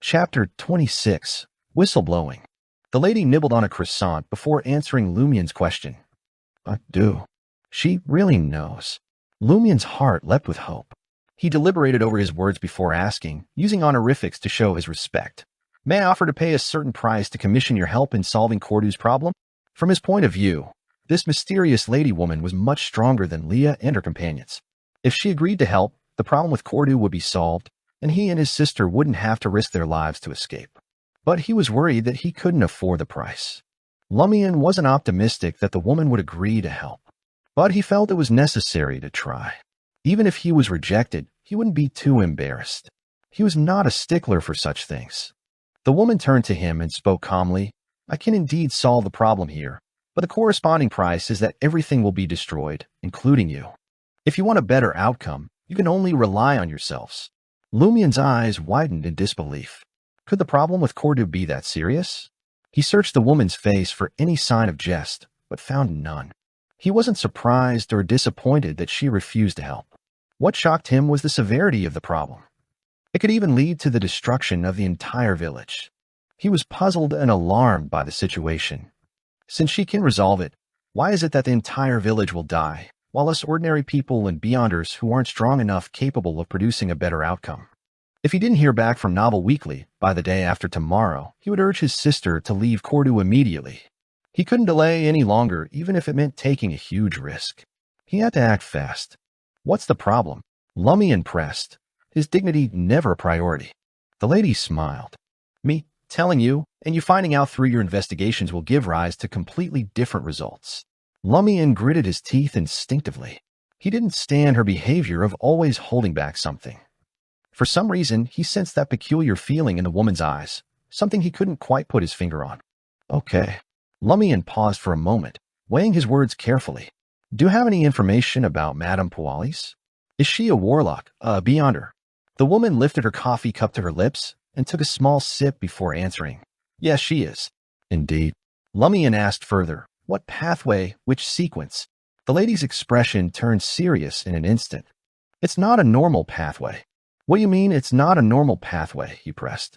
Chapter 26. Whistleblowing. The lady nibbled on a croissant before answering Lumian's question. I do. She really knows. Lumian's heart leapt with hope. He deliberated over his words before asking, using honorifics to show his respect. May I offer to pay a certain price to commission your help in solving Cordu's problem? From his point of view, this mysterious lady woman was much stronger than Leah and her companions. If she agreed to help, the problem with Cordu would be solved, and he and his sister wouldn't have to risk their lives to escape. But he was worried that he couldn't afford the price. Lumian wasn't optimistic that the woman would agree to help, but he felt it was necessary to try. Even if he was rejected, he wouldn't be too embarrassed. He was not a stickler for such things. The woman turned to him and spoke calmly. I can indeed solve the problem here, but the corresponding price is that everything will be destroyed, including you. If you want a better outcome, you can only rely on yourselves. Lumian's eyes widened in disbelief. Could the problem with Cordu be that serious? He searched the woman's face for any sign of jest, but found none. He wasn't surprised or disappointed that she refused to help. What shocked him was the severity of the problem. It could even lead to the destruction of the entire village. He was puzzled and alarmed by the situation. Since she can resolve it, why is it that the entire village will die, while us ordinary people and beyonders who aren't strong enough capable of producing a better outcome? If he didn't hear back from Novel Weekly by the day after tomorrow, he would urge his sister to leave Cordu immediately. He couldn't delay any longer, even if it meant taking a huge risk. He had to act fast. What's the problem? Lumian pressed, his dignity never a priority. The lady smiled. Me telling you, and you finding out through your investigations will give rise to completely different results. Lumian gritted his teeth instinctively. He didn't stand her behavior of always holding back something. For some reason, he sensed that peculiar feeling in the woman's eyes, something he couldn't quite put his finger on. Okay. Lumian paused for a moment, weighing his words carefully. Do you have any information about Madame Pualis? Is she a warlock, a beyonder? The woman lifted her coffee cup to her lips and took a small sip before answering. Yes, she is. Indeed. Lumian asked further, what pathway, which sequence? The lady's expression turned serious in an instant. It's not a normal pathway. What do you mean it's not a normal pathway? He pressed.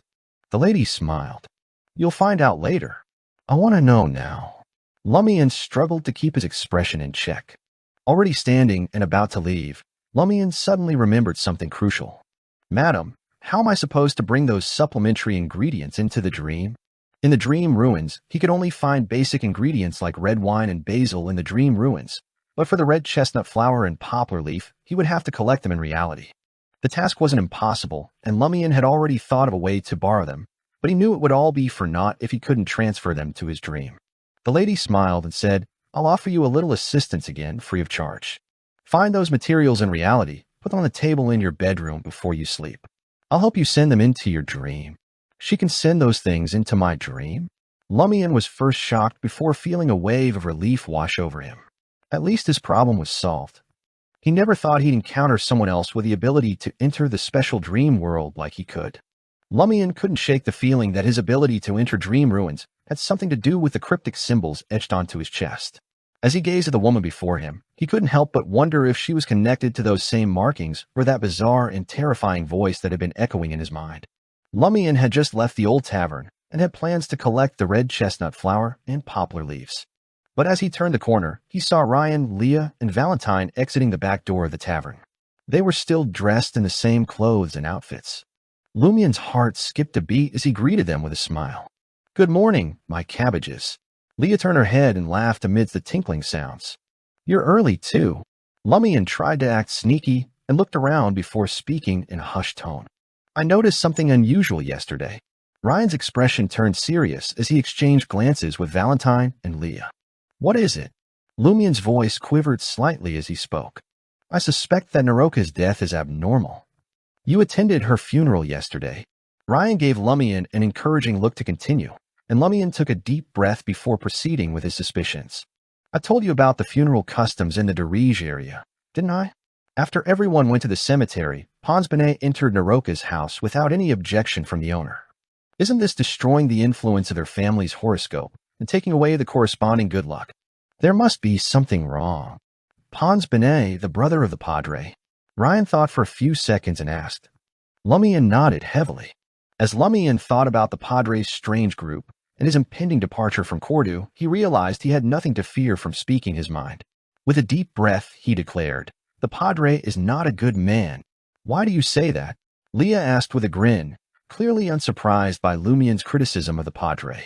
The lady smiled. You'll find out later. I want to know now. Lumian struggled to keep his expression in check. Already standing and about to leave, Lumian suddenly remembered something crucial. Madam, how am I supposed to bring those supplementary ingredients into the dream? In the dream ruins, he could only find basic ingredients like red wine and basil in the dream ruins, but for the red chestnut flower and poplar leaf, he would have to collect them in reality. The task wasn't impossible, and Lumian had already thought of a way to borrow them, but he knew it would all be for naught if he couldn't transfer them to his dream. The lady smiled and said, I'll offer you a little assistance again, free of charge. Find those materials in reality, put them on the table in your bedroom before you sleep. I'll help you send them into your dream. She can send those things into my dream? Lumian was first shocked before feeling a wave of relief wash over him. At least his problem was solved. He never thought he'd encounter someone else with the ability to enter the special dream world like he could. Lumian couldn't shake the feeling that his ability to enter dream ruins had something to do with the cryptic symbols etched onto his chest. As he gazed at the woman before him, he couldn't help but wonder if she was connected to those same markings or that bizarre and terrifying voice that had been echoing in his mind. Lumian had just left the old tavern and had plans to collect the red chestnut flower and poplar leaves. But as he turned the corner, he saw Ryan, Leah, and Valentine exiting the back door of the tavern. They were still dressed in the same clothes and outfits. Lumian's heart skipped a beat as he greeted them with a smile. Good morning, my cabbages. Leah turned her head and laughed amidst the tinkling sounds. You're early, too. Lumian tried to act sneaky and looked around before speaking in a hushed tone. I noticed something unusual yesterday. Ryan's expression turned serious as he exchanged glances with Valentine and Leah. What is it? Lumian's voice quivered slightly as he spoke. I suspect that Naroka's death is abnormal. You attended her funeral yesterday. Ryan gave Lumian an encouraging look to continue, and Lumian took a deep breath before proceeding with his suspicions. I told you about the funeral customs in the Dirige area, didn't I? After everyone went to the cemetery, Pons Benet entered Naroka's house without any objection from the owner. Isn't this destroying the influence of their family's horoscope and taking away the corresponding good luck? There must be something wrong. Pons Benet, the brother of the padre. Ryan thought for a few seconds and asked. Lumian nodded heavily. As Lumian thought about the Padre's strange group and his impending departure from Cordu, he realized he had nothing to fear from speaking his mind. With a deep breath, he declared, "The Padre is not a good man." "Why do you say that?" Leah asked with a grin, clearly unsurprised by Lumian's criticism of the Padre.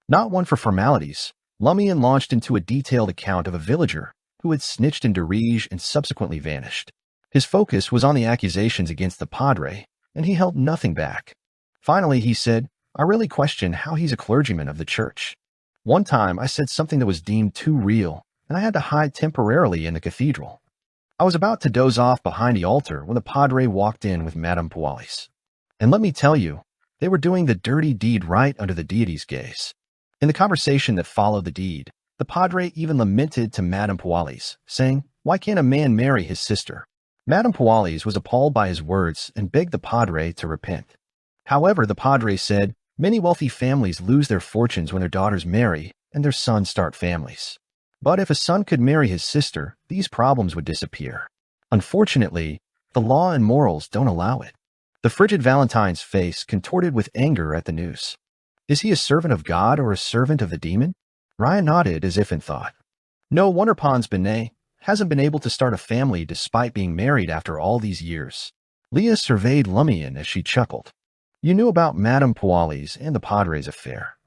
Not one for formalities, Lumian launched into a detailed account of a villager who had snitched in Dirige and subsequently vanished. His focus was on the accusations against the Padre, and he held nothing back. Finally, he said, "I really question how he's a clergyman of the church. One time I said something that was deemed too real, and I had to hide temporarily in the cathedral. I was about to doze off behind the altar when the Padre walked in with Madame Pualis. And let me tell you, they were doing the dirty deed right under the deity's gaze." In the conversation that followed the deed, the Padre even lamented to Madame Pualis, saying, "Why can't a man marry his sister?" Madame Pualis was appalled by his words and begged the Padre to repent. However, the Padre said, "Many wealthy families lose their fortunes when their daughters marry and their sons start families. But if a son could marry his sister, these problems would disappear. Unfortunately, the law and morals don't allow it." The frigid Valentine's face contorted with anger at the news. Is he a servant of God or a servant of the demon? Ryan nodded as if in thought. No wonder Pons Benet hasn't been able to start a family despite being married after all these years. Leah surveyed Lumian as she chuckled. "You knew about Madame Pualis and the Padre's affair.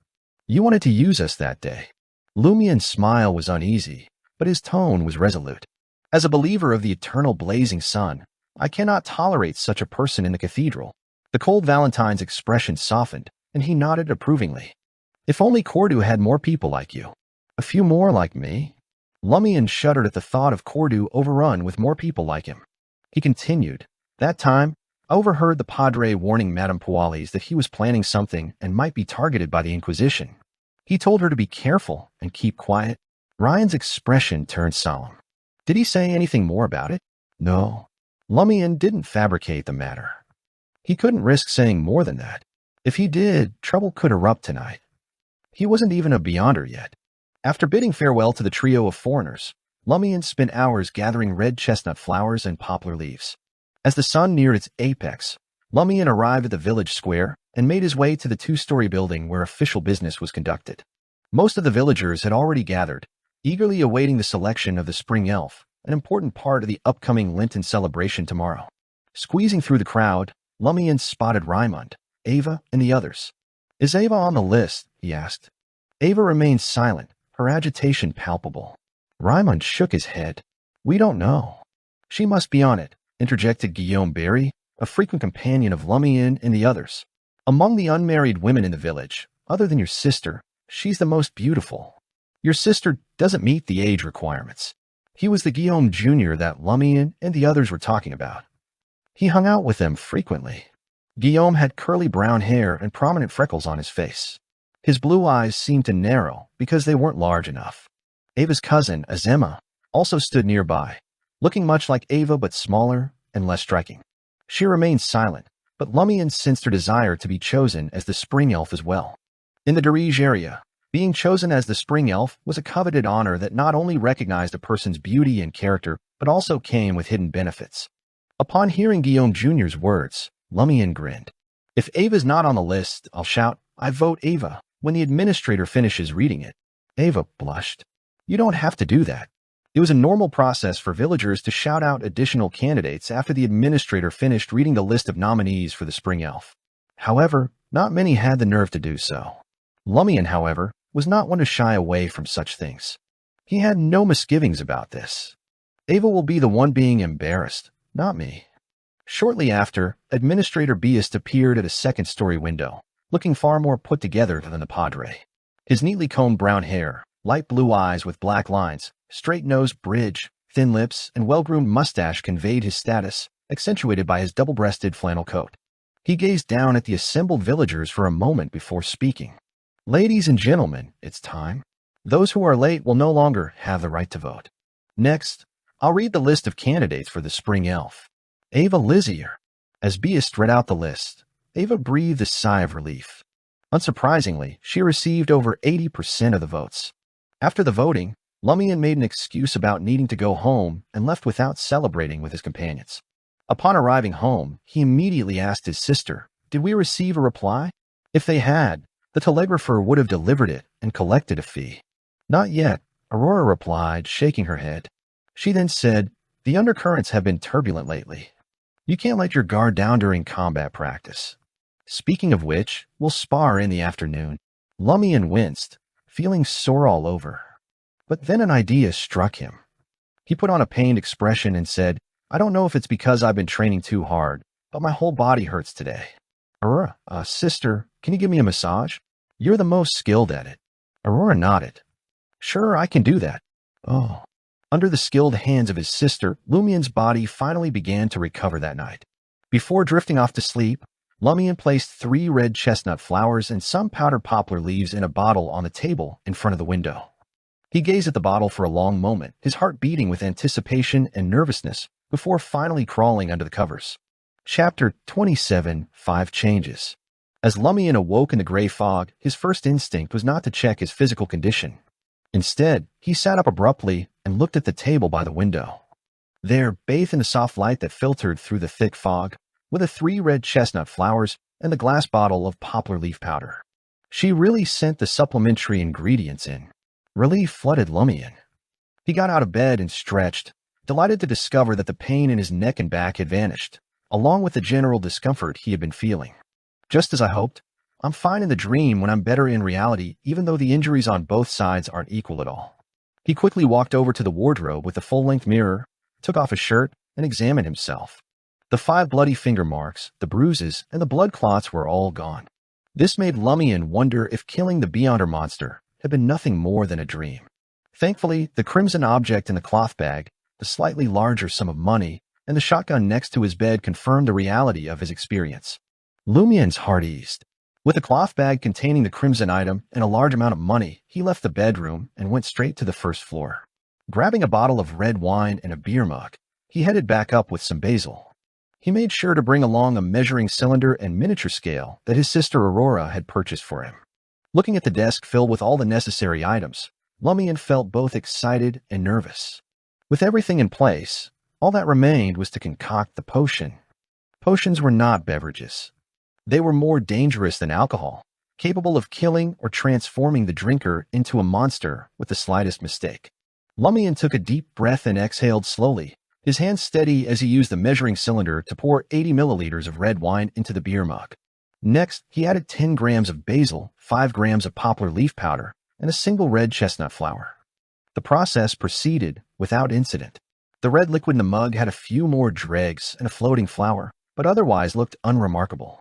You wanted to use us that day." Lumian's smile was uneasy, but his tone was resolute. "As a believer of the eternal blazing sun, I cannot tolerate such a person in the cathedral." The cold Valentine's expression softened, and he nodded approvingly. "If only Cordu had more people like you. A few more like me." Lumian shuddered at the thought of Cordu overrun with more people like him. He continued, "That time, I overheard the Padre warning Madame Pualis that he was planning something and might be targeted by the Inquisition. He told her to be careful and keep quiet." Ryan's expression turned solemn. "Did he say anything more about it?" "No." Lumian didn't fabricate the matter. He couldn't risk saying more than that. If he did, trouble could erupt tonight. He wasn't even a Beyonder yet. After bidding farewell to the trio of foreigners, Lumian spent hours gathering red chestnut flowers and poplar leaves. As the sun neared its apex, Lumian arrived at the village square and made his way to the two-story building where official business was conducted. Most of the villagers had already gathered, eagerly awaiting the selection of the spring elf, an important part of the upcoming Lenten celebration tomorrow. Squeezing through the crowd, Lumian spotted Raimund, Ava, and the others. "Is Ava on the list?" he asked. Ava remained silent, her agitation palpable. Raimund shook his head. "We don't know." "She must be on it," interjected Guillaume Barry, a frequent companion of Lumian and the others. "Among the unmarried women in the village, other than your sister, she's the most beautiful. Your sister doesn't meet the age requirements." He was the Guillaume Jr. that Lumian and the others were talking about. He hung out with them frequently. Guillaume had curly brown hair and prominent freckles on his face. His blue eyes seemed to narrow because they weren't large enough. Ava's cousin, Azema, also stood nearby, looking much like Ava but smaller and less striking. She remained silent, but Lumian sensed her desire to be chosen as the spring elf as well. In the Dirige area, being chosen as the spring elf was a coveted honor that not only recognized a person's beauty and character, but also came with hidden benefits. Upon hearing Guillaume Jr.'s words, Lumian grinned. "If Ava's not on the list, I'll shout, 'I vote Ava,' when the administrator finishes reading it." Ava blushed. "You don't have to do that." It was a normal process for villagers to shout out additional candidates after the administrator finished reading the list of nominees for the spring elf. However, not many had the nerve to do so. Lumian, however, was not one to shy away from such things. He had no misgivings about this. Ava will be the one being embarrassed, not me. Shortly after, Administrator Beast appeared at a second-story window, looking far more put together than the Padre. His neatly combed brown hair, light blue eyes with black lines, straight-nosed bridge, thin lips, and well-groomed mustache conveyed his status, accentuated by his double-breasted flannel coat. He gazed down at the assembled villagers for a moment before speaking. "Ladies and gentlemen, it's time. Those who are late will no longer have the right to vote. Next, I'll read the list of candidates for the spring elf. Ava Lizier." As Beast read out the list, Ava breathed a sigh of relief. Unsurprisingly, she received over 80% of the votes. After the voting, Lumian made an excuse about needing to go home and left without celebrating with his companions. Upon arriving home, he immediately asked his sister, Did we receive a reply? If they had, the telegrapher would have delivered it and collected a fee. Not yet, Aurora replied, shaking her head. She then said, the undercurrents have been turbulent lately. You can't let your guard down during combat practice. Speaking of which, we'll spar in the afternoon. Lumian winced, feeling sore all over. But then an idea struck him. He put on a pained expression and said, I don't know if it's because I've been training too hard, but my whole body hurts today. Aurora, sister, can you give me a massage? You're the most skilled at it. Aurora nodded. Sure, I can do that. Oh. Under the skilled hands of his sister, Lumian's body finally began to recover that night. Before drifting off to sleep, Lumian placed 3 red chestnut flowers and some powdered poplar leaves in a bottle on the table in front of the window. He gazed at the bottle for a long moment, his heart beating with anticipation and nervousness, before finally crawling under the covers. Chapter 27, 5 Changes. As Lumian awoke in the gray fog, his first instinct was not to check his physical condition. Instead, he sat up abruptly and looked at the table by the window. There, bathed in the soft light that filtered through the thick fog, were the 3 red chestnut flowers and the glass bottle of poplar leaf powder. She really sent the supplementary ingredients in. Relief flooded Lumian. He got out of bed and stretched, delighted to discover that the pain in his neck and back had vanished, along with the general discomfort he had been feeling. Just as I hoped, I'm fine in the dream when I'm better in reality, even though the injuries on both sides aren't equal at all. He quickly walked over to the wardrobe with the full-length mirror, took off his shirt, and examined himself. The 5 bloody finger marks, the bruises, and the blood clots were all gone. This made Lumian wonder if killing the Beyonder monster had been nothing more than a dream. Thankfully, the crimson object in the cloth bag, the slightly larger sum of money, and the shotgun next to his bed confirmed the reality of his experience. Lumian's heart eased. With the cloth bag containing the crimson item and a large amount of money, he left the bedroom and went straight to the first floor. Grabbing a bottle of red wine and a beer mug, he headed back up with some basil. He made sure to bring along a measuring cylinder and miniature scale that his sister Aurora had purchased for him. Looking at the desk filled with all the necessary items, Lumian felt both excited and nervous. With everything in place, all that remained was to concoct the potion. Potions were not beverages. They were more dangerous than alcohol, capable of killing or transforming the drinker into a monster with the slightest mistake. Lumian took a deep breath and exhaled slowly, his hands steady as he used the measuring cylinder to pour 80 milliliters of red wine into the beer mug. Next, he added 10 grams of basil, 5 grams of poplar leaf powder, and a single red chestnut flower. The process proceeded without incident. The red liquid in the mug had a few more dregs and a floating flower, but otherwise looked unremarkable.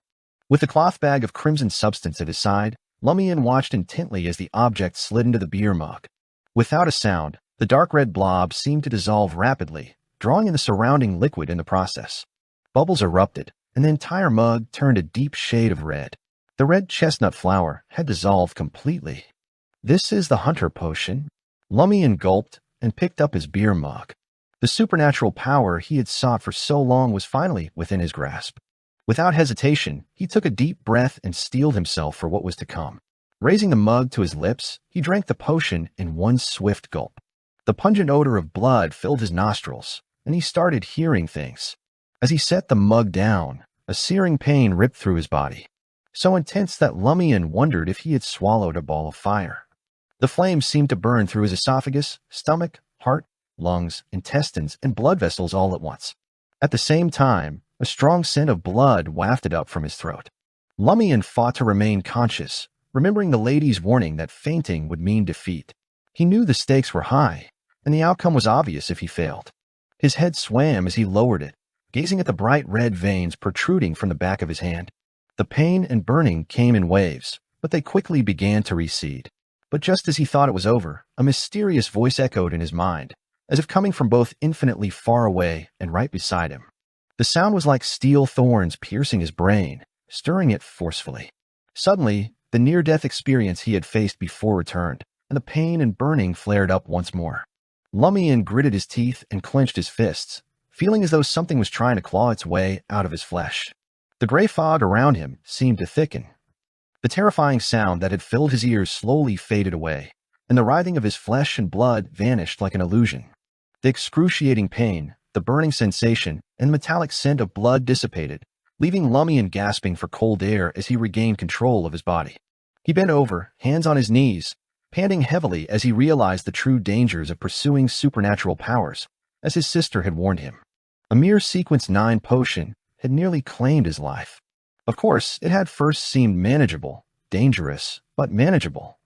With the cloth bag of crimson substance at his side, Lumian watched intently as the object slid into the beer mug. Without a sound, the dark red blob seemed to dissolve rapidly, drawing in the surrounding liquid in the process. Bubbles erupted, and the entire mug turned a deep shade of red. The red chestnut flower had dissolved completely. This is the hunter potion. Lumian gulped and picked up his beer mug. The supernatural power he had sought for so long was finally within his grasp. Without hesitation, he took a deep breath and steeled himself for what was to come. Raising the mug to his lips, he drank the potion in one swift gulp. The pungent odor of blood filled his nostrils, and he started hearing things. As he set the mug down, a searing pain ripped through his body, so intense that Lumian wondered if he had swallowed a ball of fire. The flames seemed to burn through his esophagus, stomach, heart, lungs, intestines, and blood vessels all at once. At the same time, a strong scent of blood wafted up from his throat. Lumian fought to remain conscious, remembering the lady's warning that fainting would mean defeat. He knew the stakes were high, and the outcome was obvious if he failed. His head swam as he lowered it, gazing at the bright red veins protruding from the back of his hand. The pain and burning came in waves, but they quickly began to recede. But just as he thought it was over, a mysterious voice echoed in his mind, as if coming from both infinitely far away and right beside him. The sound was like steel thorns piercing his brain, stirring it forcefully. Suddenly, the near-death experience he had faced before returned, and the pain and burning flared up once more. Lumian gritted his teeth and clenched his fists, feeling as though something was trying to claw its way out of his flesh. The gray fog around him seemed to thicken. The terrifying sound that had filled his ears slowly faded away, and the writhing of his flesh and blood vanished like an illusion. The excruciating pain, the burning sensation, and the metallic scent of blood dissipated, leaving Lumian gasping for cold air as he regained control of his body. He bent over, hands on his knees, panting heavily as he realized the true dangers of pursuing supernatural powers, as his sister had warned him. A mere Sequence 9 potion had nearly claimed his life. Of course, it had first seemed manageable, dangerous, but manageable.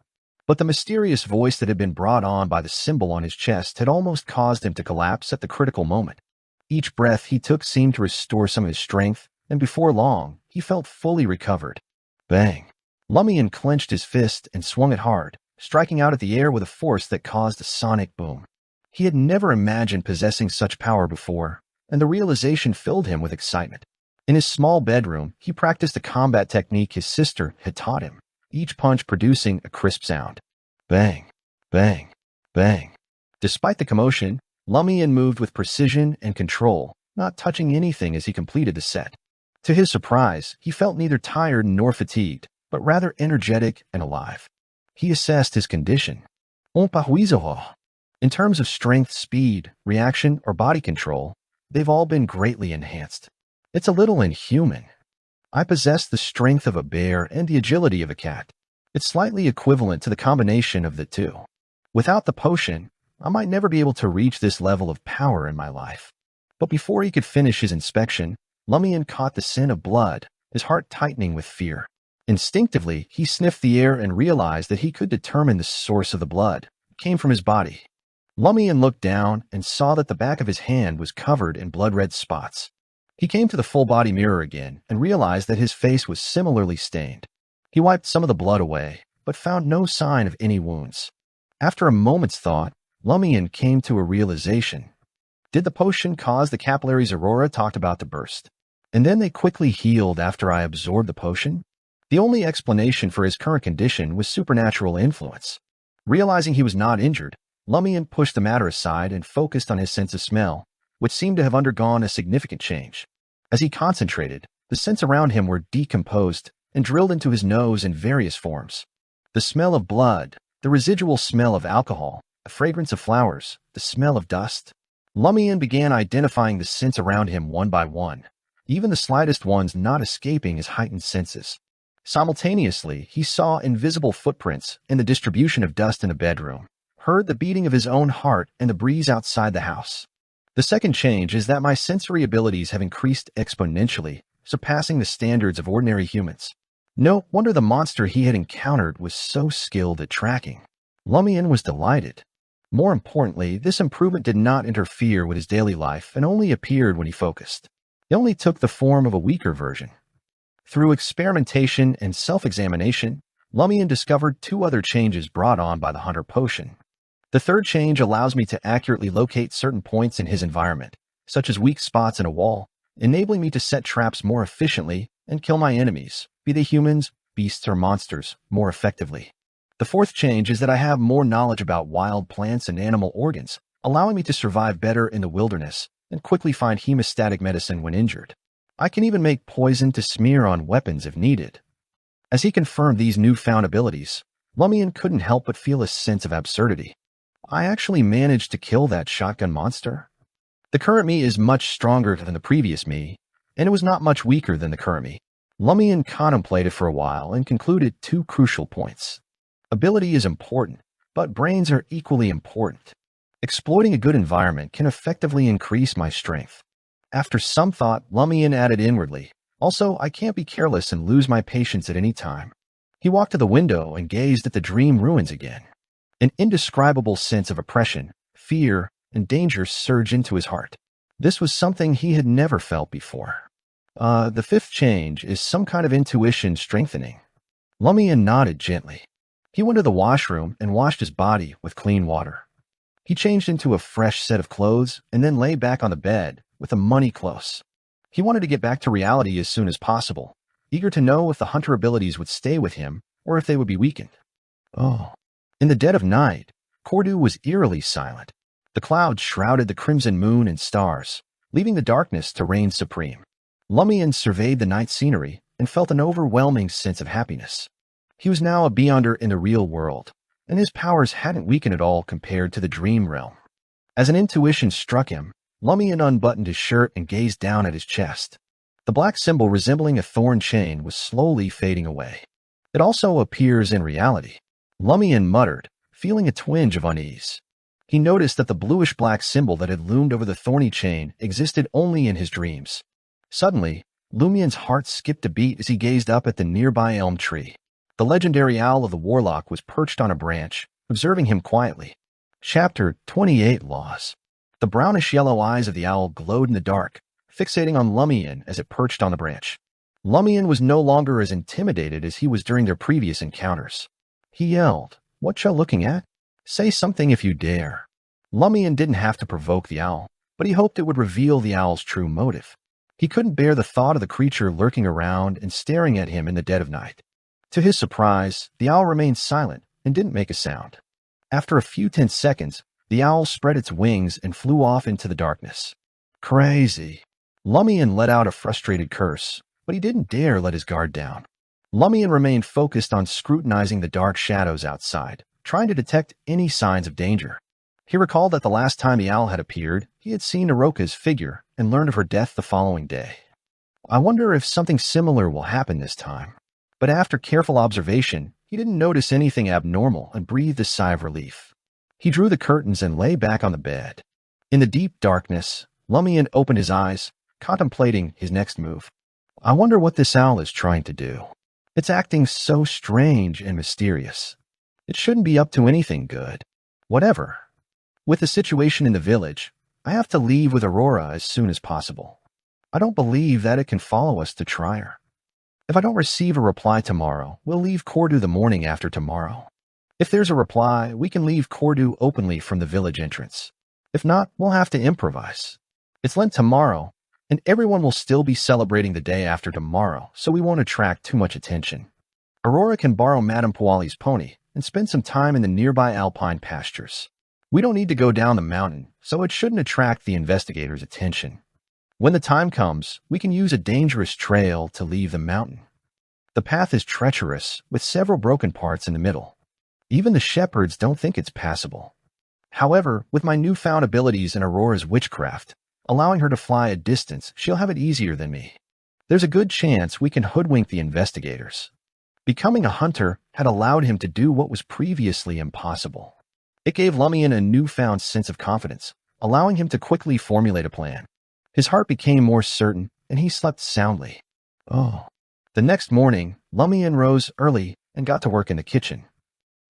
But the mysterious voice that had been brought on by the symbol on his chest had almost caused him to collapse at the critical moment. Each breath he took seemed to restore some of his strength, and before long, he felt fully recovered. Bang! Lumian clenched his fist and swung it hard, striking out at the air with a force that caused a sonic boom. He had never imagined possessing such power before, and the realization filled him with excitement. In his small bedroom, he practiced a combat technique his sister had taught him, each punch producing a crisp sound. Bang, bang, bang. Despite the commotion, Lumian moved with precision and control, not touching anything as he completed the set. To his surprise, he felt neither tired nor fatigued, but rather energetic and alive. He assessed his condition. In terms of strength, speed, reaction, or body control, they've all been greatly enhanced. It's a little inhuman. I possess the strength of a bear and the agility of a cat. It's slightly equivalent to the combination of the two. Without the potion, I might never be able to reach this level of power in my life. But before he could finish his inspection, Lumian caught the scent of blood, his heart tightening with fear. Instinctively, he sniffed the air and realized that he could determine the source of the blood. It came from his body. Lumian looked down and saw that the back of his hand was covered in blood-red spots. He came to the full-body mirror again and realized that his face was similarly stained. He wiped some of the blood away, but found no sign of any wounds. After a moment's thought, Lumian came to a realization. Did the potion cause the capillaries Aurora talked about to burst? And then they quickly healed after I absorbed the potion? The only explanation for his current condition was supernatural influence. Realizing he was not injured, Lumian pushed the matter aside and focused on his sense of smell, which seemed to have undergone a significant change. As he concentrated, the scents around him were decomposed and drilled into his nose in various forms. The smell of blood, the residual smell of alcohol, the fragrance of flowers, the smell of dust. Lumian began identifying the scents around him one by one, even the slightest ones not escaping his heightened senses. Simultaneously, he saw invisible footprints in the distribution of dust in the bedroom, heard the beating of his own heart and the breeze outside the house. The second change is that my sensory abilities have increased exponentially, surpassing the standards of ordinary humans. No wonder the monster he had encountered was so skilled at tracking. Lumian was delighted. More importantly, this improvement did not interfere with his daily life and only appeared when he focused. It only took the form of a weaker version. Through experimentation and self-examination, Lumian discovered two other changes brought on by the Hunter Potion. The third change allows me to accurately locate certain points in his environment, such as weak spots in a wall, enabling me to set traps more efficiently and kill my enemies, be they humans, beasts, or monsters, more effectively. The fourth change is that I have more knowledge about wild plants and animal organs, allowing me to survive better in the wilderness and quickly find hemostatic medicine when injured. I can even make poison to smear on weapons if needed. As he confirmed these newfound abilities, Lumian couldn't help but feel a sense of absurdity. I actually managed to kill that shotgun monster. The current me is much stronger than the previous me, and it was not much weaker than the current me. Lumian contemplated for a while and concluded two crucial points. Ability is important, but brains are equally important. Exploiting a good environment can effectively increase my strength. After some thought, Lumian added inwardly, also, I can't be careless and lose my patience at any time. He walked to the window and gazed at the dream ruins again. An indescribable sense of oppression, fear, and danger surged into his heart. This was something he had never felt before. The fifth change is some kind of intuition strengthening. Lumian nodded gently. He went to the washroom and washed his body with clean water. He changed into a fresh set of clothes and then lay back on the bed with the money close. He wanted to get back to reality as soon as possible, eager to know if the hunter abilities would stay with him or if they would be weakened. In the dead of night, Cordu was eerily silent. The clouds shrouded the crimson moon and stars, leaving the darkness to reign supreme. Lumian surveyed the night scenery and felt an overwhelming sense of happiness. He was now a beyonder in the real world, and his powers hadn't weakened at all compared to the dream realm. As an intuition struck him, Lumian unbuttoned his shirt and gazed down at his chest. The black symbol resembling a thorn chain was slowly fading away. It also appears in reality. Lumian muttered, feeling a twinge of unease. He noticed that the bluish-black symbol that had loomed over the thorny chain existed only in his dreams. Suddenly, Lumian's heart skipped a beat as he gazed up at the nearby elm tree. The legendary owl of the warlock was perched on a branch, observing him quietly. Chapter 28 Laws. The brownish-yellow eyes of the owl glowed in the dark, fixating on Lumian as it perched on the branch. Lumian was no longer as intimidated as he was during their previous encounters. He yelled, "What you looking at? Say something if you dare." Lumian didn't have to provoke the owl, but he hoped it would reveal the owl's true motive. He couldn't bear the thought of the creature lurking around and staring at him in the dead of night. To his surprise, the owl remained silent and didn't make a sound. After a few tense seconds, the owl spread its wings and flew off into the darkness. Crazy. Lumian let out a frustrated curse, but he didn't dare let his guard down. Lumian remained focused on scrutinizing the dark shadows outside, trying to detect any signs of danger. He recalled that the last time the owl had appeared, he had seen Naroka's figure and learned of her death the following day. I wonder if something similar will happen this time. But after careful observation, he didn't notice anything abnormal and breathed a sigh of relief. He drew the curtains and lay back on the bed. In the deep darkness, Lumian opened his eyes, contemplating his next move. I wonder what this owl is trying to do. It's acting so strange and mysterious. It shouldn't be up to anything good. Whatever. With the situation in the village, I have to leave with Aurora as soon as possible. I don't believe that it can follow us to try her. If I don't receive a reply tomorrow, we'll leave Cordu the morning after tomorrow. If there's a reply, we can leave Cordu openly from the village entrance. If not, we'll have to improvise. It's Lent tomorrow, and everyone will still be celebrating the day after tomorrow, so we won't attract too much attention. Aurora can borrow Madame Puali's pony and spend some time in the nearby alpine pastures. We don't need to go down the mountain, so it shouldn't attract the investigators' attention. When the time comes, we can use a dangerous trail to leave the mountain. The path is treacherous, with several broken parts in the middle. Even the shepherds don't think it's passable. However, with my newfound abilities in Aurora's witchcraft, allowing her to fly a distance, she'll have it easier than me. There's a good chance we can hoodwink the investigators. Becoming a hunter had allowed him to do what was previously impossible. It gave Lumian a newfound sense of confidence, allowing him to quickly formulate a plan. His heart became more certain, and he slept soundly. The next morning, Lumian rose early and got to work in the kitchen.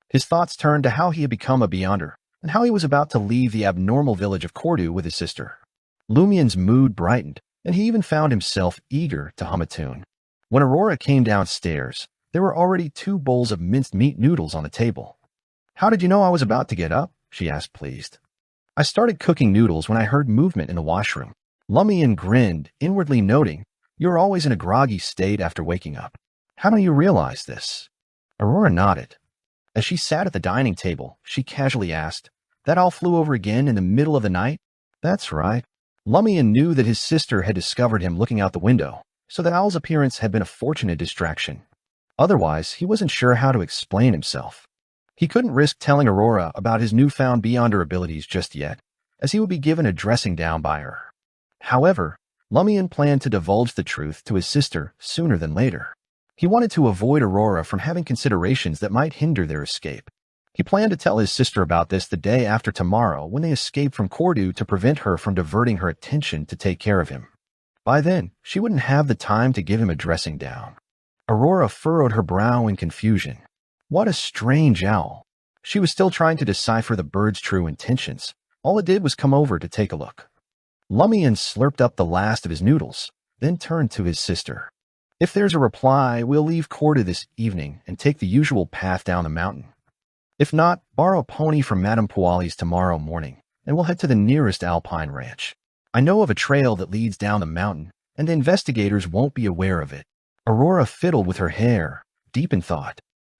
His thoughts turned to how he had become a Beyonder, and how he was about to leave the abnormal village of Cordu with his sister. Lumian's mood brightened, and he even found himself eager to hum a tune. When Aurora came downstairs, there were already 2 bowls of minced meat noodles on the table. How did you know I was about to get up? She asked, pleased. I started cooking noodles when I heard movement in the washroom. Lumian grinned, inwardly noting, "You're always in a groggy state after waking up. How do you realize this?" Aurora nodded. As she sat at the dining table, she casually asked, "That owl flew over again in the middle of the night?" "That's right." Lumian knew that his sister had discovered him looking out the window, so the owl's appearance had been a fortunate distraction. Otherwise, he wasn't sure how to explain himself. He couldn't risk telling Aurora about his newfound Beyonder abilities just yet, as he would be given a dressing down by her. However, Lumian planned to divulge the truth to his sister sooner than later. He wanted to avoid Aurora from having considerations that might hinder their escape. He planned to tell his sister about this the day after tomorrow when they escaped from Cordu to prevent her from diverting her attention to take care of him. By then, she wouldn't have the time to give him a dressing down. Aurora furrowed her brow in confusion. What a strange owl. She was still trying to decipher the bird's true intentions. All it did was come over to take a look. Lumian slurped up the last of his noodles, then turned to his sister. "If there's a reply, we'll leave Cordu this evening and take the usual path down the mountain. If not, borrow a pony from Madame Puali's tomorrow morning, and we'll head to the nearest alpine ranch. I know of a trail that leads down the mountain, and the investigators won't be aware of it." Aurora fiddled with her hair, deep in thought.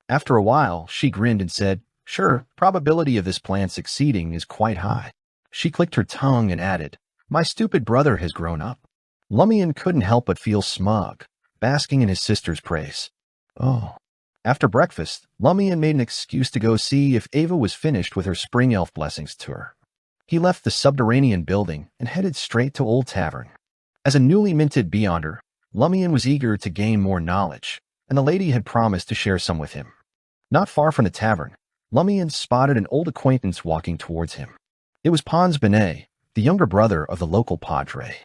After a while, she grinned and said, "Sure, probability of this plan succeeding is quite high." She clicked her tongue and added, "My stupid brother has grown up." Lumian couldn't help but feel smug, basking in his sister's praise. After breakfast, Lumian made an excuse to go see if Ava was finished with her spring elf blessings tour. He left the subterranean building and headed straight to Old Tavern. As a newly minted Beyonder, Lumian was eager to gain more knowledge, and the lady had promised to share some with him. Not far from the tavern, Lumian spotted an old acquaintance walking towards him. It was Pons Benet, the younger brother of the local padre.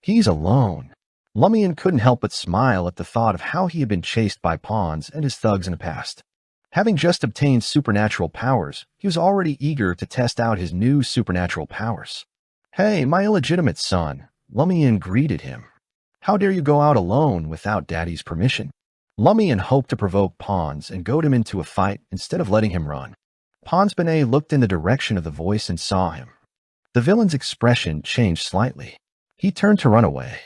He's alone. Lumian couldn't help but smile at the thought of how he had been chased by Pons and his thugs in the past. Having just obtained supernatural powers, he was already eager to test out his new supernatural powers. "Hey, my illegitimate son," Lumian greeted him. "How dare you go out alone without Daddy's permission?" Lumian hoped to provoke Pons and goad him into a fight instead of letting him run. Pons Benet looked in the direction of the voice and saw him. The villain's expression changed slightly. He turned to run away.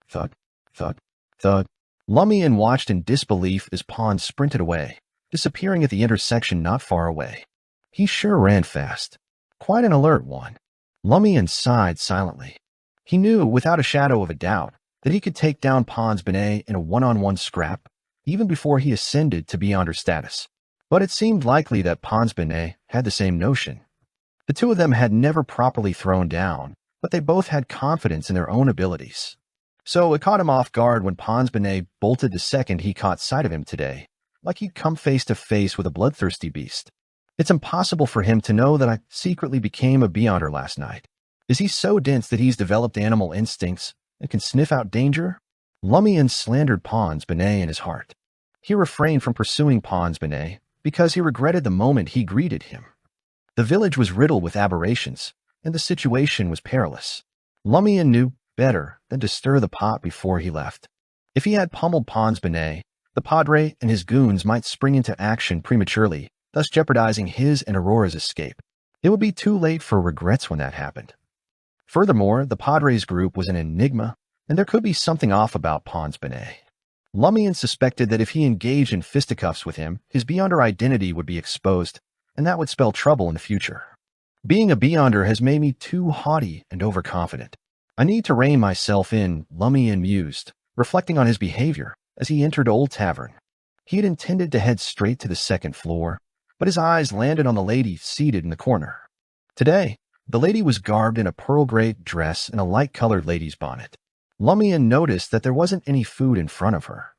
Thud, thud, thud. Lumian watched in disbelief as Pons sprinted away, disappearing at the intersection not far away. He sure ran fast. Quite an alert one. Lumian sighed silently. He knew, without a shadow of a doubt, that he could take down Pons Benet in a one-on-one scrap, even before he ascended to Beyonder status. But it seemed likely that Pons Benet had the same notion. The two of them had never properly thrown down, but they both had confidence in their own abilities. So it caught him off guard when Pons Benet bolted the second he caught sight of him today, like he'd come face to face with a bloodthirsty beast. It's impossible for him to know that I secretly became a Beyonder last night. Is he so dense that he's developed animal instincts and can sniff out danger? Lumian slandered Pons Benet in his heart. He refrained from pursuing Pons Benet because he regretted the moment he greeted him. The village was riddled with aberrations, and the situation was perilous. Lumian knew better than to stir the pot before he left. If he had pummeled Pons Benet, the padre and his goons might spring into action prematurely, thus jeopardizing his and Aurora's escape. It would be too late for regrets when that happened. Furthermore, the padre's group was an enigma, and there could be something off about Pons Benet. Lumian suspected that if he engaged in fisticuffs with him, his Beyonder identity would be exposed, and that would spell trouble in the future. Being a Beyonder has made me too haughty and overconfident. I need to rein myself in, Lumian mused, reflecting on his behavior as he entered Old Tavern. He had intended to head straight to the second floor, but his eyes landed on the lady seated in the corner. Today, the lady was garbed in a pearl gray dress and a light-colored lady's bonnet. Lumian noticed that there wasn't any food in front of her.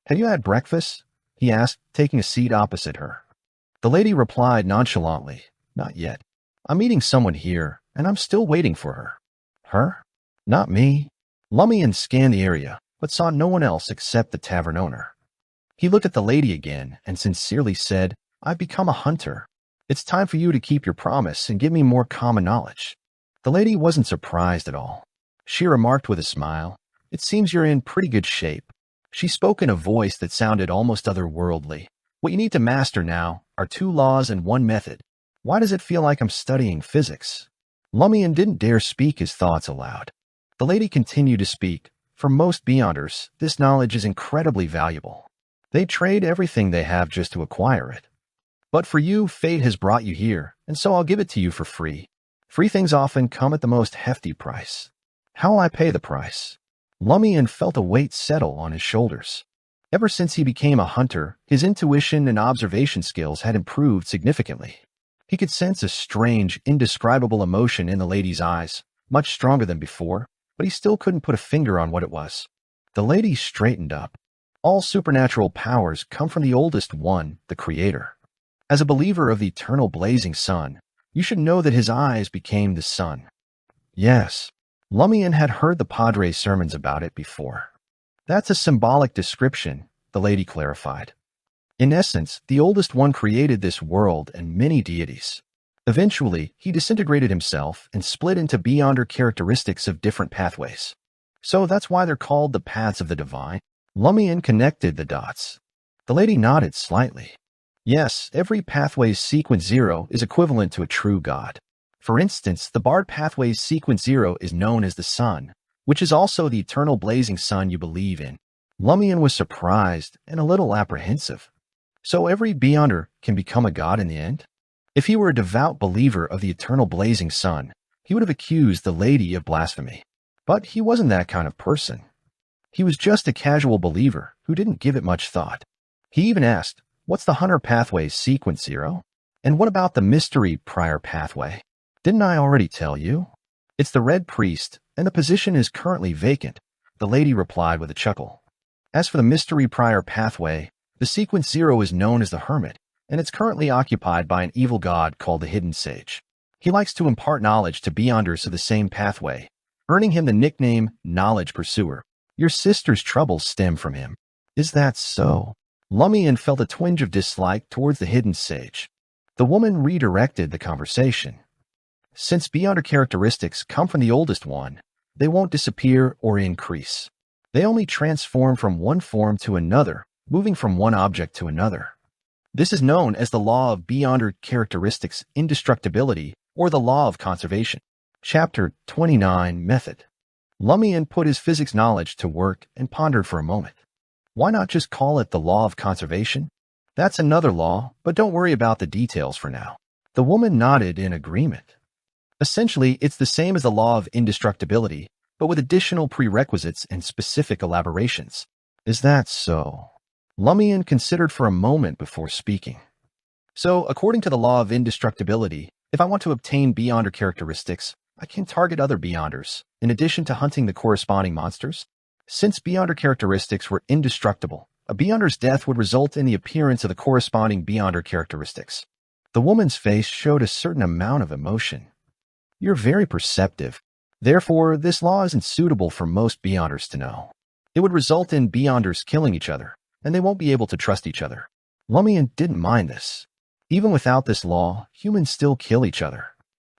"Have you had breakfast?" he asked, taking a seat opposite her. The lady replied nonchalantly, "Not yet. I'm meeting someone here, and I'm still waiting for her." "Her? Not me." Lumian scanned the area, but saw no one else except the tavern owner. He looked at the lady again and sincerely said, "I've become a hunter. It's time for you to keep your promise and give me more common knowledge." The lady wasn't surprised at all. She remarked with a smile, "It seems you're in pretty good shape." She spoke in a voice that sounded almost otherworldly. "What you need to master now are 2 laws and 1 method. Why does it feel like I'm studying physics?" Lumian didn't dare speak his thoughts aloud. The lady continued to speak. "For most Beyonders, this knowledge is incredibly valuable. They trade everything they have just to acquire it. But for you, fate has brought you here, and so I'll give it to you for free. Free things often come at the most hefty price. How will I pay the price?" Lumian felt a weight settle on his shoulders. Ever since he became a hunter, his intuition and observation skills had improved significantly. He could sense a strange, indescribable emotion in the lady's eyes, much stronger than before, but he still couldn't put a finger on what it was. The lady straightened up. "All supernatural powers come from the oldest one, the Creator. As a believer of the eternal blazing sun, you should know that his eyes became the sun." Yes, Lumian had heard the padre's sermons about it before. "That's a symbolic description," the lady clarified. "In essence, the oldest one created this world and many deities. Eventually, he disintegrated himself and split into Beyonder characteristics of different pathways. So that's why they're called the paths of the divine." Lumian connected the dots. The lady nodded slightly. "Yes, every pathway's sequence 0 is equivalent to a true god. For instance, the Bard pathway's sequence 0 is known as the sun, which is also the eternal blazing sun you believe in." Lumian was surprised and a little apprehensive. So every Beyonder can become a god in the end? If he were a devout believer of the eternal blazing sun, he would have accused the lady of blasphemy. But he wasn't that kind of person. He was just a casual believer who didn't give it much thought. He even asked, "What's the hunter pathway's sequence 0? And what about the mystery prior pathway? Didn't I already tell you? It's the Red Priest, and the position is currently vacant, the lady replied with a chuckle. As for the mystery prior pathway, the sequence 0 is known as the Hermit, and it's currently occupied by an evil god called the Hidden Sage. He likes to impart knowledge to beyonders of the same pathway, earning him the nickname Knowledge Pursuer. Your sister's troubles stem from him. Is that so? Lumian felt a twinge of dislike towards the Hidden Sage. The woman redirected the conversation. Since beyonder characteristics come from the oldest one, they won't disappear or increase. They only transform from one form to another, moving from one object to another. This is known as the law of beyonder characteristics indestructibility, or the law of conservation. Chapter 29 Method. Lumian put his physics knowledge to work and pondered for a moment. Why not just call it the law of conservation? That's another law, but don't worry about the details for now. The woman nodded in agreement. Essentially, it's the same as the law of indestructibility, but with additional prerequisites and specific elaborations. Is that so? Lumian considered for a moment before speaking. So, according to the law of indestructibility, if I want to obtain beyonder characteristics, I can target other beyonders, in addition to hunting the corresponding monsters. Since beyonder characteristics were indestructible, a beyonder's death would result in the appearance of the corresponding beyonder characteristics. The woman's face showed a certain amount of emotion. You're very perceptive. Therefore, this law isn't suitable for most beyonders to know. It would result in beyonders killing each other, and they won't be able to trust each other. Lumian didn't mind this. Even without this law, humans still kill each other.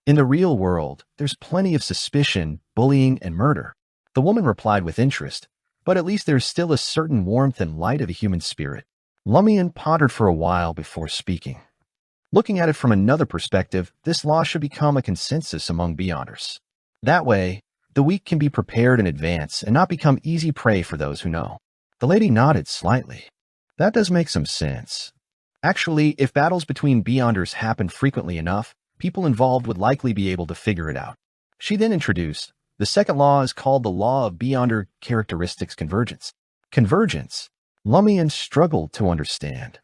In the real world, there's plenty of suspicion, bullying, and murder. The woman replied with interest, but at least there's still a certain warmth and light of the human spirit. Lumian pondered for a while before speaking. Looking at it from another perspective, this law should become a consensus among beyonders. That way, the weak can be prepared in advance and not become easy prey for those who know. The lady nodded slightly. That does make some sense. Actually, if battles between beyonders happen frequently enough, people involved would likely be able to figure it out. She then introduced, the second law is called the law of beyonder characteristics convergence. Convergence? Lumian struggled to understand.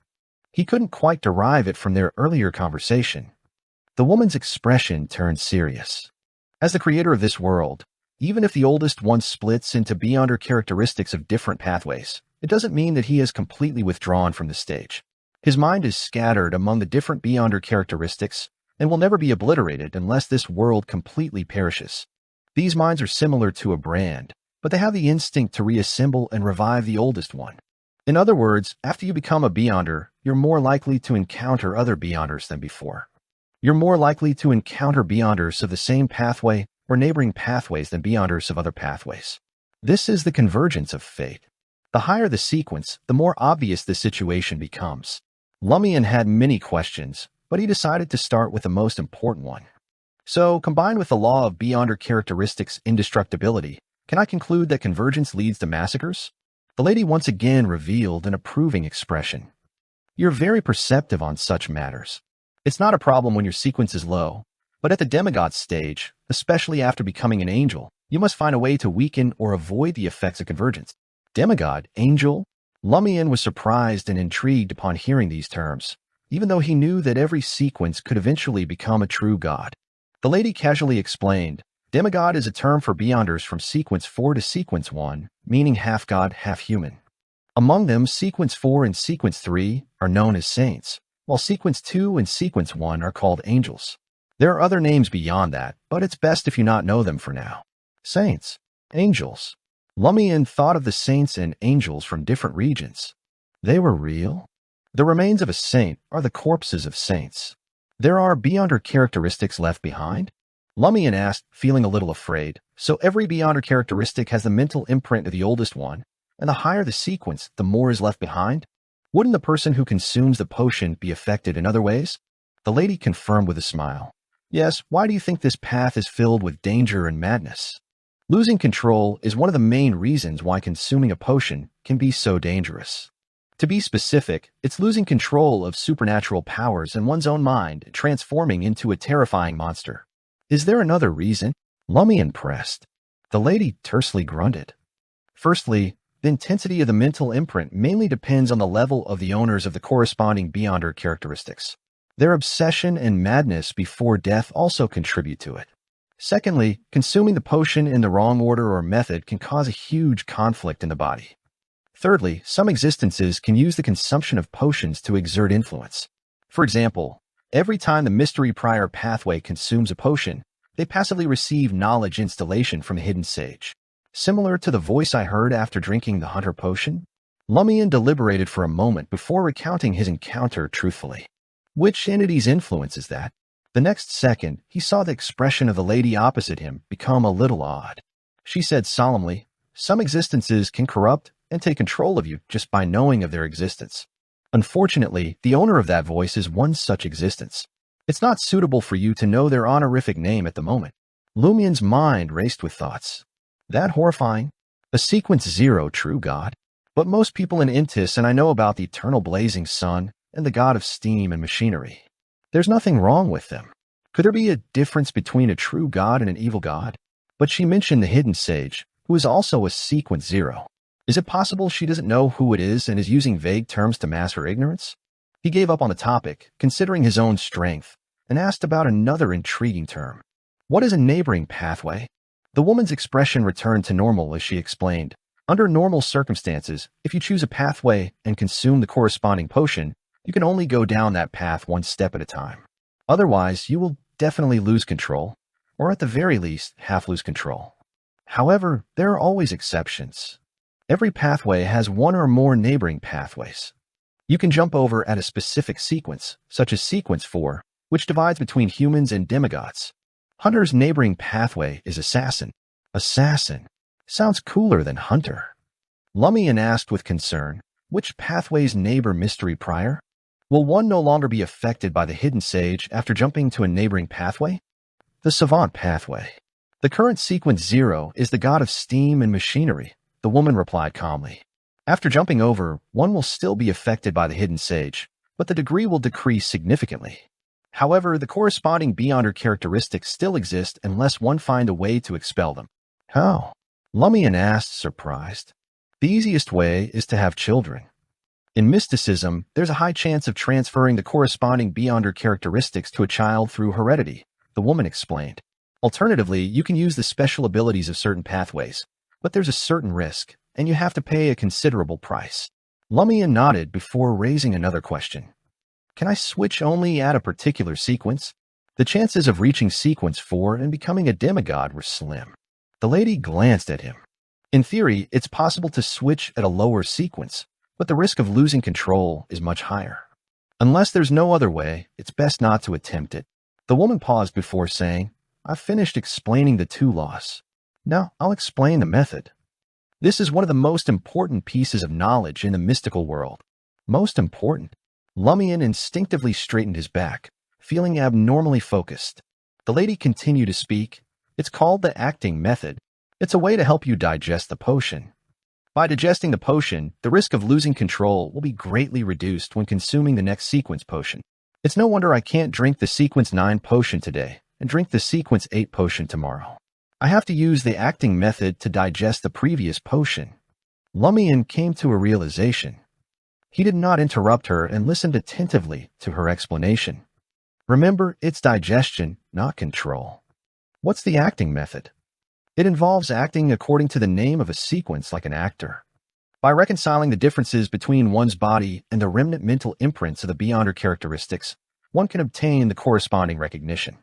He couldn't quite derive it from their earlier conversation. The woman's expression turned serious. As the creator of this world, even if the oldest one splits into beyonder characteristics of different pathways, it doesn't mean that he has completely withdrawn from the stage. His mind is scattered among the different beyonder characteristics and will never be obliterated unless this world completely perishes. These minds are similar to a brand, but they have the instinct to reassemble and revive the oldest one. In other words, after you become a beyonder, you're more likely to encounter other beyonders than before. You're more likely to encounter beyonders of the same pathway or neighboring pathways than beyonders of other pathways. This is the convergence of fate. The higher the sequence, the more obvious the situation becomes. Lumian had many questions, but he decided to start with the most important one. So, combined with the law of beyonder characteristics indestructibility, can I conclude that convergence leads to massacres? The lady once again revealed an approving expression. You're very perceptive on such matters. It's not a problem when your sequence is low, but at the demigod stage, especially after becoming an angel, you must find a way to weaken or avoid the effects of convergence. Demigod? Angel? Lumian was surprised and intrigued upon hearing these terms, even though he knew that every sequence could eventually become a true god. The lady casually explained, demigod is a term for beyonders from sequence 4 to sequence 1, meaning half god, half human. Among them, sequence 4 and sequence 3 are known as saints, while sequence 2 and sequence 1 are called angels. There are other names beyond that, but it's best if you not know them for now. Saints. Angels. Lumian thought of the saints and angels from different regions. They were real? The remains of a saint are the corpses of saints. There are beyonder characteristics left behind? Lumian asked, feeling a little afraid. So every beyonder characteristic has the mental imprint of the oldest one, and the higher the sequence, the more is left behind? Wouldn't the person who consumes the potion be affected in other ways? The lady confirmed with a smile. Yes, why do you think this path is filled with danger and madness? Losing control is one of the main reasons why consuming a potion can be so dangerous. To be specific, it's losing control of supernatural powers in one's own mind, transforming into a terrifying monster. Is there another reason? Lumian pressed. The lady tersely grunted. Firstly, the intensity of the mental imprint mainly depends on the level of the owners of the corresponding beyonder characteristics. Their obsession and madness before death also contribute to it. Secondly, consuming the potion in the wrong order or method can cause a huge conflict in the body. Thirdly, some existences can use the consumption of potions to exert influence. For example, every time the mystery prior pathway consumes a potion, they passively receive knowledge installation from a hidden sage. Similar to the voice I heard after drinking the hunter potion, Lumian deliberated for a moment before recounting his encounter truthfully. Which entity's influence is that? The next second, he saw the expression of the lady opposite him become a little odd. She said solemnly, "Some existences can corrupt and take control of you just by knowing of their existence. Unfortunately, the owner of that voice is one such existence. It's not suitable for you to know their honorific name at the moment." Lumian's mind raced with thoughts. That horrifying? A sequence 0 true god? But most people in Intis, and I know about the eternal blazing sun and the god of steam and machinery. There's nothing wrong with them. Could there be a difference between a true god and an evil god? But she mentioned the hidden sage, who is also a sequence 0. Is it possible she doesn't know who it is and is using vague terms to mask her ignorance? He gave up on the topic, considering his own strength, and asked about another intriguing term. What is a neighboring pathway? The woman's expression returned to normal as she explained. Under normal circumstances, if you choose a pathway and consume the corresponding potion, you can only go down that path one step at a time. Otherwise, you will definitely lose control, or at the very least, half lose control. However, there are always exceptions. Every pathway has one or more neighboring pathways. You can jump over at a specific sequence, such as sequence 4, which divides between humans and demigods. Hunter's neighboring pathway is assassin. Assassin. Sounds cooler than hunter. Lumian asked with concern, which pathway's neighbor mystery prior? Will one no longer be affected by the hidden sage after jumping to a neighboring pathway? The savant pathway. The current sequence 0 is the god of steam and machinery, the woman replied calmly. After jumping over, one will still be affected by the hidden sage, but the degree will decrease significantly. However, the corresponding beyonder characteristics still exist unless one find a way to expel them. How? Lumian asked, surprised. The easiest way is to have children. In mysticism, there's a high chance of transferring the corresponding beyonder characteristics to a child through heredity, the woman explained. Alternatively, you can use the special abilities of certain pathways, but there's a certain risk, and you have to pay a considerable price. Lumian nodded before raising another question. Can I switch only at a particular sequence? The chances of reaching sequence 4 and becoming a demigod were slim. The lady glanced at him. In theory, it's possible to switch at a lower sequence, but the risk of losing control is much higher. Unless there's no other way, it's best not to attempt it. The woman paused before saying, I've finished explaining the 2 laws. Now I'll explain the method. This is one of the most important pieces of knowledge in the mystical world. Most important. Lumian instinctively straightened his back, feeling abnormally focused. The lady continued to speak. It's called the acting method. It's a way to help you digest the potion. By digesting the potion, the risk of losing control will be greatly reduced when consuming the next sequence potion. It's no wonder I can't drink the sequence 9 potion today and drink the sequence 8 potion tomorrow. I have to use the acting method to digest the previous potion. Lumian came to a realization. He did not interrupt her and listened attentively to her explanation. Remember, it's digestion, not control. What's the acting method? It involves acting according to the name of a sequence like an actor. By reconciling the differences between one's body and the remnant mental imprints of the beyonder characteristics, one can obtain the corresponding recognition.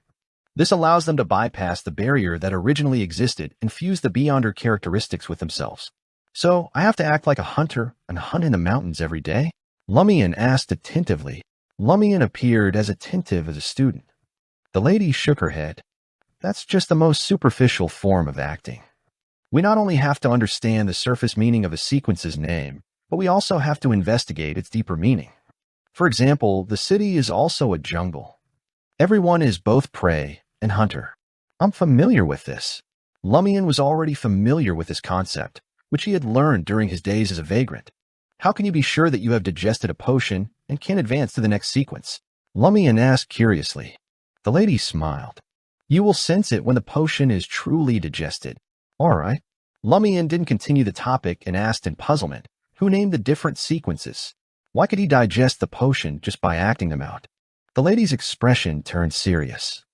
This allows them to bypass the barrier that originally existed and fuse the beyonder characteristics with themselves. So, I have to act like a hunter and hunt in the mountains every day? Lumian asked attentively. Lumian appeared as attentive as a student. The lady shook her head. That's just the most superficial form of acting. We not only have to understand the surface meaning of a sequence's name, but we also have to investigate its deeper meaning. For example, the city is also a jungle. Everyone is both prey and hunter. I'm familiar with this. Lumian was already familiar with this concept, which he had learned during his days as a vagrant. How can you be sure that you have digested a potion and can advance to the next sequence? Lumian asked curiously. The lady smiled. You will sense it when the potion is truly digested. All right. Lumian didn't continue the topic and asked in puzzlement, who named the different sequences? Why could he digest the potion just by acting them out? The lady's expression turned serious.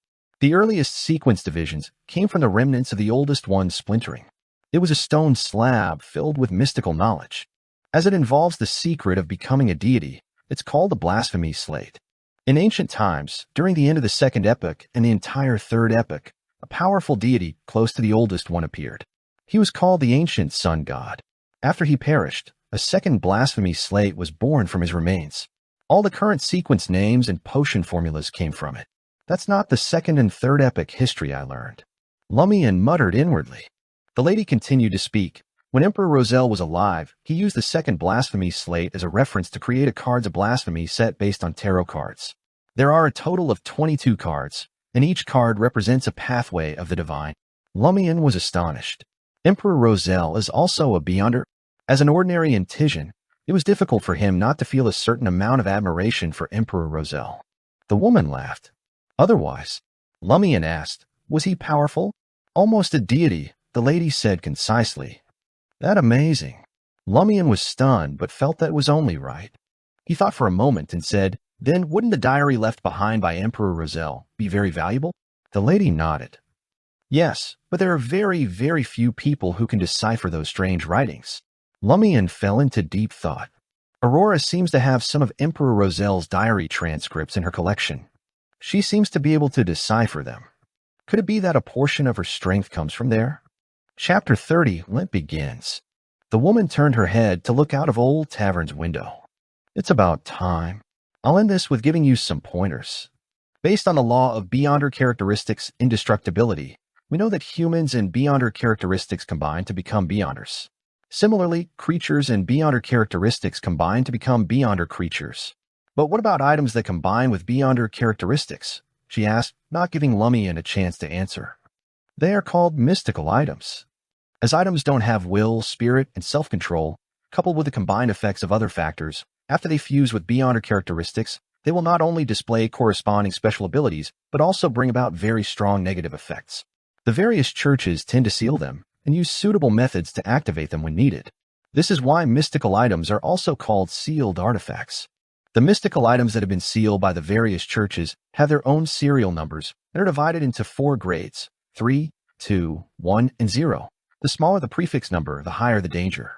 The earliest sequence divisions came from the remnants of the oldest one splintering. It was a stone slab filled with mystical knowledge. As it involves the secret of becoming a deity, it's called the blasphemy slate. In ancient times, during the end of the second epoch and the entire third epoch, a powerful deity close to the oldest one appeared. He was called the ancient sun god. After he perished, a second blasphemy slate was born from his remains. All the current sequence names and potion formulas came from it. That's not the second and third epoch history I learned. Lumian muttered inwardly. The lady continued to speak. When Emperor Roselle was alive, he used the second blasphemy slate as a reference to create a Cards of Blasphemy set based on tarot cards. There are a total of 22 cards, and each card represents a pathway of the divine. Lumian was astonished. Emperor Roselle is also a Beyonder. As an ordinary Intision, it was difficult for him not to feel a certain amount of admiration for Emperor Roselle. The woman laughed. Otherwise, Lumian asked, was he powerful? Almost a deity, the lady said concisely. That amazing. Lumian was stunned but felt that was only right. He thought for a moment and said, then wouldn't the diary left behind by Emperor Roselle be very valuable? The lady nodded. Yes, but there are very, very few people who can decipher those strange writings. Lumian fell into deep thought. Aurora seems to have some of Emperor Roselle's diary transcripts in her collection. She seems to be able to decipher them. Could it be that a portion of her strength comes from there? Chapter 30 begins. The woman turned her head to look out of Old Tavern's window. It's about time. I'll end this with giving you some pointers. Based on the law of Beyonder characteristics indestructibility, we know that humans and Beyonder characteristics combine to become Beyonders. Similarly, creatures and Beyonder characteristics combine to become Beyonder creatures. But what about items that combine with Beyonder characteristics? She asked, not giving Lumian a chance to answer. They are called mystical items. As items don't have will, spirit, and self-control, coupled with the combined effects of other factors, after they fuse with Beyonder characteristics, they will not only display corresponding special abilities, but also bring about very strong negative effects. The various churches tend to seal them and use suitable methods to activate them when needed. This is why mystical items are also called sealed artifacts. The mystical items that have been sealed by the various churches have their own serial numbers and are divided into 4 grades: 3, 2, 1, and 0. The smaller the prefix number, the higher the danger.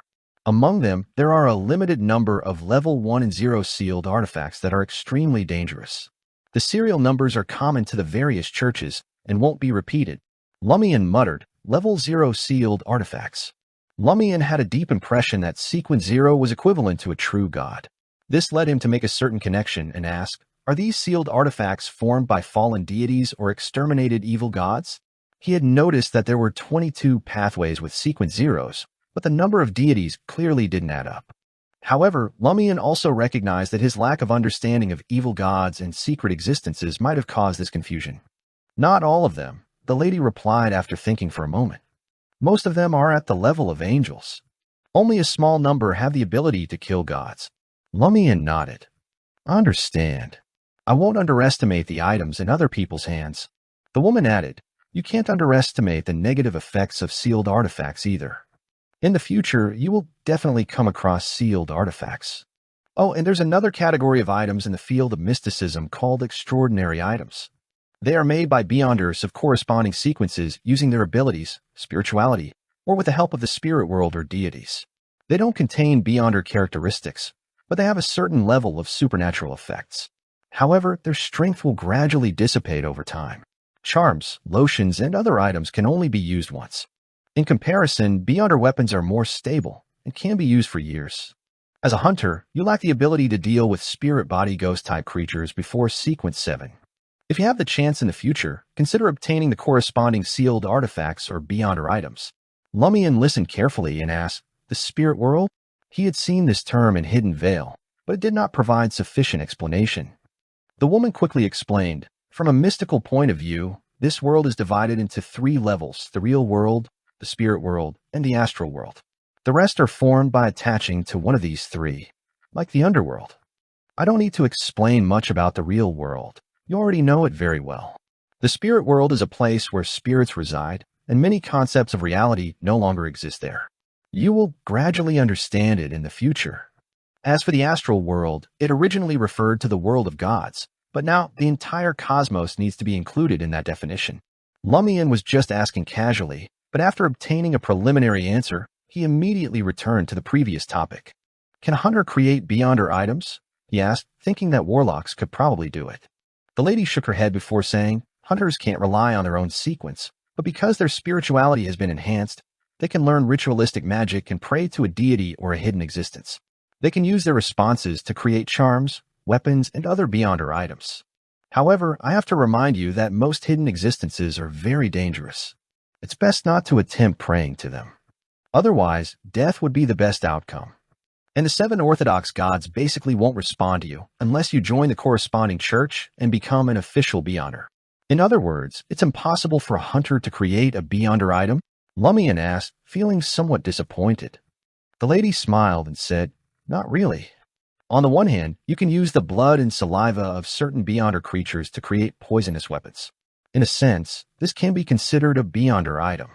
Among them, there are a limited number of level 1 and 0 sealed artifacts that are extremely dangerous. The serial numbers are common to the various churches and won't be repeated. Lumian muttered, level 0 sealed artifacts. Lumian had a deep impression that sequence 0 was equivalent to a true god. This led him to make a certain connection and ask, are these sealed artifacts formed by fallen deities or exterminated evil gods? He had noticed that there were 22 pathways with sequence zeros, but the number of deities clearly didn't add up. However, Lumian also recognized that his lack of understanding of evil gods and secret existences might have caused this confusion. Not all of them, the lady replied after thinking for a moment. Most of them are at the level of angels. Only a small number have the ability to kill gods. Lumian nodded. I understand. I won't underestimate the items in other people's hands. The woman added, you can't underestimate the negative effects of sealed artifacts either. In the future, you will definitely come across sealed artifacts. Oh, and there's another category of items in the field of mysticism called extraordinary items. They are made by Beyonders of corresponding sequences using their abilities, spirituality, or with the help of the spirit world or deities. They don't contain Beyonder characteristics, but they have a certain level of supernatural effects. However, their strength will gradually dissipate over time. Charms, lotions, and other items can only be used once. In comparison, Beyonder weapons are more stable and can be used for years. As a hunter, you lack the ability to deal with spirit body ghost-type creatures before sequence 7. If you have the chance in the future, consider obtaining the corresponding sealed artifacts or Beyonder items. Lumian listened carefully and asked, the spirit world? He had seen this term in Hidden Veil, but it did not provide sufficient explanation. The woman quickly explained, from a mystical point of view, this world is divided into 3 levels, the real world, the spirit world, and the astral world. The rest are formed by attaching to one of these 3, like the underworld. I don't need to explain much about the real world. You already know it very well. The spirit world is a place where spirits reside, and many concepts of reality no longer exist there. You will gradually understand it in the future. As for the astral world, it originally referred to the world of gods, But now the entire cosmos needs to be included in that definition. Lumian was just asking casually, but after obtaining a preliminary answer, he immediately returned to the previous topic. Can a hunter create beyonder items? He asked, thinking that warlocks could probably do it. The lady shook her head before saying, hunters can't rely on their own sequence, but because their spirituality has been enhanced, they can learn ritualistic magic and pray to a deity or a hidden existence. They can use their responses to create charms, weapons, and other beyonder items. However, I have to remind you that most hidden existences are very dangerous. It's best not to attempt praying to them. Otherwise, death would be the best outcome. And the 7 Orthodox gods basically won't respond to you unless you join the corresponding church and become an official beyonder. In other words, it's impossible for a hunter to create a beyonder item? Lumian asked, feeling somewhat disappointed. The lady smiled and said, not really. On the one hand, you can use the blood and saliva of certain beyonder creatures to create poisonous weapons. In a sense, this can be considered a beyonder item.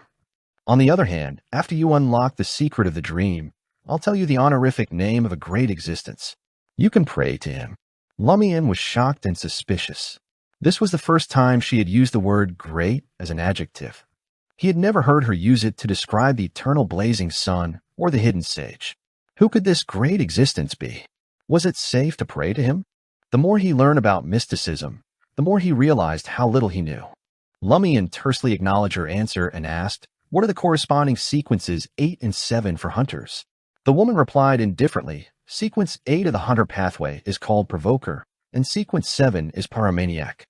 On the other hand, after you unlock the secret of the dream, I'll tell you the honorific name of a great existence. You can pray to him. Lumian was shocked and suspicious. This was the first time she had used the word great as an adjective. He had never heard her use it to describe the eternal blazing sun or the hidden sage. Who could this great existence be? Was it safe to pray to him? The more he learned about mysticism, the more he realized how little he knew. Lumian tersely acknowledged her answer and asked, what are the corresponding sequences 8 and 7 for hunters? The woman replied indifferently, sequence 8 of the hunter pathway is called provoker, and sequence 7 is paramaniac.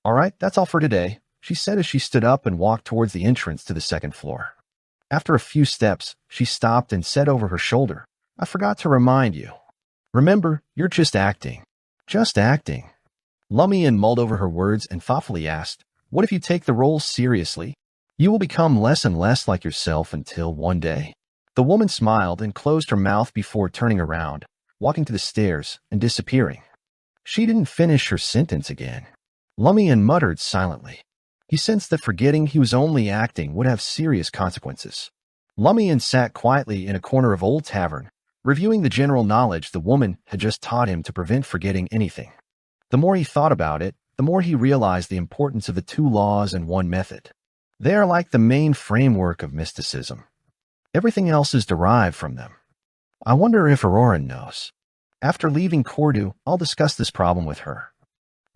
All right, that's all for today, she said as she stood up and walked towards the entrance to the 2nd floor. After a few steps, she stopped and said over her shoulder, I forgot to remind you. Remember, you're just acting. Just acting. Lumian mulled over her words and thoughtfully asked, what if you take the role seriously? You will become less and less like yourself until one day. The woman smiled and closed her mouth before turning around, walking to the stairs and disappearing. She didn't finish her sentence again. Lumian muttered silently. He sensed that forgetting he was only acting would have serious consequences. Lumian sat quietly in a corner of Old Tavern, reviewing the general knowledge the woman had just taught him to prevent forgetting anything. The more he thought about it, the more he realized the importance of the 2 laws and 1 method. They are like the main framework of mysticism. Everything else is derived from them. I wonder if Aurora knows. After leaving Cordu, I'll discuss this problem with her.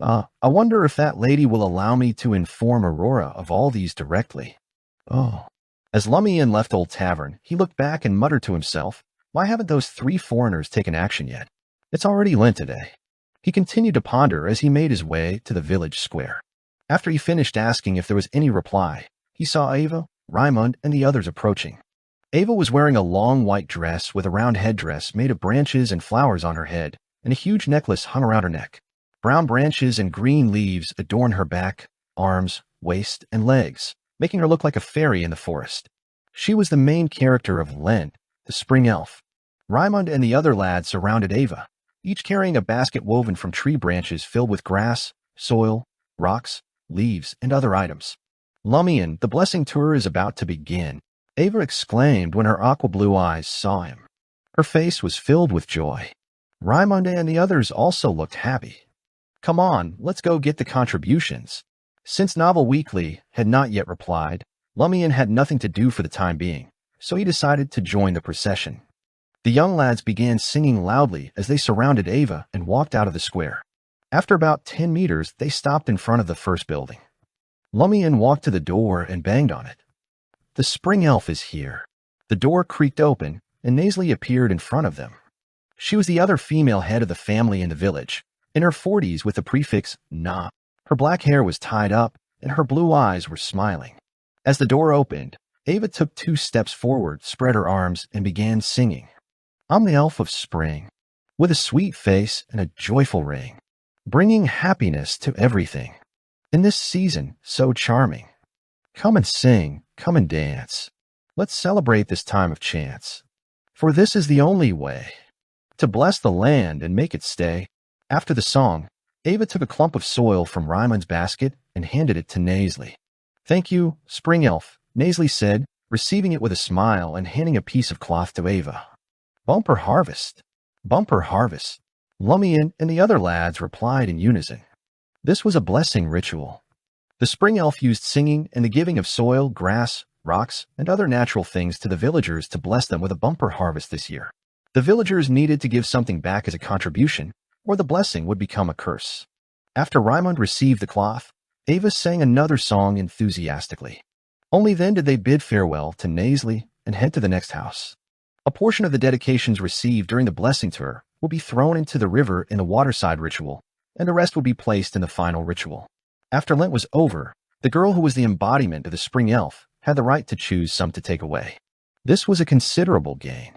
I wonder if that lady will allow me to inform Aurora of all these directly. Oh. As Lumian left Old Tavern, he looked back and muttered to himself, why haven't those 3 foreigners taken action yet? It's already Lent today. He continued to ponder as he made his way to the village square. After he finished asking if there was any reply, he saw Ava, Raimund, and the others approaching. Ava was wearing a long white dress with a round headdress made of branches and flowers on her head, and a huge necklace hung around her neck. Brown branches and green leaves adorned her back, arms, waist, and legs, making her look like a fairy in the forest. She was the main character of Lent, the spring elf. Raimund and the other lads surrounded Ava, each carrying a basket woven from tree branches filled with grass, soil, rocks, leaves, and other items. Lumian, the blessing tour is about to begin, Ava exclaimed when her aqua blue eyes saw him. Her face was filled with joy. Raimund and the others also looked happy. Come on, let's go get the contributions. Since Novel Weekly had not yet replied, Lumian had nothing to do for the time being, so he decided to join the procession. The young lads began singing loudly as they surrounded Ava and walked out of the square. After about 10 meters, they stopped in front of the first building. Lumian walked to the door and banged on it. The spring elf is here. The door creaked open, and Naisley appeared in front of them. She was the other female head of the family in the village, in her 40s with the prefix Na. Her black hair was tied up, and her blue eyes were smiling. As the door opened, Ava took 2 steps forward, spread her arms, and began singing. I'm the elf of spring, with a sweet face and a joyful ring, bringing happiness to everything. In this season so charming, come and sing, come and dance. Let's celebrate this time of chance, for this is the only way to bless the land and make it stay. After the song, Ava took a clump of soil from Raimund's basket and handed it to Naisley. Thank you, spring elf, Naisley said, receiving it with a smile and handing a piece of cloth to Ava. Bumper harvest, Lumian and the other lads replied in unison. This was a blessing ritual. The spring elf used singing and the giving of soil, grass, rocks, and other natural things to the villagers to bless them with a bumper harvest this year. The villagers needed to give something back as a contribution, or the blessing would become a curse. After Raimund received the cloth, Ava sang another song enthusiastically. Only then did they bid farewell to Naisley and head to the next house. A portion of the dedications received during the blessing tour will be thrown into the river in the waterside ritual, and the rest will be placed in the final ritual. After Lent was over, the girl who was the embodiment of the spring elf had the right to choose some to take away. This was a considerable gain.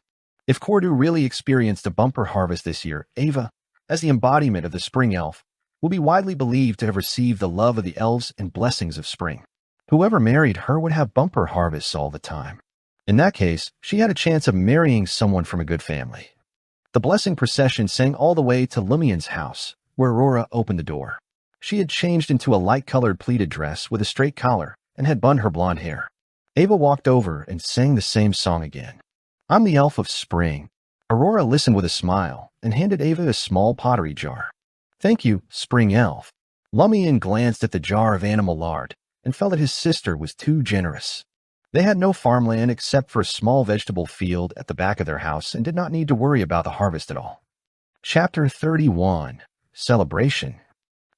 If Cordu really experienced a bumper harvest this year, Ava, as the embodiment of the spring elf, will be widely believed to have received the love of the elves and blessings of spring. Whoever married her would have bumper harvests all the time. In that case, she had a chance of marrying someone from a good family. The blessing procession sang all the way to Lumian's house, where Aurora opened the door. She had changed into a light-colored pleated dress with a straight collar and had bun her blonde hair. Ava walked over and sang the same song again. "I'm the elf of spring." Aurora listened with a smile and handed Ava a small pottery jar. "Thank you, spring elf." Lumian glanced at the jar of animal lard and felt that his sister was too generous. They had no farmland except for a small vegetable field at the back of their house and did not need to worry about the harvest at all. Chapter 31. Celebration.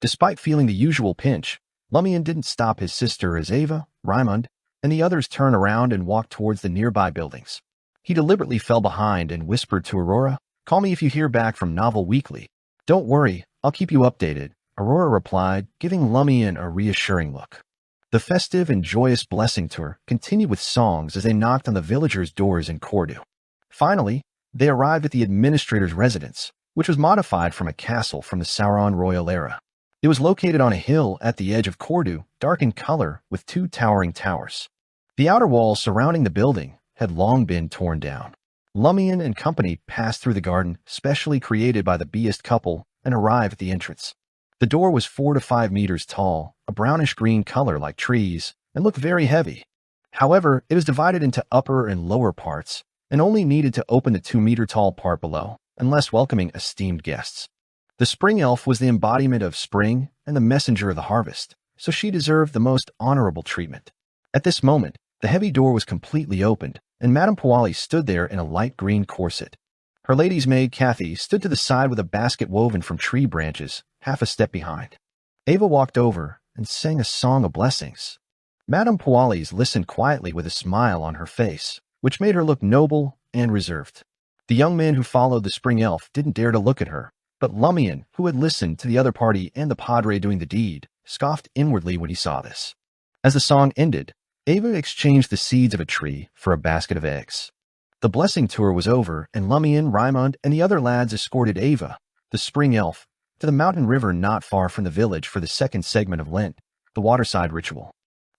Despite feeling the usual pinch, Lumian didn't stop his sister as Ava, Raimund, and the others turned around and walked towards the nearby buildings. He deliberately fell behind and whispered to Aurora, "Call me if you hear back from Novel Weekly." "Don't worry, I'll keep you updated," Aurora replied, giving Lumian a reassuring look. The festive and joyous blessing tour continued with songs as they knocked on the villagers' doors in Cordu. Finally, they arrived at the administrator's residence, which was modified from a castle from the Sauron royal era. It was located on a hill at the edge of Cordu, dark in color with 2 towering towers. The outer walls surrounding the building had long been torn down. Lumian and company passed through the garden specially created by the Beast couple and arrived at the entrance. The door was 4 to 5 meters tall, a brownish-green color like trees, and looked very heavy. However, it was divided into upper and lower parts, and only needed to open the 2-meter-tall part below, unless welcoming esteemed guests. The spring elf was the embodiment of spring and the messenger of the harvest, so she deserved the most honorable treatment. At this moment, the heavy door was completely opened, and Madame Powali stood there in a light green corset. Her lady's maid, Kathy, stood to the side with a basket woven from tree branches, half a step behind. Ava walked over and sang a song of blessings. Madame Powali's listened quietly with a smile on her face, which made her look noble and reserved. The young man who followed the spring elf didn't dare to look at her, but Lumian, who had listened to the other party and the padre doing the deed, scoffed inwardly when he saw this. As the song ended, Ava exchanged the seeds of a tree for a basket of eggs. The blessing tour was over, and Lumian, Raimund, and the other lads escorted Ava, the spring elf, to the mountain river not far from the village for the second segment of Lent, the waterside ritual.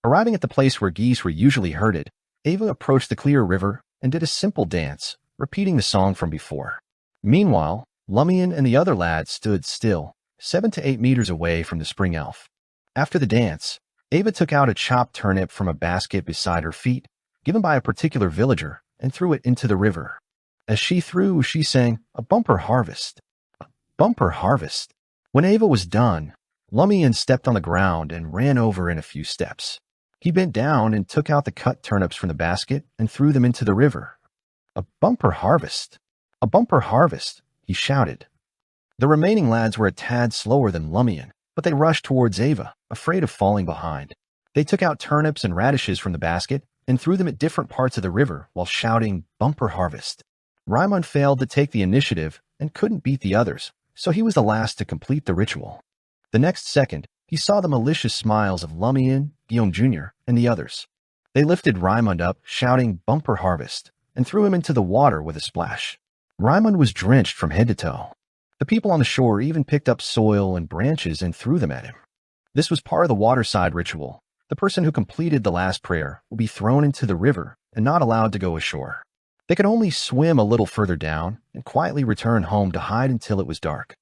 Arriving at the place where geese were usually herded, Ava approached the clear river and did a simple dance, repeating the song from before. Meanwhile, Lumian and the other lads stood still, 7 to 8 meters away from the spring elf. After the dance, Ava took out a chopped turnip from a basket beside her feet, given by a particular villager, and threw it into the river. As she threw, she sang, "A bumper harvest. A bumper harvest." When Ava was done, Lumian stepped on the ground and ran over in a few steps. He bent down and took out the cut turnips from the basket and threw them into the river. "A bumper harvest. A bumper harvest," he shouted. The remaining lads were a tad slower than Lumian, but they rushed towards Ava, afraid of falling behind. They took out turnips and radishes from the basket and threw them at different parts of the river while shouting, "Bumper harvest." Raimund failed to take the initiative and couldn't beat the others, so he was the last to complete the ritual. The next second, he saw the malicious smiles of Lumian, Guillaume Jr., and the others. They lifted Raimund up, shouting, "Bumper harvest," and threw him into the water with a splash. Raimund was drenched from head to toe. The people on the shore even picked up soil and branches and threw them at him. This was part of the waterside ritual. The person who completed the last prayer will be thrown into the river and not allowed to go ashore. They could only swim a little further down and quietly return home to hide until it was dark.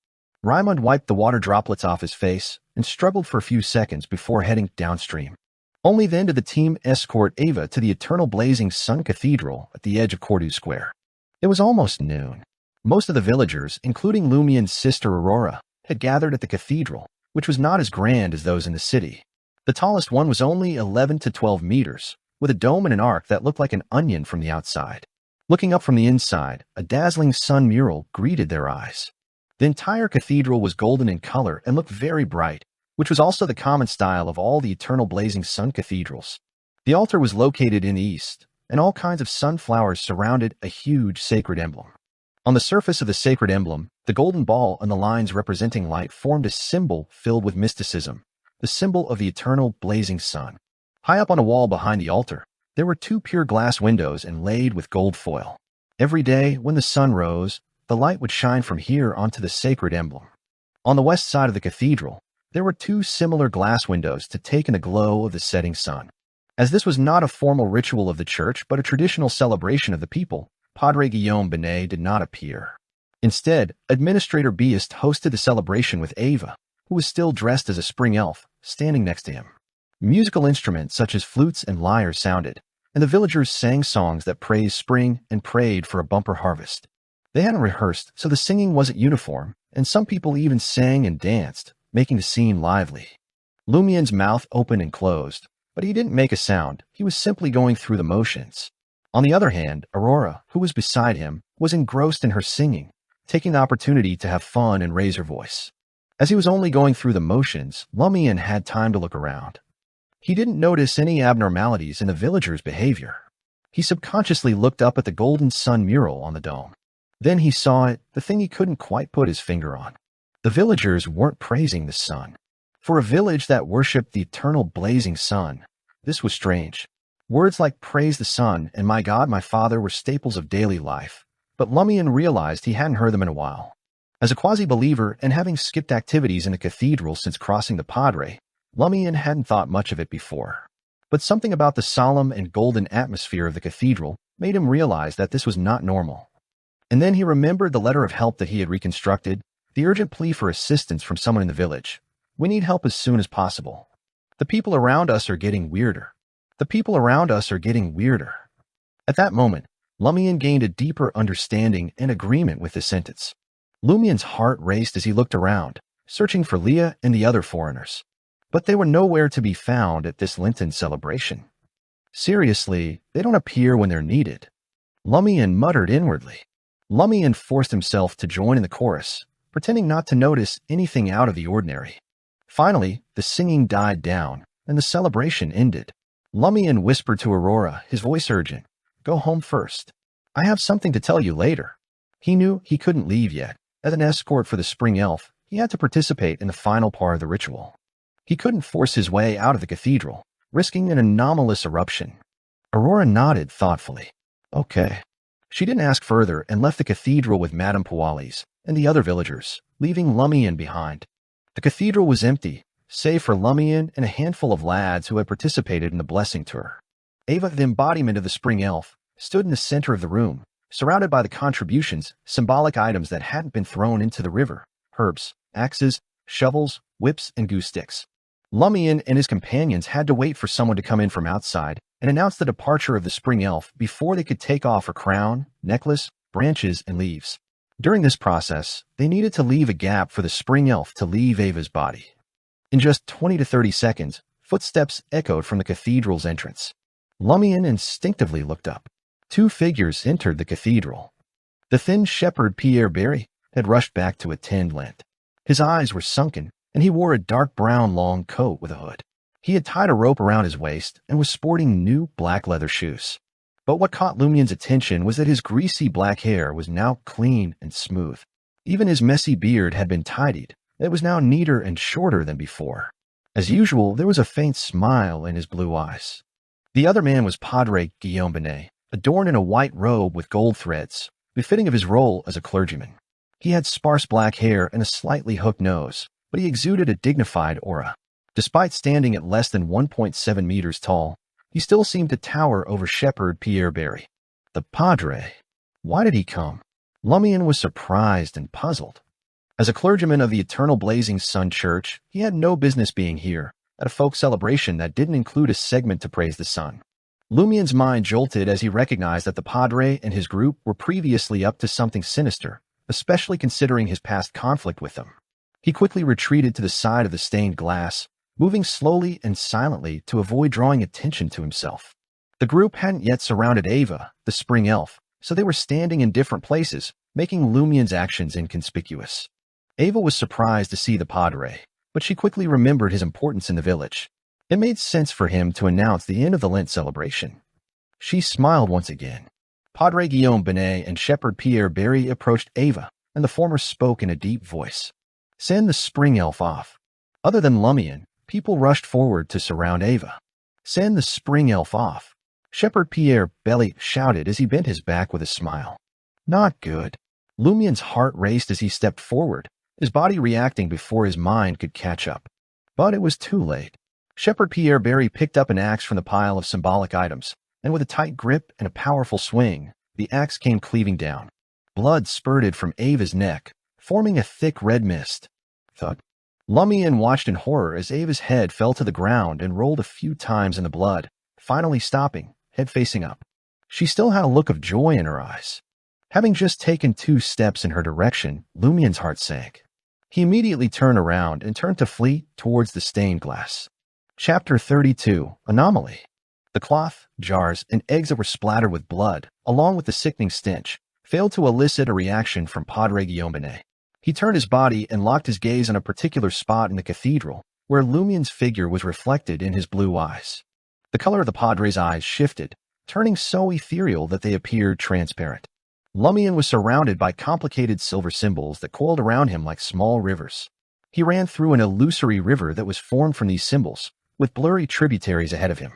Raimund wiped the water droplets off his face and struggled for a few seconds before heading downstream. Only then did the team escort Ava to the eternal blazing Sun Cathedral at the edge of Cordu Square. It was almost noon. Most of the villagers, including Lumian's sister Aurora, had gathered at the cathedral, which was not as grand as those in the city. The tallest one was only 11 to 12 meters, with a dome and an arc that looked like an onion from the outside. Looking up from the inside, a dazzling sun mural greeted their eyes. The entire cathedral was golden in color and looked very bright, which was also the common style of all the eternal blazing sun cathedrals. The altar was located in the east, and all kinds of sunflowers surrounded a huge sacred emblem. On the surface of the sacred emblem, the golden ball and the lines representing light formed a symbol filled with mysticism, the symbol of the eternal blazing sun. High up on a wall behind the altar, there were 2 pure glass windows inlaid with gold foil. Every day, when the sun rose, the light would shine from here onto the sacred emblem. On the west side of the cathedral, there were 2 similar glass windows to take in the glow of the setting sun. As this was not a formal ritual of the church but a traditional celebration of the people, Padre Guillaume Binet did not appear. Instead, Administrator Beist hosted the celebration with Ava, who was still dressed as a spring elf, standing next to him. Musical instruments such as flutes and lyres sounded, and the villagers sang songs that praised spring and prayed for a bumper harvest. They hadn't rehearsed, so the singing wasn't uniform, and some people even sang and danced, making the scene lively. Lumian's mouth opened and closed, but he didn't make a sound. He was simply going through the motions. On the other hand, Aurora, who was beside him, was engrossed in her singing, taking the opportunity to have fun and raise her voice. As he was only going through the motions, Lumian had time to look around. He didn't notice any abnormalities in the villagers' behavior. He subconsciously looked up at the golden sun mural on the dome. Then he saw it, the thing he couldn't quite put his finger on. The villagers weren't praising the sun. For a village that worshipped the eternal blazing sun, this was strange. Words like praise the sun and my God, my Father were staples of daily life, but Lumian realized he hadn't heard them in a while. As a quasi-believer and having skipped activities in the cathedral since crossing the Padre, Lumian hadn't thought much of it before. But something about the solemn and golden atmosphere of the cathedral made him realize that this was not normal. And then he remembered the letter of help that he had reconstructed, the urgent plea for assistance from someone in the village. We need help as soon as possible. The people around us are getting weirder. The people around us are getting weirder. At that moment, Lumian gained a deeper understanding and agreement with this sentence. Lumian's heart raced as he looked around, searching for Leah and the other foreigners. But they were nowhere to be found at this Lenten celebration. Seriously, they don't appear when they're needed. Lumian muttered inwardly. Lumian forced himself to join in the chorus, pretending not to notice anything out of the ordinary. Finally, the singing died down, and the celebration ended. Lumian whispered to Aurora, his voice urgent, "Go home first. I have something to tell you later." He knew he couldn't leave yet. As an escort for the spring elf, he had to participate in the final part of the ritual. He couldn't force his way out of the cathedral, risking an anomalous eruption. Aurora nodded thoughtfully. Okay. She didn't ask further and left the cathedral with Madame Pualis and the other villagers, leaving Lumian behind. The cathedral was empty, save for Lumian and a handful of lads who had participated in the blessing tour. Ava, the embodiment of the spring elf, stood in the center of the room, surrounded by the contributions, symbolic items that hadn't been thrown into the river, herbs, axes, shovels, whips, and goose sticks. Lumian and his companions had to wait for someone to come in from outside and announce the departure of the spring elf before they could take off her crown, necklace, branches, and leaves. During this process, they needed to leave a gap for the spring elf to leave Ava's body. In just 20 to 30 seconds, footsteps echoed from the cathedral's entrance. Lumian instinctively looked up. 2 figures entered the cathedral. The thin shepherd Pierre Barry had rushed back to attend Lent. His eyes were sunken, and he wore a dark brown long coat with a hood. He had tied a rope around his waist and was sporting new black leather shoes. But what caught Lumian's attention was that his greasy black hair was now clean and smooth. Even his messy beard had been tidied. It was now neater and shorter than before. As usual, there was a faint smile in his blue eyes. The other man was Padre Guillaume Binet, adorned in a white robe with gold threads, befitting of his role as a clergyman. He had sparse black hair and a slightly hooked nose, but he exuded a dignified aura. Despite standing at less than 1.7 meters tall, he still seemed to tower over shepherd Pierre Barry. The Padre. Why did he come? Lumian was surprised and puzzled. As a clergyman of the Eternal Blazing Sun Church, he had no business being here, at a folk celebration that didn't include a segment to praise the sun. Lumian's mind jolted as he recognized that the Padre and his group were previously up to something sinister, especially considering his past conflict with them. He quickly retreated to the side of the stained glass, moving slowly and silently to avoid drawing attention to himself. The group hadn't yet surrounded Ava, the spring elf, so they were standing in different places, making Lumian's actions inconspicuous. Ava was surprised to see the Padre, but she quickly remembered his importance in the village. It made sense for him to announce the end of the Lent celebration. She smiled once again. Padre Guillaume Binet and Shepherd Pierre Barry approached Ava, and the former spoke in a deep voice. "Send the spring elf off." Other than Lumian, people rushed forward to surround Ava. "Send the spring elf off," Shepherd Pierre Belly shouted as he bent his back with a smile. Not good. Lumian's heart raced as he stepped forward, his body reacting before his mind could catch up. But it was too late. Shepherd Pierre Barry picked up an axe from the pile of symbolic items, and with a tight grip and a powerful swing, the axe came cleaving down. Blood spurted from Ava's neck, forming a thick red mist. Thud. Lumian watched in horror as Ava's head fell to the ground and rolled a few times in the blood, finally stopping, head facing up. She still had a look of joy in her eyes. Having just taken 2 steps in her direction, Lumian's heart sank. He immediately turned around and turned to flee towards the stained glass. Chapter 32. Anomaly. The cloth, jars, and eggs that were splattered with blood, along with the sickening stench, failed to elicit a reaction from Padre Guillaume Binet. He turned his body and locked his gaze on a particular spot in the cathedral, where Lumian's figure was reflected in his blue eyes. The color of the Padre's eyes shifted, turning so ethereal that they appeared transparent. Lumian was surrounded by complicated silver symbols that coiled around him like small rivers. He ran through an illusory river that was formed from these symbols, with blurry tributaries ahead of him.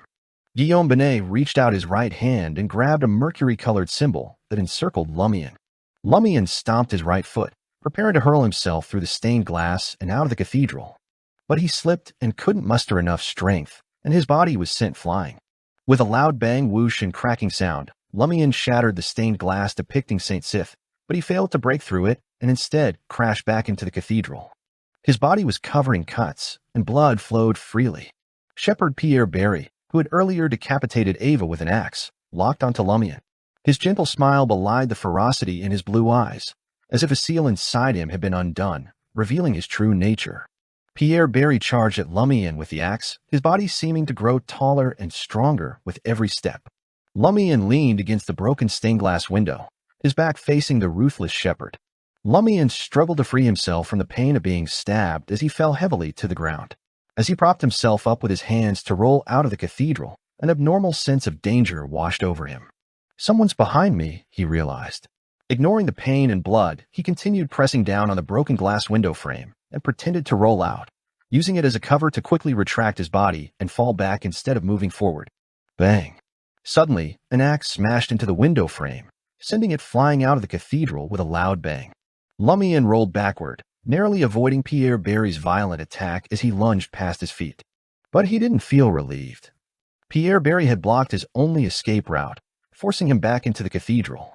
Guillaume Binet reached out his right hand and grabbed a mercury-colored symbol that encircled Lumian. Lumian stomped his right foot, preparing to hurl himself through the stained glass and out of the cathedral. But he slipped and couldn't muster enough strength, and his body was sent flying. With a loud bang, whoosh, and cracking sound, Lumian shattered the stained glass depicting Saint Sith, but he failed to break through it and instead crashed back into the cathedral. His body was covered in cuts, and blood flowed freely. Shepherd Pierre Barry, who had earlier decapitated Ava with an axe, locked onto Lumian. His gentle smile belied the ferocity in his blue eyes, as if a seal inside him had been undone, revealing his true nature. Pierre Barry charged at Lumian with the axe, his body seeming to grow taller and stronger with every step. Lumian leaned against the broken stained glass window, his back facing the ruthless shepherd. Lumian struggled to free himself from the pain of being stabbed as he fell heavily to the ground. As he propped himself up with his hands to roll out of the cathedral, an abnormal sense of danger washed over him. Someone's behind me, he realized. Ignoring the pain and blood, he continued pressing down on the broken glass window frame and pretended to roll out, using it as a cover to quickly retract his body and fall back instead of moving forward. Bang! Suddenly, an axe smashed into the window frame, sending it flying out of the cathedral with a loud bang. Lumian rolled backward, narrowly avoiding Pierre Barry's violent attack as he lunged past his feet. But he didn't feel relieved. Pierre Barry had blocked his only escape route, forcing him back into the cathedral.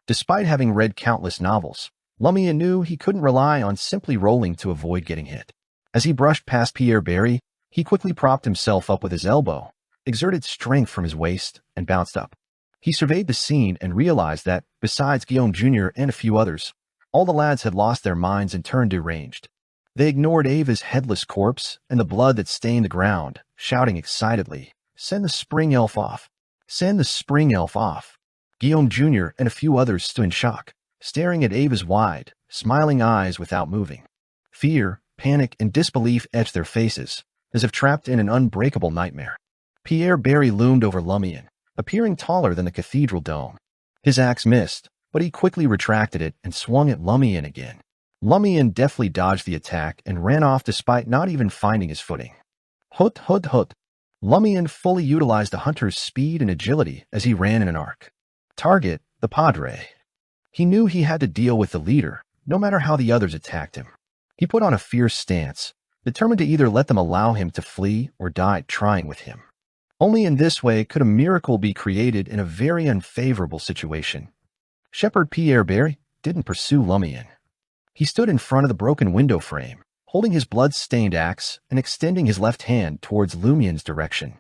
Despite having read countless novels, Lumian knew he couldn't rely on simply rolling to avoid getting hit. As he brushed past Pierre Barry, he quickly propped himself up with his elbow, exerted strength from his waist, and bounced up. He surveyed the scene and realized that, besides Guillaume Jr. and a few others, all the lads had lost their minds and turned deranged. They ignored Ava's headless corpse and the blood that stained the ground, shouting excitedly, "Send the spring elf off! Send the spring elf off!" Guillaume Jr. and a few others stood in shock, staring at Ava's wide, smiling eyes without moving. Fear, panic, and disbelief etched their faces, as if trapped in an unbreakable nightmare. Pierre Barry loomed over Lumian, appearing taller than the cathedral dome. His axe missed, but he quickly retracted it and swung at Lumian again. Lumian deftly dodged the attack and ran off despite not even finding his footing. Hut, hut, hut. Lumian fully utilized the hunter's speed and agility as he ran in an arc. Target, the Padre. He knew he had to deal with the leader, no matter how the others attacked him. He put on a fierce stance, determined to either let them allow him to flee or die trying with him. Only in this way could a miracle be created in a very unfavorable situation. Shepherd Pierre Barry didn't pursue Lumian. He stood in front of the broken window frame, holding his blood-stained axe and extending his left hand towards Lumian's direction.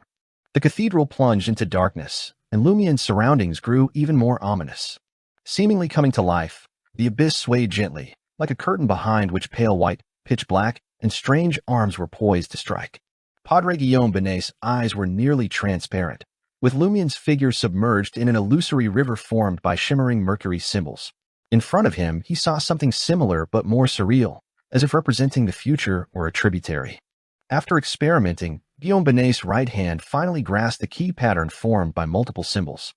The cathedral plunged into darkness, and Lumian's surroundings grew even more ominous. Seemingly coming to life, the abyss swayed gently, like a curtain behind which pale white, pitch black, and strange arms were poised to strike. Padre Guillaume Benet's eyes were nearly transparent, with Lumian's figure submerged in an illusory river formed by shimmering mercury symbols. In front of him, he saw something similar but more surreal, as if representing the future or a tributary. After experimenting, Guillaume Benet's right hand finally grasped the key pattern formed by multiple symbols.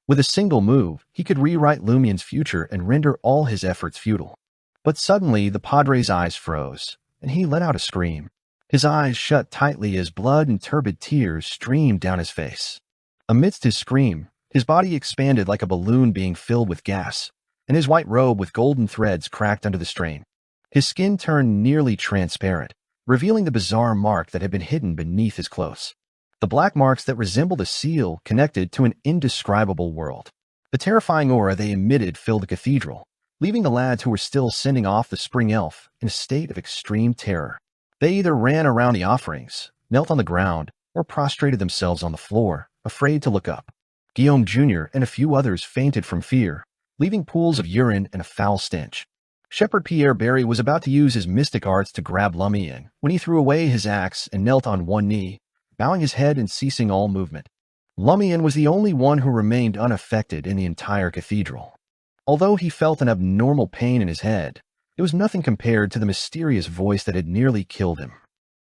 With a single move, he could rewrite Lumian's future and render all his efforts futile. But suddenly, the Padre's eyes froze, and he let out a scream. His eyes shut tightly as blood and turbid tears streamed down his face. Amidst his scream, his body expanded like a balloon being filled with gas, and his white robe with golden threads cracked under the strain. His skin turned nearly transparent, revealing the bizarre mark that had been hidden beneath his clothes. The black marks that resembled a seal connected to an indescribable world. The terrifying aura they emitted filled the cathedral, leaving the lads who were still sending off the spring elf in a state of extreme terror. They either ran around the offerings, knelt on the ground, or prostrated themselves on the floor, afraid to look up. Guillaume Jr. and a few others fainted from fear, leaving pools of urine and a foul stench. Shepherd Pierre Barry was about to use his mystic arts to grab Lumian when he threw away his axe and knelt on one knee, bowing his head and ceasing all movement. Lumian was the only one who remained unaffected in the entire cathedral. Although he felt an abnormal pain in his head, it was nothing compared to the mysterious voice that had nearly killed him.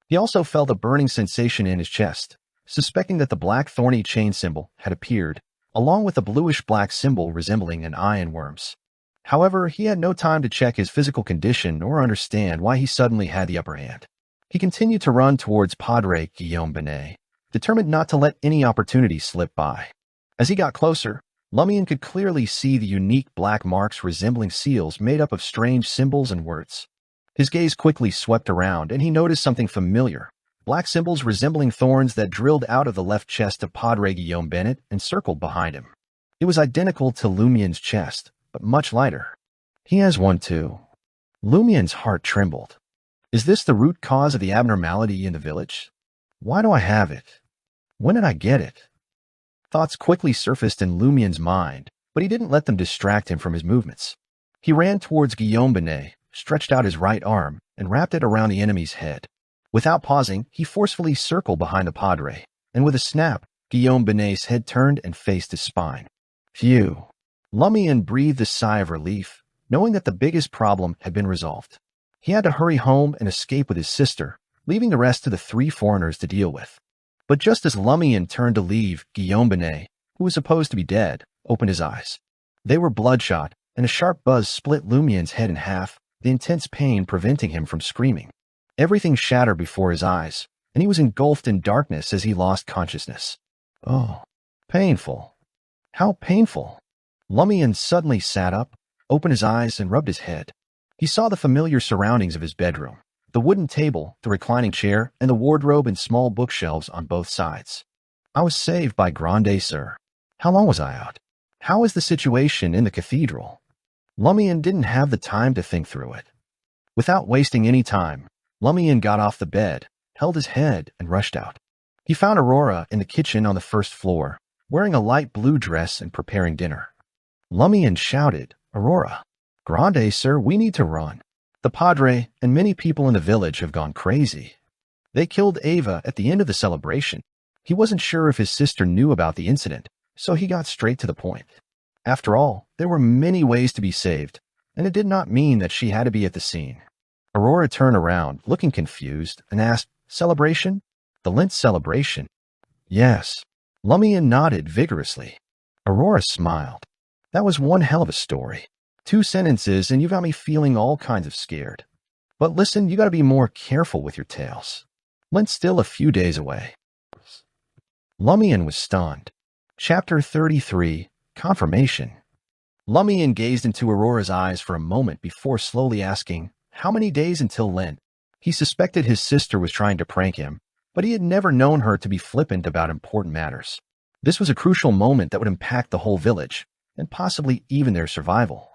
He also felt a burning sensation in his chest, suspecting that the black thorny chain symbol had appeared, along with a bluish-black symbol resembling an eye in worms. However, he had no time to check his physical condition or understand why he suddenly had the upper hand. He continued to run towards Padre Guillaume Benet, determined not to let any opportunity slip by. As he got closer, Lumian could clearly see the unique black marks resembling seals made up of strange symbols and words. His gaze quickly swept around, and he noticed something familiar. Black symbols resembling thorns that drilled out of the left chest of Padre Guillaume Benet and circled behind him. It was identical to Lumian's chest, but much lighter. He has one too. Lumian's heart trembled. Is this the root cause of the abnormality in the village? Why do I have it? When did I get it? Thoughts quickly surfaced in Lumian's mind, but he didn't let them distract him from his movements. He ran towards Guillaume Benet, stretched out his right arm, and wrapped it around the enemy's head. Without pausing, he forcefully circled behind the Padre, and with a snap, Guillaume Benet's head turned and faced his spine. Phew. Lumian breathed a sigh of relief, knowing that the biggest problem had been resolved. He had to hurry home and escape with his sister, leaving the rest to the three foreigners to deal with. But just as Lumian turned to leave, Guillaume Benet, who was supposed to be dead, opened his eyes. They were bloodshot, and a sharp buzz split Lumian's head in half, the intense pain preventing him from screaming. Everything shattered before his eyes, and he was engulfed in darkness as he lost consciousness. Oh, painful. How painful. Lumian suddenly sat up, opened his eyes, and rubbed his head. He saw the familiar surroundings of his bedroom, the wooden table, the reclining chair, and the wardrobe and small bookshelves on both sides. I was saved by Grande Sir. How long was I out? How is the situation in the cathedral? Lumian didn't have the time to think through it. Without wasting any time, Lumian got off the bed, held his head, and rushed out. He found Aurora in the kitchen on the first floor, wearing a light blue dress and preparing dinner. Lumian shouted, Aurora, Grande Sir, we need to run. The Padre and many people in the village have gone crazy. They killed Ava at the end of the celebration. He wasn't sure if his sister knew about the incident, so he got straight to the point. After all, there were many ways to be saved, and it did not mean that she had to be at the scene. Aurora turned around, looking confused, and asked, Celebration? The Lent celebration? Yes. Lumian nodded vigorously. Aurora smiled. That was one hell of a story. 2 sentences and you got me feeling all kinds of scared. But listen, you gotta be more careful with your tales. Lent's still a few days away. Lumian was stunned. Chapter 33, Confirmation. Lumian gazed into Aurora's eyes for a moment before slowly asking, how many days until Lent? He suspected his sister was trying to prank him, but he had never known her to be flippant about important matters. This was a crucial moment that would impact the whole village, and possibly even their survival.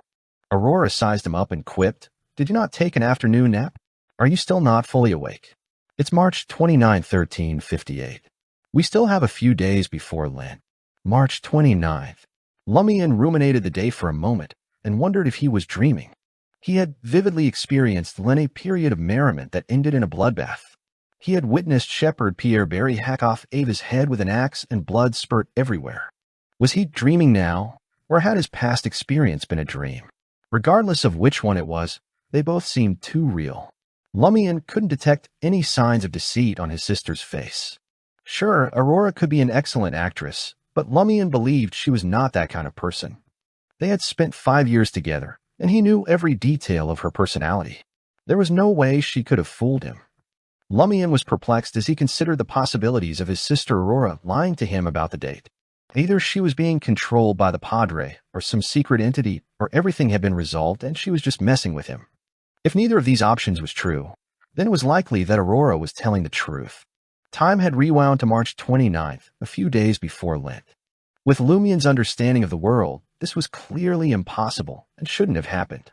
Aurora sized him up and quipped, Did you not take an afternoon nap? Are you still not fully awake? It's March 29, 1358. We still have a few days before Lent. March 29th. Lumian ruminated the day for a moment and wondered if he was dreaming. He had vividly experienced a period of merriment that ended in a bloodbath. He had witnessed Shepherd Pierre Barry hack off Ava's head with an axe and blood spurt everywhere. Was he dreaming now, or had his past experience been a dream? Regardless of which one it was, they both seemed too real. Lumian couldn't detect any signs of deceit on his sister's face. Sure, Aurora could be an excellent actress, but Lumian believed she was not that kind of person. They had spent 5 years together, and he knew every detail of her personality. There was no way she could have fooled him. Lumian was perplexed as he considered the possibilities of his sister Aurora lying to him about the date. Either she was being controlled by the Padre or some secret entity, or everything had been resolved and she was just messing with him. If neither of these options was true, then it was likely that Aurora was telling the truth. Time had rewound to March 29th, a few days before Lent. With Lumian's understanding of the world, this was clearly impossible and shouldn't have happened.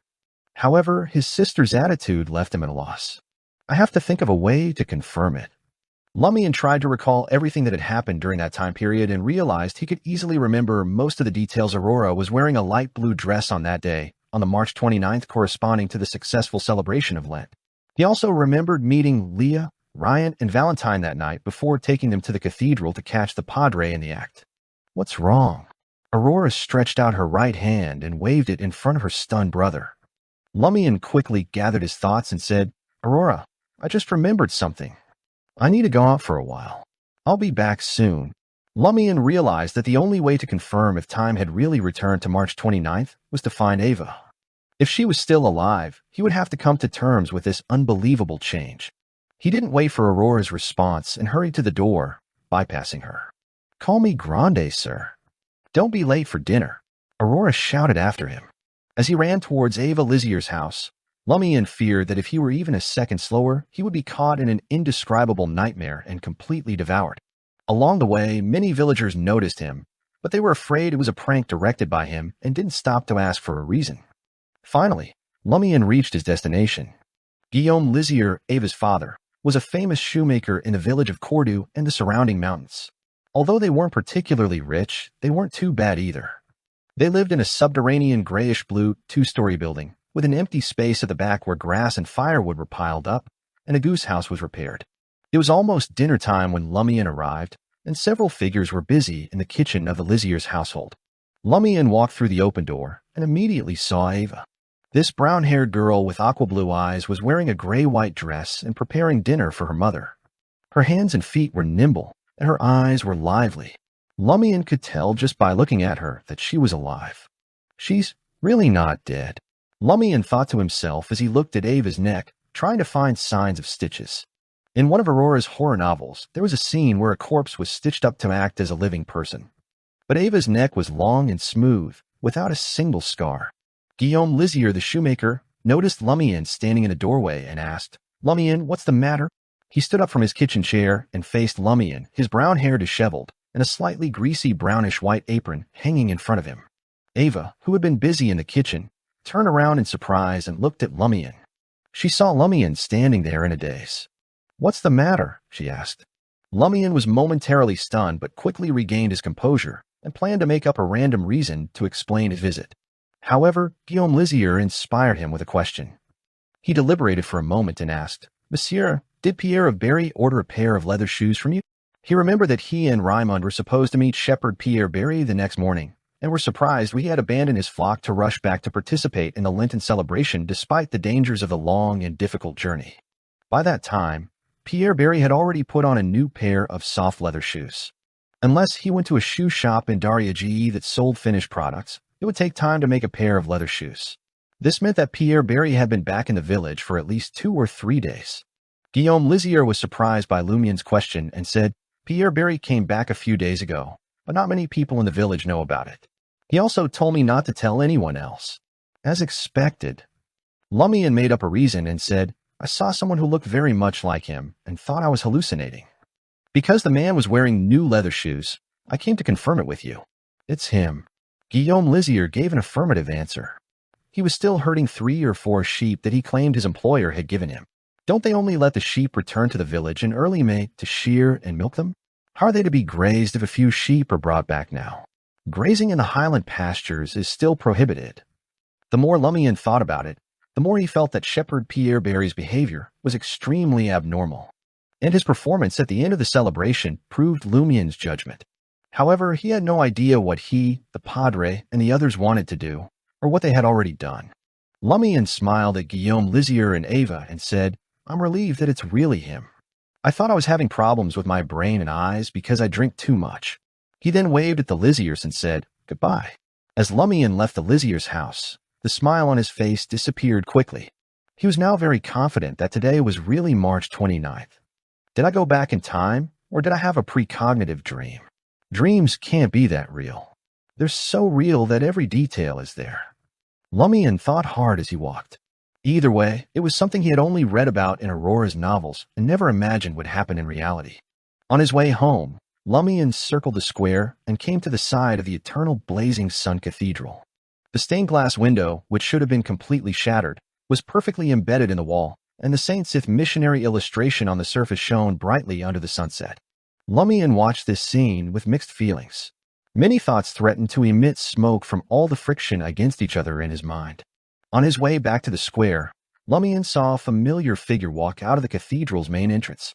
However, his sister's attitude left him at a loss. I have to think of a way to confirm it. Lumian tried to recall everything that had happened during that time period and realized he could easily remember most of the details. Aurora was wearing a light blue dress on that day, on the March 29th, corresponding to the successful celebration of Lent. He also remembered meeting Leah, Ryan, and Valentine that night before taking them to the cathedral to catch the Padre in the act. What's wrong? Aurora stretched out her right hand and waved it in front of her stunned brother. Lumian quickly gathered his thoughts and said, Aurora, I just remembered something. I need to go out for a while. I'll be back soon. Lumian realized that the only way to confirm if time had really returned to March 29th was to find Ava. If she was still alive, he would have to come to terms with this unbelievable change. He didn't wait for Aurora's response and hurried to the door, bypassing her. Call me Grande, sir. Don't be late for dinner, Aurora shouted after him. As he ran towards Ava Lizier's house, Lumian feared that if he were even a second slower, he would be caught in an indescribable nightmare and completely devoured. Along the way, many villagers noticed him, but they were afraid it was a prank directed by him and didn't stop to ask for a reason. Finally, Lumian reached his destination. Guillaume Lizier, Ava's father, was a famous shoemaker in the village of Cordoue and the surrounding mountains. Although they weren't particularly rich, they weren't too bad either. They lived in a subterranean grayish-blue two-story building, with an empty space at the back where grass and firewood were piled up, and a goose house was repaired. It was almost dinner time when Lumian arrived, and several figures were busy in the kitchen of the Lizier's household. Lumian walked through the open door and immediately saw Ava. This brown-haired girl with aqua-blue eyes was wearing a gray-white dress and preparing dinner for her mother. Her hands and feet were nimble, and her eyes were lively. Lumian could tell just by looking at her that she was alive. She's really not dead, Lumian thought to himself as he looked at Ava's neck, trying to find signs of stitches. In one of Aurora's horror novels, there was a scene where a corpse was stitched up to act as a living person. But Ava's neck was long and smooth, without a single scar. Guillaume Lizier, the shoemaker, noticed Lumian standing in the doorway and asked, Lumian, what's the matter? He stood up from his kitchen chair and faced Lumian, his brown hair disheveled, and a slightly greasy brownish-white apron hanging in front of him. Ava, who had been busy in the kitchen, turned around in surprise and looked at Lumian. She saw Lumian standing there in a daze. What's the matter? She asked. Lumian was momentarily stunned but quickly regained his composure and planned to make up a random reason to explain his visit. However, Guillaume Lizier inspired him with a question. He deliberated for a moment and asked, Monsieur, did Pierre of Berry order a pair of leather shoes from you? He remembered that he and Raymond were supposed to meet Shepherd Pierre Berry the next morning, and were surprised he had abandoned his flock to rush back to participate in the Lenten celebration despite the dangers of the long and difficult journey. By that time, Pierre Berry had already put on a new pair of soft leather shoes. Unless he went to a shoe shop in Daria-Ge that sold finished products, it would take time to make a pair of leather shoes. This meant that Pierre Berry had been back in the village for at least 2 or 3 days. Guillaume Lizier was surprised by Lumian's question and said, Pierre Berry came back a few days ago, but not many people in the village know about it. He also told me not to tell anyone else. As expected. Lumian made up a reason and said, I saw someone who looked very much like him and thought I was hallucinating. Because the man was wearing new leather shoes, I came to confirm it with you. It's him. Guillaume Lizier gave an affirmative answer. He was still herding 3 or 4 sheep that he claimed his employer had given him. Don't they only let the sheep return to the village in early May to shear and milk them? How are they to be grazed if a few sheep are brought back now? Grazing in the highland pastures is still prohibited. The more Lumian thought about it, the more he felt that Shepherd Pierre Barry's behavior was extremely abnormal. And his performance at the end of the celebration proved Lumian's judgment. However, he had no idea what he, the Padre, and the others wanted to do, or what they had already done. Lumian smiled at Guillaume, Lizier, and Ava and said, "I'm relieved that it's really him. I thought I was having problems with my brain and eyes because I drink too much." He then waved at the Liziers and said, "Goodbye." As Lumian left the Liziers' house, the smile on his face disappeared quickly. He was now very confident that today was really March 29th. Did I go back in time, or did I have a precognitive dream? Dreams can't be that real. They're so real that every detail is there. Lumian thought hard as he walked. Either way, it was something he had only read about in Aurora's novels and never imagined would happen in reality. On his way home, Lumian circled the square and came to the side of the eternal blazing sun cathedral. The stained glass window, which should have been completely shattered, was perfectly embedded in the wall, and the Saint Sith missionary illustration on the surface shone brightly under the sunset. Lumian watched this scene with mixed feelings. Many thoughts threatened to emit smoke from all the friction against each other in his mind. On his way back to the square, Lumian saw a familiar figure walk out of the cathedral's main entrance.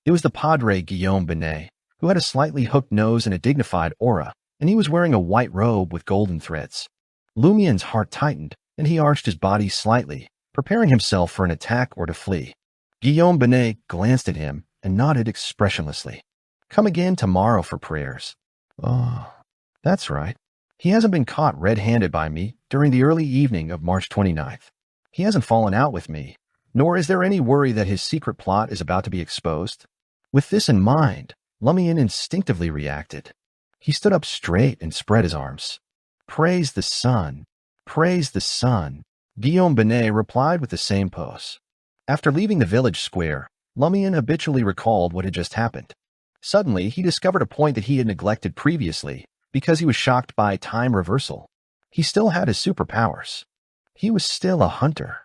It was the Padre Guillaume Binet, who had a slightly hooked nose and a dignified aura, and he was wearing a white robe with golden threads. Lumian's heart tightened, and he arched his body slightly, preparing himself for an attack or to flee. Guillaume Binet glanced at him and nodded expressionlessly. "Come again tomorrow for prayers." "Oh, that's right. He hasn't been caught red-handed by me during the early evening of March 29th. He hasn't fallen out with me, nor is there any worry that his secret plot is about to be exposed." With this in mind, Lumian instinctively reacted. He stood up straight and spread his arms. "Praise the sun! Praise the sun!" Guillaume Binet replied with the same pose. After leaving the village square, Lumian habitually recalled what had just happened. Suddenly, he discovered a point that he had neglected previously because he was shocked by time reversal. He still had his superpowers. He was still a hunter.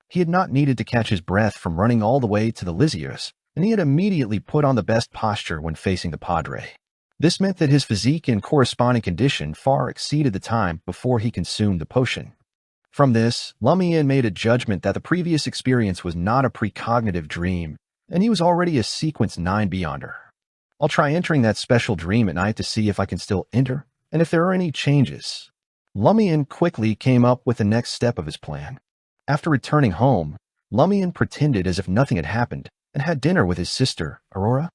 He had not needed to catch his breath from running all the way to the Liziers, and he had immediately put on the best posture when facing the Padre. This meant that his physique and corresponding condition far exceeded the time before he consumed the potion. From this, Lumian made a judgment that the previous experience was not a precognitive dream, and he was already a sequence 9 beyonder. I'll try entering that special dream at night to see if I can still enter, and if there are any changes. Lumian quickly came up with the next step of his plan. After returning home, Lumian pretended as if nothing had happened and had dinner with his sister, Aurora.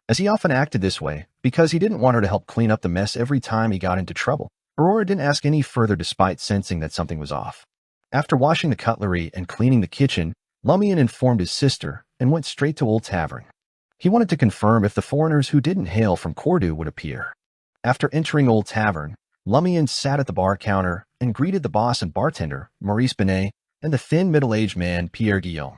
As he often acted this way, because he didn't want her to help clean up the mess every time he got into trouble, Aurora didn't ask any further despite sensing that something was off. After washing the cutlery and cleaning the kitchen, Lumian informed his sister and went straight to Old Tavern. He wanted to confirm if the foreigners who didn't hail from Cordu would appear. After entering Old Tavern, Lumian sat at the bar counter and greeted the boss and bartender, Maurice Binet, and the thin middle-aged man, Pierre Guillaume.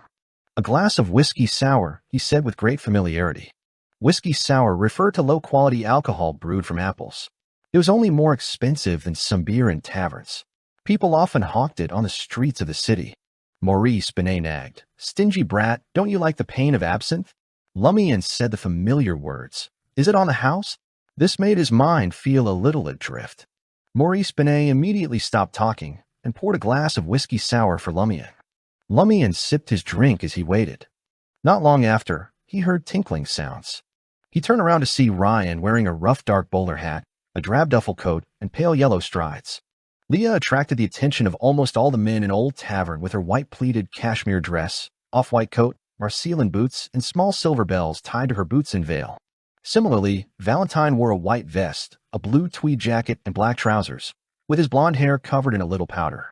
"A glass of whiskey sour," he said with great familiarity. Whiskey sour referred to low-quality alcohol brewed from apples. It was only more expensive than some beer in taverns. People often hawked it on the streets of the city. Maurice Binet nagged, "Stingy brat, don't you like the pain of absinthe?" Lumian said the familiar words. "Is it on the house?" This made his mind feel a little adrift. Maurice Binet immediately stopped talking and poured a glass of whiskey sour for Lumian. Lumian sipped his drink as he waited. Not long after, he heard tinkling sounds. He turned around to see Ryan wearing a rough dark bowler hat, a drab duffel coat, and pale yellow strides. Leah attracted the attention of almost all the men in Old Tavern with her white pleated cashmere dress, off-white coat, Marseillan boots, and small silver bells tied to her boots and veil. Similarly, Valentine wore a white vest, a blue tweed jacket, and black trousers, with his blonde hair covered in a little powder.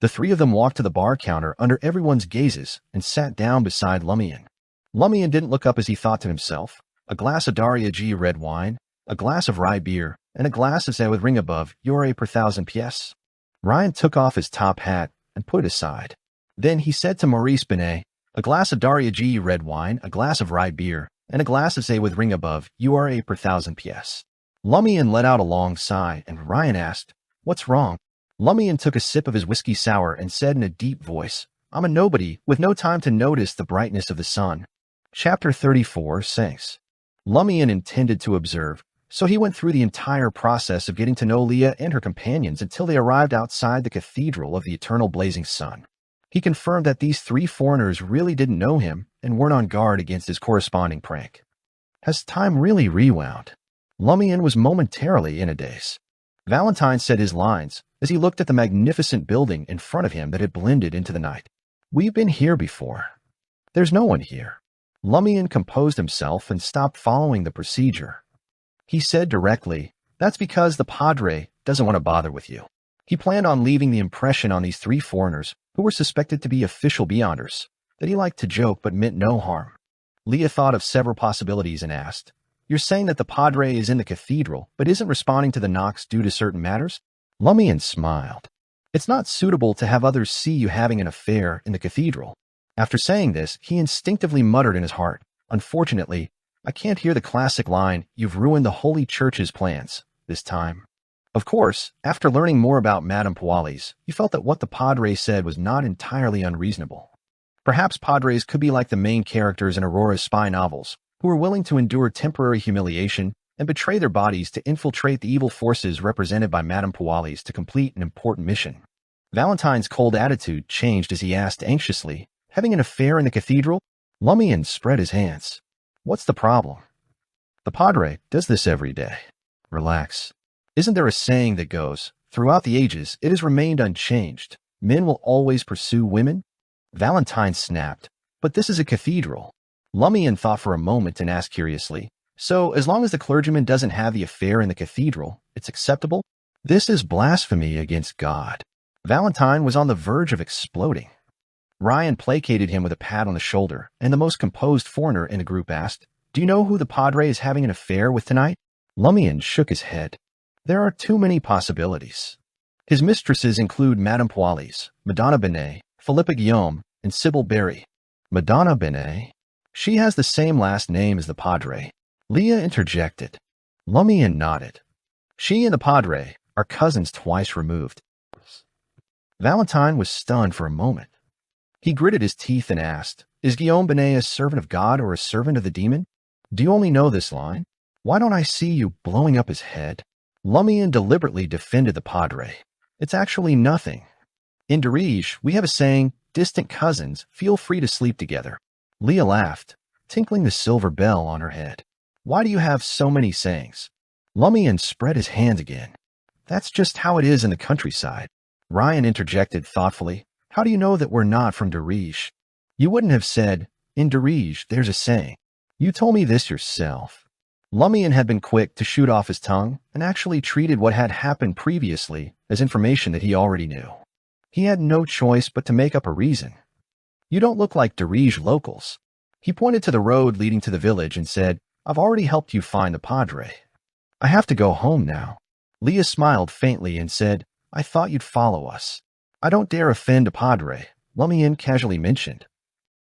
The three of them walked to the bar counter under everyone's gazes and sat down beside Lumian. Lumian didn't look up as he thought to himself, a glass of Daria G red wine, a glass of rye beer, and a glass of with ring above, euro per 1,000 pièces. Ryan took off his top hat and put it aside. Then he said to Maurice Binet, "A glass of Daria G red wine, a glass of rye beer, and a glass of with ring above, euro per 1,000 pièces." Lumian let out a long sigh, and Ryan asked, "What's wrong?" Lumian took a sip of his whiskey sour and said in a deep voice, "I'm a nobody with no time to notice the brightness of the sun." Chapter 34, Sinks. Lumian intended to observe, so he went through the entire process of getting to know Leah and her companions until they arrived outside the Cathedral of the Eternal Blazing Sun. He confirmed that these three foreigners really didn't know him and weren't on guard against his corresponding prank. Has time really rewound? Lumian was momentarily in a daze. Valentine said his lines as he looked at the magnificent building in front of him that had blended into the night. We've been here before. There's no one here. Lumian composed himself and stopped following the procedure. He said directly, that's because the Padre doesn't want to bother with you. He planned on leaving the impression on these three foreigners who were suspected to be official Beyonders that he liked to joke but meant no harm. Leah thought of several possibilities and asked, you're saying that the Padre is in the cathedral but isn't responding to the knocks due to certain matters? Lumian smiled. It's not suitable to have others see you having an affair in the cathedral. After saying this, he instinctively muttered in his heart, unfortunately, I can't hear the classic line, you've ruined the Holy Church's plans, this time. Of course, after learning more about Madame Pualis, he felt that what the Padre said was not entirely unreasonable. Perhaps Padres could be like the main characters in Aurora's spy novels, who were willing to endure temporary humiliation and betray their bodies to infiltrate the evil forces represented by Madame Pualis to complete an important mission. Valentine's cold attitude changed as he asked anxiously, having an affair in the cathedral? Lumian spread his hands. What's the problem? The Padre does this every day. Relax. Isn't there a saying that goes, throughout the ages, it has remained unchanged. Men will always pursue women? Valentine snapped. But this is a cathedral. Lumian thought for a moment and asked curiously, so as long as the clergyman doesn't have the affair in the cathedral, it's acceptable? This is blasphemy against God. Valentine was on the verge of exploding. Ryan placated him with a pat on the shoulder, and the most composed foreigner in the group asked, do you know who the Padre is having an affair with tonight? Lumian shook his head. There are too many possibilities. His mistresses include Madame Pualis, Madonna Benet, Philippa Guillaume, and Sybil Berry. Madonna Benet? She has the same last name as the Padre. Leah interjected. Lumian nodded. She and the Padre are cousins twice removed. Valentine was stunned for a moment. He gritted his teeth and asked, is Guillaume Benet a servant of God or a servant of the demon? Do you only know this line? Why don't I see you blowing up his head? Lumian deliberately defended the Padre. It's actually nothing. In Darige, we have a saying, distant cousins, feel free to sleep together. Leah laughed, tinkling the silver bell on her head. Why do you have so many sayings? Lumian spread his hands again. That's just how it is in the countryside. Ryan interjected thoughtfully. How do you know that we're not from Darige? You wouldn't have said, in Darige, there's a saying. You told me this yourself. Lumian had been quick to shoot off his tongue and actually treated what had happened previously as information that he already knew. He had no choice but to make up a reason. You don't look like Darige locals. He pointed to the road leading to the village and said, I've already helped you find the Padre. I have to go home now. Leah smiled faintly and said, I thought you'd follow us. I don't dare offend a Padre, Lumian casually mentioned.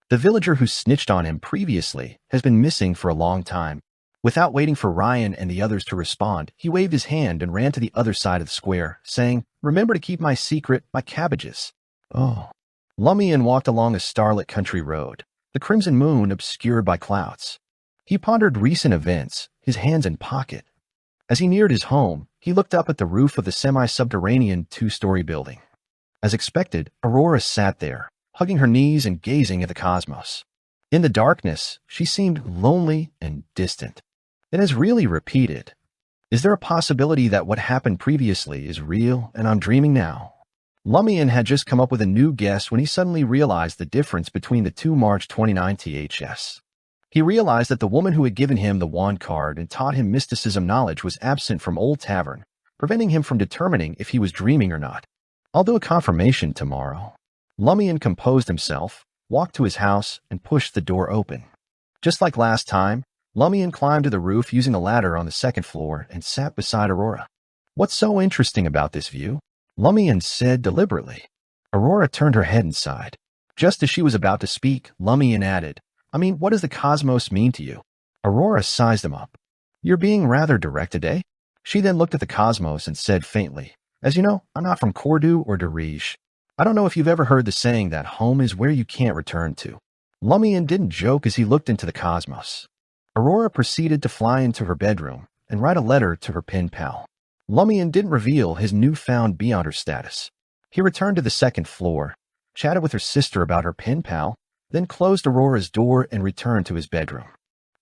The villager who snitched on him previously has been missing for a long time. Without waiting for Ryan and the others to respond, he waved his hand and ran to the other side of the square, saying, remember to keep my secret, my cabbages. Oh. Lumian walked along a starlit country road, the crimson moon obscured by clouds. He pondered recent events, his hands in pocket. As he neared his home, he looked up at the roof of the semi-subterranean two-story building. As expected, Aurora sat there, hugging her knees and gazing at the cosmos. In the darkness, she seemed lonely and distant. It has really repeated. Is there a possibility that what happened previously is real and I'm dreaming now? Lumian had just come up with a new guess when he suddenly realized the difference between the two March 29 THS. He realized that the woman who had given him the wand card and taught him mysticism knowledge was absent from Old Tavern, preventing him from determining if he was dreaming or not. I'll do a confirmation tomorrow. Lumian composed himself, walked to his house, and pushed the door open. Just like last time, Lumian climbed to the roof using a ladder on the second floor and sat beside Aurora. What's so interesting about this view? Lumian said deliberately. Aurora turned her head and sighed. Just as she was about to speak, Lumian added, what does the cosmos mean to you? Aurora sized him up. You're being rather direct today. She then looked at the cosmos and said faintly, as you know, I'm not from Cordu or Darige. I don't know if you've ever heard the saying that home is where you can't return to. Lumian didn't joke as he looked into the cosmos. Aurora proceeded to fly into her bedroom and write a letter to her pen pal. Lumian didn't reveal his newfound Beyonder status. He returned to the second floor, chatted with her sister about her pen pal, then closed Aurora's door and returned to his bedroom.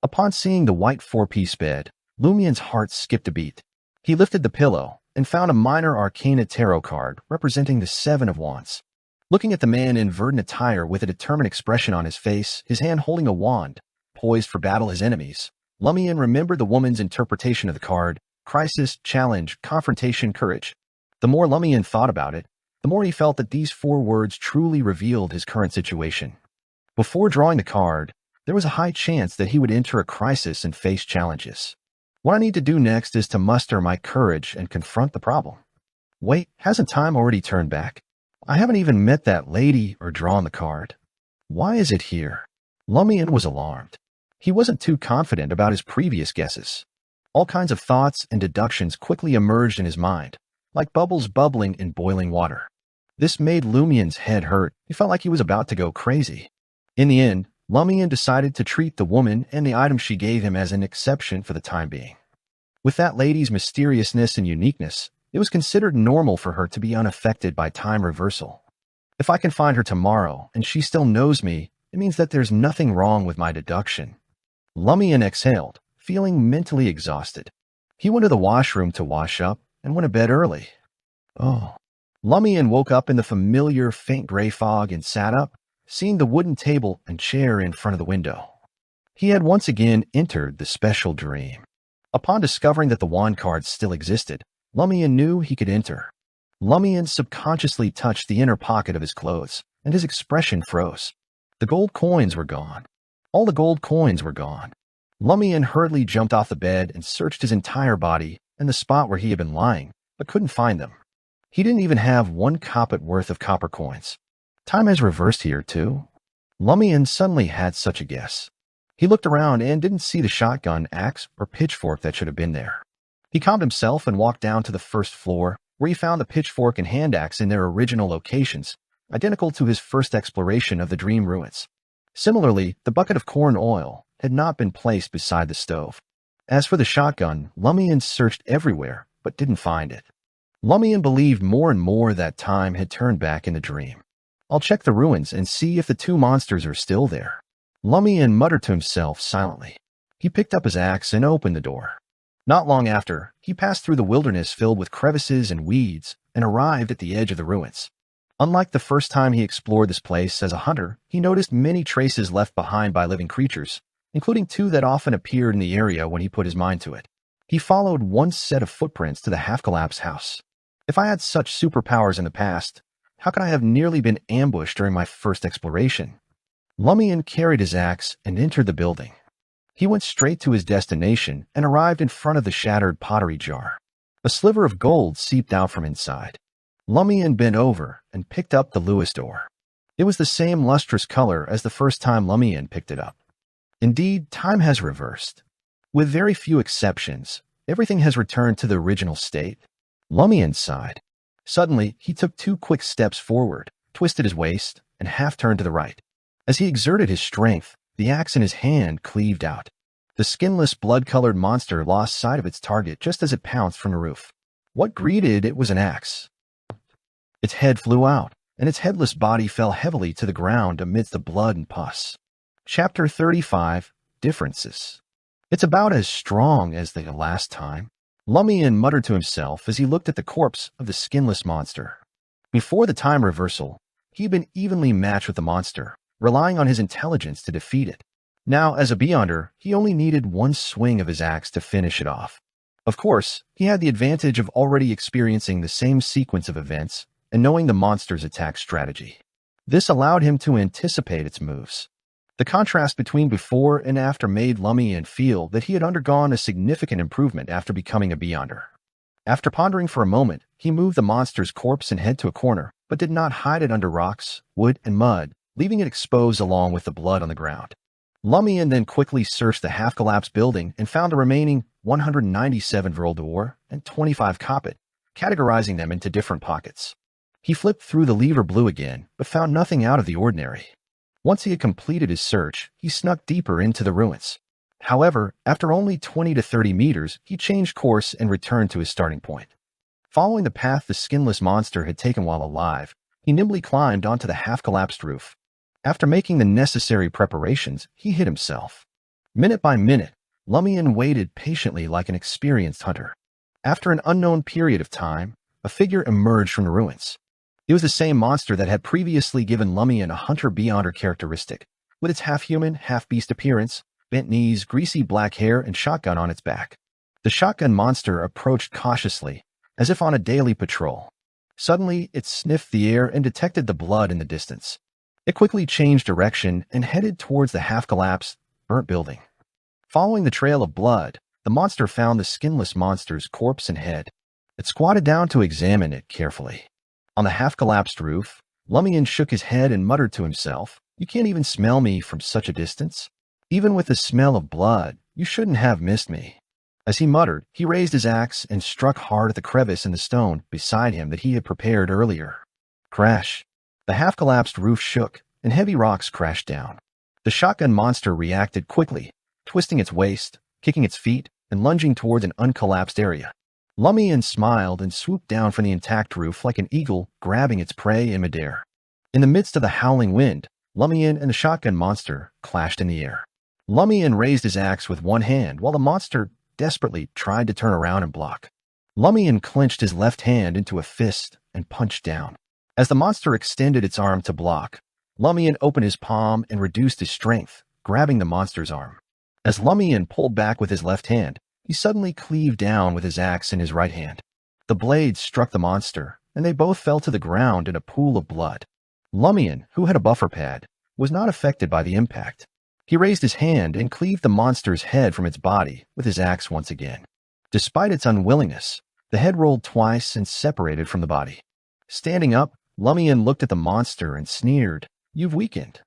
Upon seeing the white four-piece bed, Lumian's heart skipped a beat. He lifted the pillow and found a minor arcana tarot card representing the Seven of Wands. Looking at the man in verdant attire with a determined expression on his face, his hand holding a wand, poised for battle his enemies, Lumian remembered the woman's interpretation of the card: crisis, challenge, confrontation, courage. The more Lumian thought about it, the more he felt that these four words truly revealed his current situation. Before drawing the card, there was a high chance that he would enter a crisis and face challenges. What I need to do next is to muster my courage and confront the problem. Wait, hasn't time already turned back? I haven't even met that lady or drawn the card. Why is it here? Lumian was alarmed. He wasn't too confident about his previous guesses. All kinds of thoughts and deductions quickly emerged in his mind, like bubbles bubbling in boiling water. This made Lumian's head hurt. He felt like he was about to go crazy. In the end, Lumian decided to treat the woman and the item she gave him as an exception for the time being. With that lady's mysteriousness and uniqueness, it was considered normal for her to be unaffected by time reversal. If I can find her tomorrow and she still knows me, it means that there's nothing wrong with my deduction. Lumian exhaled, feeling mentally exhausted. He went to the washroom to wash up and went to bed early. Oh. Lumian woke up in the familiar faint gray fog and sat up, seeing the wooden table and chair in front of the window. He had once again entered the special dream. Upon discovering that the wand card still existed, Lumian knew he could enter. Lumian subconsciously touched the inner pocket of his clothes, and his expression froze. The gold coins were gone. All the gold coins were gone. Lumian hurriedly jumped off the bed and searched his entire body and the spot where he had been lying, but couldn't find them. He didn't even have 1 kopek worth of copper coins. Time has reversed here, too. Lumian suddenly had such a guess. He looked around and didn't see the shotgun, axe, or pitchfork that should have been there. He calmed himself and walked down to the first floor, where he found the pitchfork and hand axe in their original locations, identical to his first exploration of the dream ruins. Similarly, the bucket of corn oil had not been placed beside the stove. As for the shotgun, Lumian searched everywhere, but didn't find it. Lumian believed more and more that time had turned back in the dream. I'll check the ruins and see if the 2 monsters are still there. Lumian muttered to himself silently. He picked up his axe and opened the door. Not long after, he passed through the wilderness filled with crevices and weeds and arrived at the edge of the ruins. Unlike the first time he explored this place as a hunter, he noticed many traces left behind by living creatures, including 2 that often appeared in the area when he put his mind to it. He followed one set of footprints to the half-collapsed house. If I had such superpowers in the past, how could I have nearly been ambushed during my first exploration? Lumian carried his axe and entered the building. He went straight to his destination and arrived in front of the shattered pottery jar. A sliver of gold seeped out from inside. Lumian bent over and picked up the Lewis door. It was the same lustrous color as the first time Lumian picked it up. Indeed, time has reversed. With very few exceptions, everything has returned to the original state. Lumian sighed. Suddenly, he took 2 quick steps forward, twisted his waist, and half-turned to the right. As he exerted his strength, the axe in his hand cleaved out. The skinless, blood-colored monster lost sight of its target just as it pounced from the roof. What greeted it was an axe. Its head flew out, and its headless body fell heavily to the ground amidst the blood and pus. Chapter 35, Differences. It's about as strong as the last time. Lumian muttered to himself as he looked at the corpse of the skinless monster. Before the time reversal, he had been evenly matched with the monster, relying on his intelligence to defeat it. Now, as a Beyonder, he only needed 1 swing of his axe to finish it off. Of course, he had the advantage of already experiencing the same sequence of events and knowing the monster's attack strategy. This allowed him to anticipate its moves. The contrast between before and after made Lumian feel that he had undergone a significant improvement after becoming a Beyonder. After pondering for a moment, he moved the monster's corpse and head to a corner, but did not hide it under rocks, wood, and mud, leaving it exposed along with the blood on the ground. Lumian then quickly searched the half-collapsed building and found the remaining 197 Vril d'Or and 25 kopek, categorizing them into different pockets. He flipped through the lever blue again, but found nothing out of the ordinary. Once he had completed his search, he snuck deeper into the ruins. However, after only 20 to 30 meters, he changed course and returned to his starting point. Following the path the skinless monster had taken while alive, He nimbly climbed onto the half-collapsed roof. After making the necessary preparations, he hid himself. Minute by minute, Lumian waited patiently like an experienced hunter. After an unknown period of time, a figure emerged from the ruins. It was the same monster that had previously given Lumian a hunter-beyonder characteristic, with its half-human, half-beast appearance, bent knees, greasy black hair, and shotgun on its back. The shotgun monster approached cautiously, as if on a daily patrol. Suddenly, it sniffed the air and detected the blood in the distance. It quickly changed direction and headed towards the half-collapsed, burnt building. Following the trail of blood, the monster found the skinless monster's corpse and head. It squatted down to examine it carefully. On the half-collapsed roof, Lumian shook his head and muttered to himself, "You can't even smell me from such a distance? Even with the smell of blood, you shouldn't have missed me." As he muttered, he raised his axe and struck hard at the crevice in the stone beside him that he had prepared earlier. Crash! The half-collapsed roof shook, and heavy rocks crashed down. The shotgun monster reacted quickly, twisting its waist, kicking its feet, and lunging towards an uncollapsed area. Lumian smiled and swooped down from the intact roof like an eagle grabbing its prey in midair. In the midst of the howling wind, Lumian and the shotgun monster clashed in the air. Lumian raised his axe with one hand while the monster desperately tried to turn around and block. Lumian clenched his left hand into a fist and punched down. As the monster extended its arm to block, Lumian opened his palm and reduced his strength, grabbing the monster's arm. As Lumian pulled back with his left hand, he suddenly cleaved down with his axe in his right hand. The blade struck the monster, and they both fell to the ground in a pool of blood. Lumian, who had a buffer pad, was not affected by the impact. He raised his hand and cleaved the monster's head from its body with his axe once again. Despite its unwillingness, the head rolled twice and separated from the body. Standing up, Lumian looked at the monster and sneered, "You've weakened.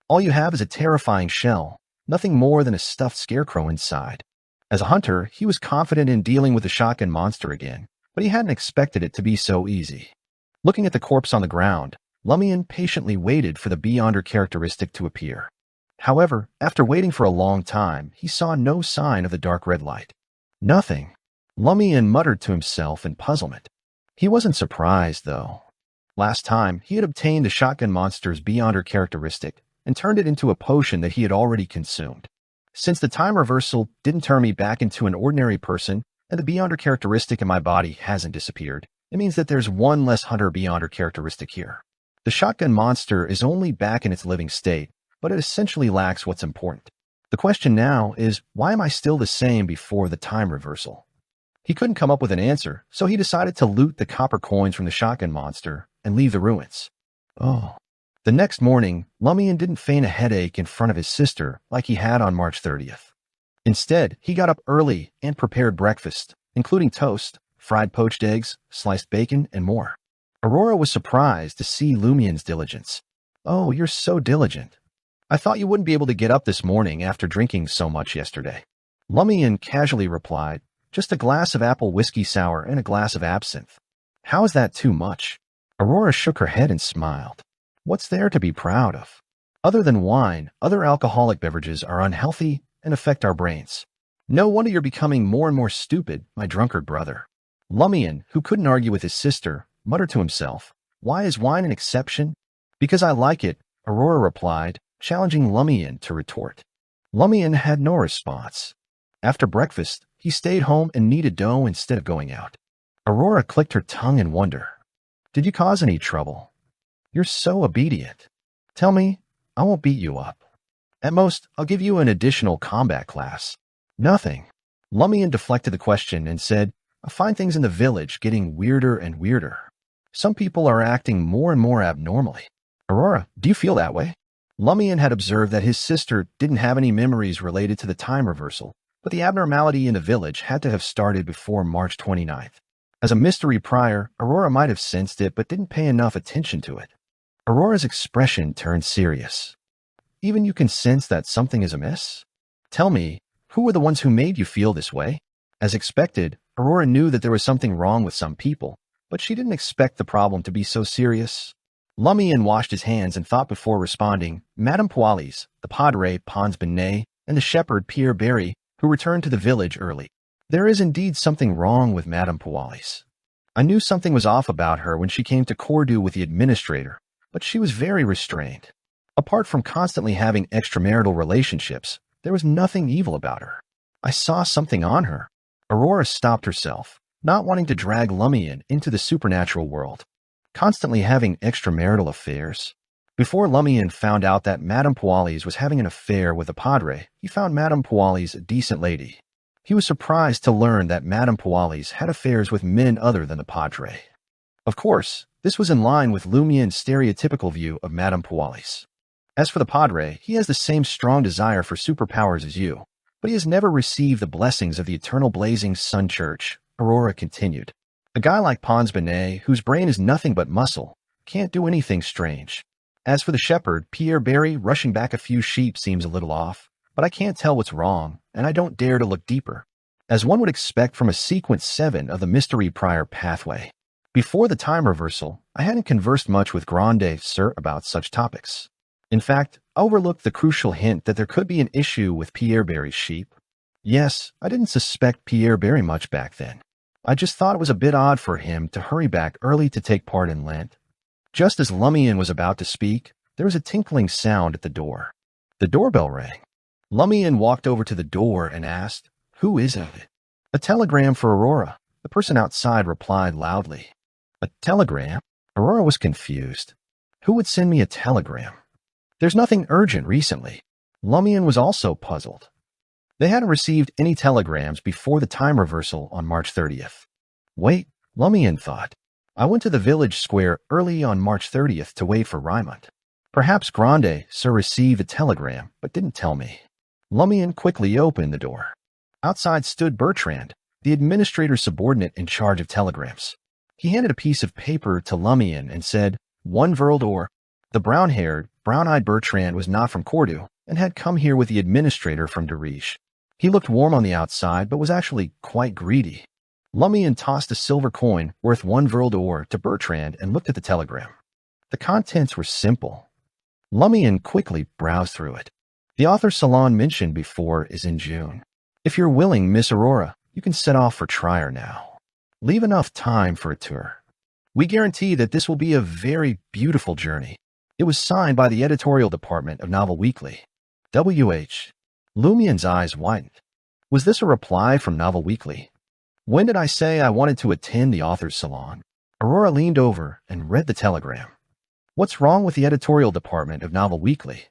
All you have is a terrifying shell, nothing more than a stuffed scarecrow inside." As a hunter, he was confident in dealing with the shotgun monster again, but he hadn't expected it to be so easy. Looking at the corpse on the ground, Lumian patiently waited for the beyonder characteristic to appear. However, after waiting for a long time, he saw no sign of the dark red light. Nothing. Lumian muttered to himself in puzzlement. He wasn't surprised, though. Last time, he had obtained the shotgun monster's beyonder characteristic and turned it into a potion that he had already consumed. Since the time reversal didn't turn me back into an ordinary person, and the beyonder characteristic in my body hasn't disappeared, it means that there's one less hunter beyonder characteristic here. The shotgun monster is only back in its living state, but it essentially lacks what's important. The question now is, why am I still the same before the time reversal? He couldn't come up with an answer, so he decided to loot the copper coins from the shotgun monster and leave the ruins. The next morning, Lumian didn't feign a headache in front of his sister like he had on March 30th. Instead, he got up early and prepared breakfast, including toast, fried poached eggs, sliced bacon, and more. Aurora was surprised to see Lumian's diligence. "Oh, you're so diligent. I thought you wouldn't be able to get up this morning after drinking so much yesterday." Lumian casually replied, "Just a glass of apple whiskey sour and a glass of absinthe. How is that too much?" Aurora shook her head and smiled. "What's there to be proud of? Other than wine, other alcoholic beverages are unhealthy and affect our brains. No wonder you're becoming more and more stupid, my drunkard brother." Lumian, who couldn't argue with his sister, muttered to himself, "Why is wine an exception?" "Because I like it," Aurora replied, challenging Lumian to retort. Lumian had no response. After breakfast, he stayed home and kneaded dough instead of going out. Aurora clicked her tongue in wonder. "Did you cause any trouble? You're so obedient. Tell me, I won't beat you up. At most, I'll give you an additional combat class." "Nothing." Lumian deflected the question and said, "I find things in the village getting weirder and weirder. Some people are acting more and more abnormally." "Aurora, do you feel that way?" Lumian had observed that his sister didn't have any memories related to the time reversal, but the abnormality in the village had to have started before March 29th. As a mystery prior, Aurora might have sensed it but didn't pay enough attention to it. Aurora's expression turned serious. "Even you can sense that something is amiss? Tell me, who were the ones who made you feel this way?" As expected, Aurora knew that there was something wrong with some people, but she didn't expect the problem to be so serious. Lumian washed his hands and thought before responding, "Madame Poalis, the Padre Pons Benet, and the shepherd Pierre Barry, who returned to the village early. There is indeed something wrong with Madame Poalis. I knew something was off about her when she came to Cordu with the administrator, but she was very restrained. Apart from constantly having extramarital relationships, there was nothing evil about her. I saw something on her. Aurora stopped herself, not wanting to drag Lumian into the supernatural world. Constantly having extramarital affairs. Before Lumian found out that Madame Pualis was having an affair with a padre, he found Madame Pualis a decent lady. He was surprised to learn that Madame Pualis had affairs with men other than the padre. Of course, this was in line with Lumian's stereotypical view of Madame Pualis. As for the padre, he has the same strong desire for superpowers as you, but he has never received the blessings of the eternal blazing sun church, Aurora continued. A guy like Pons Benet, whose brain is nothing but muscle, can't do anything strange. As for the shepherd, Pierre Barry, rushing back a few sheep seems a little off, but I can't tell what's wrong, and I don't dare to look deeper. As one would expect from a sequence 7 of the mystery prior pathway. Before the time reversal, I hadn't conversed much with Grande Sir about such topics. In fact, I overlooked the crucial hint that there could be an issue with Pierre Barry's sheep. Yes, I didn't suspect Pierre Barry much back then. I just thought it was a bit odd for him to hurry back early to take part in Lent. Just as Lumian was about to speak, there was a tinkling sound at the door. The doorbell rang. Lumian walked over to the door and asked, "Who is it?" "A telegram for Aurora," the person outside replied loudly. "A telegram?" Aurora was confused. Who would send me a telegram? There's nothing urgent recently. Lumian was also puzzled. They hadn't received any telegrams before the time reversal on March 30th. Wait, Lumian thought. I went to the village square early on March 30th to wait for Raimund. Perhaps Grande Sir received a telegram, but didn't tell me. Lumian quickly opened the door. Outside stood Bertrand, the administrator's subordinate in charge of telegrams. He handed a piece of paper to Lumian and said, "One Verldor." The brown-haired, brown-eyed Bertrand was not from Cordu and had come here with the administrator from Deriche. He looked warm on the outside, but was actually quite greedy. Lumian tossed a silver coin worth 1 Verldor to Bertrand and looked at the telegram. The contents were simple. Lumian quickly browsed through it. The author's salon mentioned before is in June. If you're willing, Miss Aurora, you can set off for Trier now. Leave enough time for a tour. We guarantee that this will be a very beautiful journey. It was signed by the editorial department of Novel Weekly. W.H. Lumian's eyes widened. Was this a reply from Novel Weekly? When did I say I wanted to attend the author's salon? Aurora leaned over and read the telegram. What's wrong with the editorial department of Novel Weekly?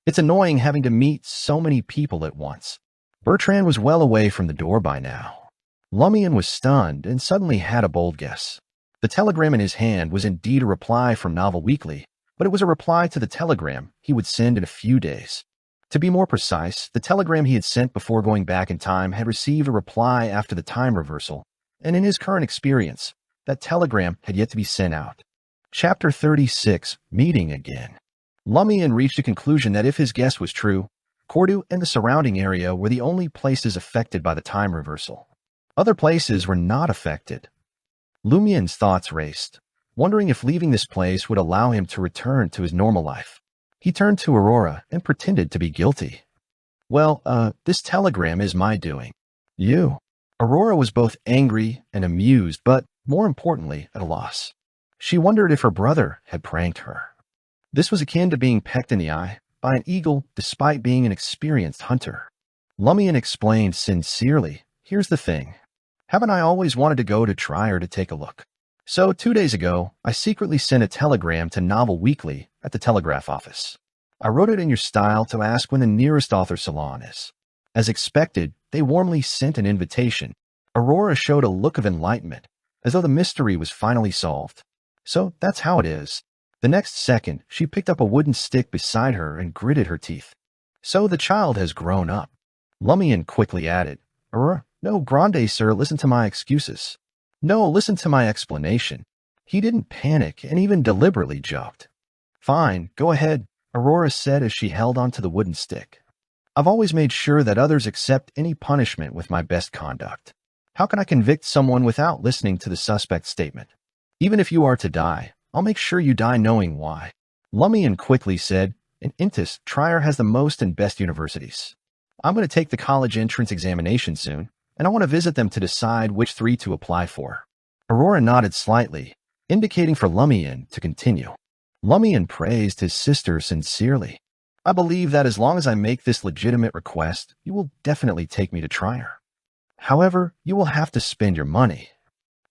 It's annoying having to meet so many people at once. Bertrand was well away from the door by now. Lumian was stunned and suddenly had a bold guess. The telegram in his hand was indeed a reply from Novel Weekly, but it was a reply to the telegram he would send in a few days. To be more precise, the telegram he had sent before going back in time had received a reply after the time reversal, and in his current experience, that telegram had yet to be sent out. Chapter 36, Meeting Again. Lumian reached a conclusion that if his guess was true, Cordu and the surrounding area were the only places affected by the time reversal. Other places were not affected. Lumian's thoughts raced, wondering if leaving this place would allow him to return to his normal life. He turned to Aurora and pretended to be guilty. Well, this telegram is my doing. You. Aurora was both angry and amused, but, more importantly, at a loss. She wondered if her brother had pranked her. This was akin to being pecked in the eye by an eagle despite being an experienced hunter. Lumian explained sincerely, "Here's the thing. Haven't I always wanted to go to Trier to take a look? So 2 days ago, I secretly sent a telegram to Novel Weekly at the telegraph office. I wrote it in your style to ask when the nearest author salon is. As expected, they warmly sent an invitation. Aurora showed a look of enlightenment, as though the mystery was finally solved. So that's how it is. The next second, she picked up a wooden stick beside her and gritted her teeth. So the child has grown up. Lumian quickly added, Aurora, no, Grande, sir, listen to my excuses. No, listen to my explanation. He didn't panic and even deliberately joked. Fine, go ahead, Aurora said as she held onto the wooden stick. I've always made sure that others accept any punishment with my best conduct. How can I convict someone without listening to the suspect's statement? Even if you are to die, I'll make sure you die knowing why. Lumian quickly said, in Intis, Trier has the most and best universities. I'm going to take the college entrance examination soon, and I want to visit them to decide which 3 to apply for. Aurora nodded slightly, indicating for Lumian to continue. Lumian praised his sister sincerely. I believe that as long as I make this legitimate request, you will definitely take me to try her. However, you will have to spend your money.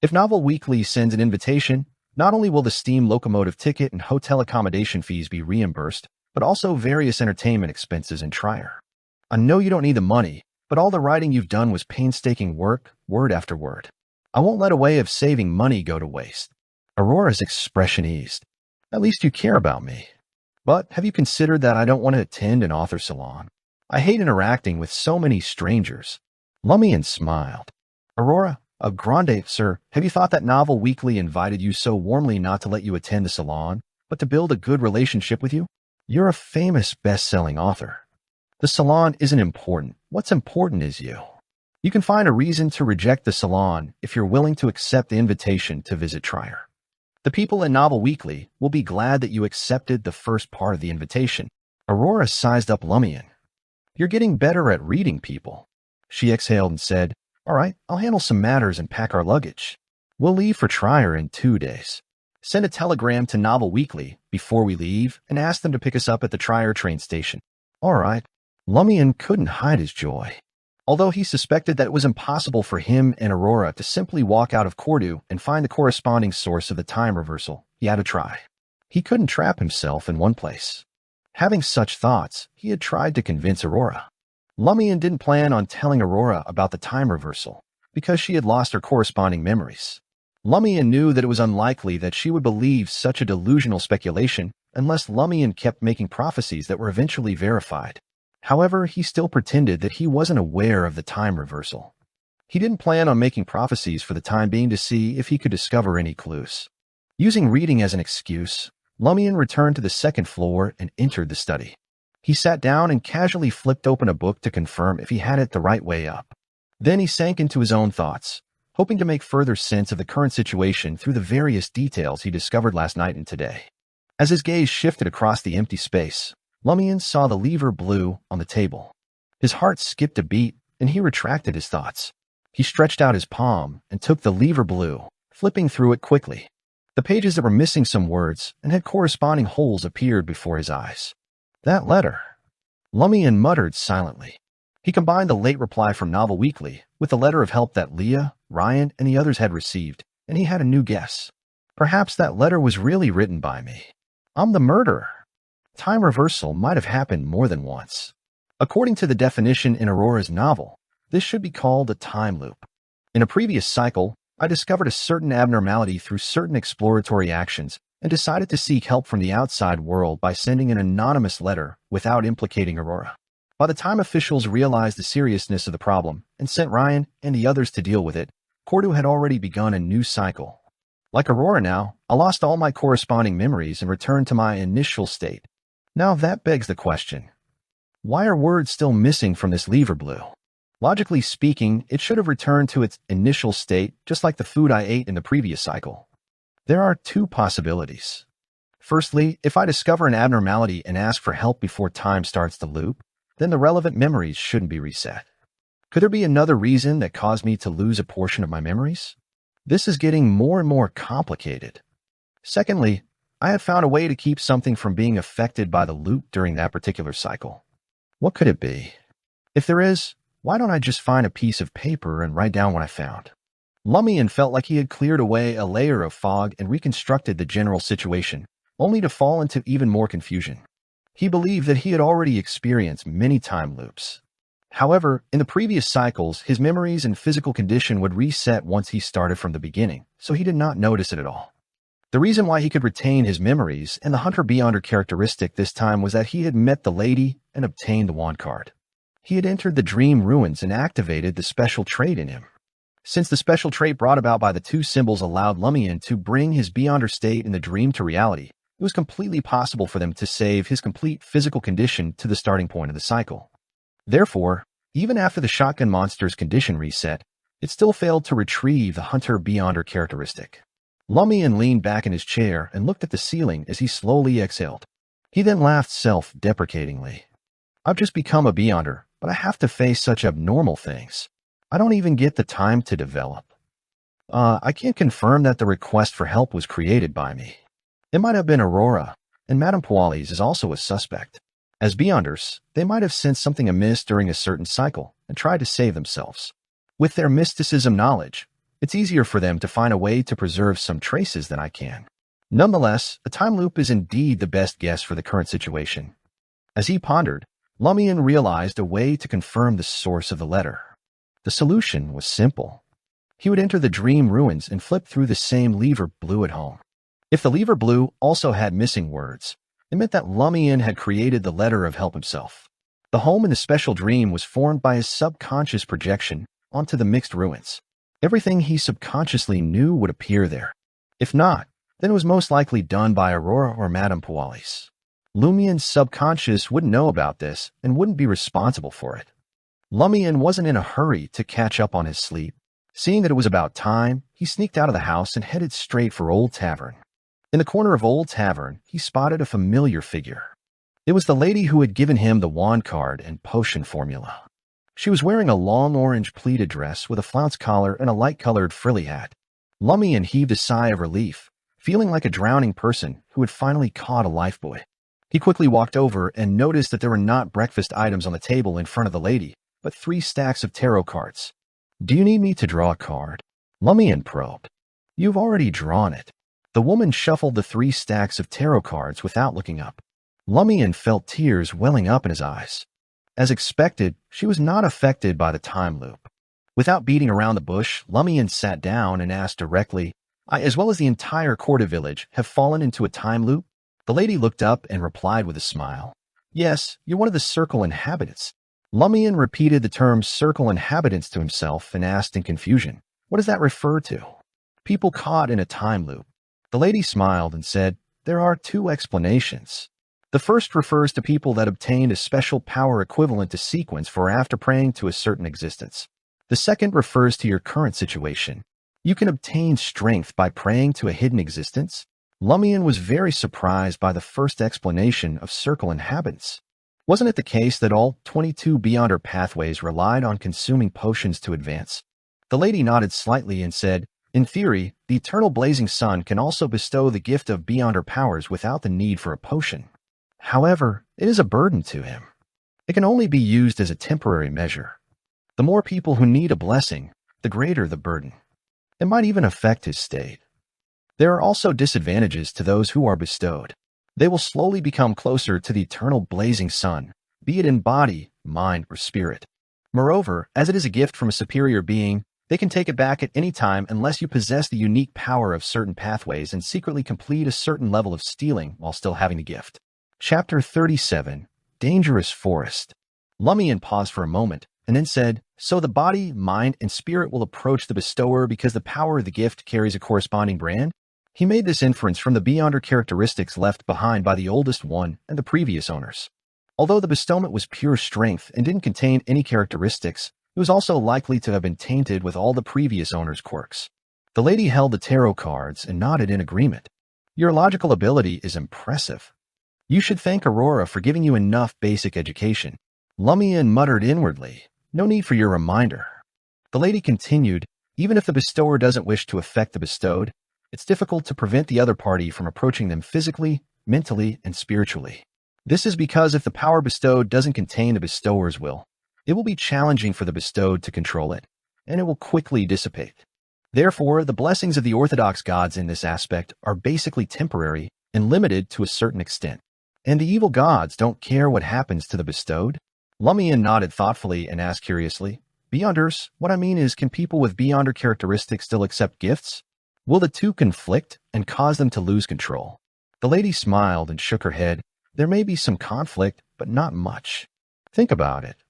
If Novel Weekly sends an invitation, not only will the steam locomotive ticket and hotel accommodation fees be reimbursed, but also various entertainment expenses and trier. I know you don't need the money, but all the writing you've done was painstaking work, word after word. I won't let a way of saving money go to waste. Aurora's expression eased. At least you care about me. But have you considered that I don't want to attend an author salon? I hate interacting with so many strangers. Lumian smiled. Aurora, a grande, sir, have you thought that Novel Weekly invited you so warmly not to let you attend the salon, but to build a good relationship with you? You're a famous best-selling author. The salon isn't important. What's important is you. You can find a reason to reject the salon if you're willing to accept the invitation to visit Trier. The people in Novel Weekly will be glad that you accepted the first part of the invitation. Aurora sized up Lumian. You're getting better at reading people. She exhaled and said, All right, I'll handle some matters and pack our luggage. We'll leave for Trier in 2 days. Send a telegram to Novel Weekly before we leave and ask them to pick us up at the Trier train station. All right. Lumian couldn't hide his joy. Although he suspected that it was impossible for him and Aurora to simply walk out of Cordu and find the corresponding source of the time reversal, he had to try. He couldn't trap himself in one place. Having such thoughts, he had tried to convince Aurora. Lumian didn't plan on telling Aurora about the time reversal, because she had lost her corresponding memories. Lumian knew that it was unlikely that she would believe such a delusional speculation unless Lumian kept making prophecies that were eventually verified. However, he still pretended that he wasn't aware of the time reversal. He didn't plan on making prophecies for the time being to see if he could discover any clues. Using reading as an excuse, Lumian returned to the second floor and entered the study. He sat down and casually flipped open a book to confirm if he had it the right way up. Then he sank into his own thoughts, hoping to make further sense of the current situation through the various details he discovered last night and today. As his gaze shifted across the empty space, Lumian saw the lever blue on the table. His heart skipped a beat, and he retracted his thoughts. He stretched out his palm and took the lever blue, flipping through it quickly. The pages that were missing some words and had corresponding holes appeared before his eyes. That letter. Lumian muttered silently. He combined the late reply from Novel Weekly with the letter of help that Leah, Ryan, and the others had received, and he had a new guess. Perhaps that letter was really written by me. I'm the murderer. Time reversal might have happened more than once. According to the definition in Aurora's novel, this should be called a time loop. In a previous cycle, I discovered a certain abnormality through certain exploratory actions and decided to seek help from the outside world by sending an anonymous letter without implicating Aurora. By the time officials realized the seriousness of the problem and sent Ryan and the others to deal with it, Cordu had already begun a new cycle. Like Aurora now, I lost all my corresponding memories and returned to my initial state. Now that begs the question, why are words still missing from this lever blue? Logically speaking, it should have returned to its initial state just like the food I ate in the previous cycle. There are two possibilities. Firstly, if I discover an abnormality and ask for help before time starts to loop, then the relevant memories shouldn't be reset. Could there be another reason that caused me to lose a portion of my memories? This is getting more and more complicated. Secondly, I had found a way to keep something from being affected by the loop during that particular cycle. What could it be? If there is, why don't I just find a piece of paper and write down what I found? Lumian felt like he had cleared away a layer of fog and reconstructed the general situation, only to fall into even more confusion. He believed that he had already experienced many time loops. However, in the previous cycles, his memories and physical condition would reset once he started from the beginning, so he did not notice it at all. The reason why he could retain his memories and the Hunter Beyonder characteristic this time was that he had met the lady and obtained the wand card. He had entered the dream ruins and activated the special trait in him. Since the special trait brought about by the two symbols allowed Lumian to bring his Beyonder state in the dream to reality, it was completely possible for them to save his complete physical condition to the starting point of the cycle. Therefore, even after the shotgun monster's condition reset, it still failed to retrieve the Hunter Beyonder characteristic. Lumian leaned back in his chair and looked at the ceiling as he slowly exhaled. He then laughed self-deprecatingly. I've just become a Beyonder, but I have to face such abnormal things. I don't even get the time to develop. I can't confirm that the request for help was created by me. It might have been Aurora, and Madame Poalis is also a suspect. As Beyonders, they might have sensed something amiss during a certain cycle and tried to save themselves. With their mysticism knowledge, it's easier for them to find a way to preserve some traces than I can. Nonetheless, a time loop is indeed the best guess for the current situation. As he pondered, Lumian realized a way to confirm the source of the letter. The solution was simple. He would enter the dream ruins and flip through the same lever blue at home. If the lever blue also had missing words, it meant that Lumian had created the letter of help himself. The home in the special dream was formed by his subconscious projection onto the mixed ruins. Everything he subconsciously knew would appear there. If not, then it was most likely done by Aurora or Madame Poalis. Lumian's subconscious wouldn't know about this and wouldn't be responsible for it. Lumian wasn't in a hurry to catch up on his sleep. Seeing that it was about time, he sneaked out of the house and headed straight for Old Tavern. In the corner of Old Tavern, he spotted a familiar figure. It was the lady who had given him the wand card and potion formula. She was wearing a long orange pleated dress with a flounce collar and a light-colored frilly hat. Lumian heaved a sigh of relief, feeling like a drowning person who had finally caught a lifebuoy. He quickly walked over and noticed that there were not breakfast items on the table in front of the lady, but 3 stacks of tarot cards. "Do you need me to draw a card?" Lumian probed. "You've already drawn it." The woman shuffled the 3 stacks of tarot cards without looking up. Lumian felt tears welling up in his eyes. As expected, she was not affected by the time loop. Without beating around the bush, Lumian sat down and asked directly, "I, as well as the entire Corda village, have fallen into a time loop?" The lady looked up and replied with a smile. "Yes, you're one of the circle inhabitants." Lumian repeated the term circle inhabitants to himself and asked in confusion, "What does that refer to?" "People caught in a time loop." The lady smiled and said, "There are 2 explanations. The first refers to people that obtained a special power equivalent to sequence for after praying to a certain existence. The second refers to your current situation. You can obtain strength by praying to a hidden existence." Lumian was very surprised by the first explanation of circle inhabitants. Wasn't it the case that all 22 Beyonder pathways relied on consuming potions to advance? The lady nodded slightly and said, "In theory, the eternal blazing sun can also bestow the gift of Beyonder powers without the need for a potion. However, it is a burden to him. It can only be used as a temporary measure. The more people who need a blessing, the greater the burden. It might even affect his state. There are also disadvantages to those who are bestowed. They will slowly become closer to the eternal blazing sun, be it in body, mind, or spirit. Moreover, as it is a gift from a superior being, they can take it back at any time unless you possess the unique power of certain pathways and secretly complete a certain level of stealing while still having the gift." Chapter 37, Dangerous Forest. Lumian paused for a moment and then said, "So the body, mind, and spirit will approach the bestower because the power of the gift carries a corresponding brand?" He made this inference from the Beyonder characteristics left behind by the oldest one and the previous owners. Although the bestowment was pure strength and didn't contain any characteristics, it was also likely to have been tainted with all the previous owners' quirks. The lady held the tarot cards and nodded in agreement. "Your logical ability is impressive. You should thank Aurora for giving you enough basic education." Lumian muttered inwardly, "No need for your reminder." The lady continued, "Even if the bestower doesn't wish to affect the bestowed, it's difficult to prevent the other party from approaching them physically, mentally, and spiritually. This is because if the power bestowed doesn't contain the bestower's will, it will be challenging for the bestowed to control it, and it will quickly dissipate. Therefore, the blessings of the orthodox gods in this aspect are basically temporary and limited to a certain extent. And the evil gods don't care what happens to the bestowed?" Lumian nodded thoughtfully and asked curiously, "Beyonders, what I mean is, can people with Beyonder characteristics still accept gifts? Will the 2 conflict and cause them to lose control?" The lady smiled and shook her head. "There may be some conflict, but not much. Think about it.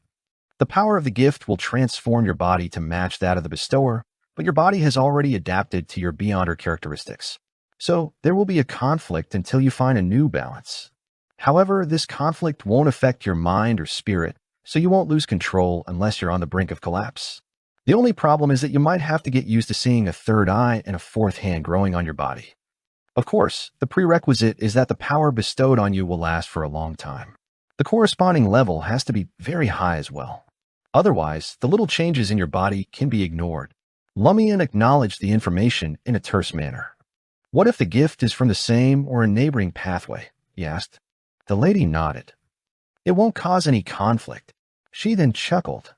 The power of the gift will transform your body to match that of the bestower, but your body has already adapted to your Beyonder characteristics. So there will be a conflict until you find a new balance. However, this conflict won't affect your mind or spirit, so you won't lose control unless you're on the brink of collapse. The only problem is that you might have to get used to seeing a third eye and a fourth hand growing on your body. Of course, the prerequisite is that the power bestowed on you will last for a long time. The corresponding level has to be very high as well. Otherwise, the little changes in your body can be ignored. Lumian acknowledged the information in a terse manner. What if the gift is from the same or a neighboring pathway? He asked. The lady nodded. It won't cause any conflict. She then chuckled.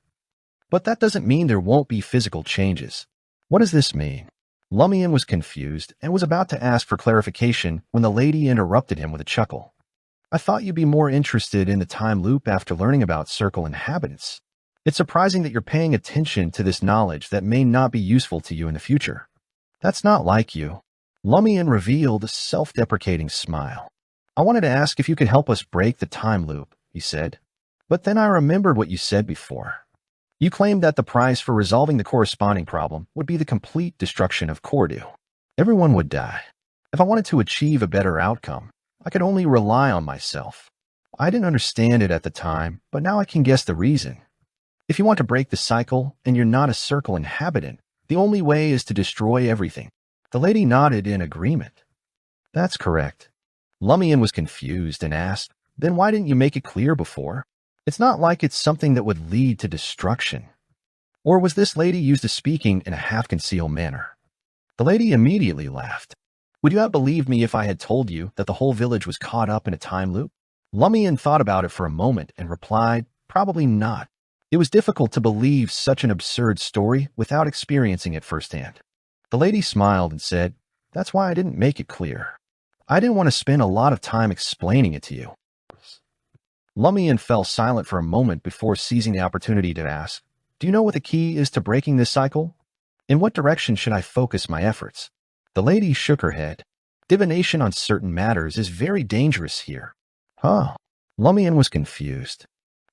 But that doesn't mean there won't be physical changes. What does this mean? Lumian was confused and was about to ask for clarification when the lady interrupted him with a chuckle. I thought you'd be more interested in the time loop after learning about circle inhabitants. It's surprising that you're paying attention to this knowledge that may not be useful to you in the future. That's not like you. Lumian revealed a self-deprecating smile. I wanted to ask if you could help us break the time loop, he said. But then I remembered what you said before. You claimed that the price for resolving the corresponding problem would be the complete destruction of Cordu. Everyone would die. If I wanted to achieve a better outcome, I could only rely on myself. I didn't understand it at the time, but now I can guess the reason. If you want to break the cycle and you're not a circle inhabitant, the only way is to destroy everything. The lady nodded in agreement. That's correct. Lumian was confused and asked, then why didn't you make it clear before? It's not like it's something that would lead to destruction. Or was this lady used to speaking in a half-concealed manner? The lady immediately laughed. Would you have believed me if I had told you that the whole village was caught up in a time loop? Lumian thought about it for a moment and replied, probably not. It was difficult to believe such an absurd story without experiencing it firsthand. The lady smiled and said, that's why I didn't make it clear. I didn't want to spend a lot of time explaining it to you. Lumian fell silent for a moment before seizing the opportunity to ask, do you know what the key is to breaking this cycle? In what direction should I focus my efforts? The lady shook her head. Divination on certain matters is very dangerous here. Huh. Lumian was confused.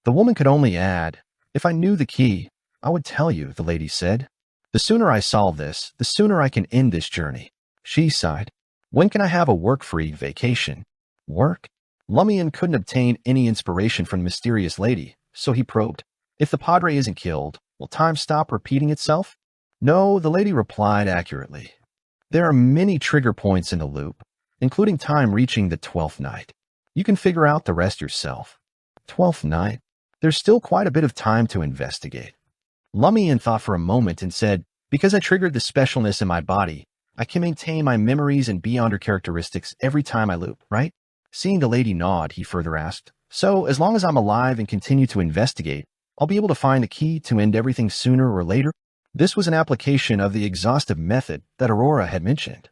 The woman could only add, if I knew the key, I would tell you, the lady said. The sooner I solve this, the sooner I can end this journey. She sighed. When can I have a work-free vacation? Work? Lumian couldn't obtain any inspiration from the mysterious lady, so he probed. If the Padre isn't killed, will time stop repeating itself? No, the lady replied accurately. There are many trigger points in the loop, including time reaching the 12th night. You can figure out the rest yourself. 12th night? There's still quite a bit of time to investigate. Lumian thought for a moment and said, because I triggered the specialness in my body, I can maintain my memories and beyonder characteristics every time I loop, right? Seeing the lady nod, he further asked, so as long as I'm alive and continue to investigate, I'll be able to find the key to end everything sooner or later? This was an application of the exhaustive method that Aurora had mentioned.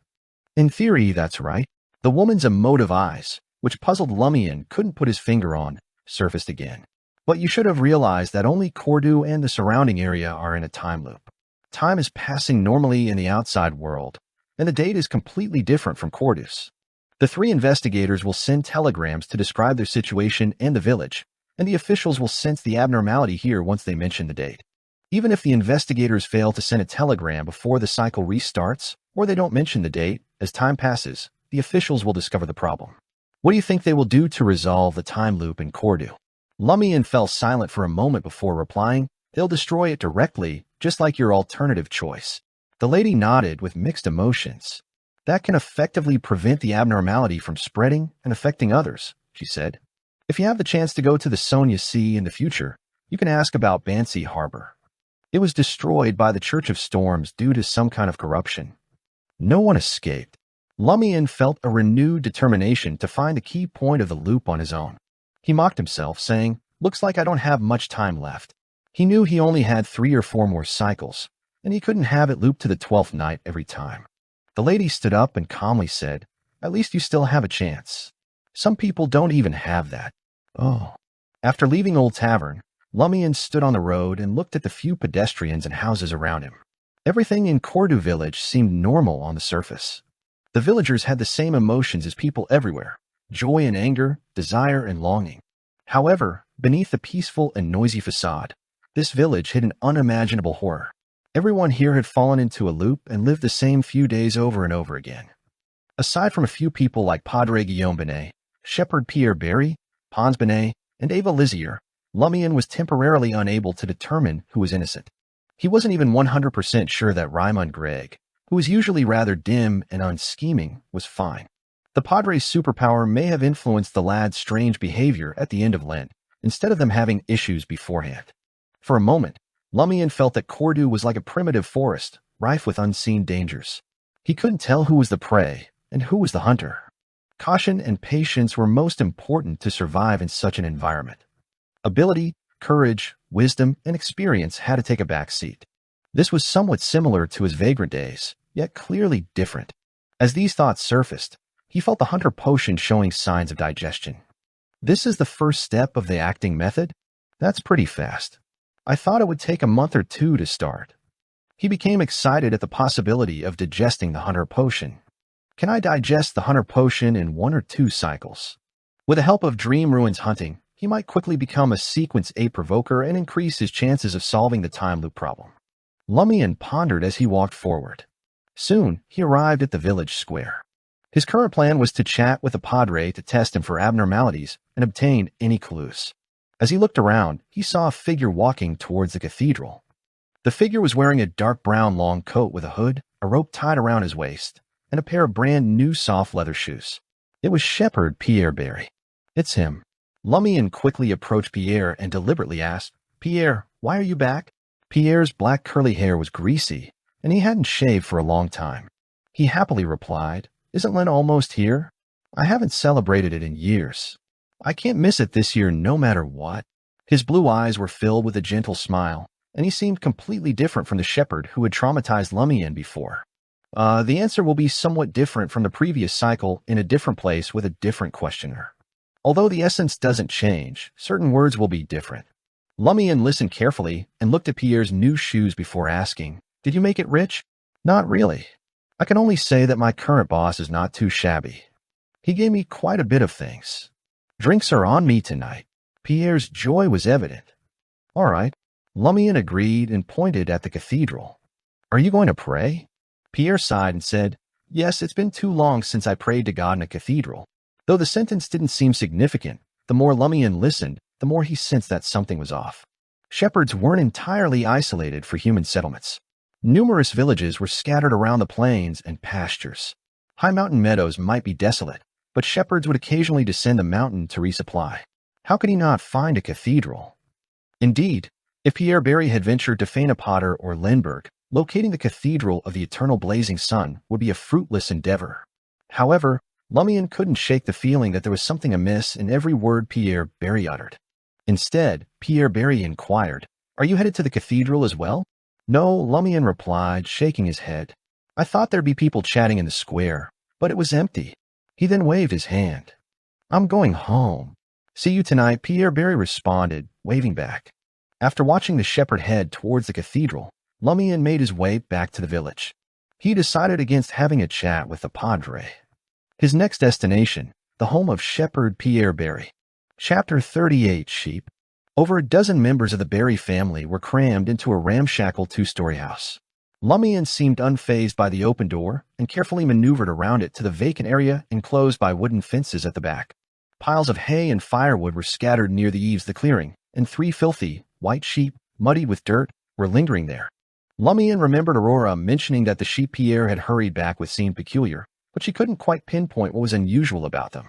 In theory, that's right. The woman's emotive eyes, which puzzled Lumian couldn't put his finger on, surfaced again. But you should have realized that only Cordu and the surrounding area are in a time loop. Time is passing normally in the outside world, and the date is completely different from Cordus. The three investigators will send telegrams to describe their situation and the village, and the officials will sense the abnormality here once they mention the date. Even if the investigators fail to send a telegram before the cycle restarts, or they don't mention the date, as time passes, the officials will discover the problem. What do you think they will do to resolve the time loop in Cordu? Lumian fell silent for a moment before replying, they'll destroy it directly, just like your alternative choice. The lady nodded with mixed emotions. That can effectively prevent the abnormality from spreading and affecting others, she said. If you have the chance to go to the Sonia Sea in the future, you can ask about Bansi Harbor. It was destroyed by the Church of Storms due to some kind of corruption. No one escaped. Lumian felt a renewed determination to find the key point of the loop on his own. He mocked himself, saying, looks like I don't have much time left. He knew he only had 3 or 4 more cycles, and he couldn't have it loop to the 12th night every time. The lady stood up and calmly said, at least you still have a chance. Some people don't even have that. Oh. After leaving Old Tavern, Lumian stood on the road and looked at the few pedestrians and houses around him. Everything in Cordu village seemed normal on the surface. The villagers had the same emotions as people everywhere, joy and anger, desire and longing. However, beneath the peaceful and noisy facade, this village hid an unimaginable horror. Everyone here had fallen into a loop and lived the same few days over and over again. Aside from a few people like Padre Guillaume Benet, Shepherd Pierre Barry, Pons Benet, and Ava Lizier, Lumian was temporarily unable to determine who was innocent. He wasn't even 100% sure that Raymond Gregg, who was usually rather dim and unscheming, was fine. The Padre's superpower may have influenced the lad's strange behavior at the end of Lent, instead of them having issues beforehand. For a moment, Lumian felt that Cordu was like a primitive forest, rife with unseen dangers. He couldn't tell who was the prey and who was the hunter. Caution and patience were most important to survive in such an environment. Ability, courage, wisdom, and experience had to take a back seat. This was somewhat similar to his vagrant days, yet clearly different. As these thoughts surfaced, he felt the hunter potion showing signs of digestion. This is the first step of the acting method? That's pretty fast. I thought it would take a month or two to start. He became excited at the possibility of digesting the hunter potion. Can I digest the hunter potion in 1 or 2 cycles? With the help of Dream Ruins hunting, he might quickly become a sequence 8 provoker and increase his chances of solving the time loop problem. Lumian pondered as he walked forward. Soon, he arrived at the village square. His current plan was to chat with the padre to test him for abnormalities and obtain any clues. As he looked around, he saw a figure walking towards the cathedral. The figure was wearing a dark brown long coat with a hood, a rope tied around his waist, and a pair of brand new soft leather shoes. It was Shepherd Pierre Barry. It's him. Lumian quickly approached Pierre and deliberately asked, "Pierre, why are you back?" Pierre's black curly hair was greasy, and he hadn't shaved for a long time. He happily replied, "Isn't Lent almost here? I haven't celebrated it in years. I can't miss it this year no matter what." His blue eyes were filled with a gentle smile, and he seemed completely different from the shepherd who had traumatized Lumian before. The answer will be somewhat different from the previous cycle in a different place with a different questioner. Although the essence doesn't change, certain words will be different. Lumian listened carefully and looked at Pierre's new shoes before asking, "Did you make it rich?" "Not really. I can only say that my current boss is not too shabby. He gave me quite a bit of things. Drinks are on me tonight." Pierre's joy was evident. "All right." Lumian agreed and pointed at the cathedral. "Are you going to pray?" Pierre sighed and said, "Yes, it's been too long since I prayed to God in a cathedral." Though the sentence didn't seem significant, the more Lumian listened, the more he sensed that something was off. Shepherds weren't entirely isolated for human settlements. Numerous villages were scattered around the plains and pastures. High mountain meadows might be desolate, but shepherds would occasionally descend the mountain to resupply. How could he not find a cathedral? Indeed, if Pierre Barry had ventured to Fainapotter or Lemberg, locating the Cathedral of the Eternal Blazing Sun would be a fruitless endeavor. However, Lumian couldn't shake the feeling that there was something amiss in every word Pierre Barry uttered. Instead, Pierre Barry inquired, "Are you headed to the cathedral as well?" "No," Lumian replied, shaking his head. "I thought there'd be people chatting in the square, but it was empty." He then waved his hand. "I'm going home." "See you tonight," Pierre Barry responded, waving back. After watching the shepherd head towards the cathedral, Lumian made his way back to the village. He decided against having a chat with the padre. His next destination, the home of Shepherd Pierre Barry. Chapter 38, Sheep. Over a dozen members of the Barry family were crammed into a ramshackle 2-story house. Lumian seemed unfazed by the open door and carefully maneuvered around it to the vacant area enclosed by wooden fences at the back. Piles of hay and firewood were scattered near the eaves of the clearing, and 3 filthy, white sheep, muddied with dirt, were lingering there. Lumian remembered Aurora mentioning that the sheep Pierre had hurried back with seemed peculiar, but she couldn't quite pinpoint what was unusual about them.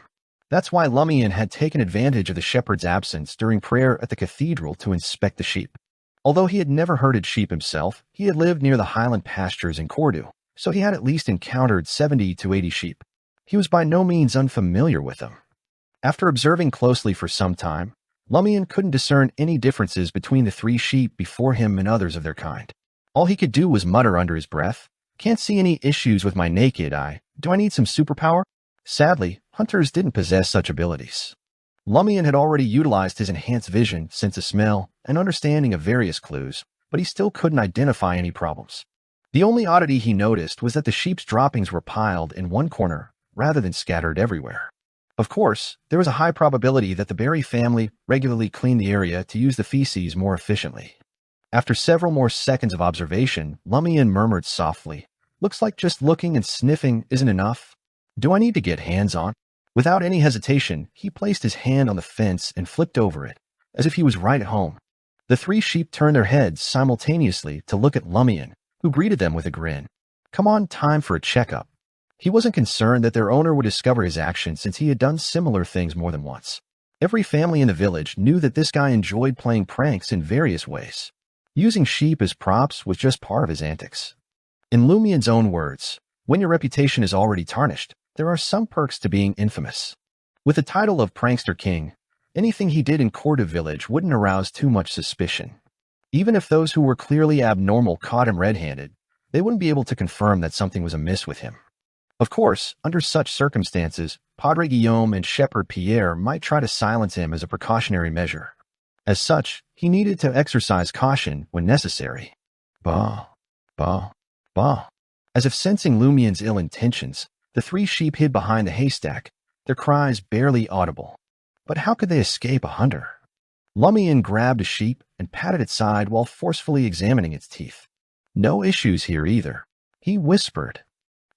That's why Lumian had taken advantage of the shepherd's absence during prayer at the cathedral to inspect the sheep. Although he had never herded sheep himself, he had lived near the highland pastures in Cordu, so he had at least encountered 70 to 80 sheep. He was by no means unfamiliar with them. After observing closely for some time, Lumian couldn't discern any differences between the 3 sheep before him and others of their kind. All he could do was mutter under his breath, "Can't see any issues with my naked eye. Do I need some superpower?" Sadly, hunters didn't possess such abilities. Lumian had already utilized his enhanced vision, sense of smell, and understanding of various clues, but he still couldn't identify any problems. The only oddity he noticed was that the sheep's droppings were piled in one corner rather than scattered everywhere. Of course, there was a high probability that the Barry family regularly cleaned the area to use the feces more efficiently. After several more seconds of observation, Lumian murmured softly, "Looks like just looking and sniffing isn't enough. Do I need to get hands-on?" Without any hesitation, he placed his hand on the fence and flipped over it, as if he was right at home. The 3 sheep turned their heads simultaneously to look at Lumian, who greeted them with a grin. "Come on, time for a checkup." He wasn't concerned that their owner would discover his actions since he had done similar things more than once. Every family in the village knew that this guy enjoyed playing pranks in various ways. Using sheep as props was just part of his antics. In Lumian's own words, when your reputation is already tarnished, there are some perks to being infamous. With the title of Prankster King, anything he did in Cordu Village wouldn't arouse too much suspicion. Even if those who were clearly abnormal caught him red-handed, they wouldn't be able to confirm that something was amiss with him. Of course, under such circumstances, Padre Guillaume and Shepherd Pierre might try to silence him as a precautionary measure. As such, he needed to exercise caution when necessary. Bah, bah, bah. As if sensing Lumian's ill intentions, the three sheep hid behind the haystack, their cries barely audible. But how could they escape a hunter? Lumian grabbed a sheep and patted its side while forcefully examining its teeth. No issues here either. He whispered.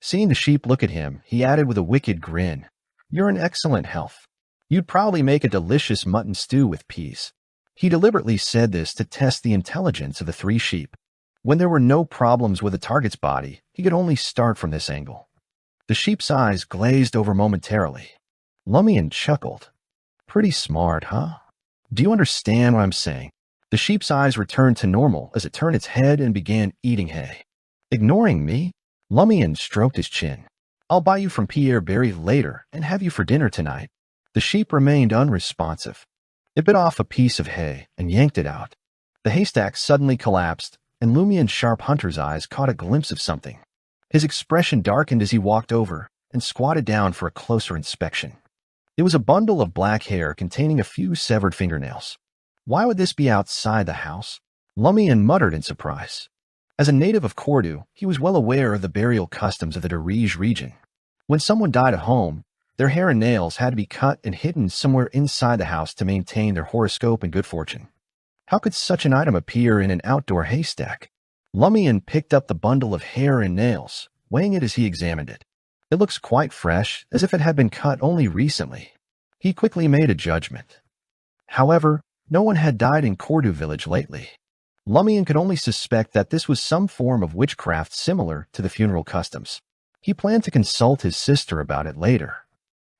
Seeing the sheep look at him, he added with a wicked grin, "You're in excellent health. You'd probably make a delicious mutton stew with peas." He deliberately said this to test the intelligence of the three sheep. When there were no problems with the target's body, he could only start from this angle. The sheep's eyes glazed over momentarily. Lumian chuckled. "Pretty smart, huh? Do you understand what I'm saying?" The sheep's eyes returned to normal as it turned its head and began eating hay. "Ignoring me?" Lumian stroked his chin. "I'll buy you from Pierre Berry later and have you for dinner tonight." The sheep remained unresponsive. It bit off a piece of hay and yanked it out. The haystack suddenly collapsed, and Lumian's sharp hunter's eyes caught a glimpse of something. His expression darkened as he walked over and squatted down for a closer inspection. It was a bundle of black hair containing a few severed fingernails. Why would this be outside the house? Lumian muttered in surprise. As a native of Cordu, he was well aware of the burial customs of the Darige region. When someone died at home, their hair and nails had to be cut and hidden somewhere inside the house to maintain their horoscope and good fortune. How could such an item appear in an outdoor haystack? Lumian picked up the bundle of hair and nails, weighing it as he examined it. It looks quite fresh, as if it had been cut only recently. He quickly made a judgment. However, no one had died in Cordu Village lately. Lumian could only suspect that this was some form of witchcraft similar to the funeral customs. He planned to consult his sister about it later.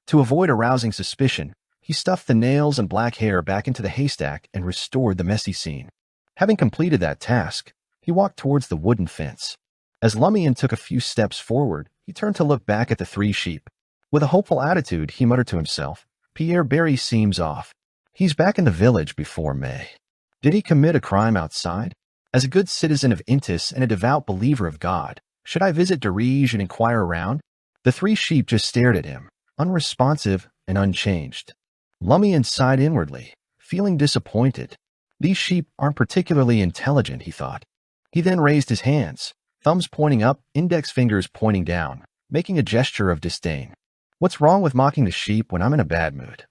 To avoid arousing suspicion, he stuffed the nails and black hair back into the haystack and restored the messy scene. Having completed that task, he walked towards the wooden fence. As Lumian took a few steps forward, he turned to look back at the three sheep. With a hopeful attitude, he muttered to himself, "Pierre Berry seems off. He's back in the village before May. Did he commit a crime outside? As a good citizen of Intis and a devout believer of God, should I visit Darige and inquire around?" The three sheep just stared at him, unresponsive and unchanged. Lumian sighed inwardly, feeling disappointed. These sheep aren't particularly intelligent, he thought. He then raised his hands, thumbs pointing up, index fingers pointing down, making a gesture of disdain. What's wrong with mocking the sheep when I'm in a bad mood?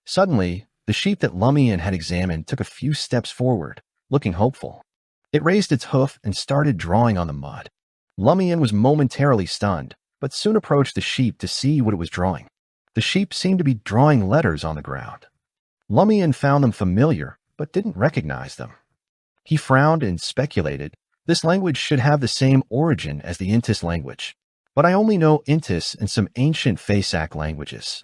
Suddenly, the sheep that Lumian had examined took a few steps forward, looking hopeful. It raised its hoof and started drawing on the mud. Lumian was momentarily stunned, but soon approached the sheep to see what it was drawing. The sheep seemed to be drawing letters on the ground. Lumian found them familiar, but didn't recognize them. He frowned and speculated, this language should have the same origin as the Intis language. But I only know Intis and some ancient Faesac languages.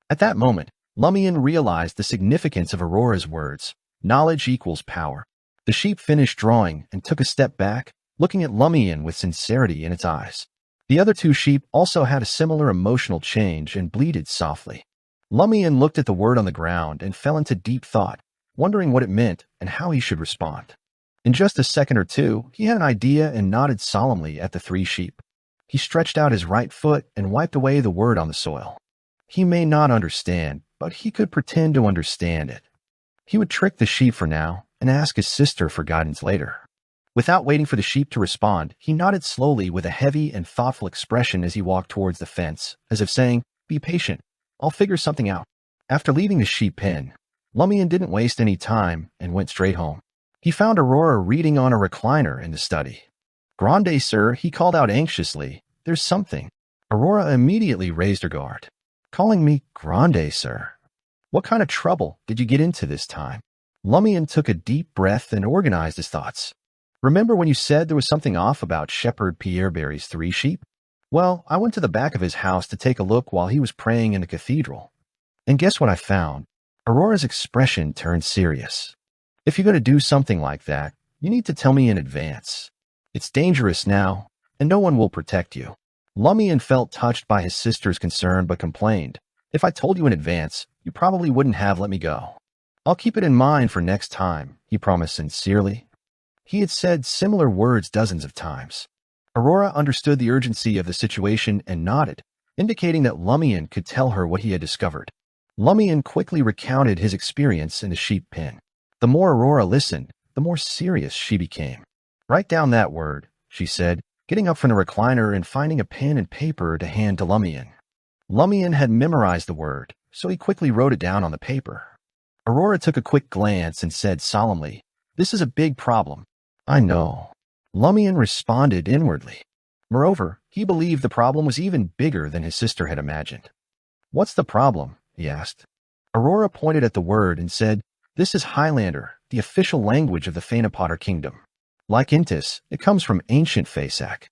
At that moment, Lumian realized the significance of Aurora's words, knowledge equals power. The sheep finished drawing and took a step back, looking at Lumian with sincerity in its eyes. The other two sheep also had a similar emotional change and bleated softly. Lumian looked at the word on the ground and fell into deep thought, wondering what it meant and how he should respond. In just a second or two, he had an idea and nodded solemnly at the three sheep. He stretched out his right foot and wiped away the word on the soil. He may not understand, but he could pretend to understand it. He would trick the sheep for now and ask his sister for guidance later. Without waiting for the sheep to respond, he nodded slowly with a heavy and thoughtful expression as he walked towards the fence, as if saying, "Be patient, I'll figure something out." After leaving the sheep pen, Lumian didn't waste any time and went straight home. He found Aurora reading on a recliner in the study. "Grande, sir," he called out anxiously. "There's something." Aurora immediately raised her guard. "Calling me Grande, sir? What kind of trouble did you get into this time?" Lumian took a deep breath and organized his thoughts. "Remember when you said there was something off about Shepherd Pierre Berry's three sheep? Well, I went to the back of his house to take a look while he was praying in the cathedral. And guess what I found?" Aurora's expression turned serious. "If you're going to do something like that, you need to tell me in advance. It's dangerous now, and no one will protect you. Lumian felt touched by his sister's concern but complained, "If I told you in advance, you probably wouldn't have let me go." "I'll keep it in mind for next time," he promised sincerely. He had said similar words dozens of times. Aurora understood the urgency of the situation and nodded, indicating that Lumian could tell her what he had discovered. Lumian quickly recounted his experience in the sheep pen. The more Aurora listened, the more serious she became. "Write down that word," she said, getting up from the recliner and finding a pen and paper to hand to Lumian. Lumian had memorized the word, so he quickly wrote it down on the paper. Aurora took a quick glance and said solemnly, "This is a big problem." "I know." Lumian responded inwardly. Moreover, he believed the problem was even bigger than his sister had imagined. "What's the problem?" he asked. Aurora pointed at the word and said, "This is Highlander, the official language of the Thanapotter Kingdom. Like Intis, it comes from ancient Fasak.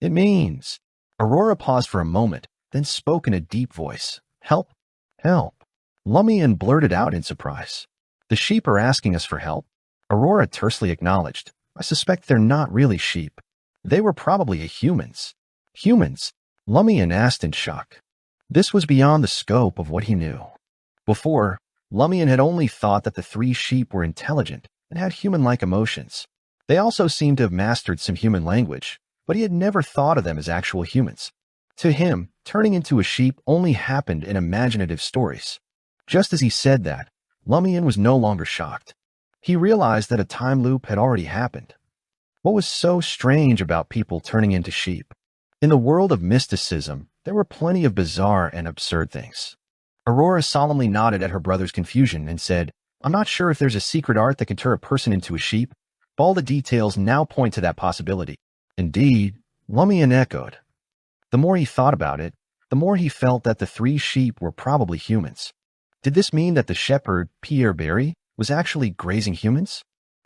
It means—" Aurora paused for a moment, then spoke in a deep voice. "Help! Help!" Lumian blurted out in surprise. "The sheep are asking us for help." Aurora tersely acknowledged, "I suspect they're not really sheep. They were probably humans." "Humans?" Lumian asked in shock. This was beyond the scope of what he knew. Before, Lumian had only thought that the three sheep were intelligent and had human-like emotions. They also seemed to have mastered some human language, but he had never thought of them as actual humans. To him, turning into a sheep only happened in imaginative stories. Just as he said that, Lumian was no longer shocked. He realized that a time loop had already happened. What was so strange about people turning into sheep? In the world of mysticism, there were plenty of bizarre and absurd things. Aurora solemnly nodded at her brother's confusion and said, "I'm not sure if there's a secret art that can turn a person into a sheep, but all the details now point to that possibility." "Indeed," Lumian echoed. The more he thought about it, the more he felt that the three sheep were probably humans. Did this mean that the shepherd, Pierre Barry, was actually grazing humans?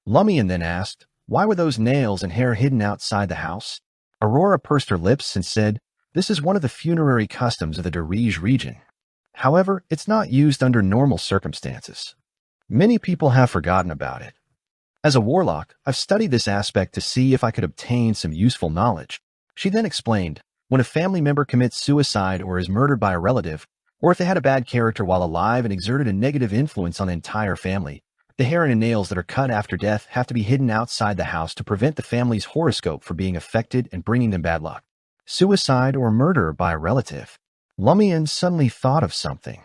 Lumian then asked, "Why were those nails and hair hidden outside the house?" Aurora pursed her lips and said, "This is one of the funerary customs of the Darij region. However, it's not used under normal circumstances. Many people have forgotten about it. As a warlock, I've studied this aspect to see if I could obtain some useful knowledge." She then explained, when a family member commits suicide or is murdered by a relative, or if they had a bad character while alive and exerted a negative influence on the entire family, the hair and nails that are cut after death have to be hidden outside the house to prevent the family's horoscope from being affected and bringing them bad luck. Suicide or murder by a relative. Lumian suddenly thought of something.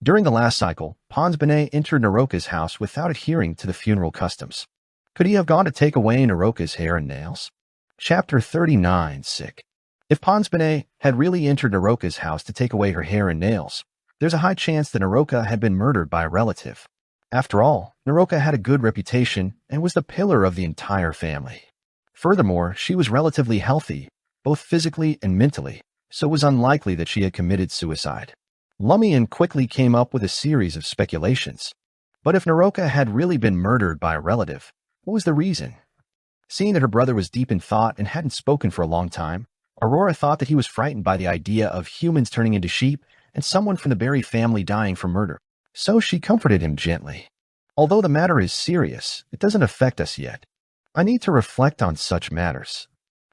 During the last cycle, Pons Benet entered Naroka's house without adhering to the funeral customs. Could he have gone to take away Naroka's hair and nails? Chapter 39, Sick. If Pons Benet had really entered Naroka's house to take away her hair and nails, there's a high chance that Naroka had been murdered by a relative. After all, Naroka had a good reputation and was the pillar of the entire family. Furthermore, she was relatively healthy, both physically and mentally, so it was unlikely that she had committed suicide. Lumian quickly came up with a series of speculations. But if Naroka had really been murdered by a relative, what was the reason? Seeing that her brother was deep in thought and hadn't spoken for a long time, Aurora thought that he was frightened by the idea of humans turning into sheep and someone from the Barry family dying from murder. So she comforted him gently. "Although the matter is serious, it doesn't affect us yet. I need to reflect on such matters.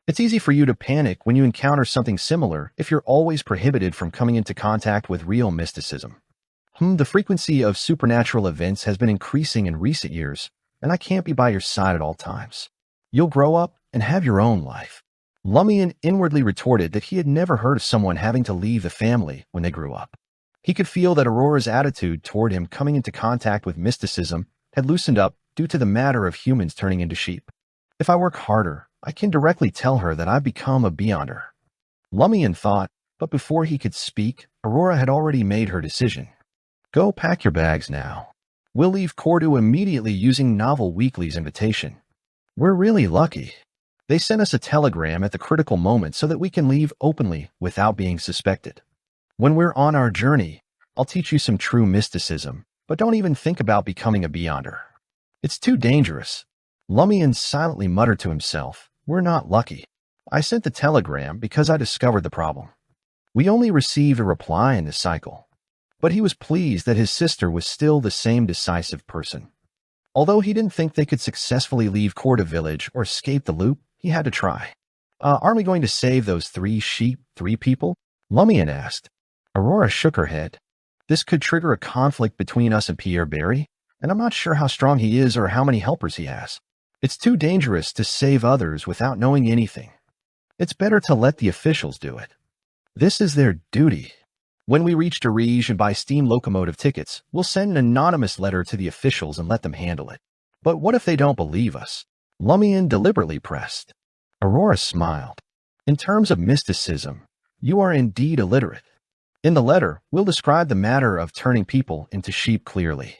It's easy for you to panic when you encounter something similar if you're always prohibited from coming into contact with real mysticism. The frequency of supernatural events has been increasing in recent years, and I can't be by your side at all times. You'll grow up and have your own life." Lumian inwardly retorted that he had never heard of someone having to leave the family when they grew up. He could feel that Aurora's attitude toward him coming into contact with mysticism had loosened up due to the matter of humans turning into sheep. "If I work harder, I can directly tell her that I've become a Beyonder." Lumian thought, but before he could speak, Aurora had already made her decision. "Go pack your bags now. We'll leave Cordu immediately using Novel Weekly's invitation. We're really lucky. They sent us a telegram at the critical moment so that we can leave openly without being suspected. When we're on our journey, I'll teach you some true mysticism, but don't even think about becoming a Beyonder. It's too dangerous." Lumian silently muttered to himself, "We're not lucky. I sent the telegram because I discovered the problem. We only received a reply in this cycle." But he was pleased that his sister was still the same decisive person. Although he didn't think they could successfully leave Corda village or escape the loop, he had to try. Aren't we going to save those 3 sheep, 3 people? Lumian asked. Aurora shook her head. This could trigger a conflict between us and Pierre Barry, and I'm not sure how strong he is or how many helpers he has. It's too dangerous to save others without knowing anything. It's better to let the officials do it. This is their duty. When we reach Dirige and buy steam locomotive tickets, we'll send an anonymous letter to the officials and let them handle it. But what if they don't believe us? Lumian deliberately pressed. Aurora smiled. In terms of mysticism, you are indeed illiterate. In the letter, we'll describe the matter of turning people into sheep clearly.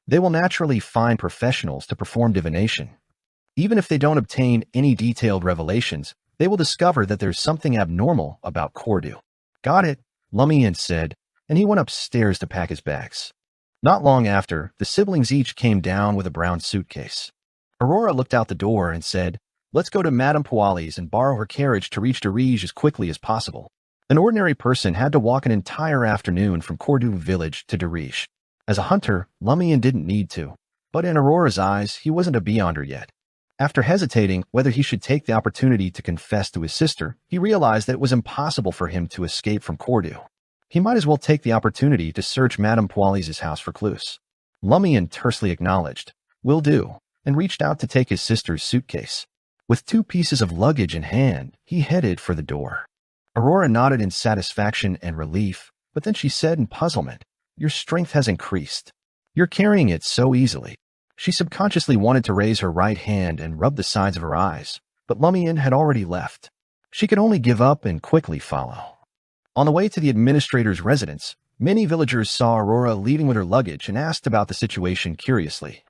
They will naturally find professionals to perform divination. Even if they don't obtain any detailed revelations, they will discover that there's something abnormal about Cordu. Got it, Lumian said, and he went upstairs to pack his bags. Not long after, the siblings each came down with a brown suitcase. Aurora looked out the door and said, "Let's go to Madame Poali's and borrow her carriage to reach Dirige as quickly as possible." An ordinary person had to walk an entire afternoon from Cordu village to Dirige. As a hunter, Lumian didn't need to, but in Aurora's eyes, he wasn't a beyonder yet. After hesitating whether he should take the opportunity to confess to his sister, he realized that it was impossible for him to escape from Cordu. He might as well take the opportunity to search Madame Poali's house for clues. Lumian tersely acknowledged, "Will do," and reached out to take his sister's suitcase. With 2 pieces of luggage in hand, he headed for the door. Aurora nodded in satisfaction and relief, but then she said in puzzlement, "Your strength has increased. You're carrying it so easily." She subconsciously wanted to raise her right hand and rub the sides of her eyes, but Lumian had already left. She could only give up and quickly follow. On the way to the administrator's residence, many villagers saw Aurora leaving with her luggage and asked about the situation curiously.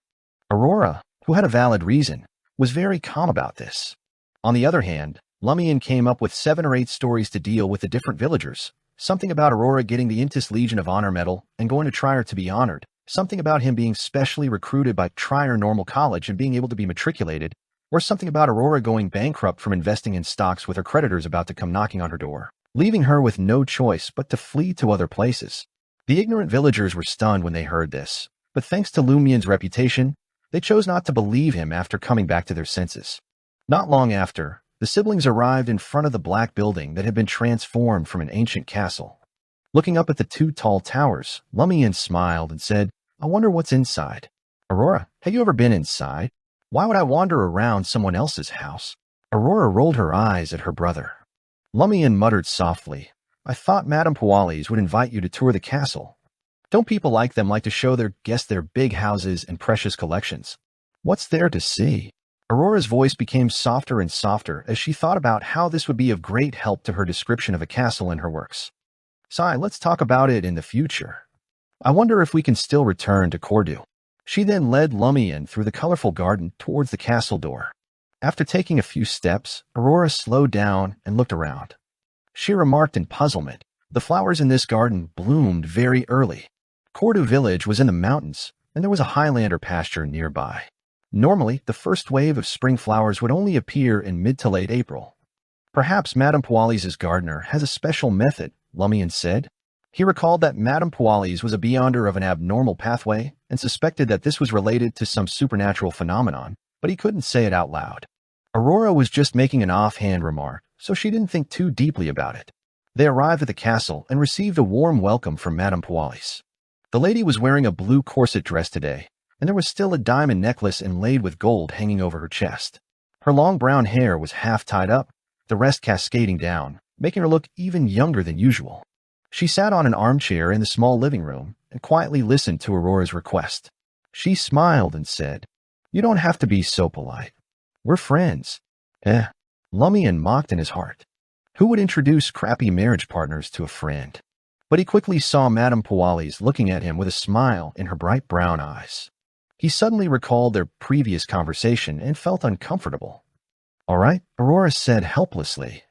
Aurora, who had a valid reason, was very calm about this. On the other hand, Lumian came up with 7 or 8 stories to deal with the different villagers. Something about Aurora getting the Intis Legion of Honor medal and going to Trier to be honored. Something about him being specially recruited by Trier Normal College and being able to be matriculated. Or something about Aurora going bankrupt from investing in stocks with her creditors about to come knocking on her door, leaving her with no choice but to flee to other places. The ignorant villagers were stunned when they heard this, but thanks to Lumian's reputation, they chose not to believe him after coming back to their senses. Not long after, the siblings arrived in front of the black building that had been transformed from an ancient castle. Looking up at the 2 tall towers, Lumian smiled and said, "I wonder what's inside." "Aurora, have you ever been inside? Why would I wander around someone else's house?" Aurora rolled her eyes at her brother. Lumian muttered softly, "I thought Madame Poali's would invite you to tour the castle. Don't people like to show their guests their big houses and precious collections? What's there to see?" Aurora's voice became softer and softer as she thought about how this would be of great help to her description of a castle in her works. "Sai, let's talk about it in the future. I wonder if we can still return to Cordu." She then led Lumian through the colorful garden towards the castle door. After taking a few steps, Aurora slowed down and looked around. She remarked in puzzlement, the flowers in this garden bloomed very early. Cordu village was in the mountains, and there was a Highlander pasture nearby. Normally, the first wave of spring flowers would only appear in mid to late April. "Perhaps Madame Poali's gardener has a special method," Lumian said. He recalled that Madame Poali's was a beyonder of an abnormal pathway and suspected that this was related to some supernatural phenomenon, but he couldn't say it out loud. Aurora was just making an offhand remark, so she didn't think too deeply about it. They arrived at the castle and received a warm welcome from Madame Poali's. The lady was wearing a blue corset dress today, and there was still a diamond necklace inlaid with gold hanging over her chest. Her long brown hair was half tied up, the rest cascading down, making her look even younger than usual. She sat on an armchair in the small living room and quietly listened to Aurora's request. She smiled and said, "You don't have to be so polite. We're friends." Lumian mocked in his heart. Who would introduce crappy marriage partners to a friend? But he quickly saw Madame Poali's looking at him with a smile in her bright brown eyes. He suddenly recalled their previous conversation and felt uncomfortable. "All right," Aurora said helplessly.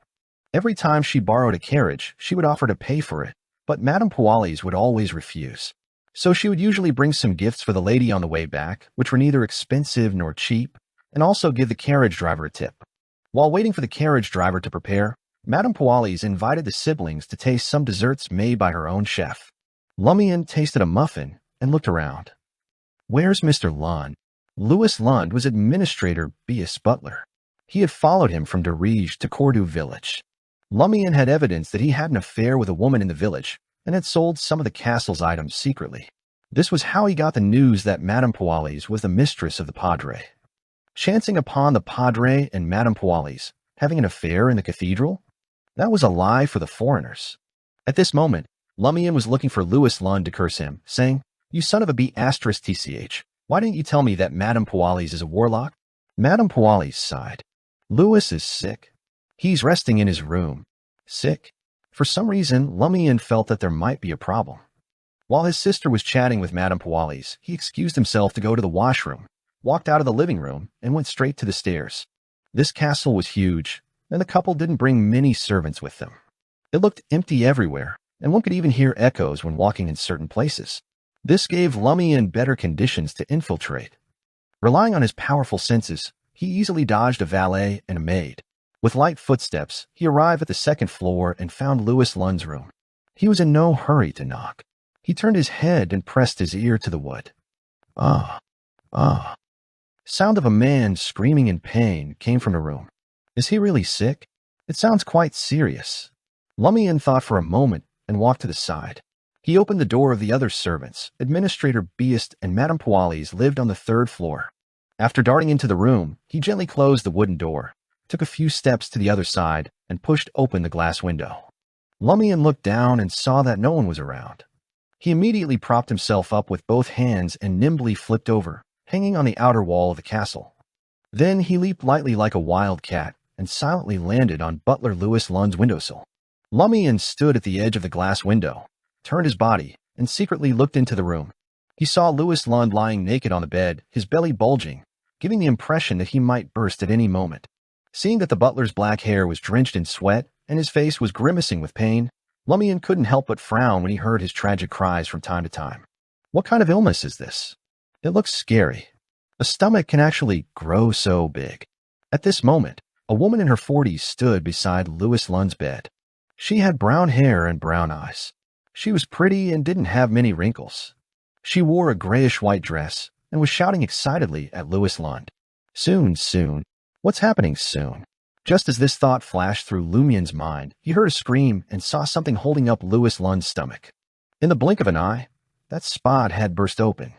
Every time she borrowed a carriage, she would offer to pay for it, but Madame Poali's would always refuse. So she would usually bring some gifts for the lady on the way back, which were neither expensive nor cheap, and also give the carriage driver a tip. While waiting for the carriage driver to prepare, Madame Poali's invited the siblings to taste some desserts made by her own chef. Lumian tasted a muffin and looked around. "Where's Mr. Lund?" Louis Lund was Administrator B.S. Butler. He had followed him from Darij to Cordu village. Lumian had evidence that he had an affair with a woman in the village and had sold some of the castle's items secretly. This was how he got the news that Madame Pualis was the mistress of the Padre. Chancing upon the Padre and Madame Pualis having an affair in the cathedral? That was a lie for the foreigners. At this moment, Lumian was looking for Louis Lund to curse him, saying, "You son of a B***TCH, why didn't you tell me that Madame Pualis is a warlock?" Madame Pualis sighed. "Louis is sick. He's resting in his room. Sick." For some reason, Lumian felt that there might be a problem. While his sister was chatting with Madame Pualis, he excused himself to go to the washroom, walked out of the living room, and went straight to the stairs. This castle was huge, and the couple didn't bring many servants with them. It looked empty everywhere, and one could even hear echoes when walking in certain places. This gave Lumian better conditions to infiltrate. Relying on his powerful senses, he easily dodged a valet and a maid. With light footsteps, he arrived at the second floor and found Louis Lund's room. He was in no hurry to knock. He turned his head and pressed his ear to the wood. Ah. Sound of a man screaming in pain came from the room. Is he really sick? It sounds quite serious. Lumian thought for a moment and walked to the side. He opened the door of the other servants. Administrator Beast and Madame Pualis lived on the third floor. After darting into the room, he gently closed the wooden door, took a few steps to the other side, and pushed open the glass window. Lumian looked down and saw that no one was around. He immediately propped himself up with both hands and nimbly flipped over, hanging on the outer wall of the castle. Then he leaped lightly like a wild cat and silently landed on Butler Louis Lund's windowsill. Lumian stood at the edge of the glass window, turned his body, and secretly looked into the room. He saw Louis Lund lying naked on the bed, his belly bulging, giving the impression that he might burst at any moment. Seeing that the butler's black hair was drenched in sweat and his face was grimacing with pain, Lumian couldn't help but frown when he heard his tragic cries from time to time. What kind of illness is this? It looks scary. A stomach can actually grow so big. At this moment, a woman in her 40s stood beside Louis Lund's bed. She had brown hair and brown eyes. She was pretty and didn't have many wrinkles. She wore a grayish-white dress and was shouting excitedly at Louis Lund. Soon. What's happening soon? Just as this thought flashed through Lumian's mind, he heard a scream and saw something holding up Louis Lund's stomach. In the blink of an eye, that spot had burst open.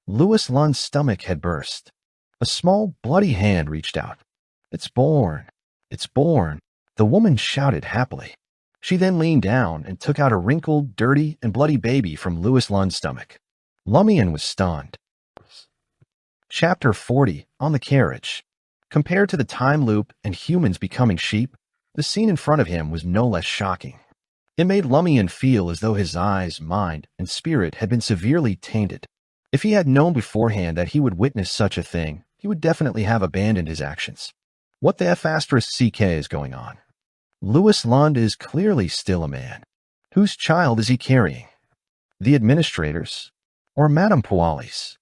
Louis Lund's stomach had burst. A small, bloody hand reached out. It's born. The woman shouted happily. She then leaned down and took out a wrinkled, dirty, and bloody baby from Louis Lund's stomach. Lumian was stunned. Chapter 40, On the Carriage. Compared to the time loop and humans becoming sheep, the scene in front of him was no less shocking. It made Lumian feel as though his eyes, mind, and spirit had been severely tainted. If he had known beforehand that he would witness such a thing, he would definitely have abandoned his actions. What the F***CK is going on? Louis Lund is clearly still a man. Whose child is he carrying? The administrators? Or Madame Pualis?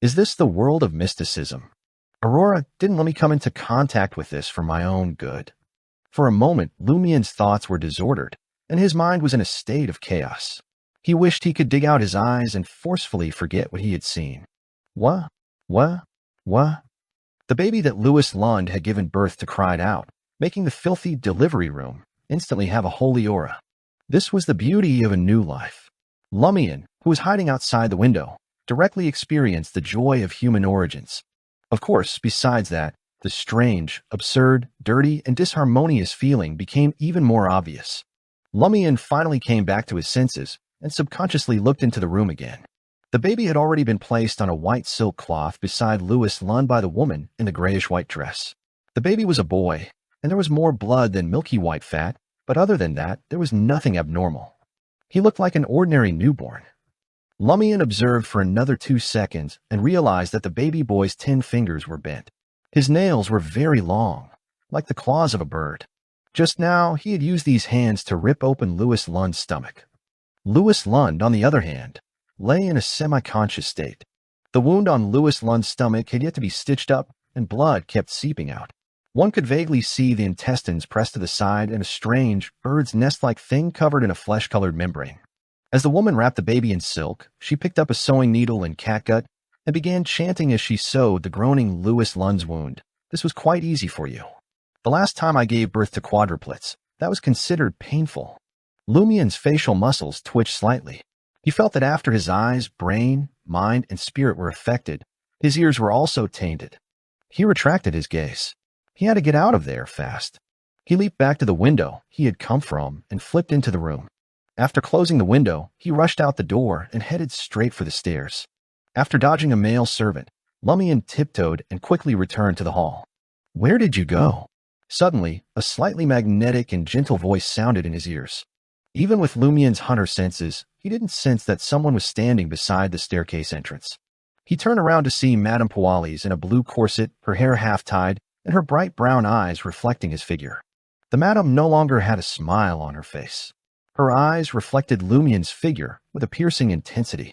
Is this the world of mysticism? Aurora didn't let me come into contact with this for my own good. For a moment, Lumian's thoughts were disordered, and his mind was in a state of chaos. He wished he could dig out his eyes and forcefully forget what he had seen. What? The baby that Louis Lund had given birth to cried out, making the filthy delivery room instantly have a holy aura. This was the beauty of a new life. Lumian, who was hiding outside the window, directly experienced the joy of human origins. Of course, besides that, the strange, absurd, dirty, and disharmonious feeling became even more obvious. Lumian finally came back to his senses and subconsciously looked into the room again. The baby had already been placed on a white silk cloth beside Louis Lund by the woman in the grayish-white dress. The baby was a boy, and there was more blood than milky white fat, but other than that, there was nothing abnormal. He looked like an ordinary newborn. Lumian observed for another 2 seconds and realized that the baby boy's 10 fingers were bent. His nails were very long, like the claws of a bird. Just now, he had used these hands to rip open Louis Lund's stomach. Louis Lund, on the other hand, lay in a semi-conscious state. The wound on Louis Lund's stomach had yet to be stitched up, and blood kept seeping out. One could vaguely see the intestines pressed to the side and a strange, bird's nest-like thing covered in a flesh-colored membrane. As the woman wrapped the baby in silk, she picked up a sewing needle and catgut and began chanting as she sewed the groaning Louis Lund's wound. This was quite easy for you. The last time I gave birth to quadruplets, that was considered painful. Lumian's facial muscles twitched slightly. He felt that after his eyes, brain, mind, and spirit were affected, his ears were also tainted. He retracted his gaze. He had to get out of there fast. He leaped back to the window he had come from and flipped into the room. After closing the window, he rushed out the door and headed straight for the stairs. After dodging a male servant, Lumian tiptoed and quickly returned to the hall. "Where did you go?" Suddenly, a slightly magnetic and gentle voice sounded in his ears. Even with Lumian's hunter senses, he didn't sense that someone was standing beside the staircase entrance. He turned around to see Madame Pualis in a blue corset, her hair half-tied, and her bright brown eyes reflecting his figure. The madam no longer had a smile on her face. Her eyes reflected Lumian's figure with a piercing intensity.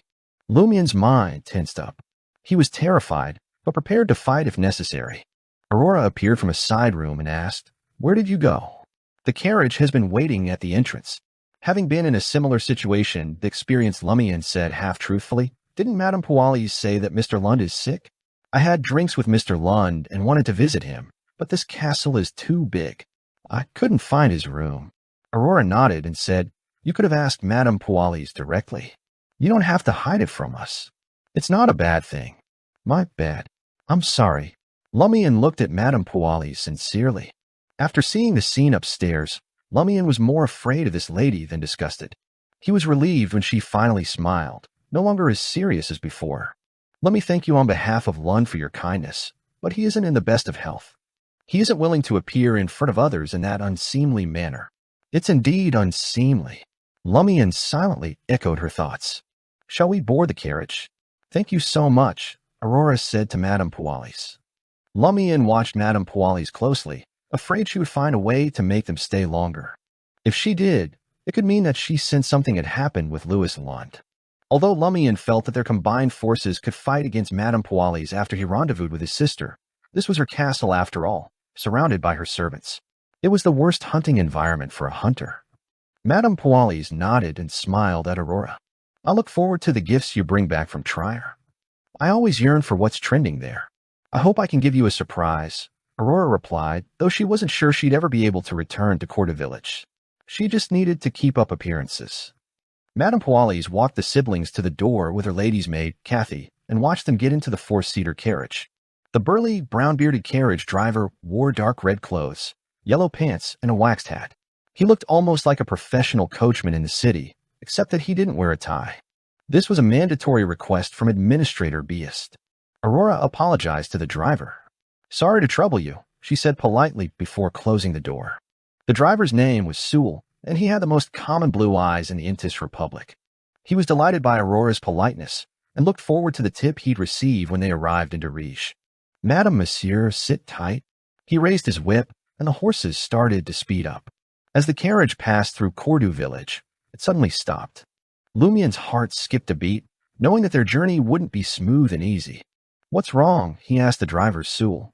Lumian's mind tensed up. He was terrified, but prepared to fight if necessary. Aurora appeared from a side room and asked, "Where did you go?" "The carriage has been waiting at the entrance." Having been in a similar situation, the experienced Lumian said half-truthfully, "Didn't Madame Pualis say that Mr. Lund is sick? I had drinks with Mr. Lund and wanted to visit him, but this castle is too big. I couldn't find his room." Aurora nodded and said, "You could have asked Madame Pualis directly. You don't have to hide it from us. It's not a bad thing." "My bad. I'm sorry." Lumian looked at Madame Pualis sincerely. After seeing the scene upstairs, Lumian was more afraid of this lady than disgusted. He was relieved when she finally smiled, no longer as serious as before. "Let me thank you on behalf of Lund for your kindness, but he isn't in the best of health. He isn't willing to appear in front of others in that unseemly manner." "It's indeed unseemly." Lumian silently echoed her thoughts. "Shall we board the carriage?" "Thank you so much," Aurora said to Madame Pualis. Lumian watched Madame Pualis closely, afraid she would find a way to make them stay longer. If she did, it could mean that she sensed something had happened with Louis Lund. Although Lumian felt that their combined forces could fight against Madame Pualis after he rendezvoused with his sister, this was her castle after all, surrounded by her servants. It was the worst hunting environment for a hunter. Madame Pualis nodded and smiled at Aurora. "I look forward to the gifts you bring back from Trier. I always yearn for what's trending there. I hope I can give you a surprise," Aurora replied, though she wasn't sure she'd ever be able to return to Corda Village. She just needed to keep up appearances. Madame Pualis walked the siblings to the door with her lady's maid, Kathy, and watched them get into the four-seater carriage. The burly, brown-bearded carriage driver wore dark red clothes, yellow pants, and a waxed hat. He looked almost like a professional coachman in the city, except that he didn't wear a tie. This was a mandatory request from Administrator Beast. Aurora apologized to the driver. "Sorry to trouble you," she said politely before closing the door. The driver's name was Sewell, and he had the most common blue eyes in the Intis Republic. He was delighted by Aurora's politeness and looked forward to the tip he'd receive when they arrived in Derige. "Madame, Monsieur, sit tight." He raised his whip, and the horses started to speed up. As the carriage passed through Cordu Village, it suddenly stopped. Lumian's heart skipped a beat, knowing that their journey wouldn't be smooth and easy. "What's wrong?" he asked the driver, Sewell.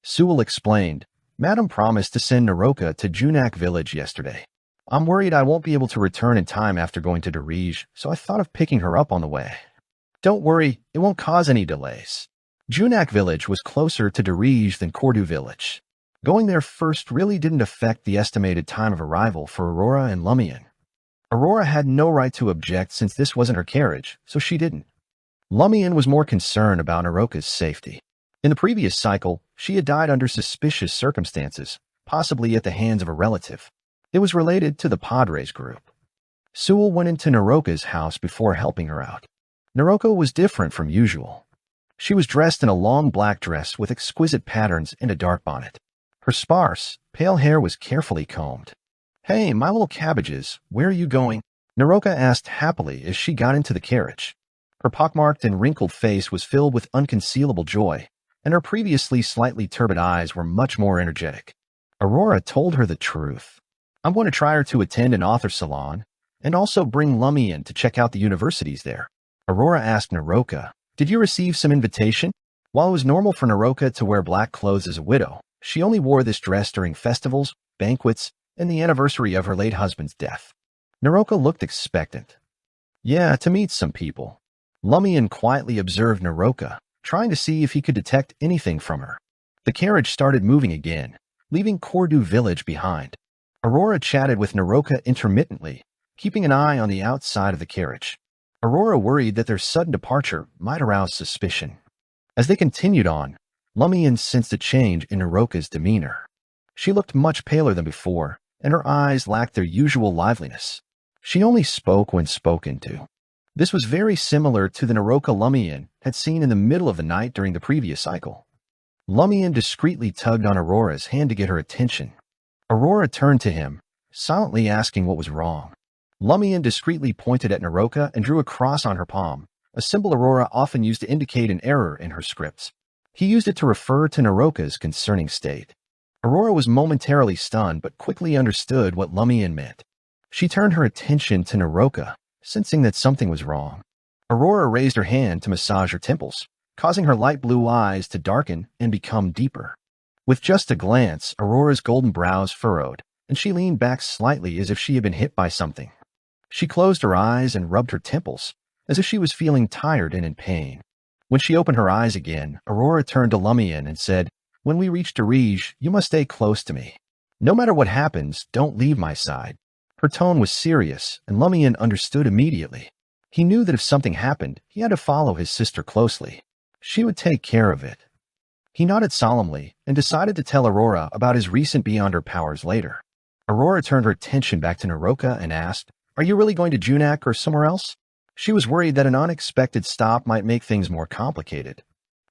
Sewell explained, "Madam promised to send Naroka to Junak Village yesterday. I'm worried I won't be able to return in time after going to Derige, so I thought of picking her up on the way." "Don't worry, it won't cause any delays." Junak Village was closer to Derige than Cordu Village. Going there first really didn't affect the estimated time of arrival for Aurora and Lumian. Aurora had no right to object since this wasn't her carriage, so she didn't. Lumian was more concerned about Naroka's safety. In the previous cycle, she had died under suspicious circumstances, possibly at the hands of a relative. It was related to the Padres group. Sewell went into Naroka's house before helping her out. Naroka was different from usual. She was dressed in a long black dress with exquisite patterns and a dark bonnet. Her sparse, pale hair was carefully combed. "Hey, my little cabbages, where are you going?" Naroka asked happily as she got into the carriage. Her pockmarked and wrinkled face was filled with unconcealable joy, and her previously slightly turbid eyes were much more energetic. Aurora told her the truth. "I'm going to try her to attend an author salon, and also bring Lumian to check out the universities there." Aurora asked Naroka, "Did you receive some invitation?" While it was normal for Naroka to wear black clothes as a widow, she only wore this dress during festivals, banquets, and the anniversary of her late husband's death. Naroka looked expectant. "Yeah, to meet some people." Lumian quietly observed Naroka, trying to see if he could detect anything from her. The carriage started moving again, leaving Cordu village behind. Aurora chatted with Naroka intermittently, keeping an eye on the outside of the carriage. Aurora worried that their sudden departure might arouse suspicion. As they continued on, Lumian sensed a change in Naroka's demeanor. She looked much paler than before, and her eyes lacked their usual liveliness. She only spoke when spoken to. This was very similar to the Naroka Lumian had seen in the middle of the night during the previous cycle. Lumian discreetly tugged on Aurora's hand to get her attention. Aurora turned to him, silently asking what was wrong. Lumian discreetly pointed at Naroka and drew a cross on her palm, a symbol Aurora often used to indicate an error in her scripts. He used it to refer to Naroka's concerning state. Aurora was momentarily stunned but quickly understood what Lumian meant. She turned her attention to Naroka, sensing that something was wrong. Aurora raised her hand to massage her temples, causing her light blue eyes to darken and become deeper. With just a glance, Aurora's golden brows furrowed, and she leaned back slightly as if she had been hit by something. She closed her eyes and rubbed her temples, as if she was feeling tired and in pain. When she opened her eyes again, Aurora turned to Lumian and said, "When we reach Darige, you must stay close to me. No matter what happens, don't leave my side." Her tone was serious, and Lumian understood immediately. He knew that if something happened, he had to follow his sister closely. She would take care of it. He nodded solemnly and decided to tell Aurora about his recent beyond her powers later. Aurora turned her attention back to Naroka and asked, "Are you really going to Junak or somewhere else?" She was worried that an unexpected stop might make things more complicated.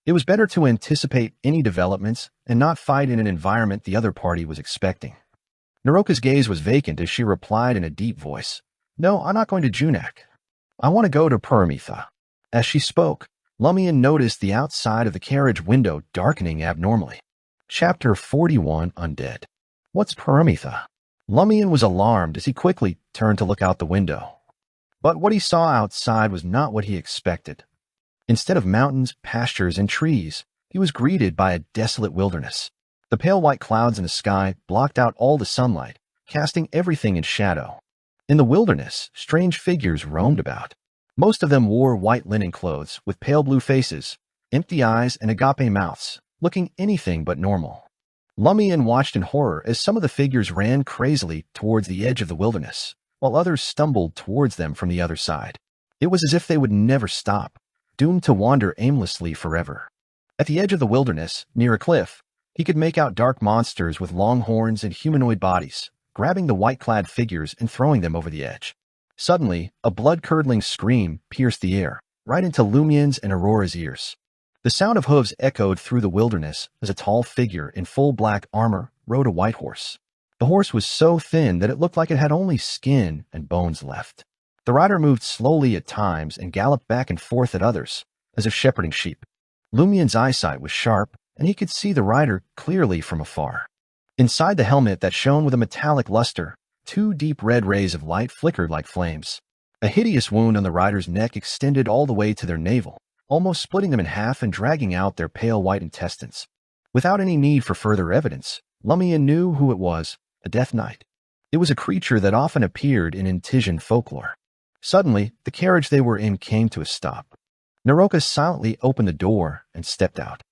It was better to anticipate any developments and not fight in an environment the other party was expecting. Naroka's gaze was vacant as she replied in a deep voice, "No, I'm not going to Junak. I want to go to Paramitha." As she spoke, Lumian noticed the outside of the carriage window darkening abnormally. Chapter 41, Undead. What's Paramitha? Lumian was alarmed as he quickly turned to look out the window. But what he saw outside was not what he expected. Instead of mountains, pastures, and trees, he was greeted by a desolate wilderness. The pale white clouds in the sky blocked out all the sunlight, casting everything in shadow. In the wilderness, strange figures roamed about. Most of them wore white linen clothes with pale blue faces, empty eyes, and agape mouths, looking anything but normal. Lumian watched in horror as some of the figures ran crazily towards the edge of the wilderness, while others stumbled towards them from the other side. It was as if they would never stop, doomed to wander aimlessly forever. At the edge of the wilderness, near a cliff, he could make out dark monsters with long horns and humanoid bodies, grabbing the white-clad figures and throwing them over the edge. Suddenly, a blood-curdling scream pierced the air, right into Lumian's and Aurora's ears. The sound of hooves echoed through the wilderness as a tall figure in full black armor rode a white horse. The horse was so thin that it looked like it had only skin and bones left. The rider moved slowly at times and galloped back and forth at others, as if shepherding sheep. Lumian's eyesight was sharp, and he could see the rider clearly from afar. Inside the helmet that shone with a metallic luster, two deep red rays of light flickered like flames. A hideous wound on the rider's neck extended all the way to their navel, almost splitting them in half and dragging out their pale white intestines. Without any need for further evidence, Lumian knew who it was, a Death Knight. It was a creature that often appeared in Intisian folklore. Suddenly, the carriage they were in came to a stop. Naroka silently opened the door and stepped out.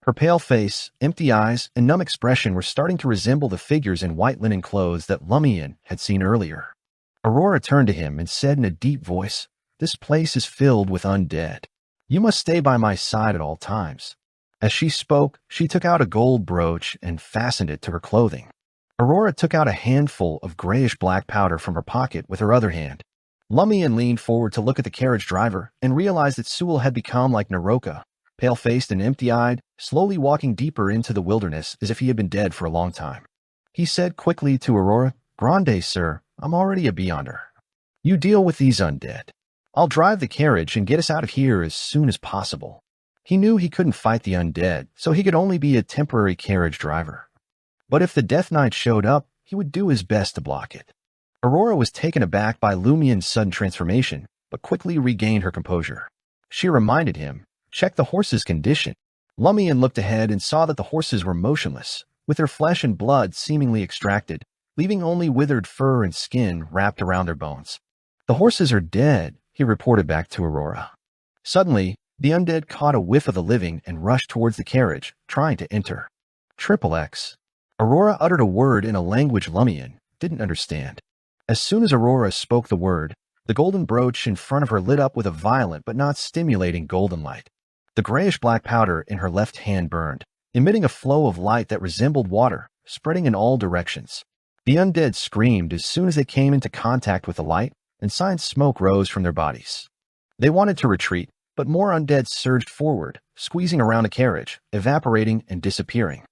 Her pale face, empty eyes, and numb expression were starting to resemble the figures in white linen clothes that Lumian had seen earlier. Aurora turned to him and said in a deep voice, "This place is filled with undead. You must stay by my side at all times." As she spoke, she took out a gold brooch and fastened it to her clothing. Aurora took out a handful of grayish-black powder from her pocket with her other hand. Lumian leaned forward to look at the carriage driver and realized that Sewell had become like Naroka, pale-faced and empty-eyed, slowly walking deeper into the wilderness as if he had been dead for a long time. He said quickly to Aurora, "Grande, sir, I'm already a beyonder. You deal with these undead. I'll drive the carriage and get us out of here as soon as possible." He knew he couldn't fight the undead, so he could only be a temporary carriage driver. But if the Death Knight showed up, he would do his best to block it. Aurora was taken aback by Lumian's sudden transformation, but quickly regained her composure. She reminded him, "Check the horse's condition." Lumian looked ahead and saw that the horses were motionless, with their flesh and blood seemingly extracted, leaving only withered fur and skin wrapped around their bones. "The horses are dead," he reported back to Aurora. Suddenly, the undead caught a whiff of the living and rushed towards the carriage, trying to enter. Triple X. Aurora uttered a word in a language Lumian didn't understand. As soon as Aurora spoke the word, the golden brooch in front of her lit up with a violent but not stimulating golden light. The grayish-black powder in her left hand burned, emitting a flow of light that resembled water, spreading in all directions. The undead screamed as soon as they came into contact with the light, and signs smoke rose from their bodies. They wanted to retreat, but more undead surged forward, squeezing around a carriage, evaporating and disappearing.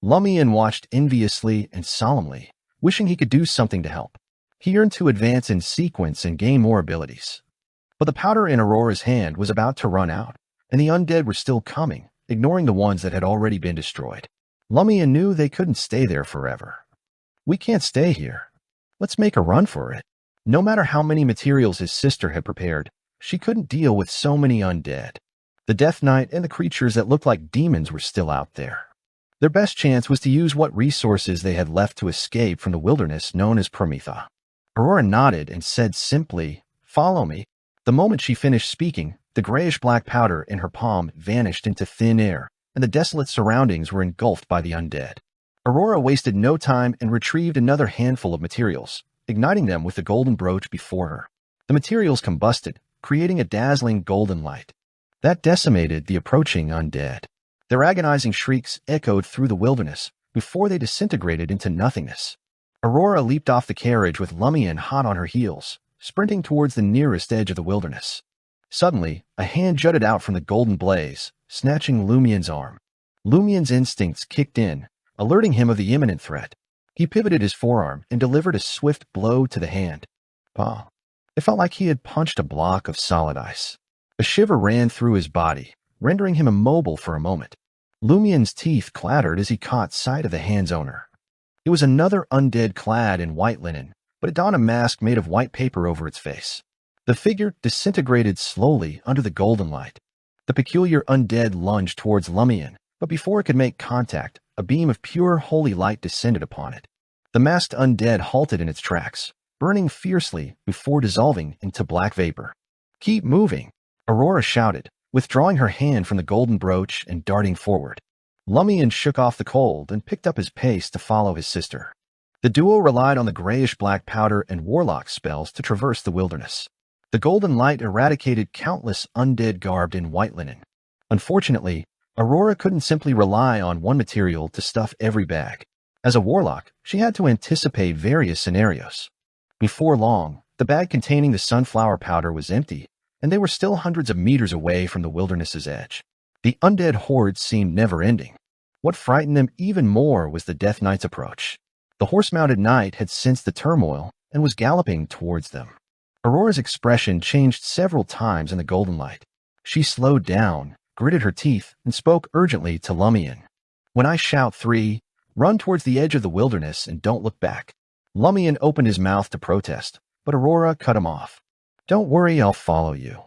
Lumian watched enviously and solemnly, wishing he could do something to help. He yearned to advance in sequence and gain more abilities. But the powder in Aurora's hand was about to run out, and the undead were still coming, ignoring the ones that had already been destroyed. Lumian knew they couldn't stay there forever. We can't stay here. Let's make a run for it. No matter how many materials his sister had prepared, she couldn't deal with so many undead. The Death Knight and the creatures that looked like demons were still out there. Their best chance was to use what resources they had left to escape from the wilderness known as Prometha. Aurora nodded and said simply, "Follow me." The moment she finished speaking, the grayish-black powder in her palm vanished into thin air, and the desolate surroundings were engulfed by the undead. Aurora wasted no time and retrieved another handful of materials, igniting them with the golden brooch before her. The materials combusted, creating a dazzling golden light. That decimated the approaching undead. Their agonizing shrieks echoed through the wilderness before they disintegrated into nothingness. Aurora leaped off the carriage with Lumian hot on her heels, sprinting towards the nearest edge of the wilderness. Suddenly, a hand jutted out from the golden blaze, snatching Lumian's arm. Lumian's instincts kicked in, alerting him of the imminent threat. He pivoted his forearm and delivered a swift blow to the hand. Bah! It felt like he had punched a block of solid ice. A shiver ran through his body, rendering him immobile for a moment. Lumian's teeth clattered as he caught sight of the hand's owner. It was another undead clad in white linen, but it donned a mask made of white paper over its face. The figure disintegrated slowly under the golden light. The peculiar undead lunged towards Lumian, but before it could make contact, a beam of pure holy light descended upon it. The masked undead halted in its tracks, burning fiercely before dissolving into black vapor. "Keep moving," Aurora shouted, withdrawing her hand from the golden brooch and darting forward. Lumian shook off the cold and picked up his pace to follow his sister. The duo relied on the grayish-black powder and warlock spells to traverse the wilderness. The golden light eradicated countless undead garbed in white linen. Unfortunately, Aurora couldn't simply rely on one material to stuff every bag. As a warlock, she had to anticipate various scenarios. Before long, the bag containing the sunflower powder was empty, and they were still hundreds of meters away from the wilderness's edge. The undead horde seemed never-ending. What frightened them even more was the Death Knight's approach. The horse-mounted knight had sensed the turmoil and was galloping towards them. Aurora's expression changed several times in the golden light. She slowed down, gritted her teeth, and spoke urgently to Lumian. "When I shout 3, run towards the edge of the wilderness and don't look back." Lumian opened his mouth to protest, but Aurora cut him off. "Don't worry, I'll follow you.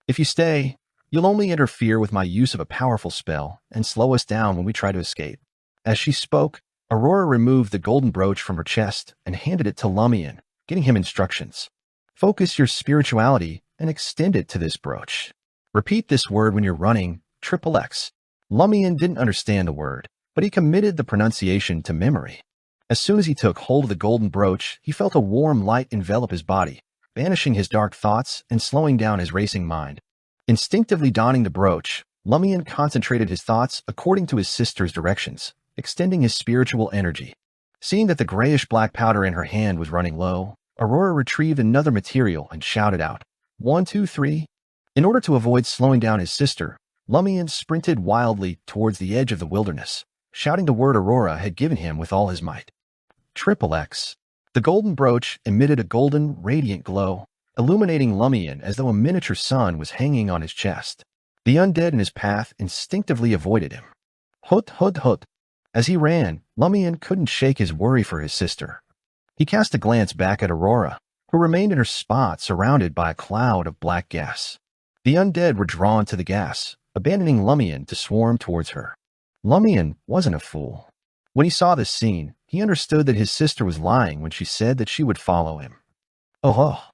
If you stay, you'll only interfere with my use of a powerful spell and slow us down when we try to escape." As she spoke, Aurora removed the golden brooch from her chest and handed it to Lumian, giving him instructions. "Focus your spirituality and extend it to this brooch. Repeat this word when you're running, XXX." Lumian didn't understand the word, but he committed the pronunciation to memory. As soon as he took hold of the golden brooch, he felt a warm light envelop his body, banishing his dark thoughts and slowing down his racing mind. Instinctively donning the brooch, Lumian concentrated his thoughts according to his sister's directions, extending his spiritual energy. Seeing that the grayish-black powder in her hand was running low, Aurora retrieved another material and shouted out, 1, 2, 3. In order to avoid slowing down his sister, Lumian sprinted wildly towards the edge of the wilderness, shouting the word Aurora had given him with all his might. XXX. The golden brooch emitted a golden, radiant glow, illuminating Lumian as though a miniature sun was hanging on his chest. The undead in his path instinctively avoided him. Hut, hut, hut. As he ran, Lumian couldn't shake his worry for his sister. He cast a glance back at Aurora, who remained in her spot surrounded by a cloud of black gas. The undead were drawn to the gas, abandoning Lumian to swarm towards her. Lumian wasn't a fool. When he saw this scene, he understood that his sister was lying when she said that she would follow him. "Oh!"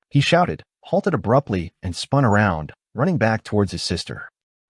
He shouted, halted abruptly, and spun around, running back towards his sister.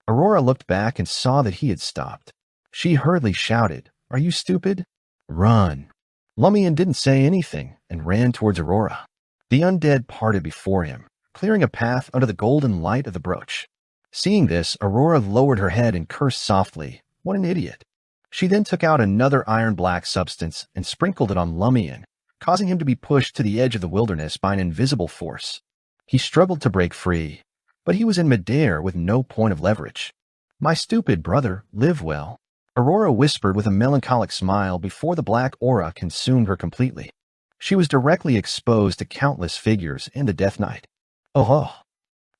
Aurora looked back and saw that he had stopped. She hurriedly shouted, "Are you stupid? Run. Lumian didn't say anything and ran towards Aurora. The undead parted before him, clearing a path under the golden light of the brooch. Seeing this, Aurora lowered her head and cursed softly. What an idiot. She then took out another iron-black substance and sprinkled it on Lumian, causing him to be pushed to the edge of the wilderness by an invisible force. He struggled to break free, but he was in midair with no point of leverage. My stupid brother, live well. Aurora whispered with a melancholic smile before the black aura consumed her completely. She was directly exposed to countless figures and the Death Knight. Oh!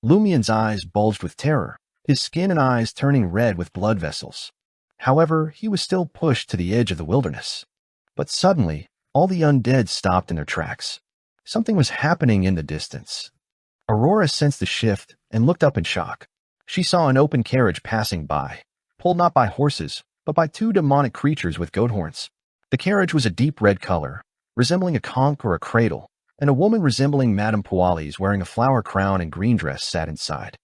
Lumian's eyes bulged with terror, his skin and eyes turning red with blood vessels. However, he was still pushed to the edge of the wilderness. But suddenly, all the undead stopped in their tracks. Something was happening in the distance. Aurora sensed the shift and looked up in shock. She saw an open carriage passing by, pulled not by horses, but by two demonic creatures with goat horns. The carriage was a deep red color, resembling a conch or a cradle, and a woman resembling Madame Poalis wearing a flower crown and green dress sat inside.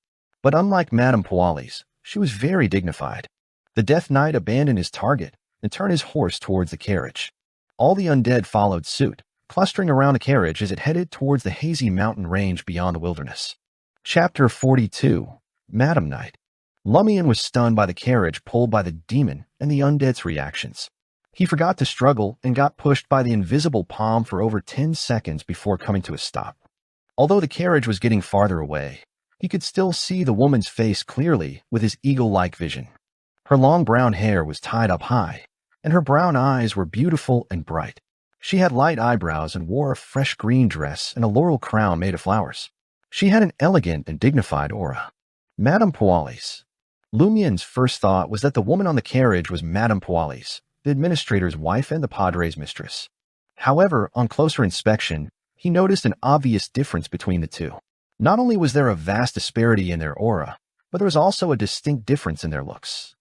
But unlike Madame Poalis, she was very dignified. The Death Knight abandoned his target and turned his horse towards the carriage. All the undead followed suit, clustering around the carriage as it headed towards the hazy mountain range beyond the wilderness. Chapter 42. Madam Knight. Lumian was stunned by the carriage pulled by the demon and the undead's reactions. He forgot to struggle and got pushed by the invisible palm for over 10 seconds before coming to a stop. Although the carriage was getting farther away, he could still see the woman's face clearly with his eagle-like vision. Her long brown hair was tied up high, and her brown eyes were beautiful and bright. She had light eyebrows and wore a fresh green dress and a laurel crown made of flowers. She had an elegant and dignified aura. Madame Poalis. Lumian's first thought was that the woman on the carriage was Madame Poalis, the administrator's wife and the padre's mistress. However, on closer inspection, he noticed an obvious difference between the two. Not only was there a vast disparity in their aura, but there was also a distinct difference in their looks.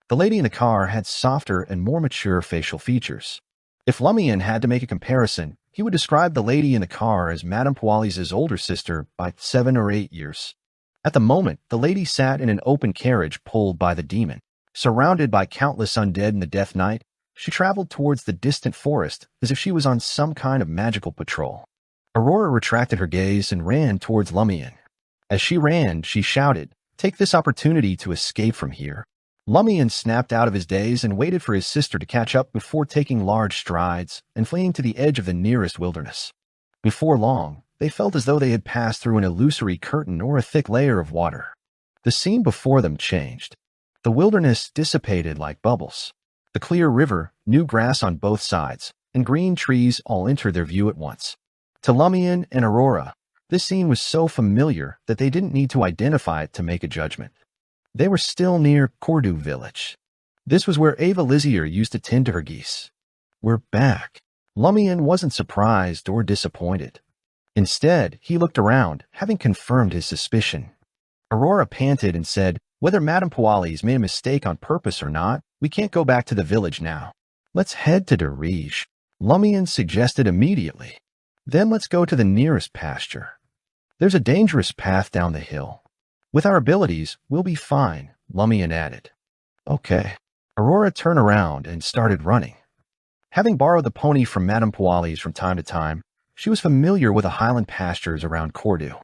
The lady in the car had softer and more mature facial features. If Lumian had to make a comparison, he would describe the lady in the car as Madame Poalis' older sister by 7 or 8 years. At the moment, the lady sat in an open carriage pulled by the demon. Surrounded by countless undead and the Death Knight, she traveled towards the distant forest as if she was on some kind of magical patrol. Aurora retracted her gaze and ran towards Lumian. As she ran, she shouted, "Take this opportunity to escape from here." Lumian snapped out of his daze and waited for his sister to catch up before taking large strides and fleeing to the edge of the nearest wilderness. Before long, they felt as though they had passed through an illusory curtain or a thick layer of water. The scene before them changed. The wilderness dissipated like bubbles. The clear river, new grass on both sides, and green trees all entered their view at once. To Lumian and Aurora, this scene was so familiar that they didn't need to identify it to make a judgment. They were still near Cordu village. This was where Ava Lizier used to tend to her geese. We're back. Lumian wasn't surprised or disappointed. Instead, he looked around, having confirmed his suspicion. Aurora panted and said, "Whether Madame Poalis made a mistake on purpose or not, we can't go back to the village now. Let's head to Derige." Lumian suggested immediately. "Then let's go to the nearest pasture. There's a dangerous path down the hill. With our abilities, we'll be fine," Lumian added. Okay. Aurora turned around and started running. Having borrowed the pony from Madame Poalis from time to time, she was familiar with the highland pastures around Cordu.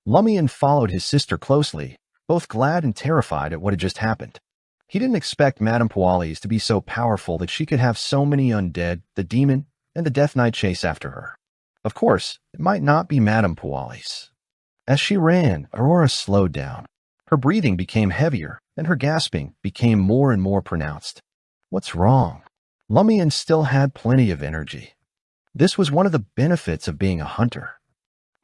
Lumian followed his sister closely, both glad and terrified at what had just happened. He didn't expect Madame Poalis to be so powerful that she could have so many undead, the demon, and the Death Knight chase after her. Of course, it might not be Madame Poalis. As she ran, Aurora slowed down. Her breathing became heavier, and her gasping became more and more pronounced. What's wrong? Lumian still had plenty of energy. This was one of the benefits of being a hunter.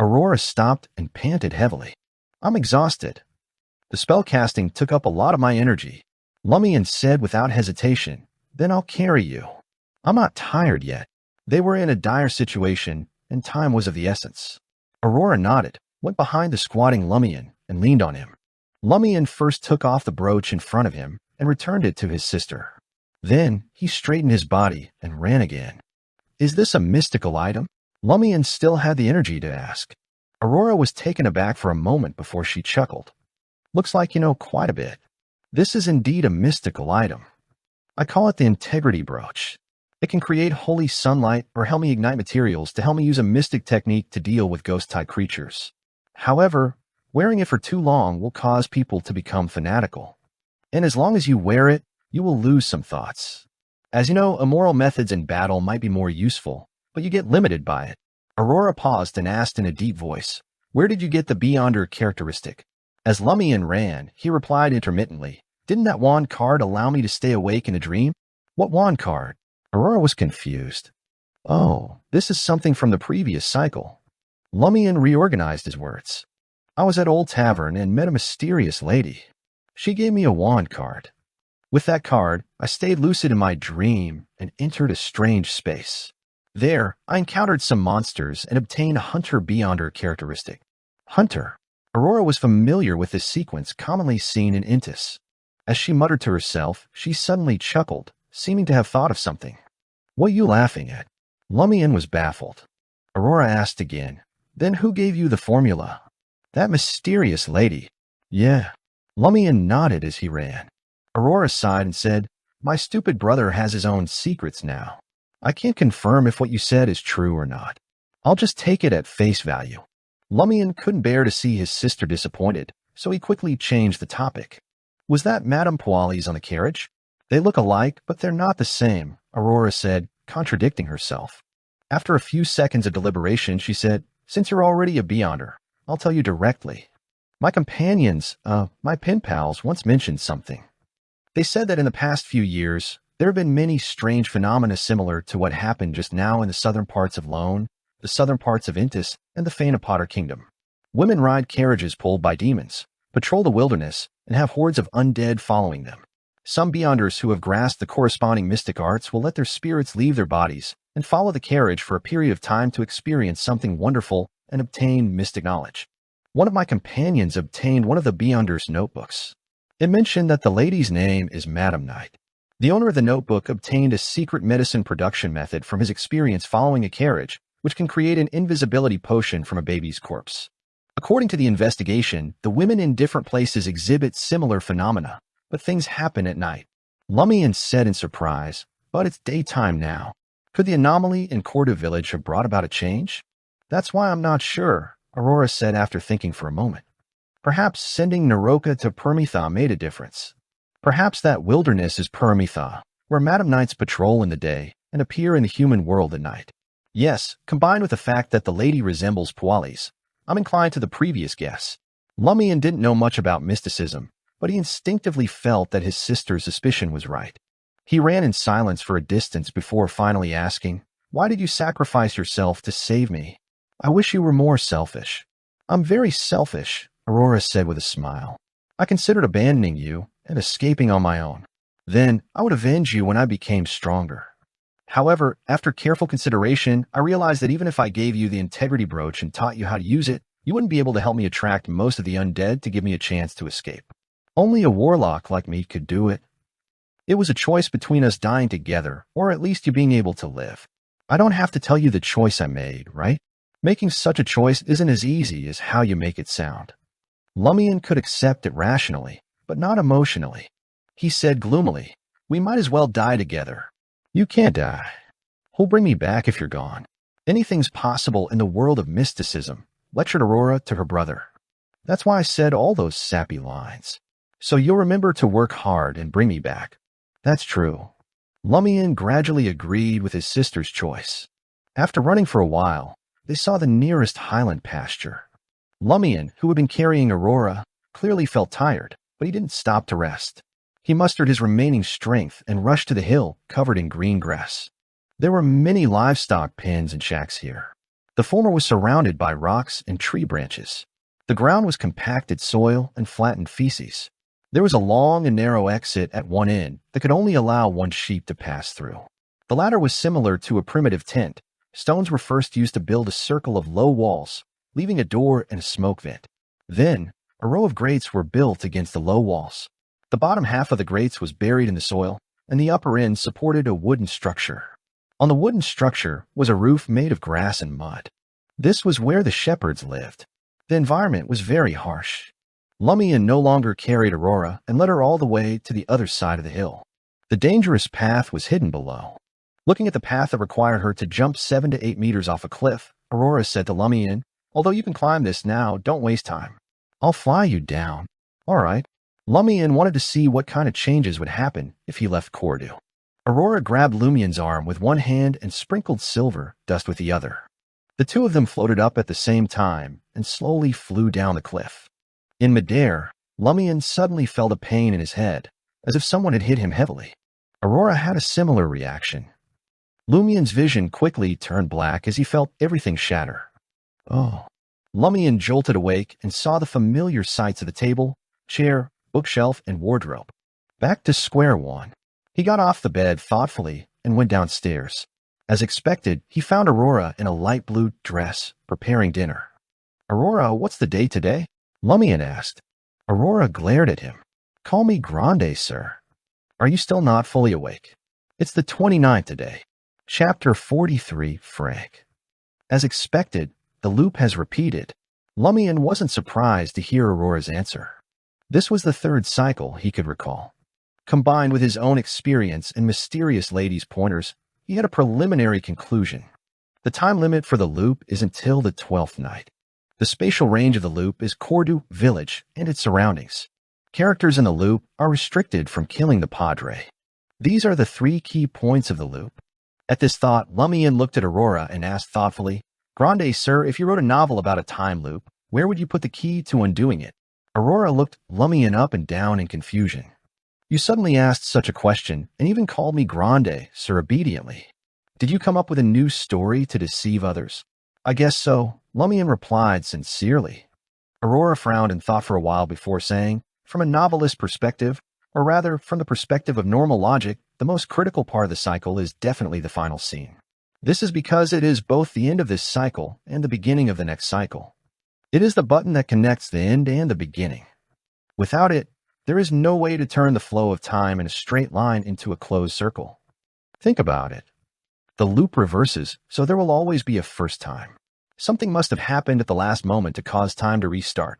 Aurora stopped and panted heavily. I'm exhausted. The spellcasting took up a lot of my energy. Lumian said without hesitation, "Then I'll carry you." I'm not tired yet. They were in a dire situation, and time was of the essence. Aurora nodded, went behind the squatting Lumian, and leaned on him. Lumian first took off the brooch in front of him and returned it to his sister. Then he straightened his body and ran again. Is this a mystical item? Lumian still had the energy to ask. Aurora was taken aback for a moment before she chuckled. Looks like you know quite a bit. This is indeed a mystical item. I call it the integrity brooch. It can create holy sunlight or help me ignite materials to help me use a mystic technique to deal with ghost-type creatures. However, wearing it for too long will cause people to become fanatical. And as long as you wear it, you will lose some thoughts. As you know, immoral methods in battle might be more useful, but you get limited by it. Aurora paused and asked in a deep voice, "Where did you get the Beyonder characteristic?" As Lumian ran, he replied intermittently, "Didn't that wand card allow me to stay awake in a dream?" "What wand card?" Aurora was confused. "Oh, this is something from the previous cycle." Lumian reorganized his words. "I was at Old Tavern and met a mysterious lady. She gave me a wand card. With that card, I stayed lucid in my dream and entered a strange space. There, I encountered some monsters and obtained a Hunter Beyonder characteristic." Hunter. Aurora was familiar with this sequence commonly seen in Intis. As she muttered to herself, she suddenly chuckled, seeming to have thought of something. "What are you laughing at?" Lumian was baffled. Aurora asked again, "Then who gave you the formula?" "That mysterious lady." "Yeah." Lumian nodded as he ran. Aurora sighed and said, "My stupid brother has his own secrets now. I can't confirm if what you said is true or not. I'll just take it at face value." Lumian couldn't bear to see his sister disappointed, so he quickly changed the topic. "Was that Madame Poali's on the carriage?" "They look alike, but they're not the same," Aurora said, contradicting herself. After a few seconds of deliberation, she said, "Since you're already a Beyonder, I'll tell you directly. My companions, my pen pals, once mentioned something. They said that in the past few years, there have been many strange phenomena similar to what happened just now in the southern parts of Lone, the southern parts of Intis, and the Fainapotter Kingdom. Women ride carriages pulled by demons, patrol the wilderness, and have hordes of undead following them. Some Beyonders who have grasped the corresponding mystic arts will let their spirits leave their bodies and follow the carriage for a period of time to experience something wonderful and obtain mystic knowledge. One of my companions obtained one of the Beyonders' notebooks. It mentioned that the lady's name is Madam Knight. The owner of the notebook obtained a secret medicine production method from his experience following a carriage, which can create an invisibility potion from a baby's corpse. According to the investigation, the women in different places exhibit similar phenomena, but things happen at night." Lumian said in surprise, "But it's daytime now. Could the anomaly in Cordu village have brought about a change?" "That's why I'm not sure," Aurora said after thinking for a moment. "Perhaps sending Naroka to Permitha made a difference. Perhaps that wilderness is Permitha, where Madam Knights patrol in the day and appear in the human world at night. Yes, combined with the fact that the lady resembles Poali's, I'm inclined to the previous guess." Lumian didn't know much about mysticism, but he instinctively felt that his sister's suspicion was right. He ran in silence for a distance before finally asking, "Why did you sacrifice yourself to save me?" "I wish you were more selfish." "I'm very selfish," Aurora said with a smile. "I considered abandoning you and escaping on my own. Then I would avenge you when I became stronger. However, after careful consideration, I realized that even if I gave you the integrity brooch and taught you how to use it, you wouldn't be able to help me attract most of the undead to give me a chance to escape. Only a warlock like me could do it. It was a choice between us dying together, or at least you being able to live. I don't have to tell you the choice I made, right? Making such a choice isn't as easy as how you make it sound." Lumian could accept it rationally, but not emotionally. He said gloomily, "We might as well die together." "You can't die. Who'll bring me back if you're gone?" "Anything's possible in the world of mysticism," lectured Aurora to her brother. "That's why I said all those sappy lines. So you'll remember to work hard and bring me back." "That's true." Lumian gradually agreed with his sister's choice. After running for a while, they saw the nearest highland pasture. Lumian, who had been carrying Aurora, clearly felt tired, but he didn't stop to rest. He mustered his remaining strength and rushed to the hill covered in green grass. There were many livestock pens and shacks here. The former was surrounded by rocks and tree branches. The ground was compacted soil and flattened feces. There was a long and narrow exit at one end that could only allow one sheep to pass through. The latter was similar to a primitive tent. Stones were first used to build a circle of low walls, leaving a door and a smoke vent. Then, a row of grates were built against the low walls. The bottom half of the grates was buried in the soil, and the upper end supported a wooden structure. On the wooden structure was a roof made of grass and mud. This was where the shepherds lived. The environment was very harsh. Lumian no longer carried Aurora and led her all the way to the other side of the hill. The dangerous path was hidden below. Looking at the path that required her to jump 7 to 8 meters off a cliff, Aurora said to Lumian, "Although you can climb this now, don't waste time. I'll fly you down." All right. Lumian wanted to see what kind of changes would happen if he left Cordu. Aurora grabbed Lumian's arm with one hand and sprinkled silver dust with the other. The two of them floated up at the same time and slowly flew down the cliff. In midair, Lumian suddenly felt a pain in his head, as if someone had hit him heavily. Aurora had a similar reaction. Lumian's vision quickly turned black as he felt everything shatter. Oh. Lumian jolted awake and saw the familiar sights of the table, chair, bookshelf, and wardrobe. Back to square one. He got off the bed thoughtfully and went downstairs. As expected, he found Aurora in a light blue dress, preparing dinner. "Aurora, what's the day today?" Lumian asked. Aurora glared at him. "Call me Grande, sir. Are you still not fully awake? It's the 29th today. Chapter 43, Frank." As expected, the loop has repeated. Lumian wasn't surprised to hear Aurora's answer. This was the third cycle he could recall. Combined with his own experience and mysterious lady's pointers, he had a preliminary conclusion. The time limit for the loop is until the 12th night. The spatial range of the loop is Cordu Village and its surroundings. Characters in the loop are restricted from killing the Padre. These are the 3 key points of the loop. At this thought, Lumian looked at Aurora and asked thoughtfully, "Grande, sir, if you wrote a novel about a time loop, where would you put the key to undoing it?" Aurora looked Lumian up and down in confusion. "You suddenly asked such a question and even called me Grande, sir, obediently. Did you come up with a new story to deceive others?" "I guess so," Lumian replied sincerely. Aurora frowned and thought for a while before saying, "From a novelist's perspective, or rather from the perspective of normal logic, the most critical part of the cycle is definitely the final scene. This is because it is both the end of this cycle and the beginning of the next cycle. It is the button that connects the end and the beginning. Without it, there is no way to turn the flow of time in a straight line into a closed circle. Think about it. The loop reverses, so there will always be a first time. Something must have happened at the last moment to cause time to restart.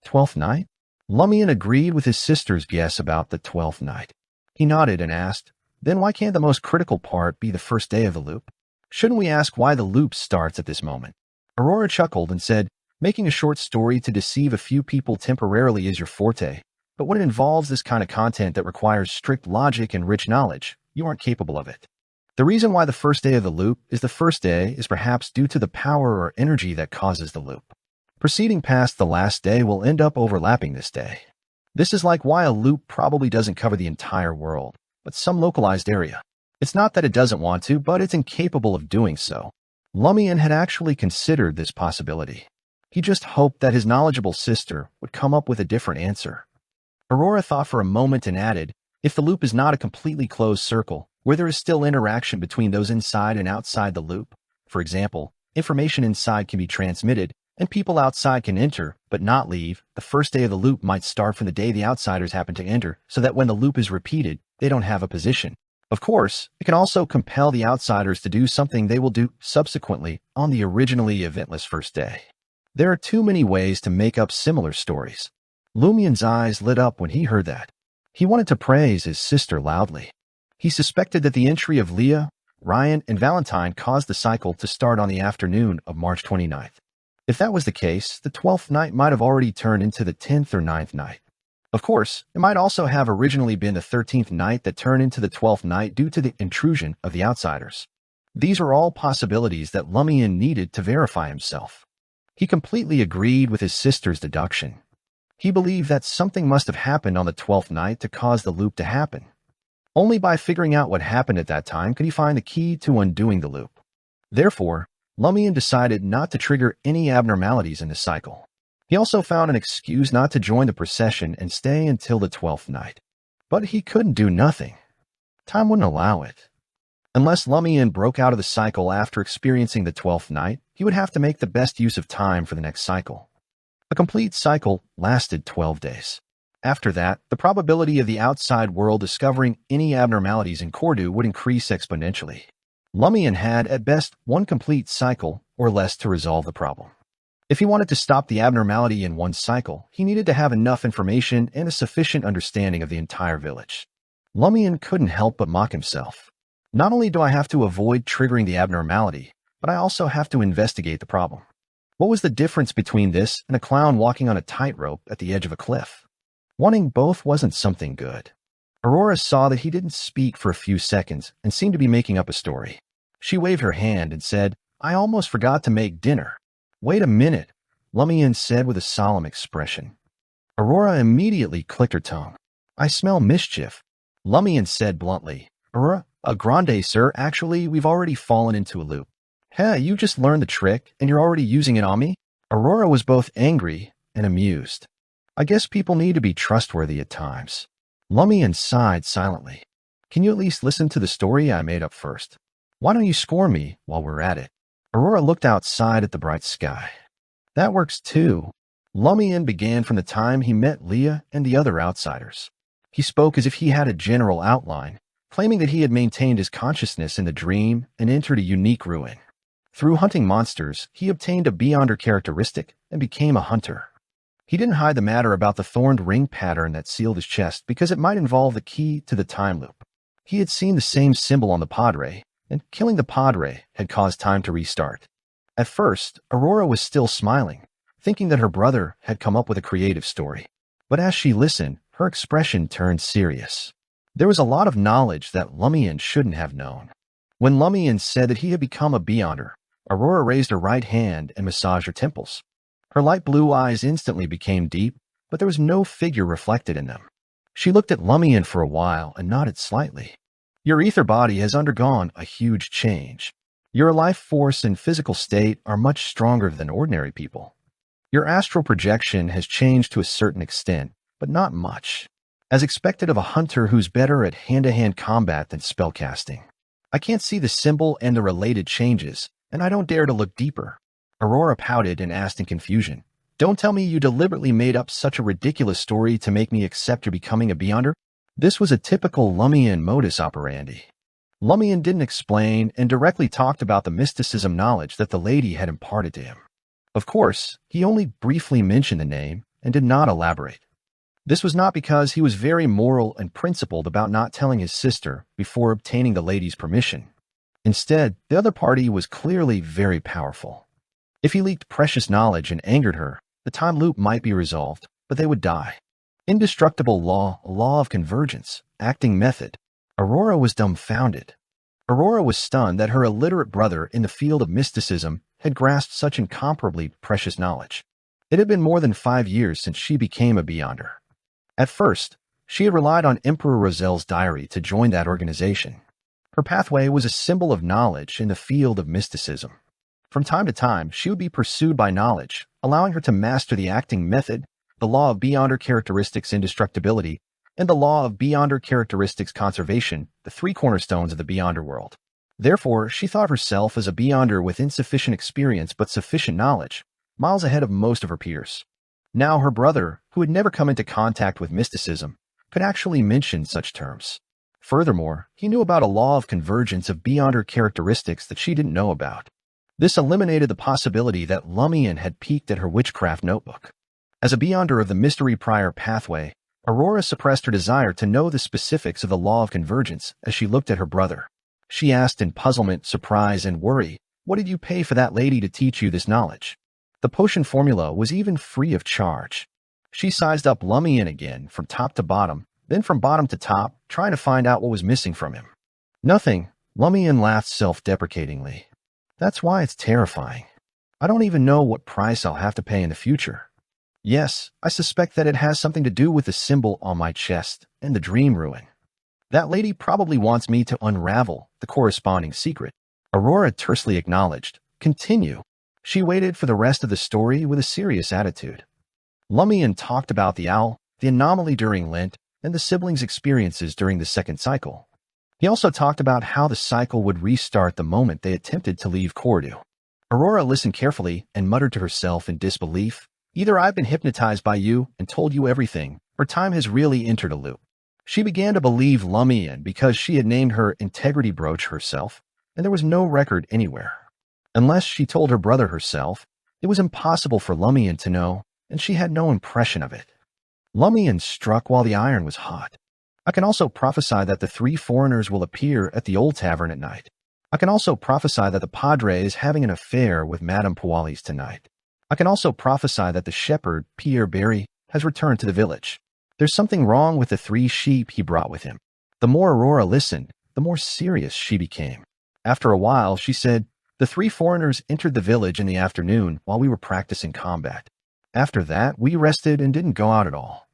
12th night? Lumian agreed with his sister's guess about the 12th night. He nodded and asked, "Then why can't the most critical part be the first day of the loop? Shouldn't we ask why the loop starts at this moment?" Aurora chuckled and said, "Making a short story to deceive a few people temporarily is your forte, but when it involves this kind of content that requires strict logic and rich knowledge, you aren't capable of it. The reason why the first day of the loop is the first day is perhaps due to the power or energy that causes the loop. Proceeding past the last day will end up overlapping this day. This is like why a loop probably doesn't cover the entire world, but some localized area. It's not that it doesn't want to, but it's incapable of doing so." Lumian had actually considered this possibility. He just hoped that his knowledgeable sister would come up with a different answer. Aurora thought for a moment and added, "If the loop is not a completely closed circle, where there is still interaction between those inside and outside the loop, for example, information inside can be transmitted, and people outside can enter, but not leave, the first day of the loop might start from the day the outsiders happen to enter, so that when the loop is repeated, they don't have a position. Of course, it can also compel the outsiders to do something they will do subsequently on the originally eventless first day. There are too many ways to make up similar stories." Lumian's eyes lit up when he heard that. He wanted to praise his sister loudly. He suspected that the entry of Leah, Ryan, and Valentine caused the cycle to start on the afternoon of March 29th. If that was the case, the 12th night might have already turned into the 10th or 9th night. Of course, it might also have originally been the 13th night that turned into the 12th night due to the intrusion of the outsiders. These are all possibilities that Lumian needed to verify himself. He completely agreed with his sister's deduction. He believed that something must have happened on the 12th night to cause the loop to happen. Only by figuring out what happened at that time could he find the key to undoing the loop. Therefore, Lumian decided not to trigger any abnormalities in the cycle. He also found an excuse not to join the procession and stay until the 12th night. But he couldn't do nothing. Time wouldn't allow it. Unless Lumian broke out of the cycle after experiencing the 12th night, he would have to make the best use of time for the next cycle. A complete cycle lasted 12 days. After that, the probability of the outside world discovering any abnormalities in Cordu would increase exponentially. Lumian had, at best, one complete cycle or less to resolve the problem. If he wanted to stop the abnormality in one cycle, he needed to have enough information and a sufficient understanding of the entire village. Lumian couldn't help but mock himself. Not only do I have to avoid triggering the abnormality, but I also have to investigate the problem. What was the difference between this and a clown walking on a tightrope at the edge of a cliff? Wanting both wasn't something good. Aurora saw that he didn't speak for a few seconds and seemed to be making up a story. She waved her hand and said, "I almost forgot to make dinner." "Wait a minute," Lumian said with a solemn expression. Aurora immediately clicked her tongue. "I smell mischief," Lumian said bluntly. "Aurora, a grande, sir. Actually, we've already fallen into a loop." "Hey, you just learned the trick, and you're already using it on me?" Aurora was both angry and amused. "I guess people need to be trustworthy at times." Lumian sighed silently. "Can you at least listen to the story I made up first? Why don't you score me while we're at it?" Aurora looked outside at the bright sky. "That works too." Lumian began from the time he met Leah and the other outsiders. He spoke as if he had a general outline, claiming that he had maintained his consciousness in the dream and entered a unique ruin. Through hunting monsters, he obtained a Beyonder characteristic and became a hunter. He didn't hide the matter about the thorned ring pattern that sealed his chest because it might involve the key to the time loop. He had seen the same symbol on the Padre, and killing the Padre had caused time to restart. At first, Aurora was still smiling, thinking that her brother had come up with a creative story. But as she listened, her expression turned serious. There was a lot of knowledge that Lumian shouldn't have known. When Lumian said that he had become a Beyonder, Aurora raised her right hand and massaged her temples. Her light blue eyes instantly became deep, but there was no figure reflected in them. She looked at Lumian for a while and nodded slightly. "Your ether body has undergone a huge change. Your life force and physical state are much stronger than ordinary people. Your astral projection has changed to a certain extent, but not much, as expected of a hunter who's better at hand-to-hand combat than spellcasting. I can't see the symbol and the related changes, and I don't dare to look deeper." Aurora pouted and asked in confusion, "Don't tell me you deliberately made up such a ridiculous story to make me accept you're becoming a Beyonder?" This was a typical Lumian modus operandi. Lumian didn't explain and directly talked about the mysticism knowledge that the lady had imparted to him. Of course, he only briefly mentioned the name and did not elaborate. This was not because he was very moral and principled about not telling his sister before obtaining the lady's permission. Instead, the other party was clearly very powerful. If he leaked precious knowledge and angered her, the time loop might be resolved, but they would die. Indestructible law, a law of convergence, acting method. Aurora was dumbfounded. Aurora was stunned that her illiterate brother in the field of mysticism had grasped such incomparably precious knowledge. It had been more than 5 years since she became a Beyonder. At first, she had relied on Emperor Rozel's diary to join that organization. Her pathway was a symbol of knowledge in the field of mysticism. From time to time, she would be pursued by knowledge, allowing her to master the acting method, the law of Beyonder characteristics indestructibility, and the law of Beyonder characteristics conservation, the 3 cornerstones of the Beyonder world. Therefore, she thought of herself as a Beyonder with insufficient experience but sufficient knowledge, miles ahead of most of her peers. Now her brother, who had never come into contact with mysticism, could actually mention such terms. Furthermore, he knew about a law of convergence of Beyonder characteristics that she didn't know about. This eliminated the possibility that Lumian had peeked at her witchcraft notebook. As a Beyonder of the mystery prior pathway, Aurora suppressed her desire to know the specifics of the law of convergence as she looked at her brother. She asked in puzzlement, surprise, and worry, "What did you pay for that lady to teach you this knowledge?" The potion formula was even free of charge. She sized up Lumian again from top to bottom, then from bottom to top, trying to find out what was missing from him. "Nothing," Lumian laughed self-deprecatingly. "That's why it's terrifying. I don't even know what price I'll have to pay in the future. Yes, I suspect that it has something to do with the symbol on my chest and the dream ruin. That lady probably wants me to unravel the corresponding secret." Aurora tersely acknowledged. "Continue." She waited for the rest of the story with a serious attitude. Lumian talked about the owl, the anomaly during Lent, and the siblings' experiences during the second cycle. He also talked about how the cycle would restart the moment they attempted to leave Cordu. Aurora listened carefully and muttered to herself in disbelief, "Either I've been hypnotized by you and told you everything, or time has really entered a loop." She began to believe Lumian because she had named her integrity brooch herself, and there was no record anywhere. Unless she told her brother herself, it was impossible for Lumian to know, and she had no impression of it. Lumian struck while the iron was hot. I can also prophesy that the 3 foreigners will appear at the old tavern at night. I can also prophesy that the padre is having an affair with Madame Pualis tonight. I can also prophesy that the shepherd, Pierre Barry, has returned to the village. There's something wrong with the 3 sheep he brought with him. The more Aurora listened, the more serious she became. After a while, she said, the 3 foreigners entered the village in the afternoon while we were practicing combat. After that, we rested and didn't go out at all.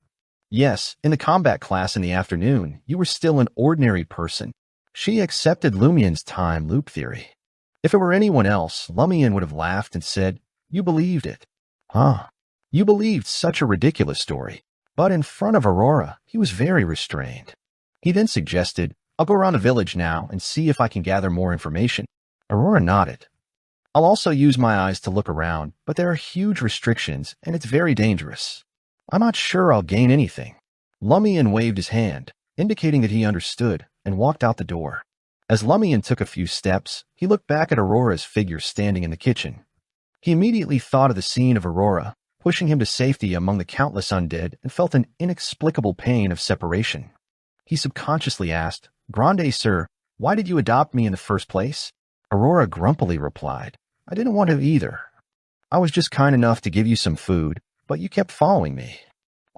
Yes, in the combat class in the afternoon, you were still an ordinary person. She accepted Lumian's time loop theory. If it were anyone else, Lumian would have laughed and said, you believed it. Huh. You believed such a ridiculous story. But in front of Aurora, he was very restrained. He then suggested, I'll go around the village now and see if I can gather more information. Aurora nodded. I'll also use my eyes to look around, but there are huge restrictions and it's very dangerous. I'm not sure I'll gain anything. Lumian waved his hand, indicating that he understood, and walked out the door. As Lumian took a few steps, he looked back at Aurora's figure standing in the kitchen. He immediately thought of the scene of Aurora, pushing him to safety among the countless undead, and felt an inexplicable pain of separation. He subconsciously asked, Grande sir, why did you adopt me in the first place? Aurora grumpily replied, I didn't want to either. I was just kind enough to give you some food, but you kept following me.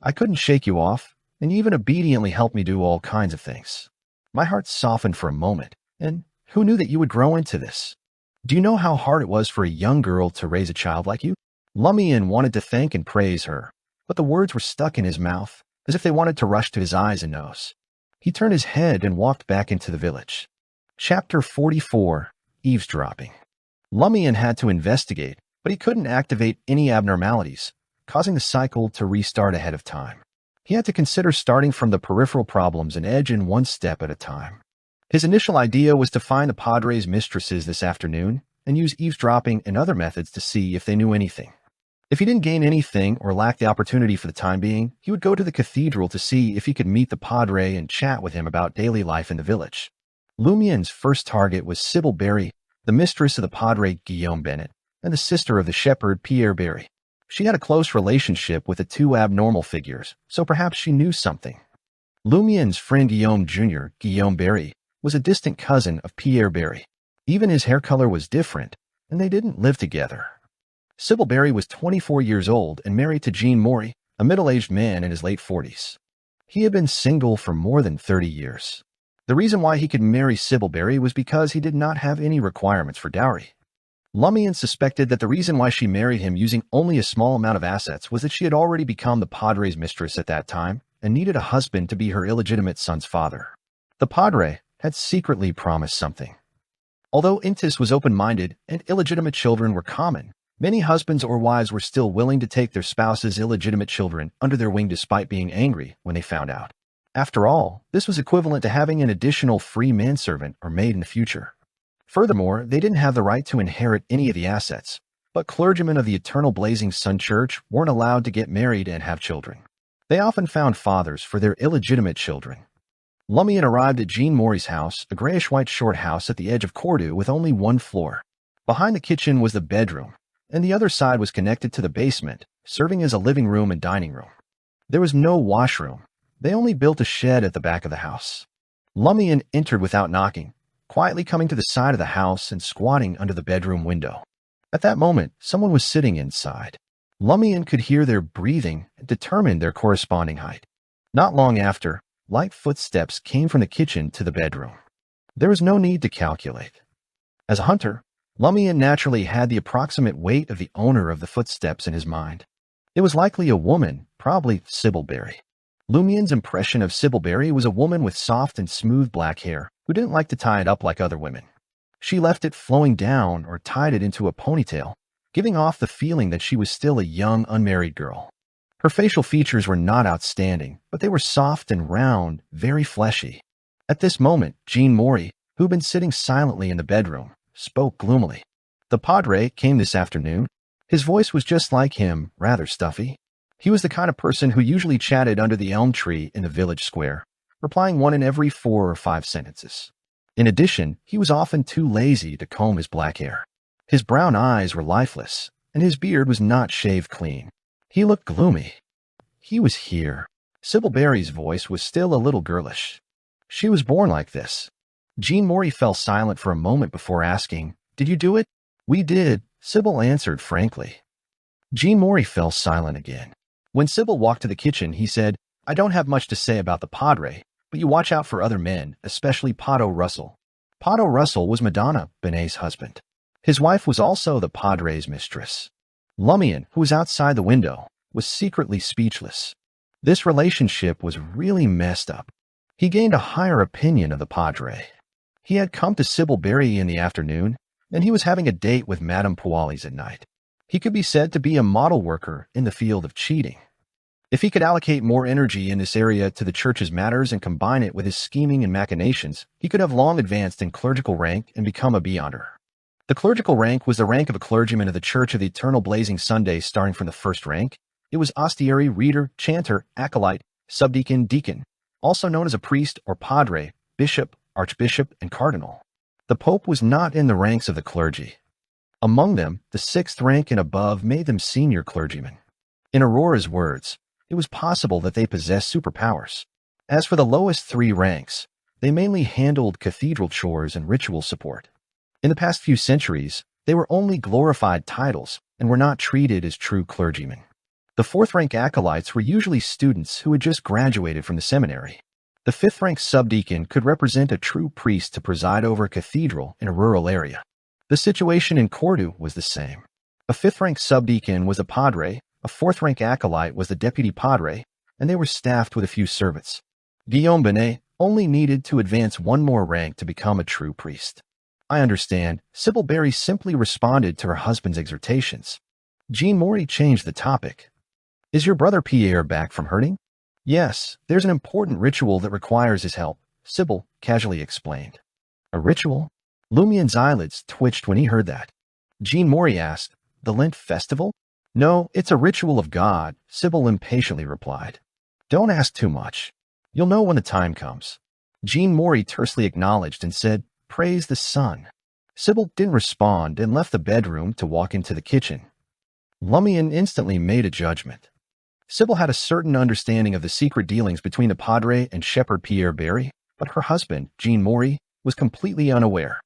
I couldn't shake you off, and you even obediently helped me do all kinds of things. My heart softened for a moment, and who knew that you would grow into this? Do you know how hard it was for a young girl to raise a child like you? Lumian wanted to thank and praise her, but the words were stuck in his mouth, as if they wanted to rush to his eyes and nose. He turned his head and walked back into the village. Chapter 44, Eavesdropping. Lumian had to investigate, but he couldn't activate any abnormalities, causing the cycle to restart ahead of time. He had to consider starting from the peripheral problems and edge in one step at a time. His initial idea was to find the Padre's mistresses this afternoon and use eavesdropping and other methods to see if they knew anything. If he didn't gain anything or lacked the opportunity for the time being, he would go to the cathedral to see if he could meet the Padre and chat with him about daily life in the village. Lumian's first target was Sybil Barry, the mistress of the Padre Guillaume Bennett, and the sister of the shepherd Pierre Barry. She had a close relationship with the 2 abnormal figures, so perhaps she knew something. Lumian's friend Guillaume Jr., Guillaume Barry, was a distant cousin of Pierre Barry. Even his hair color was different, and they didn't live together. Sybil Barry was 24 years old and married to Jean Maury, a middle-aged man in his late 40s. He had been single for more than 30 years. The reason why he could marry Sybil Barry was because he did not have any requirements for dowry. Lumian suspected that the reason why she married him using only a small amount of assets was that she had already become the Padre's mistress at that time and needed a husband to be her illegitimate son's father. The Padre had secretly promised something. Although Intis was open-minded and illegitimate children were common, many husbands or wives were still willing to take their spouse's illegitimate children under their wing despite being angry when they found out. After all, this was equivalent to having an additional free manservant or maid in the future. Furthermore, they didn't have the right to inherit any of the assets, but clergymen of the Eternal Blazing Sun Church weren't allowed to get married and have children. They often found fathers for their illegitimate children. Lumian arrived at Jean Maury's house, a grayish-white short house at the edge of Cordoue with only 1 floor. Behind the kitchen was the bedroom, and the other side was connected to the basement, serving as a living room and dining room. There was no washroom. They only built a shed at the back of the house. Lumian entered without knocking, quietly coming to the side of the house and squatting under the bedroom window. At that moment, someone was sitting inside. Lumian could hear their breathing and determined their corresponding height. Not long after, light footsteps came from the kitchen to the bedroom. There was no need to calculate. As a hunter, Lumian naturally had the approximate weight of the owner of the footsteps in his mind. It was likely a woman, probably Sybil Barry. Lumian's impression of Sybil Barry was a woman with soft and smooth black hair who didn't like to tie it up like other women. She left it flowing down or tied it into a ponytail, giving off the feeling that she was still a young, unmarried girl. Her facial features were not outstanding, but they were soft and round, very fleshy. At this moment, Jean Maury, who had been sitting silently in the bedroom, spoke gloomily. The Padre came this afternoon. His voice was just like him, rather stuffy. He was the kind of person who usually chatted under the elm tree in the village square, replying 1 in every 4 or 5 sentences. In addition, he was often too lazy to comb his black hair. His brown eyes were lifeless, and his beard was not shaved clean. He looked gloomy. He was here, Sybil Berry's voice was still a little girlish. She was born like this. Jean Morey fell silent for a moment before asking, "Did you do it?" "We did," Sybil answered frankly. Jean Morey fell silent again. When Sybil walked to the kitchen, he said, "I don't have much to say about the Padre, but you watch out for other men, especially Potto Russell." Potto Russell was Madonna Benet's husband. His wife was also the Padre's mistress. Lumian, who was outside the window, was secretly speechless. This relationship was really messed up. He gained a higher opinion of the Padre. He had come to Sybil Berry in the afternoon, and he was having a date with Madame Pualis at night. He could be said to be a model worker in the field of cheating. If he could allocate more energy in this area to the church's matters and combine it with his scheming and machinations, he could have long advanced in clerical rank and become a beyonder. The clerical rank was the rank of a clergyman of the Church of the Eternal Blazing Sunday, starting from the first rank. It was ostiary, reader, chanter, acolyte, subdeacon, deacon, also known as a priest or padre, bishop, archbishop, and cardinal. The Pope was not in the ranks of the clergy. Among them, the sixth rank and above made them senior clergymen. In Aurora's words, it was possible that they possessed superpowers. As for the lowest three ranks, they mainly handled cathedral chores and ritual support. In the past few centuries, they were only glorified titles and were not treated as true clergymen. The fourth-rank acolytes were usually students who had just graduated from the seminary. The fifth-rank subdeacon could represent a true priest to preside over a cathedral in a rural area. The situation in Cordoue was the same. A fifth-rank subdeacon was a padre, a fourth-rank acolyte was the deputy padre, and they were staffed with a few servants. Guillaume Binet only needed to advance one more rank to become a true priest. "I understand," Sybil Berry simply responded to her husband's exhortations. Jean Morey changed the topic. "Is your brother Pierre back from hurting?" "Yes, there's an important ritual that requires his help," Sybil casually explained. "A ritual?" Lumian's eyelids twitched when he heard that. Jean Morey asked, "The Lent festival?" "No, it's a ritual of God," Sybil impatiently replied. "Don't ask too much. You'll know when the time comes." Jean Morey tersely acknowledged and said, "Praise the sun." Sybil didn't respond and left the bedroom to walk into the kitchen. Lumian instantly made a judgment. Sybil had a certain understanding of the secret dealings between the Padre and Shepherd Pierre Berry, but her husband, Jean Morey, was completely unaware.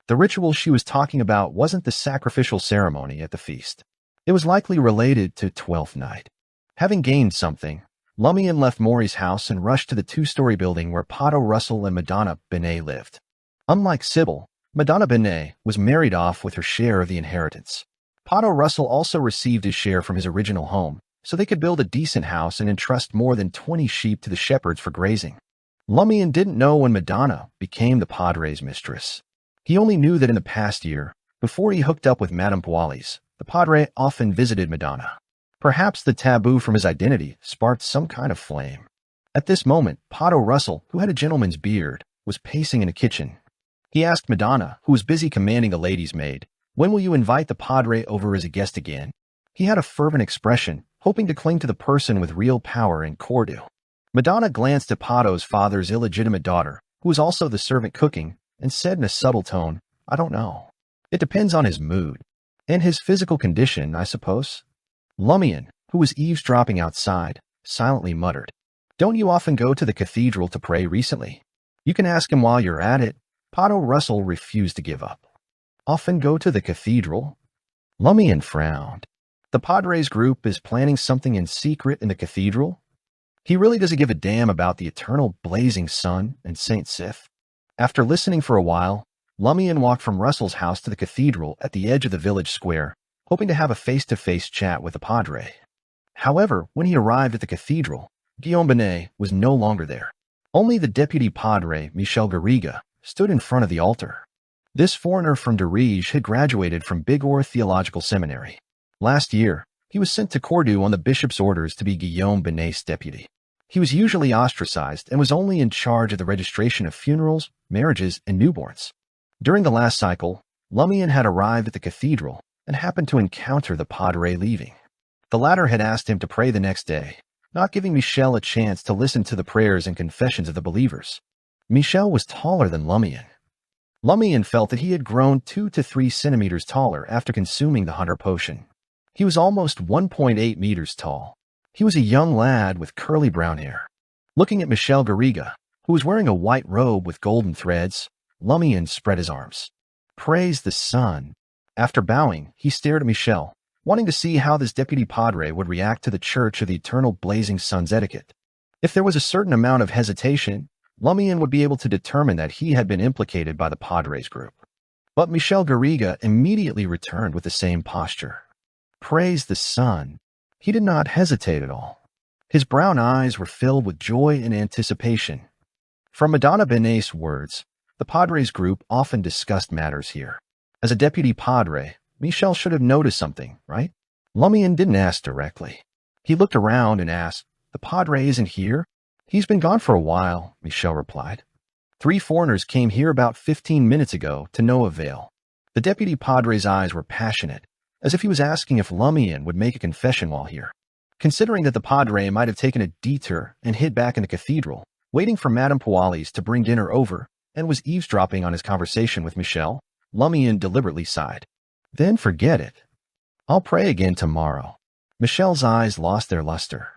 The ritual she was talking about wasn't the sacrificial ceremony at the feast. It was likely related to Twelfth Night. Having gained something, Lumian left Morey's house and rushed to the two-story building where Potto Russell and Madonna Benet lived. Unlike Sybil, Madonna Benet was married off with her share of the inheritance. Potto Russell also received his share from his original home, so they could build a decent house and entrust more than 20 sheep to the shepherds for grazing. Lumian didn't know when Madonna became the Padre's mistress. He only knew that in the past year, before he hooked up with Madame Pualis, the Padre often visited Madonna. Perhaps the taboo from his identity sparked some kind of flame. At this moment, Potto Russell, who had a gentleman's beard, was pacing in the kitchen. He asked Madonna, who was busy commanding a lady's maid, "When will you invite the Padre over as a guest again?" He had a fervent expression, hoping to cling to the person with real power in Cordoue. Madonna glanced at Potto's father's illegitimate daughter, who was also the servant cooking, and said in a subtle tone, "I don't know. It depends on his mood. And his physical condition, I suppose." Lumian, who was eavesdropping outside, silently muttered, "Don't you often go to the cathedral to pray recently? You can ask him while you're at it." Potto Russell refused to give up. "Often go to the cathedral?" Lumian frowned. "The Padre's group is planning something in secret in the cathedral? He really doesn't give a damn about the eternal blazing sun and Saint Sith." After listening for a while, Lumian walked from Russell's house to the cathedral at the edge of the village square, hoping to have a face-to-face chat with the Padre. However, when he arrived at the cathedral, Guillaume Binet was no longer there. Only the deputy Padre, Michel Garriga, stood in front of the altar. This foreigner from Dirige had graduated from Bigorre Theological Seminary. Last year, he was sent to Cordoue on the bishop's orders to be Guillaume Binet's deputy. He was usually ostracized and was only in charge of the registration of funerals, marriages, and newborns. During the last cycle, Lumian had arrived at the cathedral and happened to encounter the Padre leaving. The latter had asked him to pray the next day, not giving Michel a chance to listen to the prayers and confessions of the believers. Michel was taller than Lumian. Lumian felt that he had grown 2 to 3 centimeters taller after consuming the hunter potion. He was almost 1.8 meters tall. He was a young lad with curly brown hair. Looking at Michel Garriga, who was wearing a white robe with golden threads, Lumian spread his arms. Praise the sun. After bowing, he stared at Michel, wanting to see how this deputy padre would react to the Church of the Eternal Blazing Sun's etiquette. If there was a certain amount of hesitation, Lumian would be able to determine that he had been implicated by the padres group. But Michel Garriga immediately returned with the same posture. Praise the sun. He did not hesitate at all. His brown eyes were filled with joy and anticipation. From Madonna Benet's words, the padres group often discussed matters here. As a deputy padre, Michel should have noticed something, right? Lumian didn't ask directly. He looked around and asked, "The padre isn't here?" "He's been gone for a while," Michel replied. "3 foreigners came here about 15 minutes ago to no avail." The deputy padre's eyes were passionate, as if he was asking if Lumian would make a confession while here. Considering that the padre might have taken a detour and hid back in the cathedral, waiting for Madame Poalis to bring dinner over, and was eavesdropping on his conversation with Michel, Lumian deliberately sighed. "Then forget it. I'll pray again tomorrow." Michel's eyes lost their luster.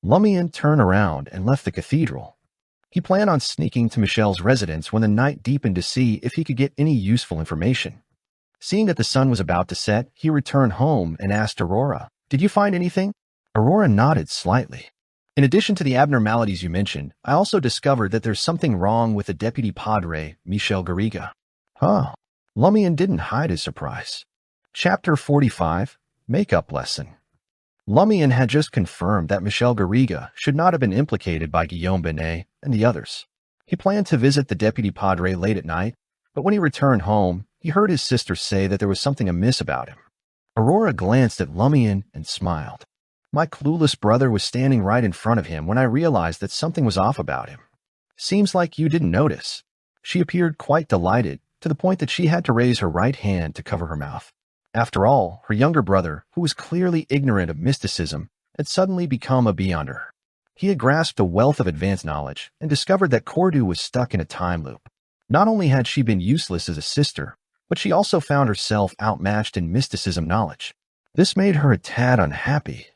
Lumian turned around and left the cathedral. He planned on sneaking to Michel's residence when the night deepened to see if he could get any useful information. Seeing that the sun was about to set, he returned home and asked Aurora, "Did you find anything?" Aurora nodded slightly. "In addition to the abnormalities you mentioned, I also discovered that there's something wrong with the deputy padre, Michel Garriga." Huh. Lumian didn't hide his surprise. Chapter 45, Makeup Lesson. Lumian had just confirmed that Michel Garriga should not have been implicated by Guillaume Benet and the others. He planned to visit the deputy padre late at night, but when he returned home, he heard his sister say that there was something amiss about him. Aurora glanced at Lumian and smiled. "My clueless brother was standing right in front of him when I realized that something was off about him. Seems like you didn't notice." She appeared quite delighted, to the point that she had to raise her right hand to cover her mouth. After all, her younger brother, who was clearly ignorant of mysticism, had suddenly become a beyonder. He had grasped a wealth of advanced knowledge and discovered that Cordu was stuck in a time loop. Not only had she been useless as a sister, but she also found herself outmatched in mysticism knowledge. This made her a tad unhappy.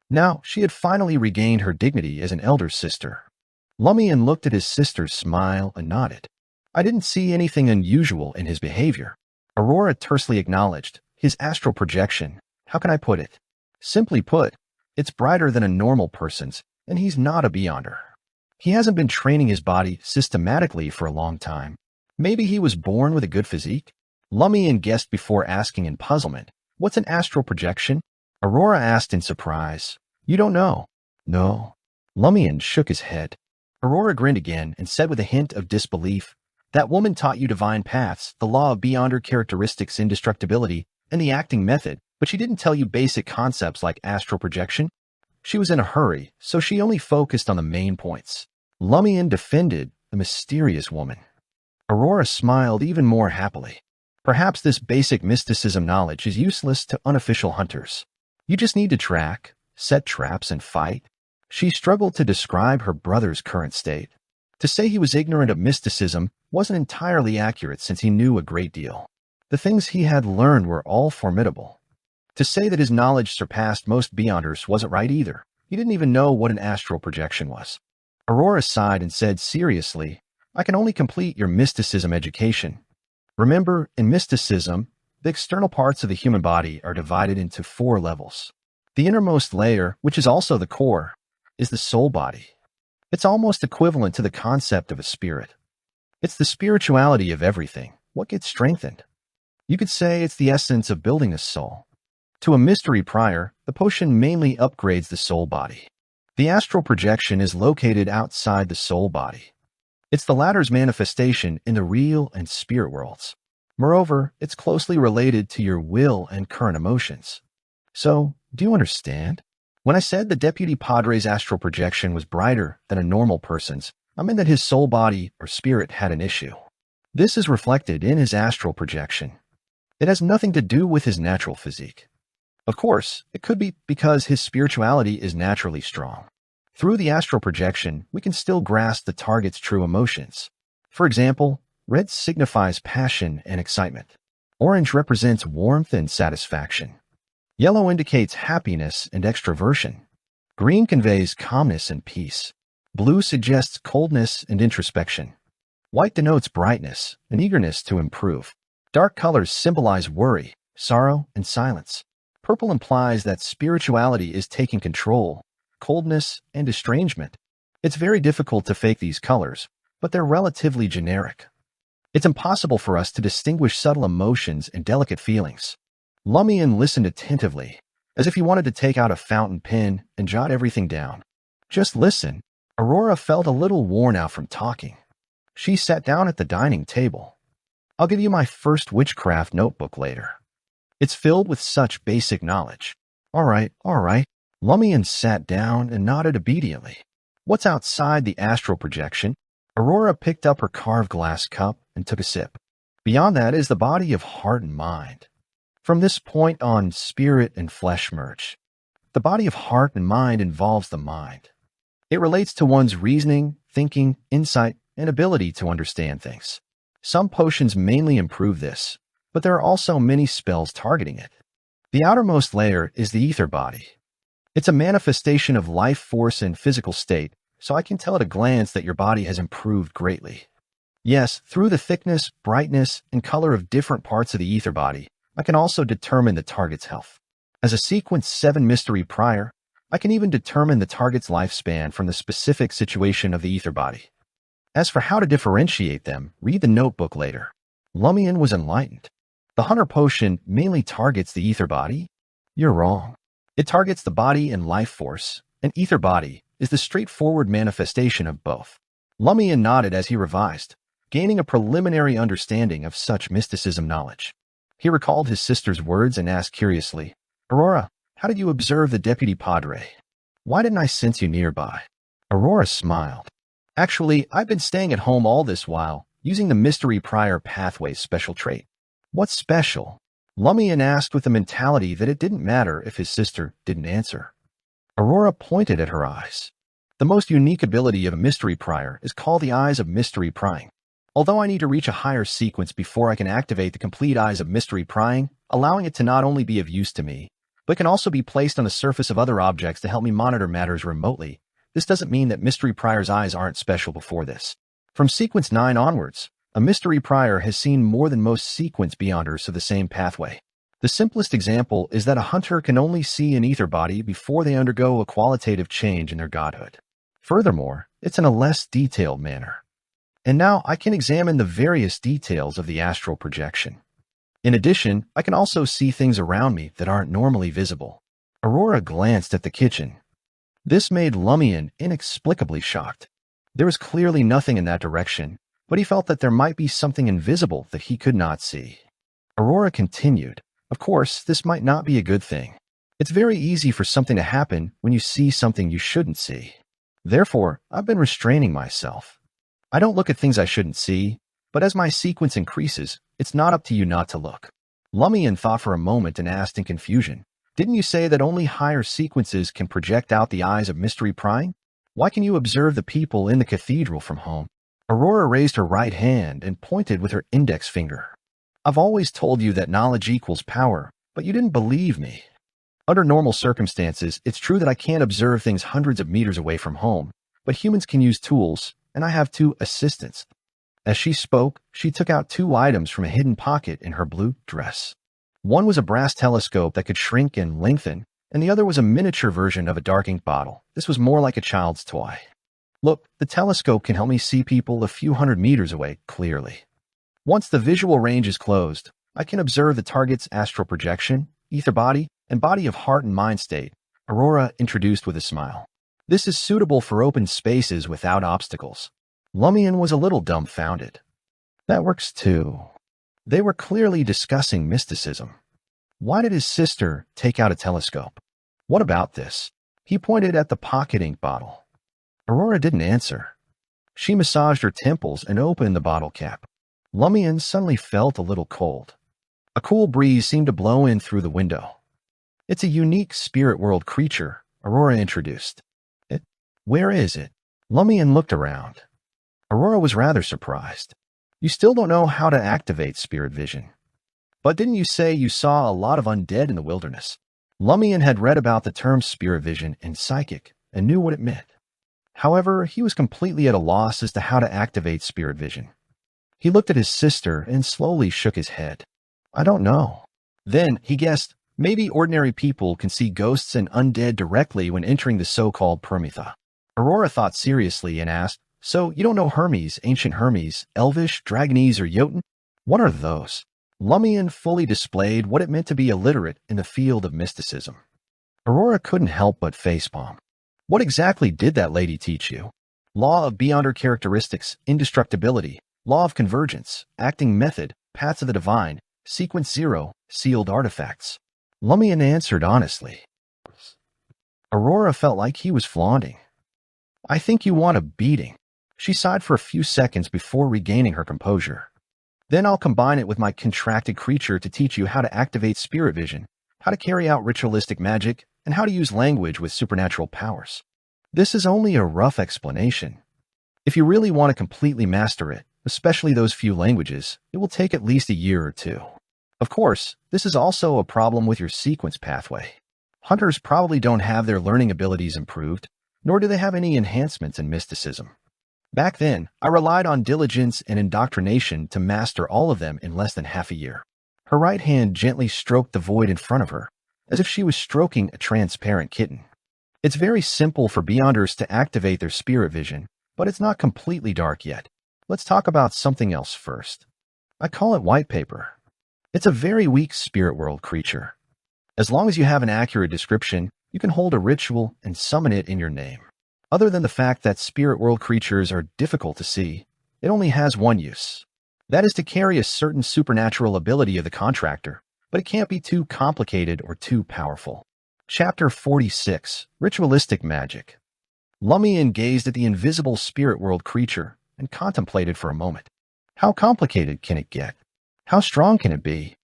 Now, she had finally regained her dignity as an elder sister. Lumian looked at his sister's smile and nodded. "I didn't see anything unusual in his behavior." Aurora tersely acknowledged, "His astral projection, how can I put it? Simply put, it's brighter than a normal person's, and he's not a beyonder. He hasn't been training his body systematically for a long time. Maybe he was born with a good physique?" Lumian guessed before asking in puzzlement, "What's an astral projection?" Aurora asked in surprise, "You don't know?" "No." Lumian shook his head. Aurora grinned again and said with a hint of disbelief, "That woman taught you divine paths, the law of beyonder characteristics, indestructibility, and the acting method, but she didn't tell you basic concepts like astral projection." She was in a hurry, so she only focused on the main points. Lumian defended the mysterious woman. Aurora smiled even more happily. "Perhaps this basic mysticism knowledge is useless to unofficial hunters. You just need to track, set traps, and fight." She struggled to describe her brother's current state. To say he was ignorant of mysticism wasn't entirely accurate since he knew a great deal. The things he had learned were all formidable. To say that his knowledge surpassed most beyonders wasn't right either. He didn't even know what an astral projection was. Aurora sighed and said seriously, "I can only complete your mysticism education. Remember, in mysticism, the external parts of the human body are divided into 4 levels. The innermost layer, which is also the core, is the soul body. It's almost equivalent to the concept of a spirit. It's the spirituality of everything, what gets strengthened. You could say it's the essence of building a soul. To a mystery prior, the potion mainly upgrades the soul body. The astral projection is located outside the soul body. It's the latter's manifestation in the real and spirit worlds. Moreover, it's closely related to your will and current emotions. So, do you understand? When I said the deputy padre's astral projection was brighter than a normal person's, I meant that his soul body or spirit had an issue. This is reflected in his astral projection. It has nothing to do with his natural physique. Of course, it could be because his spirituality is naturally strong. Through the astral projection, we can still grasp the target's true emotions. For example, red signifies passion and excitement. Orange represents warmth and satisfaction. Yellow indicates happiness and extroversion. Green conveys calmness and peace. Blue suggests coldness and introspection. White denotes brightness and eagerness to improve. Dark colors symbolize worry, sorrow, and silence. Purple implies that spirituality is taking control, coldness, and estrangement. It's very difficult to fake these colors, but they're relatively generic. It's impossible for us to distinguish subtle emotions and delicate feelings. Lumian listened attentively, as if he wanted to take out a fountain pen and jot everything down. Just listen. Aurora felt a little worn out from talking. She sat down at the dining table. I'll give you my first witchcraft notebook later. It's filled with such basic knowledge. All right. Lumian sat down and nodded obediently. What's outside the astral projection? Aurora picked up her carved glass cup and took a sip. Beyond that is the body of heart and mind. From this point on, spirit and flesh merge. The body of heart and mind involves the mind. It relates to one's reasoning, thinking, insight, and ability to understand things. Some potions mainly improve this, but there are also many spells targeting it. The outermost layer is the ether body. It's a manifestation of life force and physical state, so I can tell at a glance that your body has improved greatly. Yes, through the thickness, brightness, and color of different parts of the ether body, I can also determine the target's health. As a Sequence 7 mystery prior, I can even determine the target's lifespan from the specific situation of the ether body. As for how to differentiate them, read the notebook later. Lumian was enlightened. The Hunter potion mainly targets the ether body? You're wrong. It targets the body and life force, and ether body is the straightforward manifestation of both. Lumian nodded as he revised, gaining a preliminary understanding of such mysticism knowledge. He recalled his sister's words and asked curiously, Aurora, how did you observe the deputy padre? Why didn't I sense you nearby? Aurora smiled. Actually, I've been staying at home all this while, using the mystery prior pathway's special trait. What's special? Lumian asked with the mentality that it didn't matter if his sister didn't answer. Aurora pointed at her eyes. The most unique ability of a mystery prior is called the Eyes of Mystery Prying. Although I need to reach a higher sequence before I can activate the complete Eyes of Mystery Prying, allowing it to not only be of use to me, but can also be placed on the surface of other objects to help me monitor matters remotely. This doesn't mean that Mystery Prior's eyes aren't special before this. From Sequence 9 onwards, a Mystery Prior has seen more than most Sequence Beyonders of the same pathway. The simplest example is that a hunter can only see an ether body before they undergo a qualitative change in their godhood. Furthermore, it's in a less detailed manner. And now I can examine the various details of the astral projection. In addition, I can also see things around me that aren't normally visible. Aurora glanced at the kitchen. This made Lumian inexplicably shocked. There was clearly nothing in that direction, but he felt that there might be something invisible that he could not see. Aurora continued, Of course, this might not be a good thing. It's very easy for something to happen when you see something you shouldn't see. Therefore, I've been restraining myself. I don't look at things I shouldn't see, but as my sequence increases, it's not up to you not to look. Lumian thought for a moment and asked in confusion, Didn't you say that only higher sequences can project out the eyes of mystery prying? Why can you observe the people in the cathedral from home? Aurora raised her right hand and pointed with her index finger. I've always told you that knowledge equals power, but you didn't believe me. Under normal circumstances, it's true that I can't observe things hundreds of meters away from home, but humans can use tools, and I have 2 assistants. As she spoke, she took out 2 items from a hidden pocket in her blue dress. One was a brass telescope that could shrink and lengthen, and the other was a miniature version of a dark ink bottle. This was more like a child's toy. Look, the telescope can help me see people a few hundred meters away clearly. Once the visual range is closed, I can observe the target's astral projection, ether body, and body of heart and mind state, Aurora introduced with a smile. This is suitable for open spaces without obstacles. Lumian was a little dumbfounded. That works too. They were clearly discussing mysticism. Why did his sister take out a telescope? What about this? He pointed at the pocket ink bottle. Aurora didn't answer. She massaged her temples and opened the bottle cap. Lumian suddenly felt a little cold. A cool breeze seemed to blow in through the window. It's a unique spirit world creature, Aurora introduced. Where is it? Lumian looked around. Aurora was rather surprised. You still don't know how to activate spirit vision. But didn't you say you saw a lot of undead in the wilderness? Lumian had read about the term spirit vision in Psychic and knew what it meant. However, he was completely at a loss as to how to activate spirit vision. He looked at his sister and slowly shook his head. I don't know. Then he guessed, maybe ordinary people can see ghosts and undead directly when entering the so-called Prometha. Aurora thought seriously and asked, so you don't know Hermes, ancient Hermes, Elvish, Dragonese, or Jotun? What are those? Lumian fully displayed what it meant to be illiterate in the field of mysticism. Aurora couldn't help but facepalm. What exactly did that lady teach you? Law of beyonder characteristics, indestructibility, law of convergence, acting method, paths of the divine, sequence 0, sealed artifacts. Lumian answered honestly. Aurora felt like he was flaunting. I think you want a beating. She sighed for a few seconds before regaining her composure. Then I'll combine it with my contracted creature to teach you how to activate spirit vision, how to carry out ritualistic magic, and how to use language with supernatural powers. This is only a rough explanation. If you really want to completely master it, especially those few languages, it will take at least a year or two. Of course, this is also a problem with your sequence pathway. Hunters probably don't have their learning abilities improved, nor do they have any enhancements in mysticism. Back then, I relied on diligence and indoctrination to master all of them in less than half a year. Her right hand gently stroked the void in front of her, as if she was stroking a transparent kitten. It's very simple for Beyonders to activate their spirit vision, but it's not completely dark yet. Let's talk about something else first. I call it white paper. It's a very weak spirit world creature. As long as you have an accurate description, you can hold a ritual and summon it in your name. Other than the fact that spirit world creatures are difficult to see, it only has one use. That is to carry a certain supernatural ability of the contractor, but it can't be too complicated or too powerful. Chapter 46, Ritualistic Magic. Lumian gazed at the invisible spirit world creature and contemplated for a moment. How complicated can it get? How strong can it be?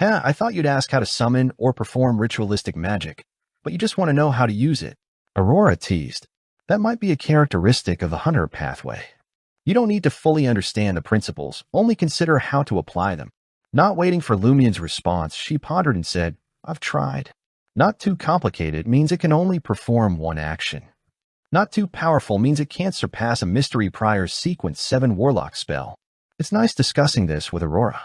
I thought you'd ask how to summon or perform ritualistic magic, but you just want to know how to use it. Aurora teased. That might be a characteristic of the hunter pathway. You don't need to fully understand the principles, only consider how to apply them. Not waiting for Lumian's response, she pondered and said, I've tried. Not too complicated means it can only perform one action. Not too powerful means it can't surpass a Mystery Prior's Sequence 7 Warlock spell. It's nice discussing this with Aurora.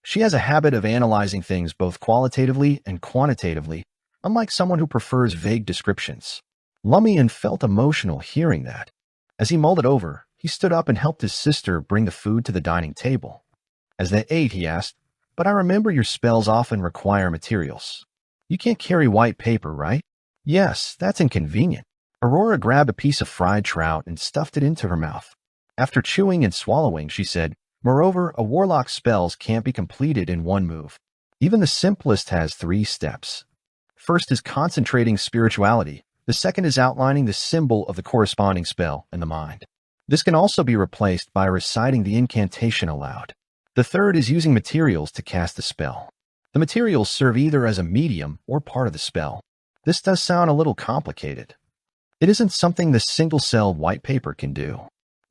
She has a habit of analyzing things both qualitatively and quantitatively, unlike someone who prefers vague descriptions. Lumian felt emotional hearing that. As he mulled it over, he stood up and helped his sister bring the food to the dining table. As they ate, he asked, But I remember your spells often require materials. You can't carry white paper, right? Yes, that's inconvenient. Aurora grabbed a piece of fried trout and stuffed it into her mouth. After chewing and swallowing, she said, Moreover, a warlock's spells can't be completed in one move. Even the simplest has 3 steps. First is concentrating spirituality. The second is outlining the symbol of the corresponding spell in the mind. This can also be replaced by reciting the incantation aloud. The third is using materials to cast the spell. The materials serve either as a medium or part of the spell. This does sound a little complicated. It isn't something the single-celled white paper can do.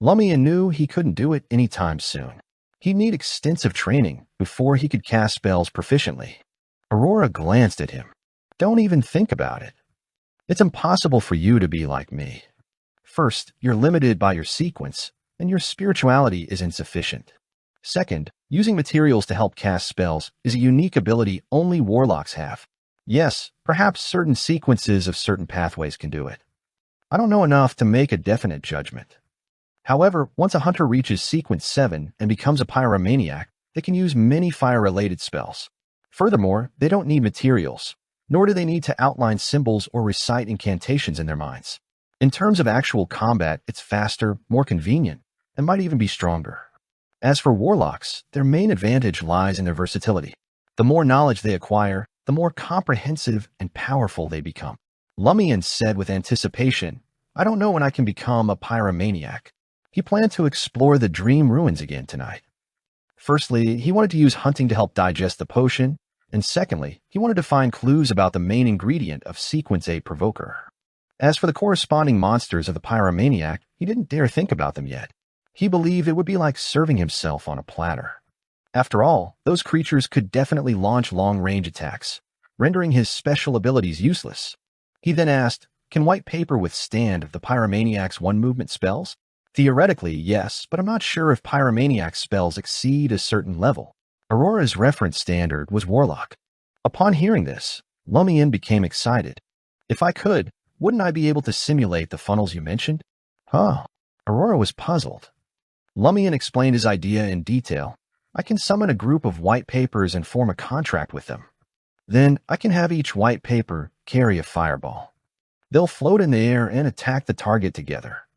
Lumian knew he couldn't do it anytime soon. He'd need extensive training before he could cast spells proficiently. Aurora glanced at him. Don't even think about it. It's impossible for you to be like me. First, you're limited by your sequence, and your spirituality is insufficient. Second, using materials to help cast spells is a unique ability only warlocks have. Yes, perhaps certain sequences of certain pathways can do it. I don't know enough to make a definite judgment. However, once a hunter reaches sequence 7 and becomes a pyromaniac, they can use many fire-related spells. Furthermore, they don't need materials, nor do they need to outline symbols or recite incantations in their minds. In terms of actual combat, it's faster, more convenient, and might even be stronger. As for warlocks, their main advantage lies in their versatility. The more knowledge they acquire, the more comprehensive and powerful they become. Lumian said with anticipation, I don't know when I can become a pyromaniac. He planned to explore the dream ruins again tonight. Firstly, he wanted to use hunting to help digest the potion, and secondly, he wanted to find clues about the main ingredient of Sequence 8 Provoker. As for the corresponding monsters of the pyromaniac, he didn't dare think about them yet. He believed it would be like serving himself on a platter. After all, those creatures could definitely launch long-range attacks, rendering his special abilities useless. He then asked, Can white paper withstand the pyromaniac's one-movement spells? Theoretically, yes, but I'm not sure if pyromaniac's spells exceed a certain level. Aurora's reference standard was Warlock. Upon hearing this, Lumian became excited. If I could, wouldn't I be able to simulate the funnels you mentioned? Huh. Aurora was puzzled. Lumian explained his idea in detail. I can summon a group of white papers and form a contract with them. Then I can have each white paper carry a fireball. They'll float in the air and attack the target together.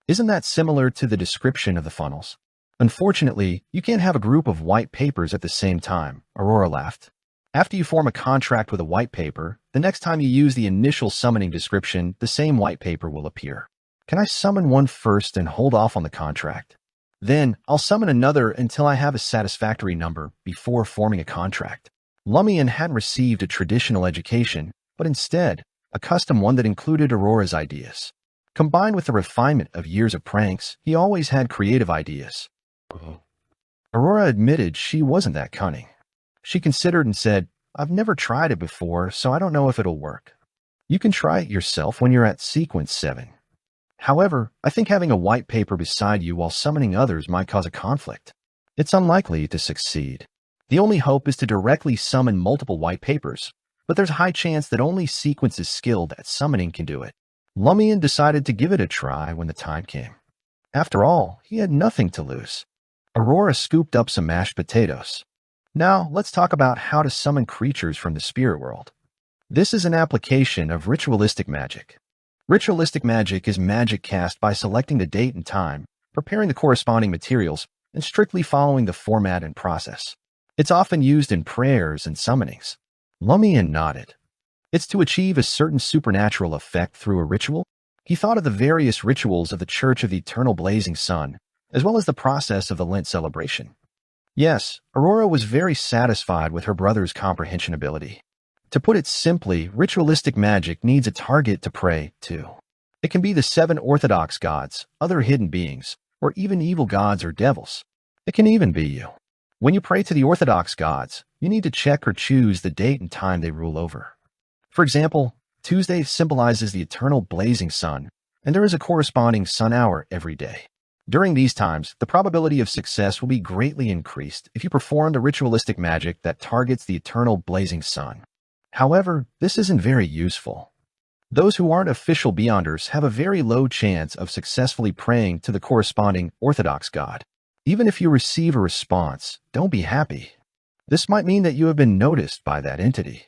Isn't that similar to the description of the funnels? Unfortunately, you can't have a group of white papers at the same time, Aurora laughed. After you form a contract with a white paper, the next time you use the initial summoning description, the same white paper will appear. Can I summon one first and hold off on the contract? Then, I'll summon another until I have a satisfactory number before forming a contract. Lumian hadn't received a traditional education, but instead, a custom one that included Aurora's ideas. Combined with the refinement of years of pranks, he always had creative ideas. Aurora admitted she wasn't that cunning. She considered and said, I've never tried it before, so I don't know if it'll work. You can try it yourself when you're at sequence 7. However, I think having a white paper beside you while summoning others might cause a conflict. It's unlikely to succeed. The only hope is to directly summon multiple white papers, but there's a high chance that only sequences skilled at summoning can do it. Lumian decided to give it a try when the time came. After all, he had nothing to lose. Aurora scooped up some mashed potatoes. Now, let's talk about how to summon creatures from the spirit world. This is an application of ritualistic magic. Ritualistic magic is magic cast by selecting the date and time, preparing the corresponding materials, and strictly following the format and process. It's often used in prayers and summonings. Lumian nodded. It's to achieve a certain supernatural effect through a ritual? He thought of the various rituals of the Church of the Eternal Blazing Sun, as well as the process of the Lent celebration. Yes, Aurora was very satisfied with her brother's comprehension ability. To put it simply, ritualistic magic needs a target to pray to. It can be the 7 orthodox gods, other hidden beings, or even evil gods or devils. It can even be you. When you pray to the orthodox gods, you need to check or choose the date and time they rule over. For example, Tuesday symbolizes the eternal blazing sun, and there is a corresponding sun hour every day. During these times, the probability of success will be greatly increased if you perform the ritualistic magic that targets the eternal blazing sun. However, this isn't very useful. Those who aren't official Beyonders have a very low chance of successfully praying to the corresponding orthodox god. Even if you receive a response, don't be happy. This might mean that you have been noticed by that entity.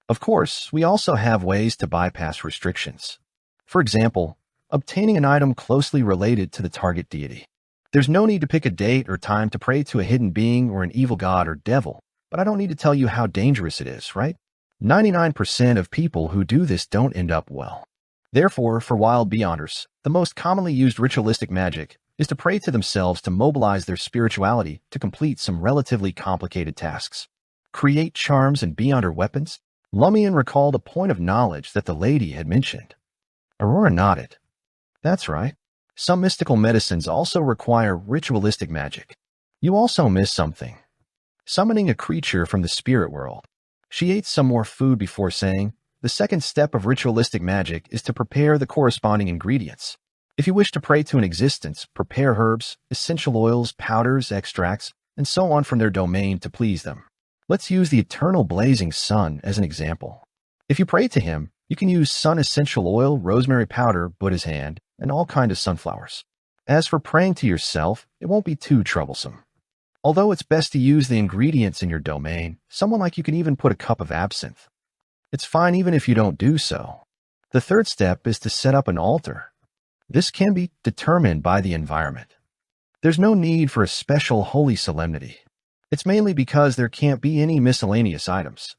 Of course, we also have ways to bypass restrictions. For example, obtaining an item closely related to the target deity. There's no need to pick a date or time to pray to a hidden being or an evil god or devil, but I don't need to tell you how dangerous it is, right? 99% of people who do this don't end up well. Therefore, for Wild Beyonders, the most commonly used ritualistic magic is to pray to themselves to mobilize their spirituality to complete some relatively complicated tasks. Create charms and Beyonder weapons? Lumian recalled a point of knowledge that the lady had mentioned. Aurora nodded. That's right. Some mystical medicines also require ritualistic magic. You also missed something. Summoning a creature from the spirit world. She ate some more food before saying, the second step of ritualistic magic is to prepare the corresponding ingredients. If you wish to pray to an existence, prepare herbs, essential oils, powders, extracts, and so on from their domain to please them. Let's use the eternal blazing sun as an example. If you pray to him, you can use sun essential oil, rosemary powder, Buddha's hand, and all kinds of sunflowers. As for praying to yourself, it won't be too troublesome. Although it's best to use the ingredients in your domain, someone like you can even put a cup of absinthe. It's fine even if you don't do so. The third step is to set up an altar. This can be determined by the environment. There's no need for a special holy solemnity. It's mainly because there can't be any miscellaneous items.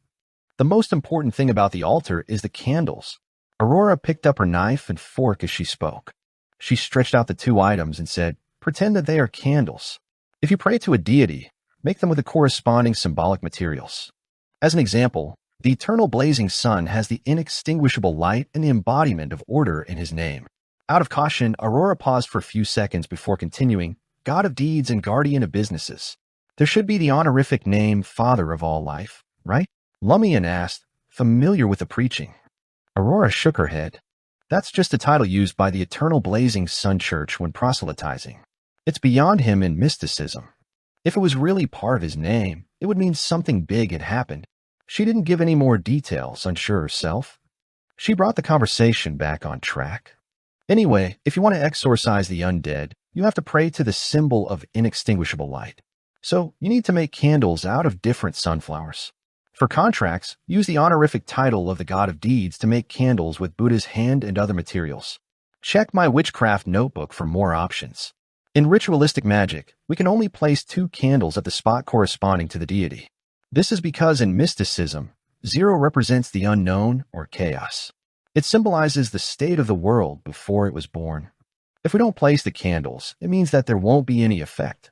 The most important thing about the altar is the candles. Aurora picked up her knife and fork as she spoke. She stretched out the 2 items and said, pretend that they are candles. If you pray to a deity, make them with the corresponding symbolic materials. As an example, the eternal blazing sun has the inextinguishable light and the embodiment of order in his name. Out of caution, Aurora paused for a few seconds before continuing, God of deeds and guardian of businesses. There should be the honorific name Father of all life, right? Lumian asked, familiar with the preaching. Aurora shook her head. That's just a title used by the Eternal Blazing Sun Church when proselytizing. It's beyond him in mysticism. If it was really part of his name, it would mean something big had happened. She didn't give any more details, unsure herself. She brought the conversation back on track. Anyway, if you want to exorcise the undead, you have to pray to the symbol of inextinguishable light. So you need to make candles out of different sunflowers. For contracts, use the honorific title of the god of deeds to make candles with Buddha's hand and other materials. Check my witchcraft notebook for more options. In ritualistic magic, we can only place 2 candles at the spot corresponding to the deity. This is because in mysticism, 0 represents the unknown or chaos. It symbolizes the state of the world before it was born. If we don't place the candles, it means that there won't be any effect.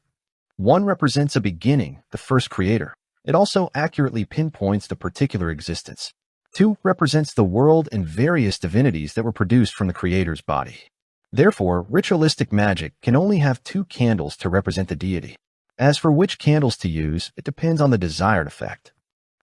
1 represents a beginning, the first creator. It also accurately pinpoints the particular existence. 2 represents the world and various divinities that were produced from the creator's body. Therefore, ritualistic magic can only have 2 candles to represent the deity. As for which candles to use, it depends on the desired effect.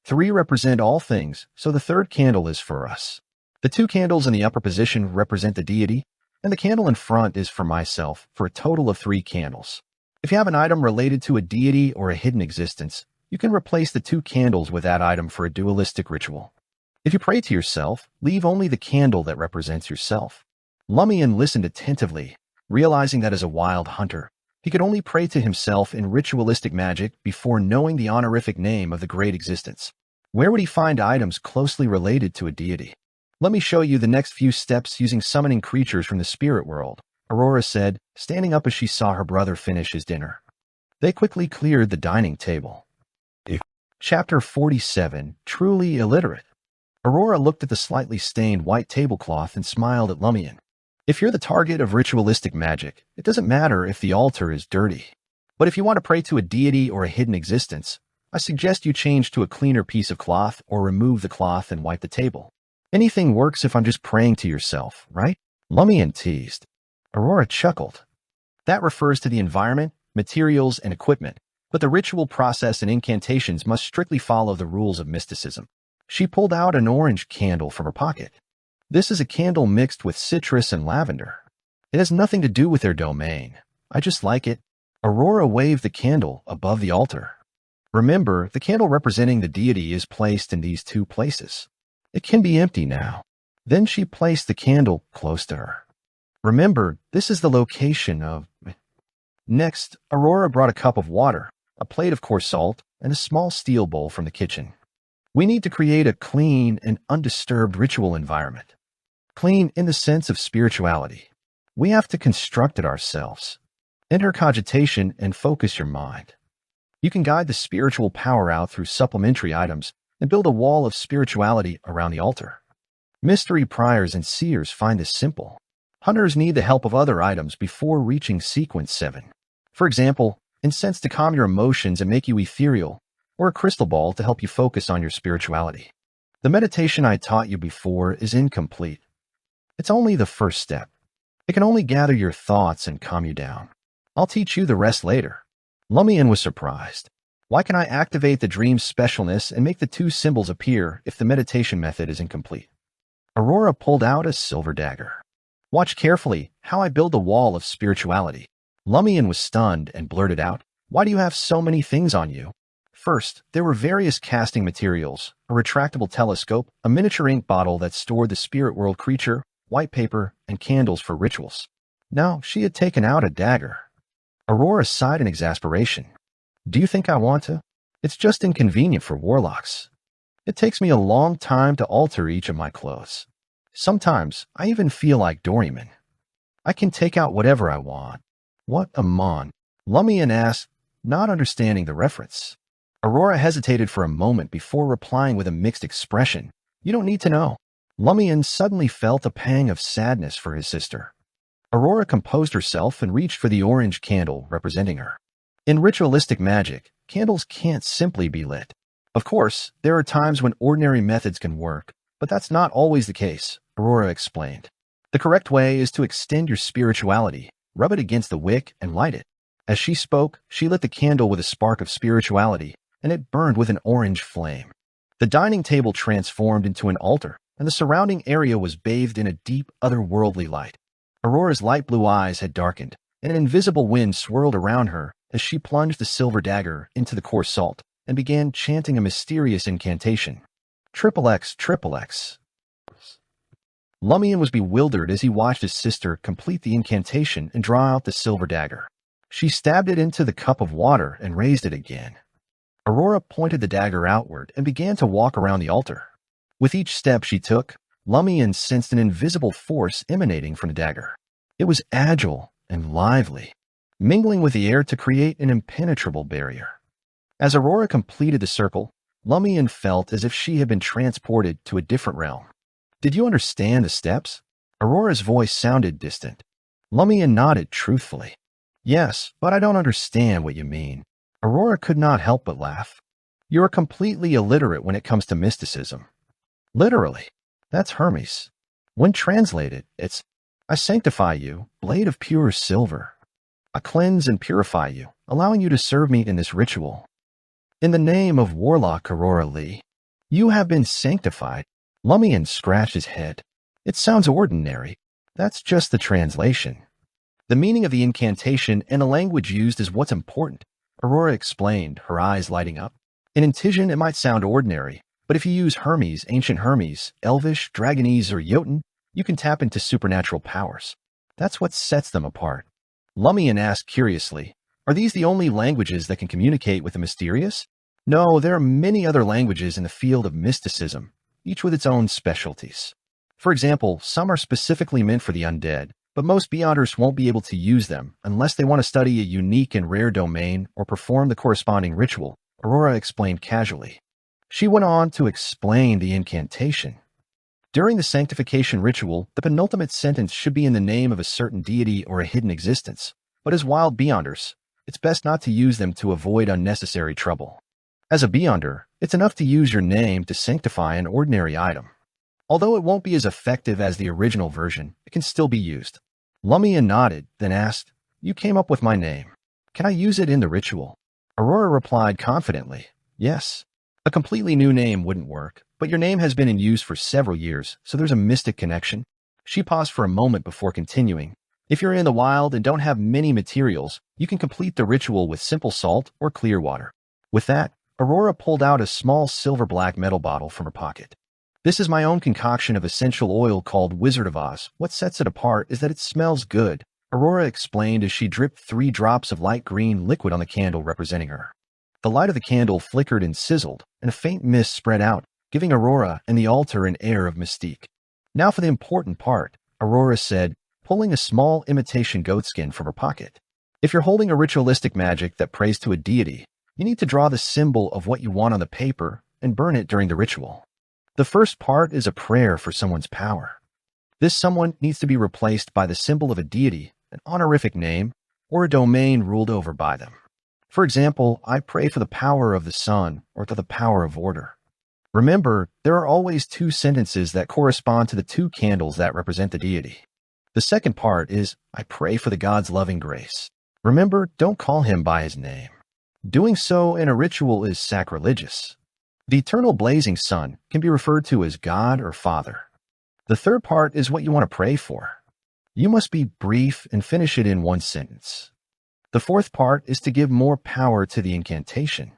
3 represent all things, so the 3rd candle is for us. The 2 candles in the upper position represent the deity, and the candle in front is for myself, for a total of 3 candles. If you have an item related to a deity or a hidden existence, you can replace the 2 candles with that item for a dualistic ritual. If you pray to yourself, leave only the candle that represents yourself. Lumian listened attentively, realizing that as a wild hunter, he could only pray to himself in ritualistic magic before knowing the honorific name of the great existence. Where would he find items closely related to a deity? Let me show you the next few steps using summoning creatures from the spirit world, Aurora said, standing up as she saw her brother finish his dinner. They quickly cleared the dining table. Chapter 47, Truly Illiterate. Aurora looked at the slightly stained white tablecloth and smiled at Lumian. If you're the target of ritualistic magic, it doesn't matter if the altar is dirty. But if you want to pray to a deity or a hidden existence, I suggest you change to a cleaner piece of cloth or remove the cloth and wipe the table. Anything works if I'm just praying to yourself, right? Lumian teased. Aurora chuckled. That refers to the environment, materials, and equipment, but the ritual process and incantations must strictly follow the rules of mysticism. She pulled out an orange candle from her pocket. This is a candle mixed with citrus and lavender. It has nothing to do with their domain. I just like it. Aurora waved the candle above the altar. Remember, the candle representing the deity is placed in these 2 places. It can be empty now. Then she placed the candle close to her. Remember, this is the location of... Next, Aurora brought a cup of water, a plate of coarse salt, and a small steel bowl from the kitchen. We need to create a clean and undisturbed ritual environment. Clean in the sense of spirituality. We have to construct it ourselves. Enter cogitation and focus your mind. You can guide the spiritual power out through supplementary items and build a wall of spirituality around the altar. Mystery priors and seers find this simple. Hunters need the help of other items before reaching sequence 7. For example, incense to calm your emotions and make you ethereal, or a crystal ball to help you focus on your spirituality. The meditation I taught you before is incomplete. It's only the first step. It can only gather your thoughts and calm you down. I'll teach you the rest later. Lumian was surprised. Why can I activate the dream's specialness and make the 2 symbols appear if the meditation method is incomplete? Aurora pulled out a silver dagger. Watch carefully how I build a wall of spirituality. Lumian was stunned and blurted out, Why do you have so many things on you? First, there were various casting materials, a retractable telescope, a miniature ink bottle that stored the spirit world creature, white paper, and candles for rituals. Now, she had taken out a dagger. Aurora sighed in exasperation. Do you think I want to? It's just inconvenient for warlocks. It takes me a long time to alter each of my clothes. Sometimes, I even feel like Doryman. I can take out whatever I want. What a mon. Lumian asked, not understanding the reference. Aurora hesitated for a moment before replying with a mixed expression. You don't need to know. Lumian suddenly felt a pang of sadness for his sister. Aurora composed herself and reached for the orange candle representing her. In ritualistic magic, candles can't simply be lit. Of course, there are times when ordinary methods can work, but that's not always the case, Aurora explained. The correct way is to extend your spirituality, rub it against the wick, and light it. As she spoke, she lit the candle with a spark of spirituality, and it burned with an orange flame. The dining table transformed into an altar, and the surrounding area was bathed in a deep, otherworldly light. Aurora's light blue eyes had darkened, and an invisible wind swirled around her as she plunged the silver dagger into the coarse salt and began chanting a mysterious incantation. Triple X, Triple X. Lumian was bewildered as he watched his sister complete the incantation and draw out the silver dagger. She stabbed it into the cup of water and raised it again. Aurora pointed the dagger outward and began to walk around the altar. With each step she took, Lumian sensed an invisible force emanating from the dagger. It was agile and lively, mingling with the air to create an impenetrable barrier. As Aurora completed the circle, Lumian felt as if she had been transported to a different realm. Did you understand the steps? Aurora's voice sounded distant. Lumian nodded truthfully. Yes, but I don't understand what you mean. Aurora could not help but laugh. You're completely illiterate when it comes to mysticism. Literally. That's Hermes. When translated, it's, I sanctify you, blade of pure silver. I cleanse and purify you, allowing you to serve me in this ritual. In the name of Warlock Aurora Lee, you have been sanctified. Lumian scratched his head. It sounds ordinary. That's just the translation. The meaning of the incantation and the language used is what's important, Aurora explained, her eyes lighting up. In Intision, it might sound ordinary, but if you use Hermes, ancient Hermes, Elvish, Dragonese, or Jotun, you can tap into supernatural powers. That's what sets them apart. Lumian asked curiously, are these the only languages that can communicate with the mysterious? No, there are many other languages in the field of mysticism, each with its own specialties. For example, some are specifically meant for the undead, but most Beyonders won't be able to use them unless they want to study a unique and rare domain or perform the corresponding ritual, Aurora explained casually. She went on to explain the incantation. During the sanctification ritual, the penultimate sentence should be in the name of a certain deity or a hidden existence, but as wild Beyonders, it's best not to use them to avoid unnecessary trouble. As a Beyonder, it's enough to use your name to sanctify an ordinary item. Although it won't be as effective as the original version, it can still be used. Lumian nodded, then asked, you came up with my name. Can I use it in the ritual? Aurora replied confidently, yes. A completely new name wouldn't work, but your name has been in use for several years, so there's a mystic connection. She paused for a moment before continuing. If you're in the wild and don't have many materials, you can complete the ritual with simple salt or clear water. With that, Aurora pulled out a small silver-black metal bottle from her pocket. This is my own concoction of essential oil called Wizard of Oz. What sets it apart is that it smells good, Aurora explained as she dripped 3 drops of light green liquid on the candle representing her. The light of the candle flickered and sizzled, and a faint mist spread out, giving Aurora and the altar an air of mystique. Now for the important part, Aurora said, pulling a small imitation goatskin from her pocket. If you're holding a ritualistic magic that prays to a deity, you need to draw the symbol of what you want on the paper and burn it during the ritual. The first part is a prayer for someone's power. This someone needs to be replaced by the symbol of a deity, an honorific name, or a domain ruled over by them. For example, I pray for the power of the sun or to the power of order. Remember, there are always 2 sentences that correspond to the 2 candles that represent the deity. The second part is, I pray for the God's loving grace. Remember, don't call him by his name. Doing so in a ritual is sacrilegious. The eternal blazing sun can be referred to as God or Father. The third part is what you want to pray for. You must be brief and finish it in 1 sentence. The fourth part is to give more power to the incantation.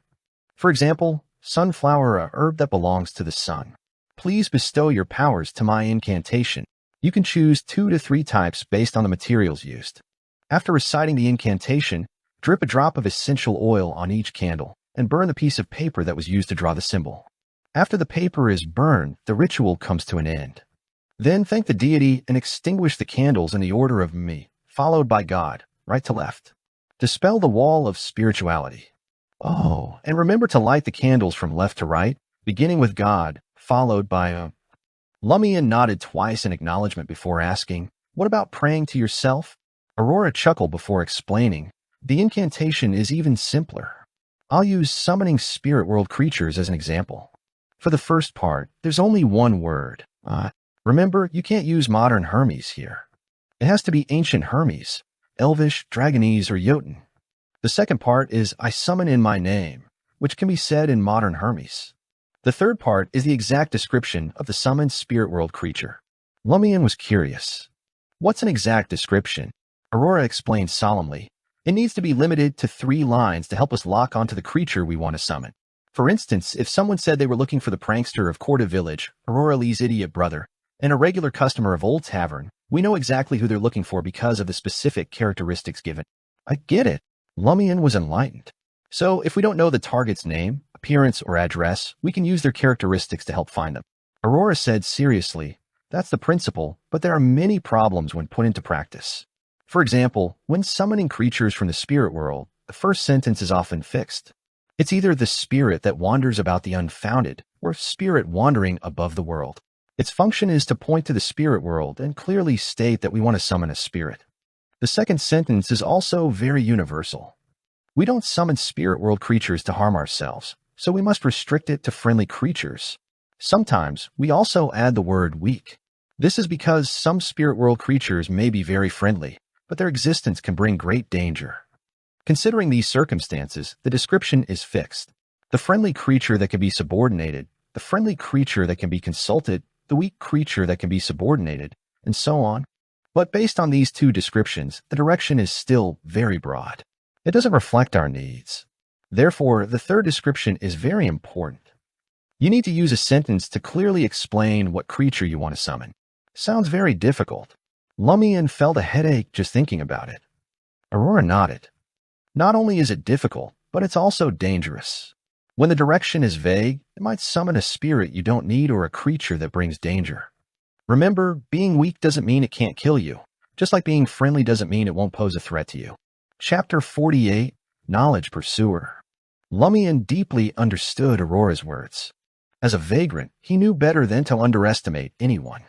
For example, sunflower, a herb that belongs to the sun. Please bestow your powers to my incantation. You can choose 2 to 3 types based on the materials used. After reciting the incantation, drip a drop of essential oil on each candle and burn the piece of paper that was used to draw the symbol. After the paper is burned, the ritual comes to an end. Then thank the deity and extinguish the candles in the order of me, followed by God, right to left. Dispel the wall of spirituality. Oh, and remember to light the candles from left to right, beginning with God, followed by Lumian nodded twice in acknowledgement before asking, what about praying to yourself? Aurora chuckled before explaining, the incantation is even simpler. I'll use summoning spirit world creatures as an example. For the first part, there's only 1 word. Remember, you can't use modern Hermes here. It has to be ancient Hermes, Elvish, Dragonese, or Jotun. The second part is I summon in my name, which can be said in modern Hermes. The third part is the exact description of the summoned spirit world creature. Lumian was curious. What's an exact description? Aurora explained solemnly. It needs to be limited to 3 lines to help us lock onto the creature we want to summon. For instance, if someone said they were looking for the prankster of Corda Village, Aurora Lee's idiot brother, and a regular customer of Old Tavern, we know exactly who they're looking for because of the specific characteristics given. I get it. Lumian was enlightened. So if we don't know the target's name, appearance, or address, we can use their characteristics to help find them. Aurora said seriously, that's the principle, but there are many problems when put into practice. For example, when summoning creatures from the spirit world, the first sentence is often fixed. It's either the spirit that wanders about the unfounded, or spirit wandering above the world. Its function is to point to the spirit world and clearly state that we want to summon a spirit. The second sentence is also very universal. We don't summon spirit world creatures to harm ourselves, so we must restrict it to friendly creatures. Sometimes we also add the word weak. This is because some spirit world creatures may be very friendly, but their existence can bring great danger. Considering these circumstances, the description is fixed. The friendly creature that can be subordinated, the friendly creature that can be consulted, the weak creature that can be subordinated, and so on. But based on these 2 descriptions, the direction is still very broad. It doesn't reflect our needs. Therefore, the third description is very important. You need to use a sentence to clearly explain what creature you want to summon. Sounds very difficult. Lumian felt a headache just thinking about it. Aurora nodded. Not only is it difficult, but it's also dangerous. When the direction is vague, it might summon a spirit you don't need or a creature that brings danger. Remember, being weak doesn't mean it can't kill you, just like being friendly doesn't mean it won't pose a threat to you. Chapter 48, Knowledge Pursuer. Lumian deeply understood Aurora's words. As a vagrant, he knew better than to underestimate anyone.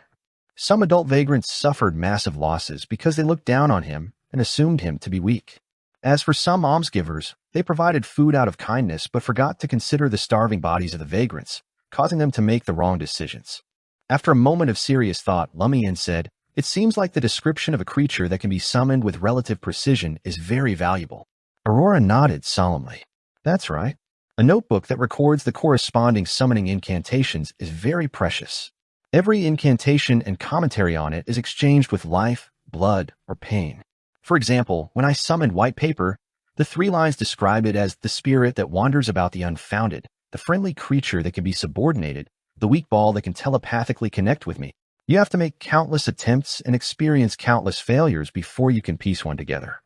Some adult vagrants suffered massive losses because they looked down on him and assumed him to be weak. As for some almsgivers, they provided food out of kindness but forgot to consider the starving bodies of the vagrants, causing them to make the wrong decisions. After a moment of serious thought, Lumian said, "It seems like the description of a creature that can be summoned with relative precision is very valuable." Aurora nodded solemnly. That's right. A notebook that records the corresponding summoning incantations is very precious. Every incantation and commentary on it is exchanged with life, blood, or pain. For example, when I summoned white paper, the 3 lines describe it as the spirit that wanders about the unfounded, the friendly creature that can be subordinated, the weak ball that can telepathically connect with me. You have to make countless attempts and experience countless failures before you can piece one together.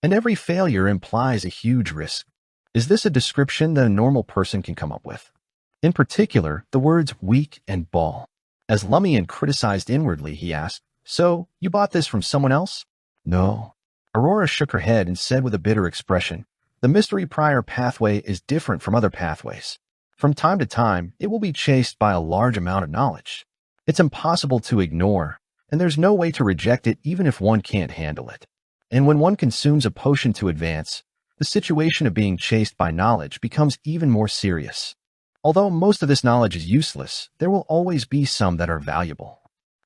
And every failure implies a huge risk. Is this a description that a normal person can come up with? In particular, the words weak and ball. As Lumian criticized inwardly, he asked, "So, you bought this from someone else?" "No." Aurora shook her head and said with a bitter expression, "The mystery prior pathway is different from other pathways. From time to time, it will be chased by a large amount of knowledge. It's impossible to ignore, and there's no way to reject it even if one can't handle it. And when one consumes a potion to advance, the situation of being chased by knowledge becomes even more serious. Although most of this knowledge is useless, there will always be some that are valuable.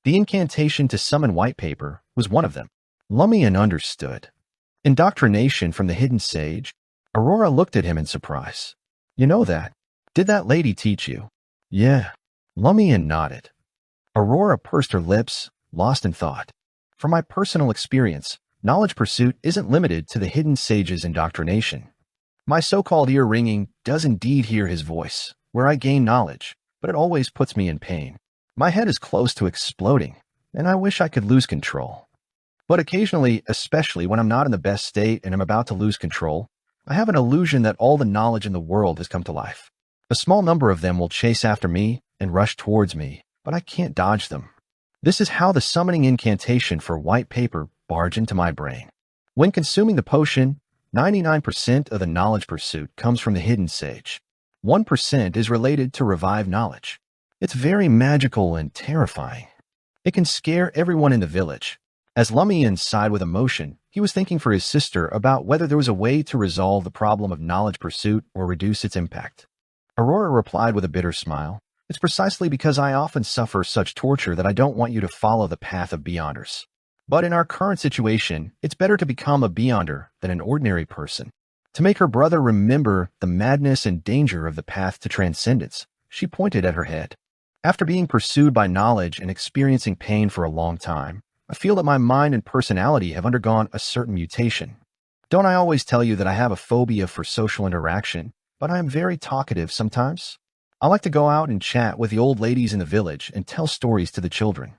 The incantation to summon white paper was one of them." Lumian understood. Indoctrination from the hidden sage? Aurora looked at him in surprise. "You know that? Did that lady teach you?" "Yeah." Lumian nodded. Aurora pursed her lips, lost in thought. "From my personal experience, knowledge pursuit isn't limited to the hidden sage's indoctrination. My so-called ear-ringing does indeed hear his voice, where I gain knowledge, but it always puts me in pain. My head is close to exploding, and I wish I could lose control. But occasionally, especially when I'm not in the best state and I'm about to lose control, I have an illusion that all the knowledge in the world has come to life. A small number of them will chase after me and rush towards me, but I can't dodge them. This is how the summoning incantation for white paper barged into my brain. When consuming the potion, 99% of the knowledge pursuit comes from the hidden sage. 1% is related to revive knowledge. It's very magical and terrifying. It can scare everyone in the village." As Lumian sighed with emotion, he was thinking for his sister about whether there was a way to resolve the problem of knowledge pursuit or reduce its impact. Aurora replied with a bitter smile, "It's precisely because I often suffer such torture that I don't want you to follow the path of beyonders. But in our current situation, it's better to become a beyonder than an ordinary person." To make her brother remember the madness and danger of the path to transcendence, She pointed at her head. After being pursued by knowledge and experiencing pain for a long time, I feel that my mind and personality have undergone a certain mutation. Don't I always tell you that I have a phobia for social interaction, but I am very talkative sometimes? I like to go out and chat with the old ladies in the village and tell stories to the children.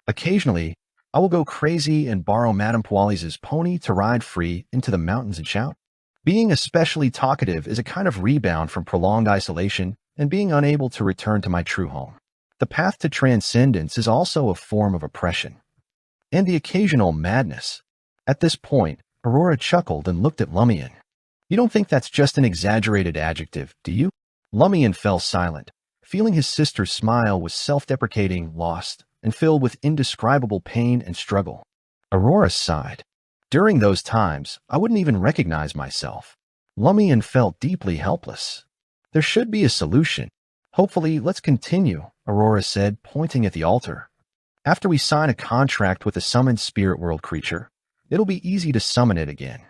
Occasionally, I will go crazy and borrow Madame Poalis's pony to ride free into the mountains and shout. Being especially talkative is a kind of rebound from prolonged isolation and being unable to return to my true home. The path to transcendence is also a form of oppression. And the occasional madness. At this point, Aurora chuckled and looked at Lumian. You don't think that's just an exaggerated adjective, do you? Lumian fell silent, feeling his sister's smile was self-deprecating, lost, and filled with indescribable pain and struggle. Aurora sighed. During those times, I wouldn't even recognize myself. Lumian felt deeply helpless. There should be a solution. Hopefully, let's continue, Aurora said, pointing at the altar. After we sign a contract with a summoned spirit world creature, it'll be easy to summon it again.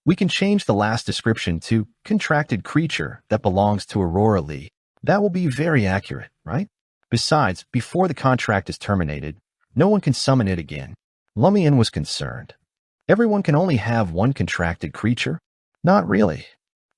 We can change the last description to contracted creature that belongs to Aurora Lee. That will be very accurate, right? Besides, before the contract is terminated, no one can summon it again. Lumian was concerned. Everyone can only have one contracted creature? Not really.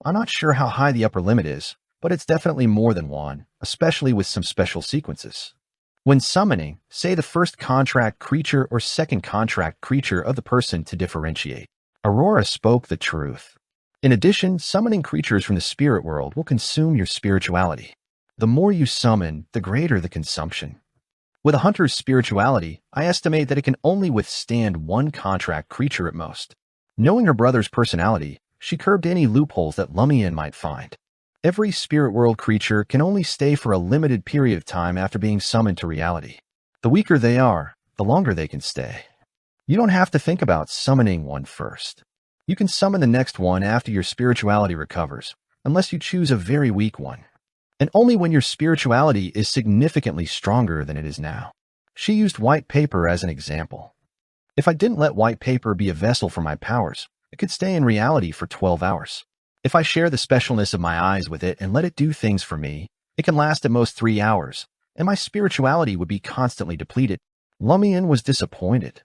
I'm not sure how high the upper limit is, but it's definitely more than one, especially with some special sequences. When summoning, say the first contract creature or second contract creature of the person to differentiate. Aurora spoke the truth. In addition, summoning creatures from the spirit world will consume your spirituality. The more you summon, the greater the consumption. With a hunter's spirituality, I estimate that it can only withstand one contract creature at most. Knowing her brother's personality, she curbed any loopholes that Lumian might find. Every spirit world creature can only stay for a limited period of time after being summoned to reality. The weaker they are, the longer they can stay. You don't have to think about summoning one first. You can summon the next one after your spirituality recovers, unless you choose a very weak one. And only when your spirituality is significantly stronger than it is now. She used white paper as an example. If I didn't let white paper be a vessel for my powers, it could stay in reality for 12 hours. If I share the specialness of my eyes with it and let it do things for me, it can last at most 3 hours, and my spirituality would be constantly depleted. Lumian was disappointed.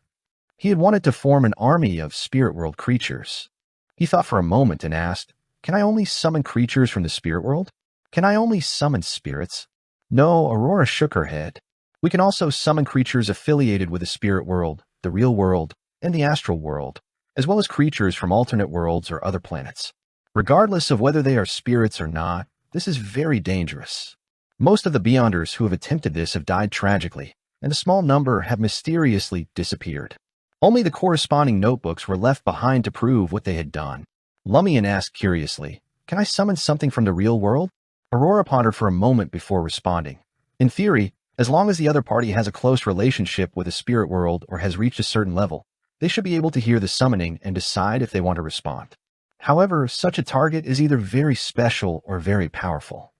He had wanted to form an army of spirit world creatures. He thought for a moment and asked, "Can I only summon creatures from the spirit world? Can I only summon spirits?" No, Aurora shook her head. We can also summon creatures affiliated with the spirit world, the real world, and the astral world, as well as creatures from alternate worlds or other planets. Regardless of whether they are spirits or not, this is very dangerous. Most of the Beyonders who have attempted this have died tragically, and a small number have mysteriously disappeared. Only the corresponding notebooks were left behind to prove what they had done. Lumian asked curiously, "Can I summon something from the real world?" Aurora pondered for a moment before responding. In theory, as long as the other party has a close relationship with the spirit world or has reached a certain level, they should be able to hear the summoning and decide if they want to respond. However, such a target is either very special or very powerful.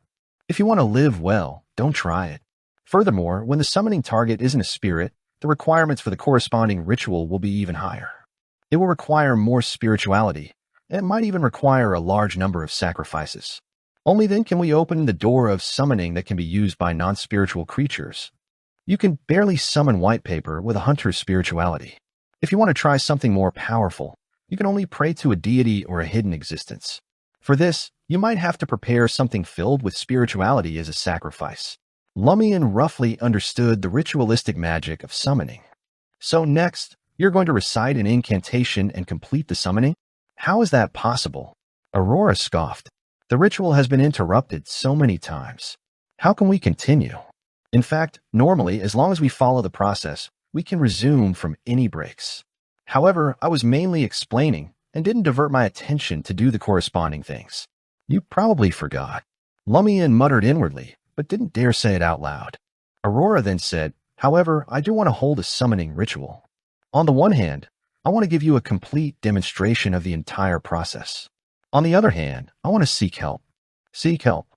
If you want to live well, don't try it. Furthermore, when the summoning target isn't a spirit, the requirements for the corresponding ritual will be even higher. It will require more spirituality, and it might even require a large number of sacrifices. Only then can we open the door of summoning that can be used by non-spiritual creatures. You can barely summon white paper with a hunter's spirituality. If you want to try something more powerful, you can only pray to a deity or a hidden existence. For this, you might have to prepare something filled with spirituality as a sacrifice. Lumian roughly understood the ritualistic magic of summoning. So next, you're going to recite an incantation and complete the summoning? How is that possible? Aurora scoffed. The ritual has been interrupted so many times. How can we continue? In fact, normally, as long as we follow the process, we can resume from any breaks. However, I was mainly explaining and didn't divert my attention to do the corresponding things. You probably forgot. Lumian muttered inwardly, but didn't dare say it out loud. Aurora then said, "However, I do want to hold a summoning ritual. On the one hand, I want to give you a complete demonstration of the entire process. On the other hand, I want to seek help." "Seek help?"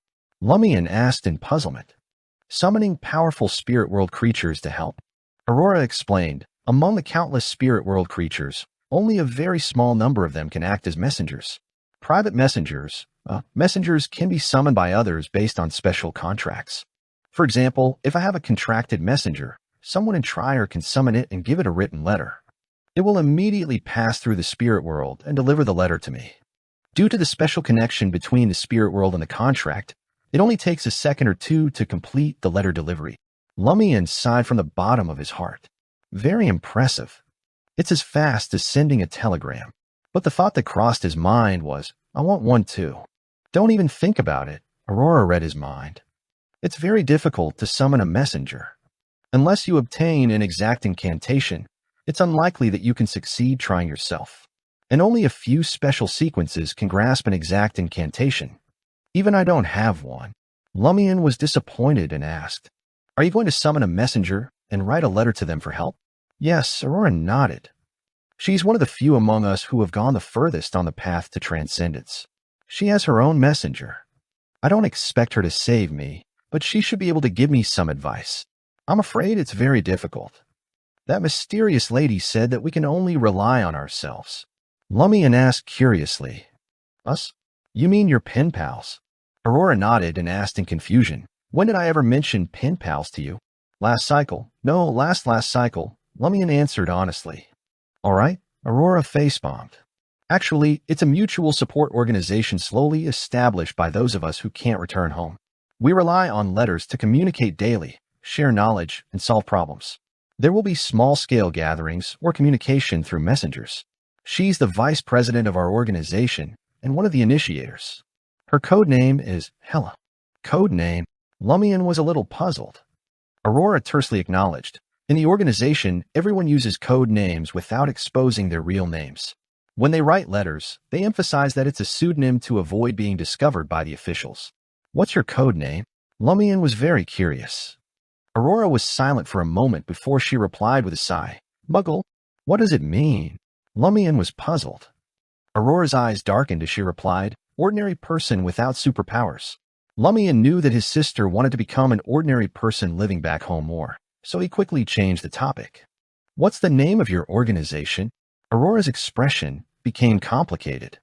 Lumian asked in puzzlement. "Summoning powerful spirit world creatures to help." Aurora explained, "Among the countless spirit world creatures, only a very small number of them can act as messengers. Private messengers can be summoned by others based on special contracts. For example, if I have a contracted messenger, someone in Trier can summon it and give it a written letter. It will immediately pass through the spirit world and deliver the letter to me. Due to the special connection between the spirit world and the contract, it only takes a second or two to complete the letter delivery. Lumian sighed from the bottom of his heart. Very impressive. It's as fast as sending a telegram. But the thought that crossed his mind was, I want one too. Don't even think about it. Aurora read his mind. It's very difficult to summon a messenger. Unless you obtain an exact incantation, it's unlikely that you can succeed trying yourself. And only a few special sequences can grasp an exact incantation. Even I don't have one. Lumian was disappointed and asked, Are you going to summon a messenger and write a letter to them for help? Yes, Aurora nodded. She's one of the few among us who have gone the furthest on the path to transcendence. She has her own messenger. I don't expect her to save me, but she should be able to give me some advice. I'm afraid it's very difficult. That mysterious lady said that we can only rely on ourselves. Lumian asked curiously, Us? You mean your pen pals? Aurora nodded and asked in confusion, When did I ever mention pen pals to you? Last cycle. No, last cycle. Lumian answered honestly. All right, Aurora face-bombed. Actually, it's a mutual support organization slowly established by those of us who can't return home. We rely on letters to communicate daily, share knowledge, and solve problems. There will be small-scale gatherings or communication through messengers. She's the vice president of our organization and one of the initiators. Her code name is Hella. Code name? Lumian was a little puzzled. Aurora tersely acknowledged. In the organization, everyone uses code names without exposing their real names. When they write letters, they emphasize that it's a pseudonym to avoid being discovered by the officials. What's your code name? Lumian was very curious. Aurora was silent for a moment before she replied with a sigh. Muggle? What does it mean? Lumian was puzzled. Aurora's eyes darkened as she replied, Ordinary person without superpowers. Lumian knew that his sister wanted to become an ordinary person living back home more, so he quickly changed the topic. What's the name of your organization? Aurora's expression became complicated.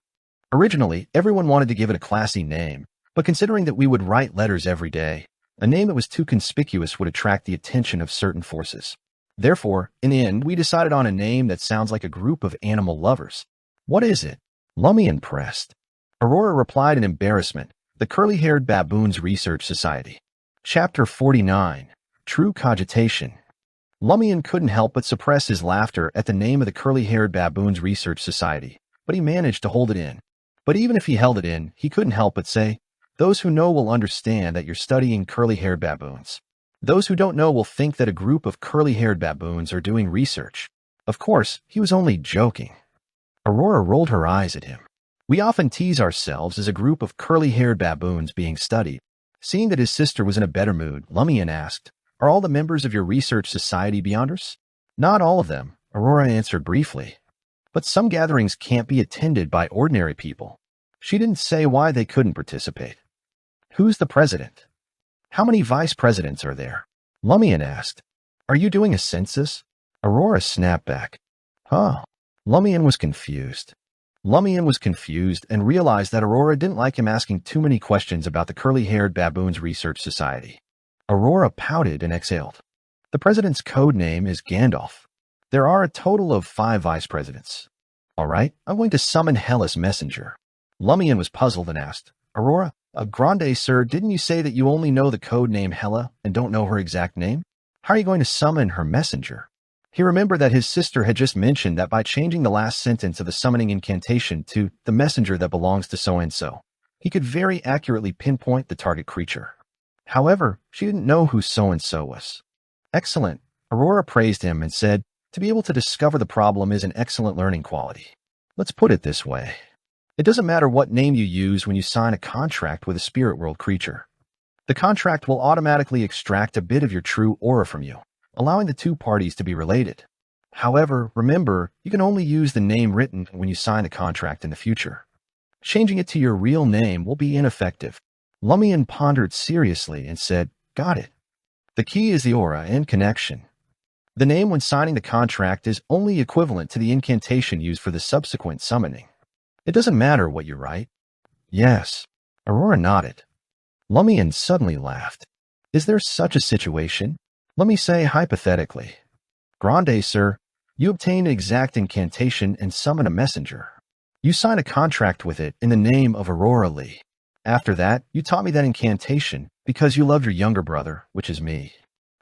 Originally, everyone wanted to give it a classy name, but considering that we would write letters every day, a name that was too conspicuous would attract the attention of certain forces. Therefore, in the end, we decided on a name that sounds like a group of animal lovers. What is it? Lumian pressed. Aurora replied in embarrassment, The Curly-Haired Baboons Research Society. Chapter 49. True Cogitation. Lumian couldn't help but suppress his laughter at the name of the Curly-Haired Baboons Research Society, but he managed to hold it in. But even if he held it in, he couldn't help but say, Those who know will understand that you're studying curly-haired baboons. Those who don't know will think that a group of curly-haired baboons are doing research. Of course, he was only joking. Aurora rolled her eyes at him. We often tease ourselves as a group of curly-haired baboons being studied. Seeing that his sister was in a better mood, Lumian asked, Are all the members of your research society Beyonders? Not all of them, Aurora answered briefly. But some gatherings can't be attended by ordinary people. She didn't say why they couldn't participate. Who's the president? How many vice presidents are there? Lumian asked. Are you doing a census? Aurora snapped back. Huh. Lumian was confused. Lumian was confused and realized that Aurora didn't like him asking too many questions about the Curly-Haired Baboons Research Society. Aurora pouted and exhaled. The president's code name is Gandalf. There are a total of 5 vice presidents. All right, I'm going to summon Hella's messenger. Lumian was puzzled and asked, Aurora, Grande, sir, didn't you say that you only know the code name Hella and don't know her exact name? How are you going to summon her messenger? He remembered that his sister had just mentioned that by changing the last sentence of the summoning incantation to the messenger that belongs to so-and-so, he could very accurately pinpoint the target creature. However, she didn't know who so-and-so was. Excellent. Aurora praised him and said, To be able to discover the problem is an excellent learning quality. Let's put it this way. It doesn't matter what name you use when you sign a contract with a spirit world creature. The contract will automatically extract a bit of your true aura from you, allowing the two parties to be related. However, remember, you can only use the name written when you sign the contract in the future. Changing it to your real name will be ineffective. Lumian pondered seriously and said, Got it. The key is the aura and connection. The name when signing the contract is only equivalent to the incantation used for the subsequent summoning. It doesn't matter what you write. Yes. Aurora nodded. Lumian suddenly laughed. Is there such a situation? Let me say hypothetically. Grande, sir, you obtain an exact incantation and summon a messenger. You sign a contract with it in the name of Aurora Lee. After that, you taught me that incantation because you love your younger brother, which is me.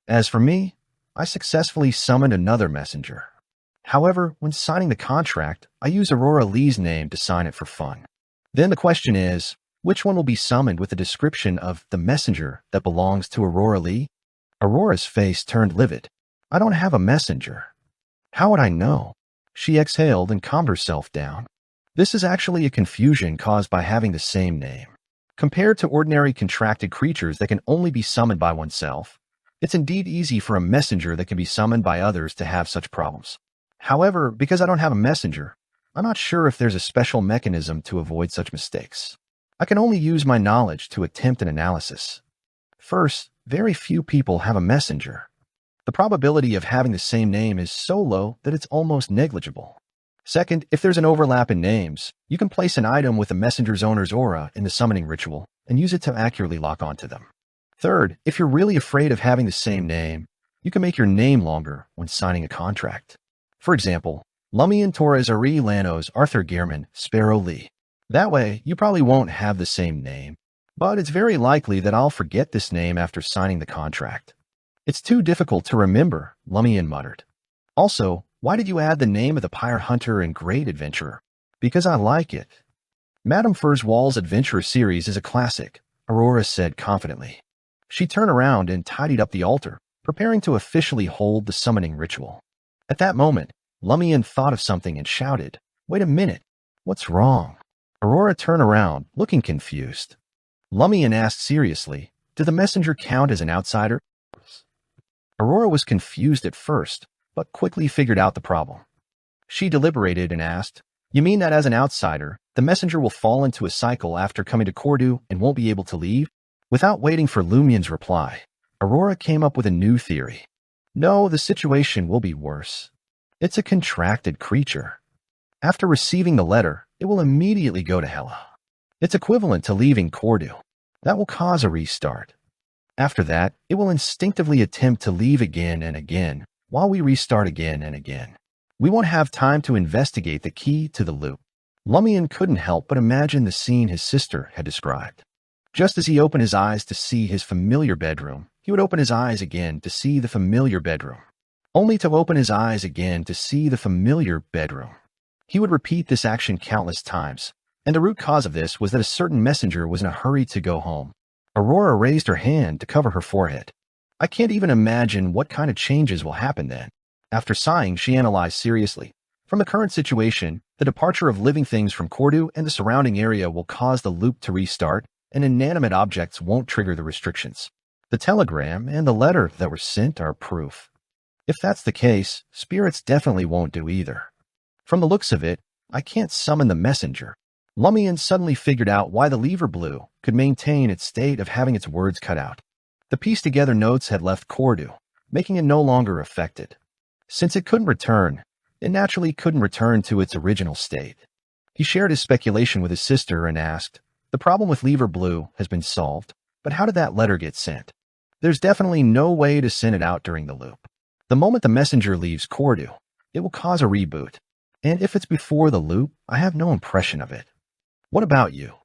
As for me, I successfully summoned another messenger. However, when signing the contract, I use Aurora Lee's name to sign it for fun. Then the question is, which one will be summoned with a description of the messenger that belongs to Aurora Lee? Aurora's face turned livid. I don't have a messenger. How would I know? She exhaled and calmed herself down. This is actually a confusion caused by having the same name. Compared to ordinary contracted creatures that can only be summoned by oneself, it's indeed easy for a messenger that can be summoned by others to have such problems. However, because I don't have a messenger, I'm not sure if there's a special mechanism to avoid such mistakes. I can only use my knowledge to attempt an analysis. First, very few people have a messenger. The probability of having the same name is so low that it's almost negligible. Second, if there's an overlap in names, you can place an item with the messenger's owner's aura in the summoning ritual and use it to accurately lock onto them. Third, if you're really afraid of having the same name, you can make your name longer when signing a contract. For example, Lumian Torres Ari Lanos Arthur Gehrman Sparrow Lee. That way, you probably won't have the same name, but it's very likely that I'll forget this name after signing the contract. It's too difficult to remember, Lumian muttered. Also, why did you add the name of the Pyre Hunter and Great Adventurer? Because I like it. Madame Furzwall's Adventurer series is a classic, Aurora said confidently. She turned around and tidied up the altar, preparing to officially hold the summoning ritual. At that moment, Lumian thought of something and shouted, "Wait a minute, what's wrong?" Aurora turned around, looking confused. Lumian asked seriously, "Did the messenger count as an outsider?" Aurora was confused at first, but quickly figured out the problem. She deliberated and asked, "You mean that as an outsider, the messenger will fall into a cycle after coming to Cordu and won't be able to leave?" Without waiting for Lumian's reply, Aurora came up with a new theory. No, the situation will be worse. It's a contracted creature. After receiving the letter, it will immediately go to Hela. It's equivalent to leaving Cordu. That will cause a restart. After that, it will instinctively attempt to leave again and again, while we restart again and again. We won't have time to investigate the key to the loop. Lumian couldn't help but imagine the scene his sister had described. Just as he opened his eyes to see his familiar bedroom, he would open his eyes again to see the familiar bedroom, only to open his eyes again to see the familiar bedroom. He would repeat this action countless times, and the root cause of this was that a certain messenger was in a hurry to go home. Aurora raised her hand to cover her forehead. I can't even imagine what kind of changes will happen then. After sighing, she analyzed seriously. From the current situation, the departure of living things from Cordu and the surrounding area will cause the loop to restart, and inanimate objects won't trigger the restrictions. The telegram and the letter that were sent are proof. If that's the case, spirits definitely won't do either. From the looks of it, I can't summon the messenger. Lumian suddenly figured out why the lever blue could maintain its state of having its words cut out. The pieced-together notes had left Cordu, making it no longer affected. Since it couldn't return, it naturally couldn't return to its original state. He shared his speculation with his sister and asked, "The problem with lever blue has been solved, but how did that letter get sent?" There's definitely no way to send it out during the loop. The moment the messenger leaves Cordu, it will cause a reboot. And if it's before the loop, I have no impression of it. What about you?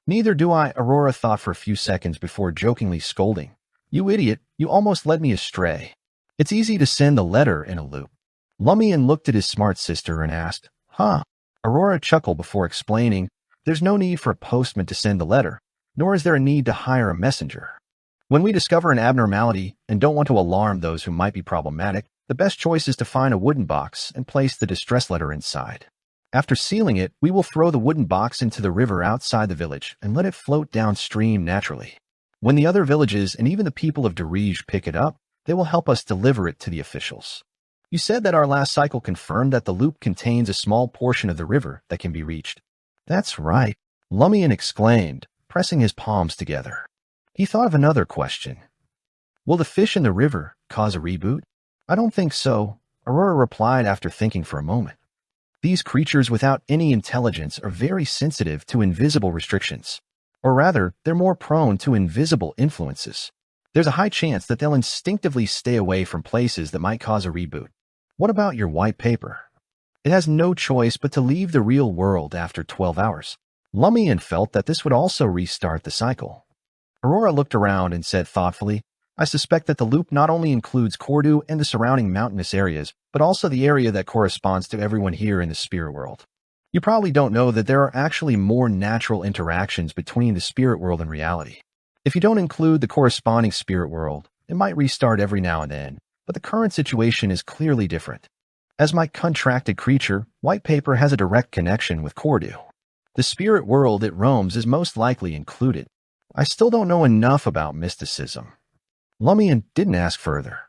Neither do I, Aurora thought for a few seconds before jokingly scolding. You idiot, you almost led me astray. It's easy to send the letter in a loop. Lumian looked at his smart sister and asked, "Huh?" Aurora chuckled before explaining, "There's no need for a postman to send the letter, nor is there a need to hire a messenger. When we discover an abnormality and don't want to alarm those who might be problematic, the best choice is to find a wooden box and place the distress letter inside. After sealing it, we will throw the wooden box into the river outside the village and let it float downstream naturally. When the other villages and even the people of Dirige pick it up, they will help us deliver it to the officials. You said that our last cycle confirmed that the loop contains a small portion of the river that can be reached." "That's right," Lumian exclaimed, pressing his palms together. He thought of another question. "Will the fish in the river cause a reboot?" "I don't think so," Aurora replied after thinking for a moment. These creatures without any intelligence are very sensitive to invisible restrictions. Or rather, they're more prone to invisible influences. there's a high chance that they'll instinctively stay away from places that might cause a reboot. What about your white paper? It has no choice but to leave the real world after 12 hours. Lumian felt that this would also restart the cycle. Aurora looked around and said thoughtfully, I suspect that the loop not only includes Cordu and the surrounding mountainous areas, but also the area that corresponds to everyone here in the spirit world. You probably don't know that there are actually more natural interactions between the spirit world and reality. If you don't include the corresponding spirit world, it might restart every now and then, but the current situation is clearly different. As my contracted creature, white paper has a direct connection with Cordu. The spirit world it roams is most likely included. I still don't know enough about mysticism. Lumian didn't ask further.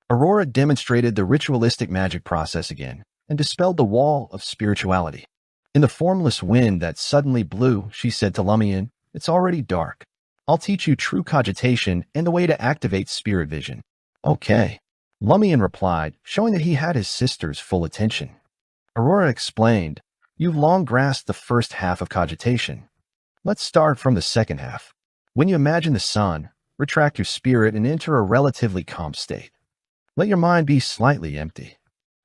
Aurora demonstrated the ritualistic magic process again and dispelled the wall of spirituality. In the formless wind that suddenly blew, she said to Lumian, It's already dark. I'll teach you true cogitation and the way to activate spirit vision. Okay. Lumian replied, showing that he had his sister's full attention. Aurora explained, You've long grasped the first half of cogitation. Let's start from the second half. When you imagine the sun, retract your spirit and enter a relatively calm state. Let your mind be slightly empty.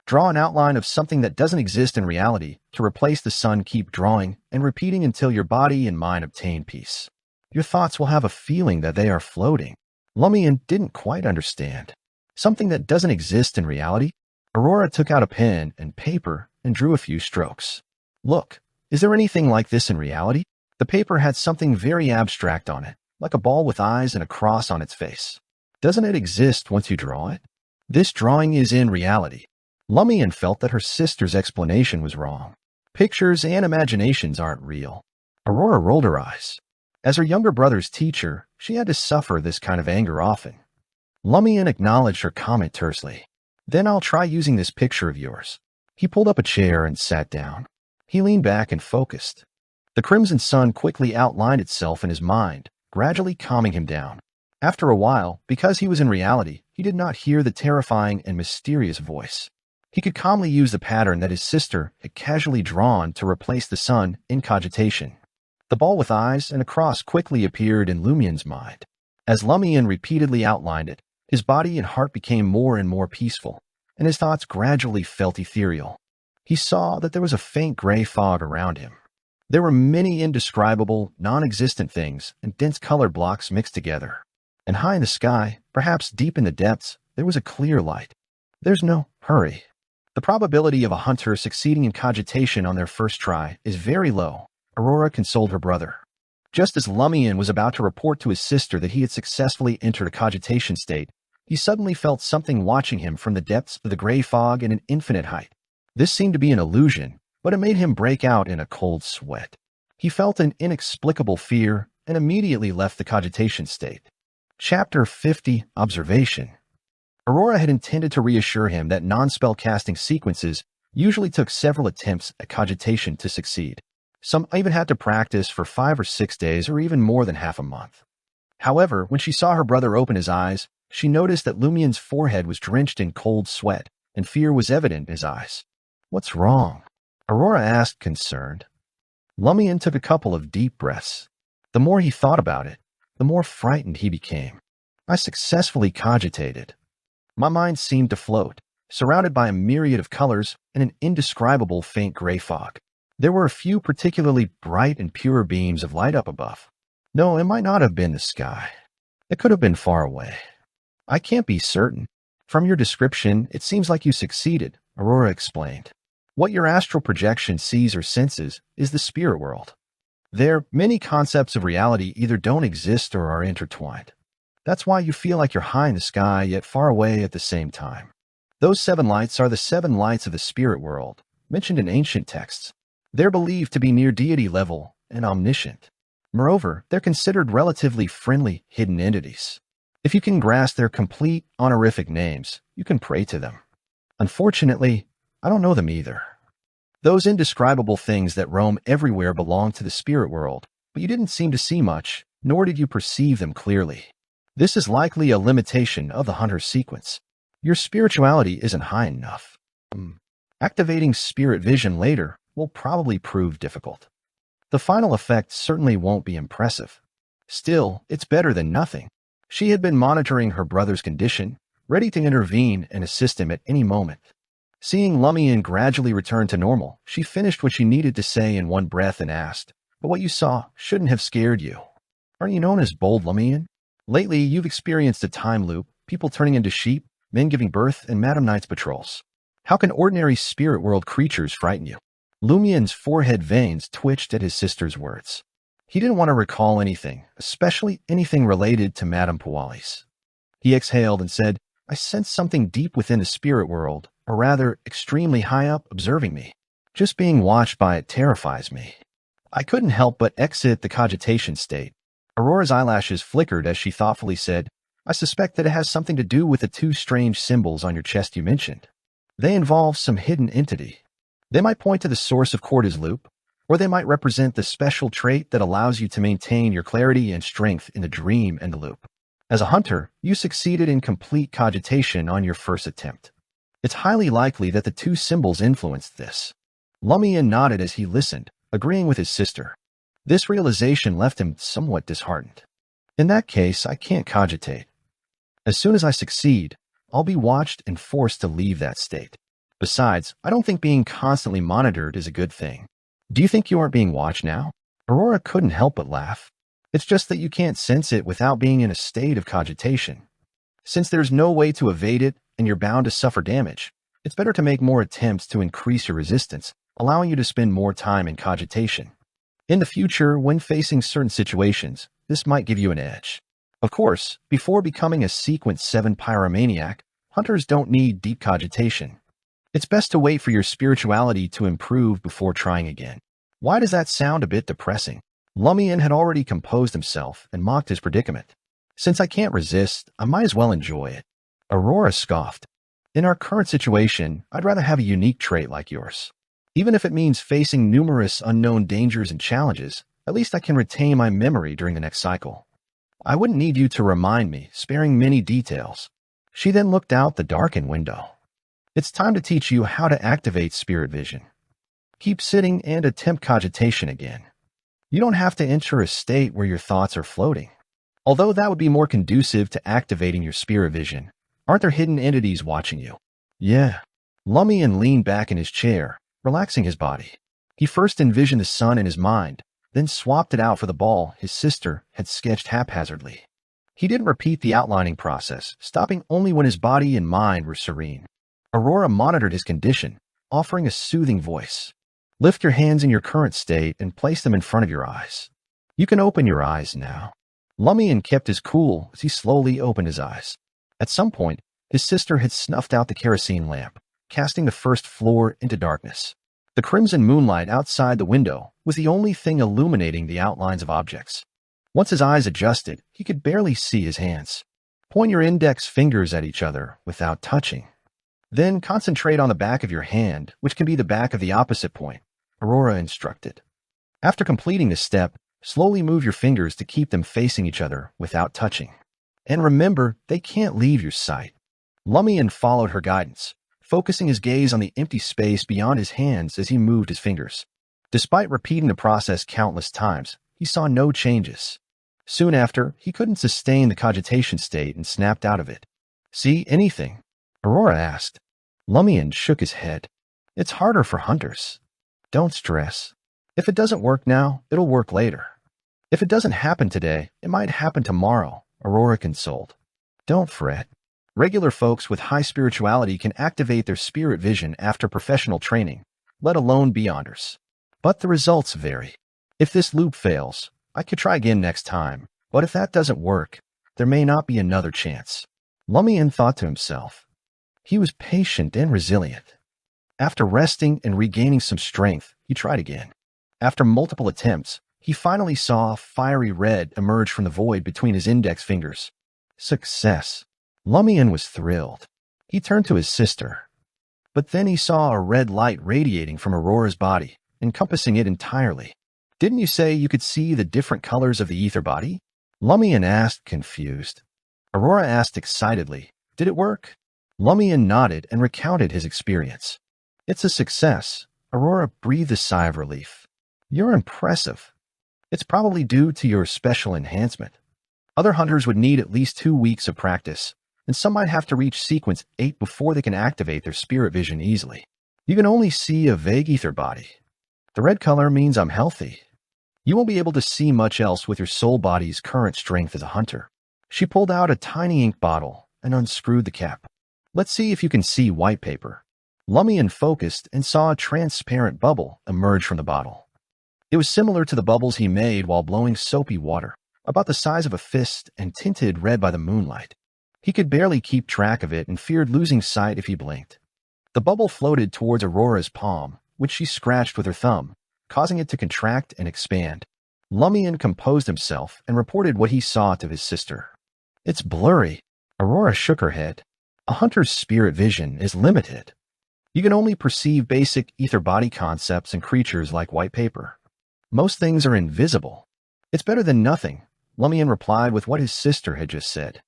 Draw an outline of something that doesn't exist in reality to replace the sun. Keep drawing and repeating until your body and mind obtain peace. Your thoughts will have a feeling that they are floating. Lumian didn't quite understand. Something that doesn't exist in reality? Aurora took out a pen and paper and drew a few strokes. Look, is there anything like this in reality? The paper had something very abstract on it, like a ball with eyes and a cross on its face. Doesn't it exist once you draw it? This drawing is in reality. Lumian felt that her sister's explanation was wrong. Pictures and imaginations aren't real. Aurora rolled her eyes. As her younger brother's teacher, she had to suffer this kind of anger often. Lumian acknowledged her comment tersely. Then I'll try using this picture of yours. He pulled up a chair and sat down. He leaned back and focused. The crimson sun quickly outlined itself in his mind, gradually calming him down. After a while, because he was in reality, he did not hear the terrifying and mysterious voice. He could calmly use the pattern that his sister had casually drawn to replace the sun in cogitation. The ball with eyes and a cross quickly appeared in Lumian's mind. As Lumian repeatedly outlined it, his body and heart became more and more peaceful, and his thoughts gradually felt ethereal. He saw that there was a faint gray fog around him. There were many indescribable, non-existent things and dense colored blocks mixed together. And high in the sky, perhaps deep in the depths, there was a clear light. There's no hurry. The probability of a hunter succeeding in cogitation on their first try is very low, Aurora consoled her brother. Just as Lumian was about to report to his sister that he had successfully entered a cogitation state, he suddenly felt something watching him from the depths of the gray fog at an infinite height. This seemed to be an illusion, but it made him break out in a cold sweat. He felt an inexplicable fear and immediately left the cogitation state. Chapter 50, Observation. Aurora had intended to reassure him that non-spell casting sequences usually took several attempts at cogitation to succeed. Some even had to practice for 5 or 6 days or even more than half a month. However, when she saw her brother open his eyes, she noticed that Lumian's forehead was drenched in cold sweat, and fear was evident in his eyes. What's wrong? Aurora asked, concerned. Lumian took a couple of deep breaths. The more he thought about it, the more frightened he became. I successfully cogitated. My mind seemed to float, surrounded by a myriad of colors and an indescribable faint gray fog. There were a few particularly bright and pure beams of light up above. No, it might not have been the sky. It could have been far away. I can't be certain. From your description, it seems like you succeeded, Aurora explained. What your astral projection sees or senses is the spirit world. There, many concepts of reality either don't exist or are intertwined. That's why you feel like you're high in the sky yet far away at the same time. Those 7 lights are the 7 lights of the spirit world, mentioned in ancient texts. They're believed to be near deity level and omniscient. Moreover, they're considered relatively friendly hidden entities. If you can grasp their complete, honorific names, you can pray to them. Unfortunately, I don't know them either. Those indescribable things that roam everywhere belong to the spirit world, but you didn't seem to see much, nor did you perceive them clearly. This is likely a limitation of the hunter sequence. Your spirituality isn't high enough. Activating spirit vision later will probably prove difficult. The final effect certainly won't be impressive. Still, it's better than nothing. She had been monitoring her brother's condition, ready to intervene and assist him at any moment. Seeing Lumian gradually return to normal, she finished what she needed to say in one breath and asked, "But what you saw shouldn't have scared you. Aren't you known as Bold Lumian? Lately, you've experienced a time loop, people turning into sheep, men giving birth, and Madam Knight's patrols. How can ordinary spirit world creatures frighten you?" Lumian's forehead veins twitched at his sister's words. He didn't want to recall anything, especially anything related to Madame Pualis. He exhaled and said, "I sense something deep within the spirit world, or rather, extremely high up, observing me. Just being watched by it terrifies me." I couldn't help but exit the cogitation state. Aurora's eyelashes flickered as she thoughtfully said, "I suspect that it has something to do with the two strange symbols on your chest you mentioned. They involve some hidden entity. They might point to the source of Corda's loop, or they might represent the special trait that allows you to maintain your clarity and strength in the dream and the loop. As a hunter, you succeeded in complete cogitation on your first attempt. It's highly likely that the two symbols influenced this." Lumian nodded as he listened, agreeing with his sister. This realization left him somewhat disheartened. "In that case, I can't cogitate. As soon as I succeed, I'll be watched and forced to leave that state. Besides, I don't think being constantly monitored is a good thing." "Do you think you aren't being watched now?" Aurora couldn't help but laugh. "It's just that you can't sense it without being in a state of cogitation. Since there's no way to evade it and you're bound to suffer damage, it's better to make more attempts to increase your resistance, allowing you to spend more time in cogitation. In the future, when facing certain situations, this might give you an edge. Of course, before becoming a Sequence 7 pyromaniac, hunters don't need deep cogitation. It's best to wait for your spirituality to improve before trying again." "Why does that sound a bit depressing?" Lumian had already composed himself and mocked his predicament. "Since I can't resist, I might as well enjoy it." Aurora scoffed. "In our current situation, I'd rather have a unique trait like yours. Even if it means facing numerous unknown dangers and challenges, at least I can retain my memory during the next cycle. I wouldn't need you to remind me, sparing many details." She then looked out the darkened window. "It's time to teach you how to activate spirit vision. Keep sitting and attempt cogitation again. You don't have to enter a state where your thoughts are floating. Although that would be more conducive to activating your spirit vision, aren't there hidden entities watching you?" "Yeah." Lumian leaned back in his chair, relaxing his body. He first envisioned the sun in his mind, then swapped it out for the ball his sister had sketched haphazardly. He didn't repeat the outlining process, stopping only when his body and mind were serene. Aurora monitored his condition, offering a soothing voice. "Lift your hands in your current state and place them in front of your eyes. You can open your eyes now." Lumian kept his cool as he slowly opened his eyes. At some point, his sister had snuffed out the kerosene lamp, casting the first floor into darkness. The crimson moonlight outside the window was the only thing illuminating the outlines of objects. Once his eyes adjusted, he could barely see his hands. "Point your index fingers at each other without touching. Then concentrate on the back of your hand, which can be the back of the opposite point," Aurora instructed. After completing this step, slowly move your fingers to keep them facing each other without touching. And remember, they can't leave your sight. Lumian followed her guidance, focusing his gaze on the empty space beyond his hands as he moved his fingers. Despite repeating the process countless times, he saw no changes. Soon after, he couldn't sustain the cogitation state and snapped out of it. "See anything?" Aurora asked. Lumian shook his head. "It's harder for hunters. Don't stress. If it doesn't work now, it'll work later. If it doesn't happen today, it might happen tomorrow," Aurora consoled. "Don't fret. Regular folks with high spirituality can activate their spirit vision after professional training, let alone beyonders. But the results vary. If this loop fails, I could try again next time, but if that doesn't work, there may not be another chance." Lumian thought to himself. He was patient and resilient. After resting and regaining some strength, he tried again. After multiple attempts, he finally saw fiery red emerge from the void between his index fingers. Success. Lumian was thrilled. He turned to his sister. But then he saw a red light radiating from Aurora's body, encompassing it entirely. "Didn't you say you could see the different colors of the ether body?" Lumian asked, confused. Aurora asked excitedly, "Did it work?" Lumian nodded and recounted his experience. "It's a success." Aurora breathed a sigh of relief. "You're impressive. It's probably due to your special enhancement. Other hunters would need at least 2 weeks of practice, and some might have to reach sequence 8 before they can activate their spirit vision easily. You can only see a vague ether body. The red color means I'm healthy. You won't be able to see much else with your soul body's current strength as a hunter. She pulled out a tiny ink bottle and unscrewed the cap. Let's see if you can see white paper. Lumian focused and saw a transparent bubble emerge from the bottle. It was similar to the bubbles he made while blowing soapy water, about the size of a fist and tinted red by the moonlight. He could barely keep track of it and feared losing sight if he blinked. The bubble floated towards Aurora's palm, which she scratched with her thumb, causing it to contract and expand. Lumian composed himself and reported what he saw to his sister. It's blurry. Aurora shook her head. A hunter's spirit vision is limited. You can only perceive basic ether body concepts and creatures like white paper. Most things are invisible. It's better than nothing, Lumian replied with what his sister had just said.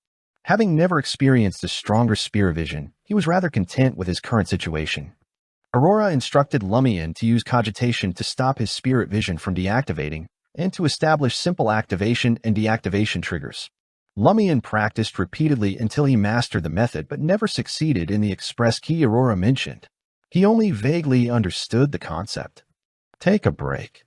Having never experienced a stronger spirit vision, he was rather content with his current situation. Aurora instructed Lumian to use cogitation to stop his spirit vision from deactivating and to establish simple activation and deactivation triggers. Lumian practiced repeatedly until he mastered the method but never succeeded in the express key Aurora mentioned. He only vaguely understood the concept. Take a break.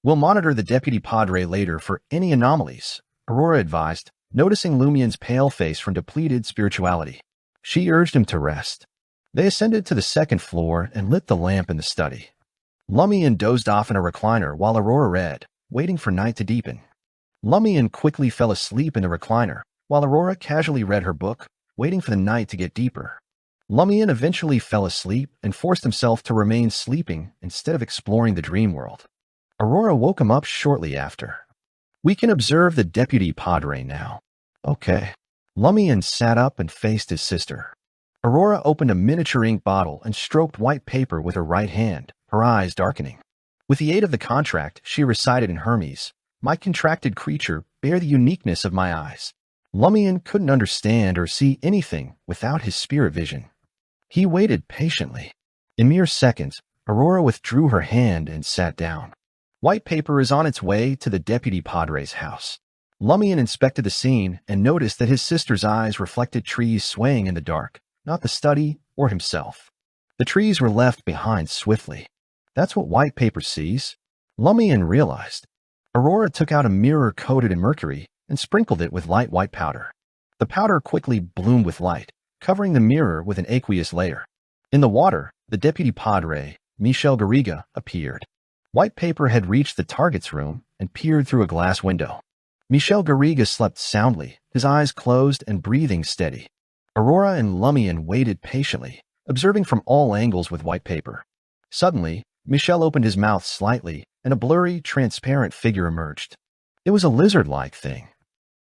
We'll monitor the deputy padre later for any anomalies, Aurora advised, noticing Lumian's pale face from depleted spirituality. She urged him to rest. They ascended to the second floor and lit the lamp in the study. Lumian dozed off in a recliner while Aurora read, waiting for night to deepen. Lumian quickly fell asleep in the recliner, while Aurora casually read her book, waiting for the night to get deeper. Lumian eventually fell asleep and forced himself to remain sleeping instead of exploring the dream world. Aurora woke him up shortly after. We can observe the deputy padre now. Okay. Lumian sat up and faced his sister. Aurora opened a miniature ink bottle and stroked white paper with her right hand, her eyes darkening. With the aid of the contract, she recited in Hermes, "My contracted creature, bear the uniqueness of my eyes." Lumian couldn't understand or see anything without his spirit vision. He waited patiently. In mere seconds, Aurora withdrew her hand and sat down. White paper is on its way to the deputy padre's house. Lumian inspected the scene and noticed that his sister's eyes reflected trees swaying in the dark, not the study or himself. The trees were left behind swiftly. That's what white paper sees, Lumian realized. Aurora took out a mirror coated in mercury and sprinkled it with light white powder. The powder quickly bloomed with light, covering the mirror with an aqueous layer. In the water, the deputy padre, Michel Garriga, appeared. White paper had reached the target's room and peered through a glass window. Michel Garriga slept soundly, his eyes closed and breathing steady. Aurora and Lumian waited patiently, observing from all angles with white paper. Suddenly, Michel opened his mouth slightly, and a blurry, transparent figure emerged. It was a lizard-like thing.